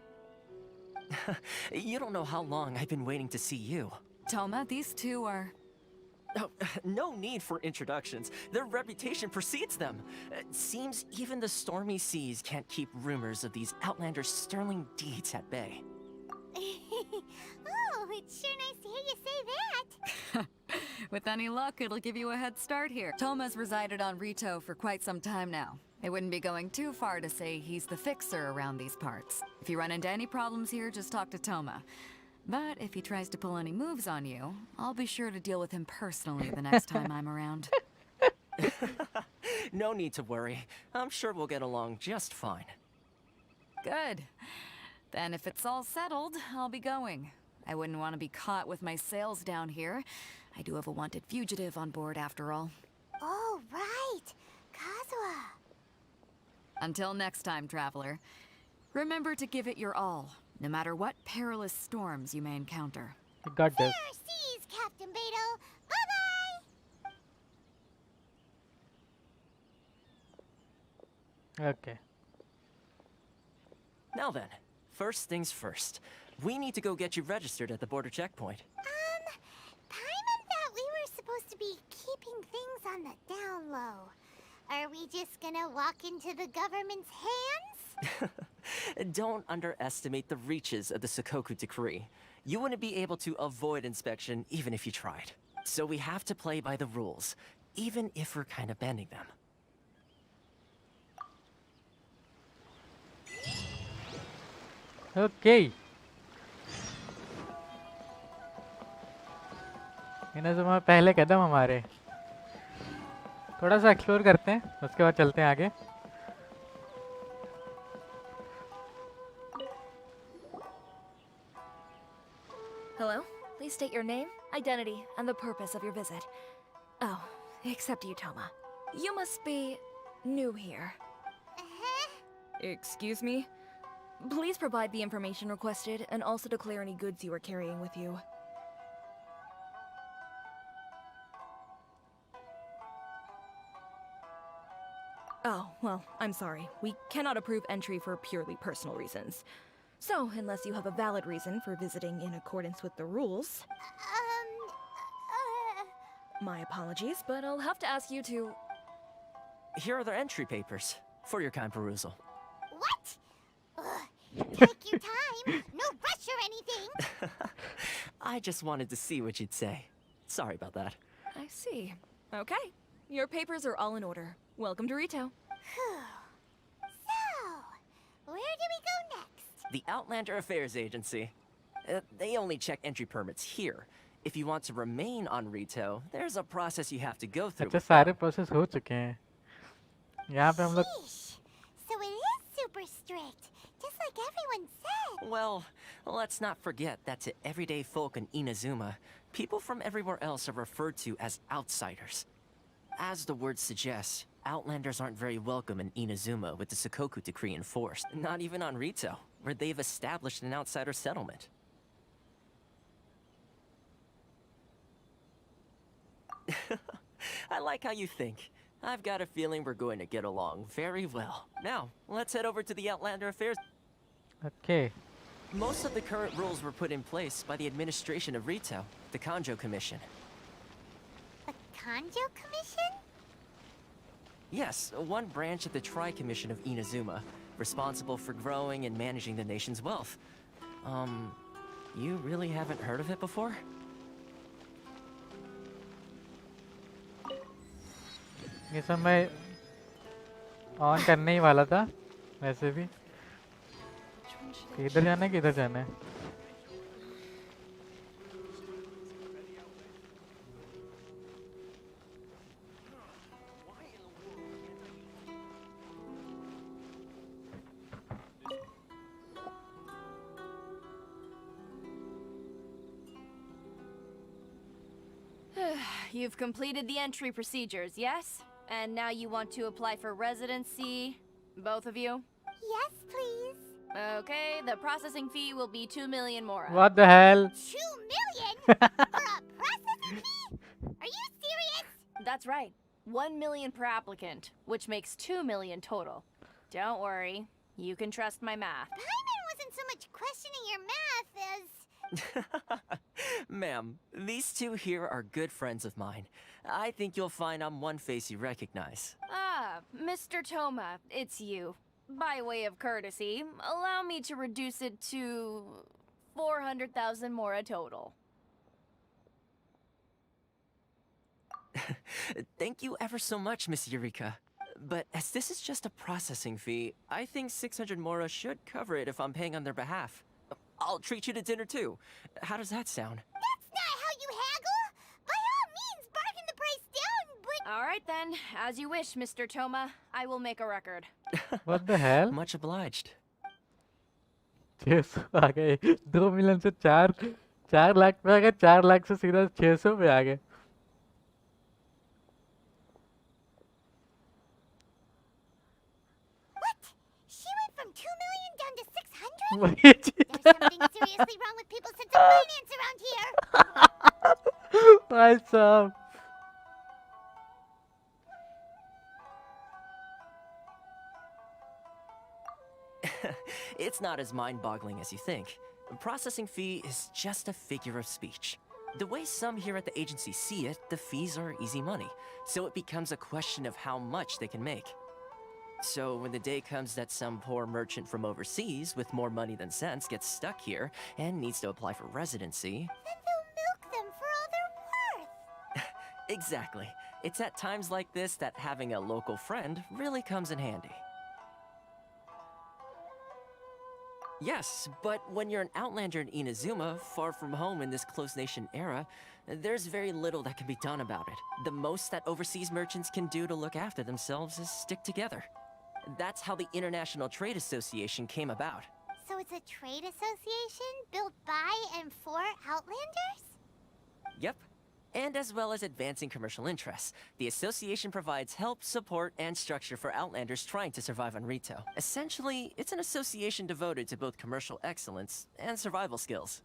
[SPEAKER 9] You don't know how long I've been waiting to see you.
[SPEAKER 12] Toma, these two are...
[SPEAKER 9] Oh, no need for introductions. Their reputation precedes them. Seems even the stormy seas can't keep rumors of these outlanders' sterling deeds at bay.
[SPEAKER 5] Oh, it's sure nice to hear you say that.
[SPEAKER 12] With any luck, it'll give you a head start here. Toma's resided on Rito for quite some time now. It wouldn't be going too far to say he's the fixer around these parts. If you run into any problems here, just talk to Toma. But if he tries to pull any moves on you, I'll be sure to deal with him personally the next time I'm around.
[SPEAKER 9] No need to worry. I'm sure we'll get along just fine.
[SPEAKER 12] Good. Then if it's all settled, I'll be going. I wouldn't want to be caught with my sails down here. I do have a wanted fugitive on board after all.
[SPEAKER 5] Oh, right. Kazuha.
[SPEAKER 12] Until next time, traveler. Remember to give it your all, no matter what perilous storms you may encounter.
[SPEAKER 2] You got this.
[SPEAKER 5] Fair seas, Captain Beto. Bye-bye!
[SPEAKER 2] Okay.
[SPEAKER 9] Now then, first things first. We need to go get you registered at the border checkpoint.
[SPEAKER 5] Paimon thought we were supposed to be keeping things on the down low. Are we just gonna walk into the government's hands?
[SPEAKER 9] Don't underestimate the reaches of the Sakoku decree. You wouldn't be able to avoid inspection even if you tried. So we have to play by the rules, even if we're kind of bending them.
[SPEAKER 2] Okay. Inazuma पहले कदम हमारे. थोड़ा सा explore करते हैं, उसके बाद चलते हैं आगे.
[SPEAKER 7] Hello? Please state your name, identity, and the purpose of your visit. Oh, except you, Toma. You must be new here. Excuse me? Please provide the information requested and also declare any goods you are carrying with you. Oh, well, I'm sorry. We cannot approve entry for purely personal reasons. So, unless you have a valid reason for visiting in accordance with the rules... My apologies, but I'll have to ask you to...
[SPEAKER 9] Here are the entry papers, for your kind perusal.
[SPEAKER 5] What? Ugh, take your time. No rush or anything.
[SPEAKER 9] I just wanted to see what you'd say. Sorry about that.
[SPEAKER 7] I see. Okay. Your papers are all in order. Welcome to Rito.
[SPEAKER 5] So, where do we go next?
[SPEAKER 9] The Outlander Affairs Agency. They only check entry permits here. If you want to remain on Rito, there's a process you have to go through.
[SPEAKER 2] अच्छा सारे process हो चुके हैं. यहाँ पे हम लोग.
[SPEAKER 5] So it is super strict, just like everyone said.
[SPEAKER 9] Well, let's not forget that to everyday folk in Inazuma, people from everywhere else are referred to as outsiders. As the word suggests, Outlanders aren't very welcome in Inazuma with the Sakoku Decree enforced. Not even on Rito, where they've established an outsider settlement. I like how you think. I've got a feeling we're going to get along very well. Now, let's head over to the Outlander Affairs.
[SPEAKER 2] Okay.
[SPEAKER 9] Most of the current rules were put in place by the administration of Rito, the Kanjo Commission.
[SPEAKER 5] The Kanjo Commission?
[SPEAKER 9] Yes, one branch of the Tri-Commission of Inazuma, responsible for growing and managing the nation's wealth. You really haven't heard of it before?
[SPEAKER 2] ये सब मैं on करने ही वाला था वैसे भी. किधर जाना है, किधर जाना है?
[SPEAKER 22] You've completed the entry procedures, yes? And now you want to apply for residency? Both of you?
[SPEAKER 5] Yes, please.
[SPEAKER 22] Okay, the processing fee will be 2 million mora.
[SPEAKER 2] What the hell?
[SPEAKER 5] 2 million? For a processing fee? Are you serious?
[SPEAKER 22] That's right. 1 million per applicant, which makes 2 million total. Don't worry. You can trust my math.
[SPEAKER 5] Paimon wasn't so much questioning your math as...
[SPEAKER 9] Ma'am, these two here are good friends of mine. I think you'll find I'm one face you recognize.
[SPEAKER 22] Ah, Mr. Toma, it's you. By way of courtesy, allow me to reduce it to 400,000 mora total.
[SPEAKER 9] Thank you ever so much, Miss Eureka. But as this is just a processing fee, I think 600 mora should cover it if I'm paying on their behalf. I'll treat you to dinner too. How does that sound?
[SPEAKER 5] That's not how you haggle! By all means, bargain the price down, but...
[SPEAKER 22] Alright then, as you wish, Mr. Toma. I will make a record.
[SPEAKER 2] What the hell?
[SPEAKER 9] Much obliged.
[SPEAKER 2] 600 आ गए. 2 million से 4 लाख पे आ गए. 4 लाख से सीधा 600 पे आ गए.
[SPEAKER 5] What? She went from 2 million down to 600?
[SPEAKER 2] There's
[SPEAKER 5] something seriously wrong with people's sense of finance around here.
[SPEAKER 2] भाई साहब.
[SPEAKER 9] It's not as mind-boggling as you think. Processing fee is just a figure of speech. The way some here at the agency see it, the fees are easy money, so it becomes a question of how much they can make. So when the day comes that some poor merchant from overseas with more money than sense gets stuck here and needs to apply for residency...
[SPEAKER 5] Then they'll milk them for all they're worth.
[SPEAKER 9] Exactly. It's at times like this that having a local friend really comes in handy. Yes, but when you're an outlander in Inazuma, far from home in this closed nation era, there's very little that can be done about it. The most that overseas merchants can do to look after themselves is stick together. That's how the International Trade Association came about.
[SPEAKER 5] So it's a trade association built by and for Outlanders?
[SPEAKER 9] Yep. And as well as advancing commercial interests, the association provides help, support, and structure for Outlanders trying to survive on Rito. Essentially, it's an association devoted to both commercial excellence and survival skills.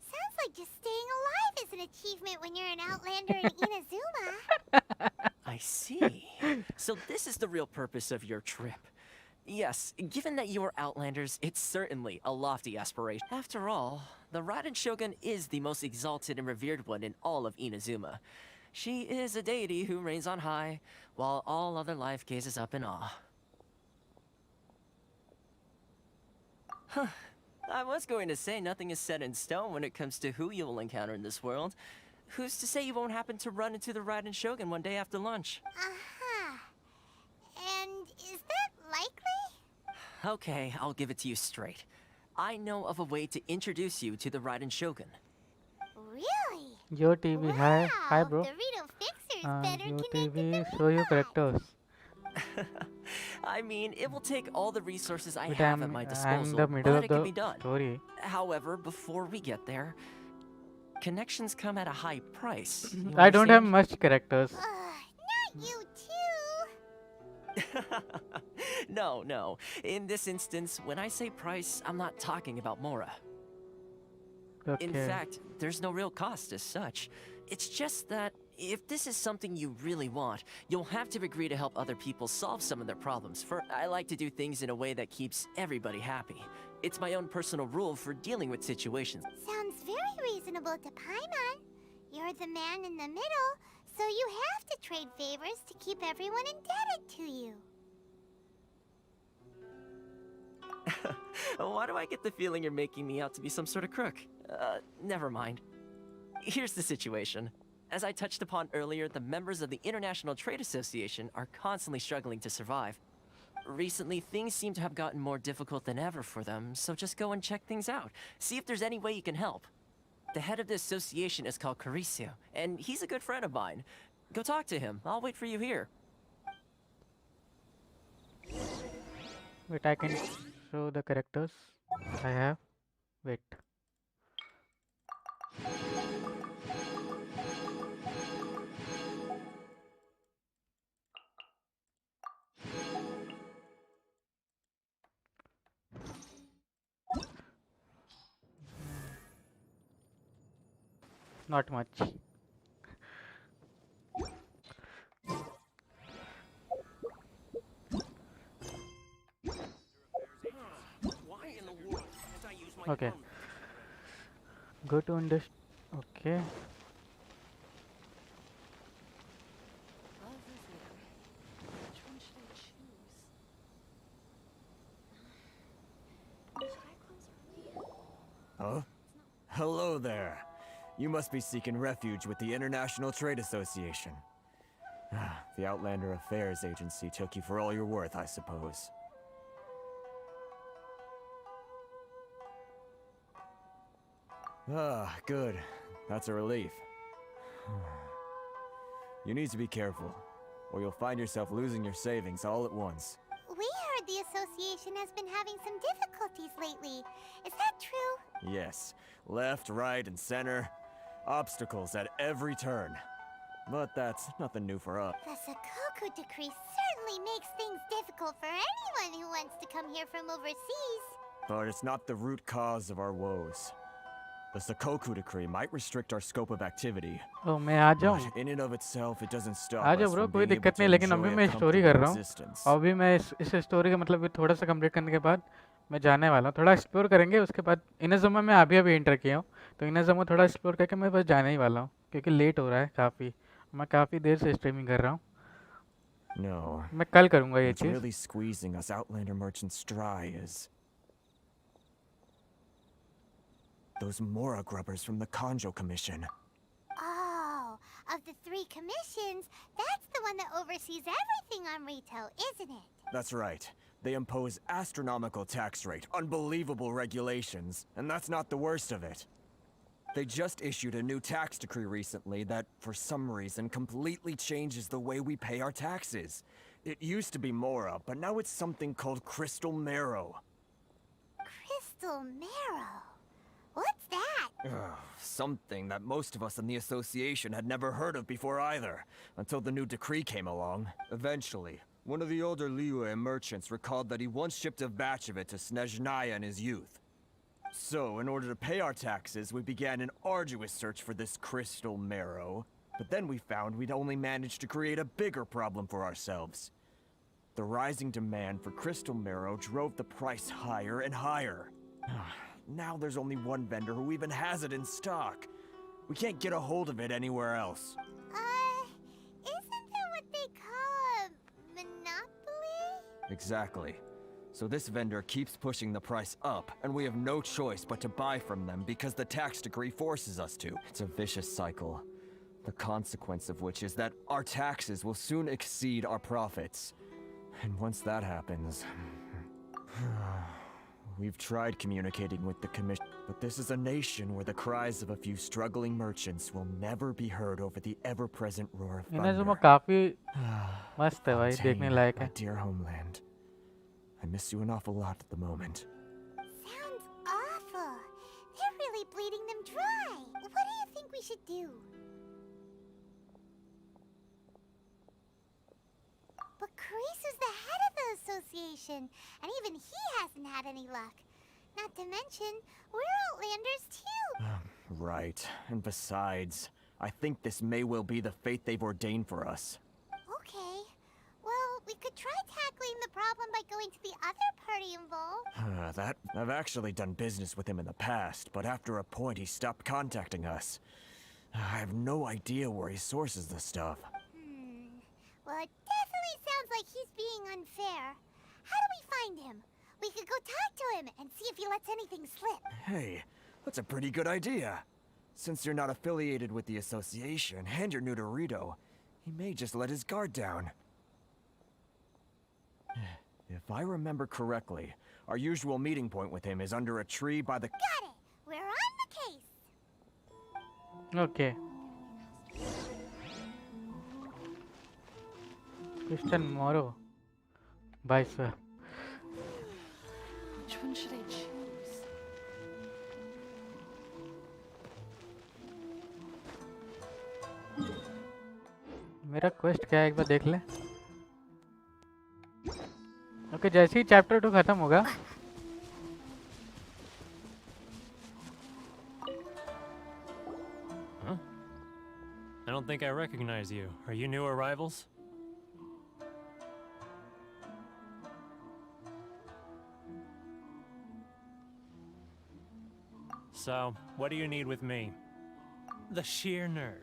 [SPEAKER 5] Sounds like just staying alive is an achievement when you're an Outlander in Inazuma.
[SPEAKER 9] I see. So this is the real purpose of your trip. Yes, given that you are Outlanders, it's certainly a lofty aspiration. After all, the Raiden Shogun is the most exalted and revered one in all of Inazuma. She is a deity who reigns on high, while all other life gazes up in awe. Huh. I was going to say nothing is set in stone when it comes to who you will encounter in this world. Who's to say you won't happen to run into the Raiden Shogun one day after lunch?
[SPEAKER 5] Uh-huh. And is that likely?
[SPEAKER 9] Okay, I'll give it to you straight. I know of a way to introduce you to the Raiden Shogun.
[SPEAKER 5] Really?
[SPEAKER 2] Your TV, hi bro.
[SPEAKER 5] The Rito Fixer's better
[SPEAKER 2] Your
[SPEAKER 5] connected
[SPEAKER 2] TV,
[SPEAKER 5] than
[SPEAKER 2] show your characters.
[SPEAKER 9] I mean, it will take all the resources I
[SPEAKER 2] But
[SPEAKER 9] have at my
[SPEAKER 2] I'm
[SPEAKER 9] disposal,
[SPEAKER 2] the middle
[SPEAKER 9] but
[SPEAKER 2] of
[SPEAKER 9] it can
[SPEAKER 2] the
[SPEAKER 9] be done.
[SPEAKER 2] story.
[SPEAKER 9] However, before we get there, connections come at a high price. You
[SPEAKER 2] I don't have
[SPEAKER 9] understand?
[SPEAKER 2] much characters.
[SPEAKER 5] Not you too.
[SPEAKER 9] No. In this instance, when I say price, I'm not talking about Mora. In
[SPEAKER 2] Okay.
[SPEAKER 9] fact, there's no real cost as such. It's just that if this is something you really want, you'll have to agree to help other people solve some of their problems. I like to do things in a way that keeps everybody happy. It's my own personal rule for dealing with situations.
[SPEAKER 5] Sounds very reasonable to Paimon. You're the man in the middle, so you have to trade favors to keep everyone indebted to you.
[SPEAKER 9] Why do I get the feeling you're making me out to be some sort of crook? Never mind. Here's the situation. As I touched upon earlier, the members of the International Trade Association are constantly struggling to survive. Recently, things seem to have gotten more difficult than ever for them, so just go and check things out. See if there's any way you can help. The head of the association is called Carisio, and he's a good friend of mine. Go talk to him. I'll wait for you here.
[SPEAKER 2] Wait, I can show the characters I have. Wait. Not much. Okay. Go to understand. Okay.
[SPEAKER 8] Huh? Hello there. You must be seeking refuge with the International Trade Association. The Outlander Affairs Agency took you for all you're worth, I suppose. Ah, good. That's a relief. You need to be careful, or you'll find yourself losing your savings all at once.
[SPEAKER 5] We heard the association has been having some difficulties lately. Is that true?
[SPEAKER 8] Yes, left, right, and center. Obstacles at every turn. But that's nothing new for us.
[SPEAKER 5] The Sakoku decree certainly makes things difficult for anyone who wants to come here from overseas.
[SPEAKER 8] But it's not the root cause of our woes. The Sakoku decree might restrict our scope of activity.
[SPEAKER 2] Oh, मैं आ जाऊँ.
[SPEAKER 8] But in and of itself, it doesn't stop
[SPEAKER 2] आ
[SPEAKER 8] us
[SPEAKER 2] जाओ bro,
[SPEAKER 8] from
[SPEAKER 2] कोई
[SPEAKER 8] being able
[SPEAKER 2] दिक्कत
[SPEAKER 8] to
[SPEAKER 2] नहीं, लेकिन अभी
[SPEAKER 8] enjoy
[SPEAKER 2] मैं
[SPEAKER 8] a
[SPEAKER 2] स्टोरी कर
[SPEAKER 8] comfortable
[SPEAKER 2] रहा हूँ.
[SPEAKER 8] existence.
[SPEAKER 2] अभी मैं इस स्टोरी का मतलब थोड़ा सा कंप्लीट करने के बाद मैं जाने वाला हूँ. थोड़ा एक्सप्लोर करेंगे, उसके बाद इनाजुमा में अभी एंटर किया हूँ, तो इनाजुमा थोड़ा एक्सप्लोर करके मैं बस जाने ही वाला हूँ, क्योंकि लेट हो रहा है काफ़ी. मैं काफ़ी देर से स्ट्रीमिंग कर रहा हूँ.
[SPEAKER 8] No.
[SPEAKER 2] मैं कल करूँगा ये
[SPEAKER 8] What's
[SPEAKER 2] cheese.
[SPEAKER 8] really squeezing us Outlander merchants dry is those Mora grubbers from the Kanjo Commission.
[SPEAKER 5] Oh, of the 3 commissions, that's the one that oversees everything on Rito, isn't it?
[SPEAKER 8] That's right. They impose astronomical tax rate, unbelievable regulations, and that's not the worst of it. They just issued a new tax decree recently that, for some reason, completely changes the way we pay our taxes. It used to be Mora, but now it's something called Crystal Marrow.
[SPEAKER 5] Crystal Marrow? What's that?
[SPEAKER 8] Something that most of us in the association had never heard of before either, until the new decree came along. Eventually, one of the older Liyue merchants recalled that he once shipped a batch of it to Snezhnaya in his youth. So, in order to pay our taxes, we began an arduous search for this Crystal Marrow. But then we found we'd only managed to create a bigger problem for ourselves. The rising demand for Crystal Marrow drove the price higher and higher. Now there's only one vendor who even has it in stock. We can't get a hold of it anywhere else.
[SPEAKER 5] Isn't that what they call a monopoly?
[SPEAKER 8] Exactly. So this vendor keeps pushing the price up, and we have no choice but to buy from them because the tax decree forces us to. It's a vicious cycle. The consequence of which is that our taxes will soon exceed our profits. And once that happens... We've tried communicating with the commission, but this is a nation where the cries of a few struggling merchants will never be heard over the ever-present roar of thunder.
[SPEAKER 2] इनजुमा काफी मस्त है भाई, देखने
[SPEAKER 8] Fontaine,
[SPEAKER 2] like
[SPEAKER 8] my
[SPEAKER 2] है.
[SPEAKER 8] dear homeland. I miss you an awful lot at the moment.
[SPEAKER 5] Sounds awful. They're really bleeding them dry. What do you think we should do? But Carisu's the head of the association, and even he hasn't had any luck. Not to mention, we're Outlanders too.
[SPEAKER 8] Right. And besides, I think this may well be the fate they've ordained for us.
[SPEAKER 5] Okay. Well, we could try tackling the problem by going to the other party involved.
[SPEAKER 8] I've actually done business with him in the past, but after a point he stopped contacting us. I have no idea where he sources the stuff.
[SPEAKER 5] Well, it definitely sounds like he's being unfair. How do we find him? We could go talk to him and see if he lets anything slip.
[SPEAKER 8] Hey, that's a pretty good idea. Since you're not affiliated with the association and you're new to Rito, he may just let his guard down. If I remember correctly, our usual meeting point with him is under a tree by the...
[SPEAKER 5] Got it! We're on the case!
[SPEAKER 2] Okay. Christian Morrow. Vice.
[SPEAKER 22] Which one should I choose?
[SPEAKER 2] मेरा quest क्या है एक बार देख ले. Okay, जैसे ही chapter 2 खत्म होगा
[SPEAKER 14] Huh? I don't think I recognize you. Are you new arrivals? So, what do you need with me? The sheer nerve.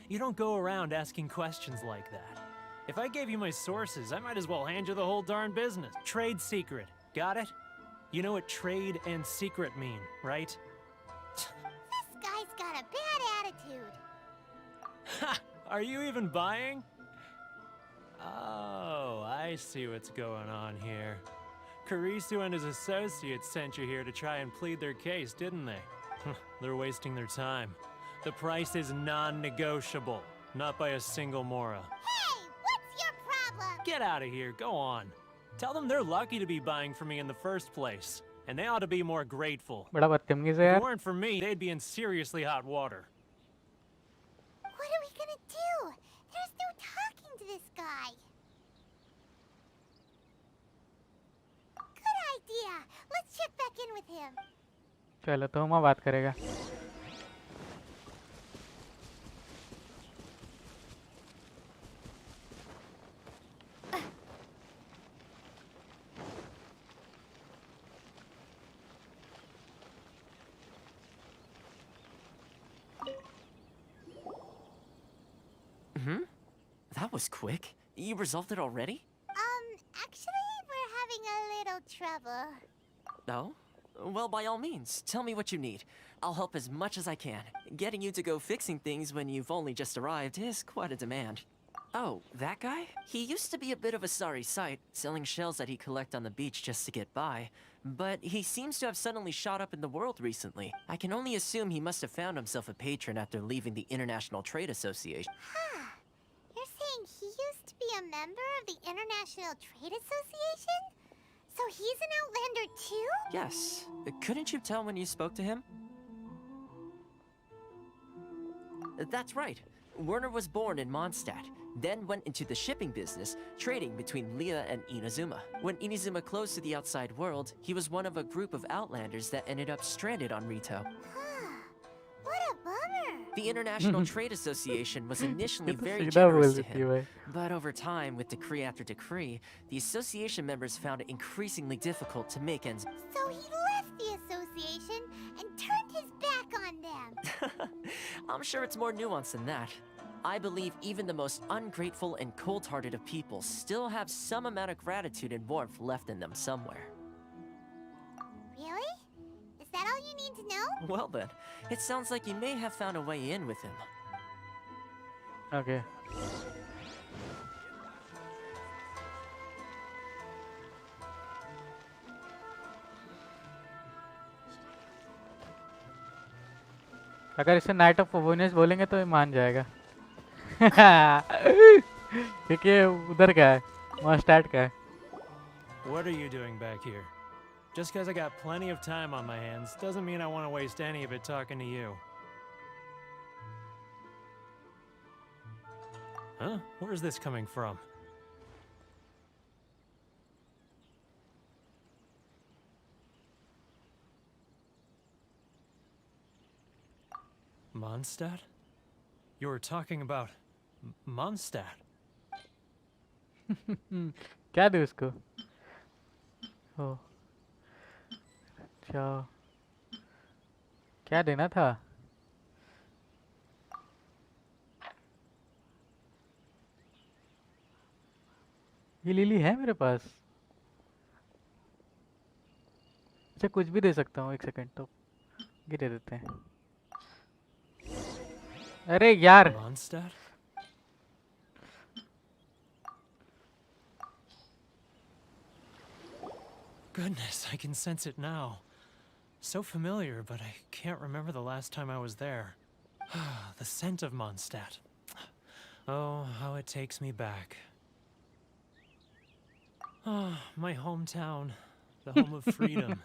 [SPEAKER 14] You don't go around asking questions like that. If I gave you my sources, I might as well hand you the whole darn business. Trade secret. Got it? You know what trade and secret mean, right?
[SPEAKER 5] This guy's got a bad attitude.
[SPEAKER 14] Ha! Are you even buying? Oh, I see what's going on here. Karisu and his associates sent you here to try and plead their case, didn't they? They're wasting their time. The price is non-negotiable, not by a single Mora.
[SPEAKER 5] Hey, what's your problem?
[SPEAKER 14] Get out of here, go on. Tell them they're lucky to be buying from me in the first place, and they ought to be more grateful.
[SPEAKER 2] बड़ा बदतमीज है
[SPEAKER 14] If
[SPEAKER 2] यार.
[SPEAKER 14] it weren't for me, they'd be in seriously hot water.
[SPEAKER 5] What are we gonna do? There's no talking to this guy. Good idea. Let's check back in with him.
[SPEAKER 2] चलो तो हम बात करेगा.
[SPEAKER 9] That was quick. You resolved it already?
[SPEAKER 5] Actually, we're having a little trouble.
[SPEAKER 9] No? Well, by all means, tell me what you need. I'll help as much as I can. Getting you to go fixing things when you've only just arrived is quite a demand. Oh, that guy? He used to be a bit of a sorry sight, selling shells that he'd collect on the beach just to get by. But he seems to have suddenly shot up in the world recently. I can only assume he must have found himself a patron after leaving the International Trade Association.
[SPEAKER 5] Huh. You're saying he used to be a member of the International Trade Association? So he's an Outlander too?
[SPEAKER 9] Yes. Couldn't you tell when you spoke to him? That's right. Werner was born in Mondstadt, then went into the shipping business, trading between Leah and Inazuma. When Inazuma closed to the outside world, he was one of a group of Outlanders that ended up stranded on Rito.
[SPEAKER 5] What a bummer!
[SPEAKER 9] The International Trade Association was initially
[SPEAKER 2] ये तो
[SPEAKER 9] very
[SPEAKER 2] सीधा
[SPEAKER 9] generous
[SPEAKER 2] बोल
[SPEAKER 9] to
[SPEAKER 2] देती है भाई.
[SPEAKER 9] him, but over time, with decree after decree, the association members found it increasingly difficult to make ends.
[SPEAKER 5] So he left the association and turned his back on them.
[SPEAKER 9] I'm sure it's more nuanced than that. I believe even the most ungrateful and cold-hearted of people still have some amount of gratitude and warmth left in them somewhere.
[SPEAKER 5] Really? Is that all you need to know?
[SPEAKER 9] Well then, it sounds like you may have found a way in with him.
[SPEAKER 2] Okay. अगर इसे night of ओवोनियस बोलेंगे तो ये मान जाएगा. क्योंकि ये उधर का है, मॉन्स्टैट का है.
[SPEAKER 14] What are you doing back here? Just because I got plenty of time on my hands doesn't mean I want to waste any of it talking to you. Huh? Where's this coming from? Mondstadt? You were talking about Mondstadt.
[SPEAKER 2] क्या दे उसको? ओ, अच्छा, क्या देना था? ये lily है मेरे पास. अच्छा कुछ भी दे सकता हूँ. एक सेकंड तो ये दे देते हैं. अरे यार.
[SPEAKER 14] Mondstadt? Goodness, I can sense it now. So familiar, but I can't remember the last time I was there. The scent of Mondstadt. Oh, how it takes me back. Oh, my hometown. The home of freedom.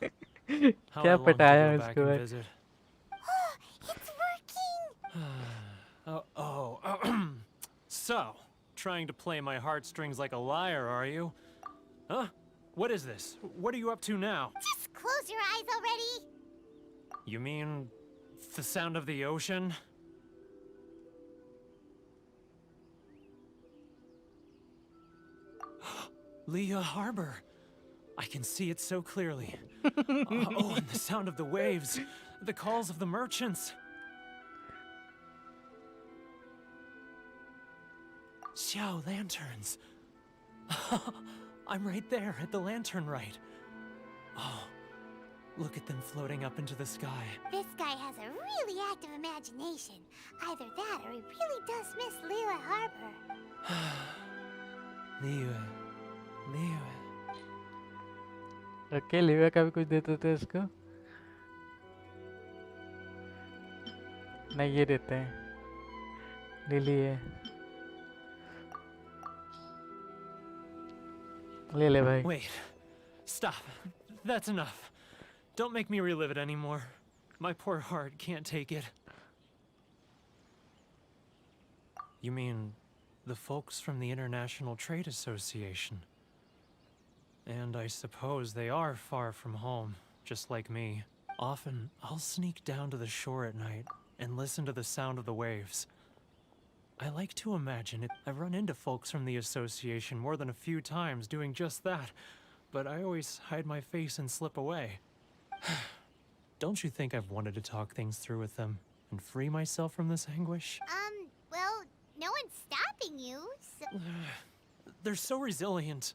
[SPEAKER 14] How I
[SPEAKER 2] क्या
[SPEAKER 14] long to
[SPEAKER 2] पटाया
[SPEAKER 14] go back
[SPEAKER 2] इसको
[SPEAKER 14] and
[SPEAKER 2] भाई.
[SPEAKER 14] visit.
[SPEAKER 5] It's working!
[SPEAKER 14] So, trying to play my heartstrings like a liar, are you? Huh? What is this? What are you up to now?
[SPEAKER 5] Just close your eyes already!
[SPEAKER 14] You mean the sound of the ocean? Leah Harbor. I can see it so clearly. Oh, and the sound of the waves. The calls of the merchants. Xiao lanterns. I'm right there at the lantern right. Oh, look at them floating up into the sky.
[SPEAKER 5] This guy has a really active imagination. Either that or he really does miss Leela Harbor.
[SPEAKER 14] Leah.
[SPEAKER 2] Okay लिवा का भी कुछ देते थे इसको. नहीं ये देते हैं. लिली है. ले ले भाई.
[SPEAKER 14] Wait. Stop. That's enough. Don't make me relive it anymore. My poor heart can't take it. You mean the folks from the International Trade Association? And I suppose they are far from home, just like me. Often, I'll sneak down to the shore at night and listen to the sound of the waves. I like to imagine it. I've run into folks from the association more than a few times doing just that, but I always hide my face and slip away. Don't you think I've wanted to talk things through with them and free myself from this anguish?
[SPEAKER 5] Well, no one's stopping you, so...
[SPEAKER 14] They're so resilient.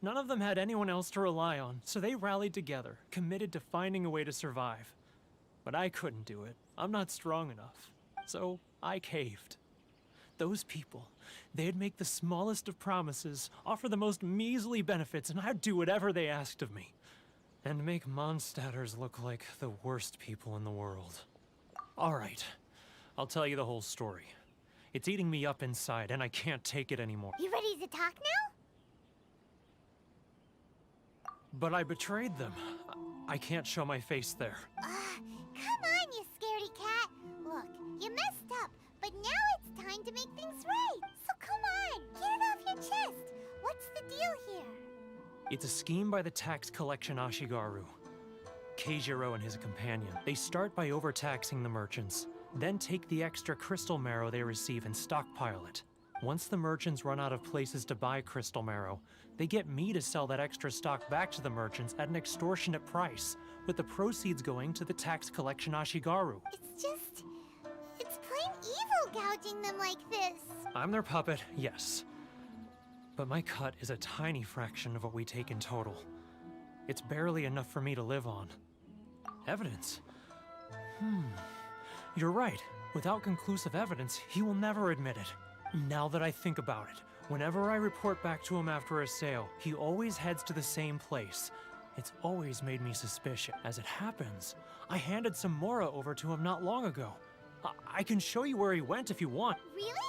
[SPEAKER 14] None of them had anyone else to rely on, so they rallied together, committed to finding a way to survive. But I couldn't do it. I'm not strong enough. So I caved. Those people, they'd make the smallest of promises, offer the most measly benefits, and I'd do whatever they asked of me. And make Mondstadters look like the worst people in the world. All right, I'll tell you the whole story. It's eating me up inside, and I can't take it anymore.
[SPEAKER 5] You ready to talk now?
[SPEAKER 14] But I betrayed them. I can't show my face there.
[SPEAKER 5] Come on, you scaredy cat. Look, you messed up, but now it's time to make things right. So come on, get it off your chest. What's the deal here?
[SPEAKER 14] It's a scheme by the tax collection Ashigaru. Keijiro and his companion. They start by overtaxing the merchants, then take the extra crystal marrow they receive and stockpile it. Once the merchants run out of places to buy crystal marrow, they get me to sell that extra stock back to the merchants at an extortionate price, with the proceeds going to the tax collection Ashigaru.
[SPEAKER 5] It's plain evil gouging them like this.
[SPEAKER 14] I'm their puppet, yes. But my cut is a tiny fraction of what we take in total. It's barely enough for me to live on. Evidence? You're right. Without conclusive evidence, he will never admit it. Now that I think about it, whenever I report back to him after a sale, he always heads to the same place. It's always made me suspicious. As it happens, I handed some Mora over to him not long ago. I can show you where he went if you want.
[SPEAKER 5] Really?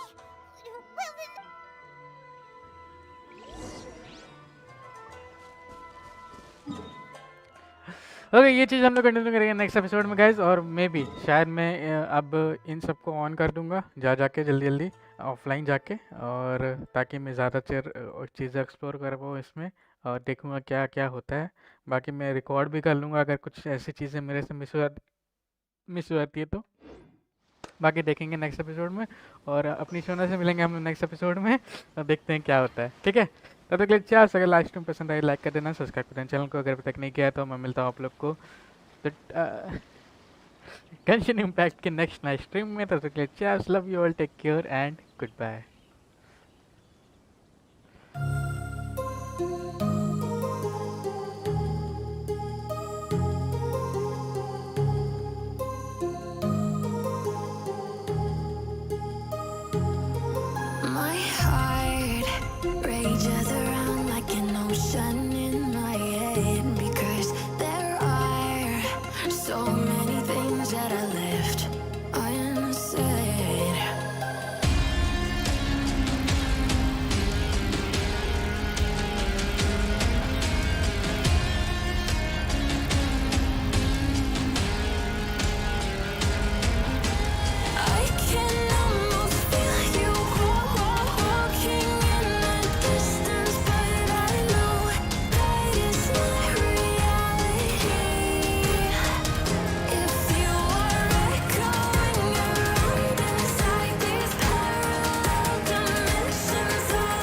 [SPEAKER 2] Okay ये चीज़ हम लोग continue करेंगे next episode में guys, और may be शायद मैं अब इन सबको ऑन कर दूंगा जाके जल्दी ऑफलाइन जाके, और ताकि मैं ज़्यादा चीज़ें एक्सप्लोर कर पाऊँ इसमें और देखूंगा क्या क्या होता है। बाकी मैं रिकॉर्ड भी कर लूँगा अगर कुछ ऐसी चीज़ें मेरे से मिस हो जाती है तो। बाकी देखेंगे नेक्स्ट एपिसोड में, और अपनी सोना से मिलेंगे हम लोग नेक्स्ट एपिसोड में और देखते हैं क्या होता है। ठीक है, तब तक के लिए चार, अगर लास्ट टाइम पसंद आई लाइक कर देना, सब्सक्राइब कर देना चैनल को अगर अभी तक नहीं किया है। तो मैं मिलता हूँ आप लोग को गेंशिन इम्पैक्ट के नेक्स्ट नाइट स्ट्रीम में। तब तक के लिए ciao, love you all, take care and good bye.
[SPEAKER 1] My heart rages around like an ocean in my head.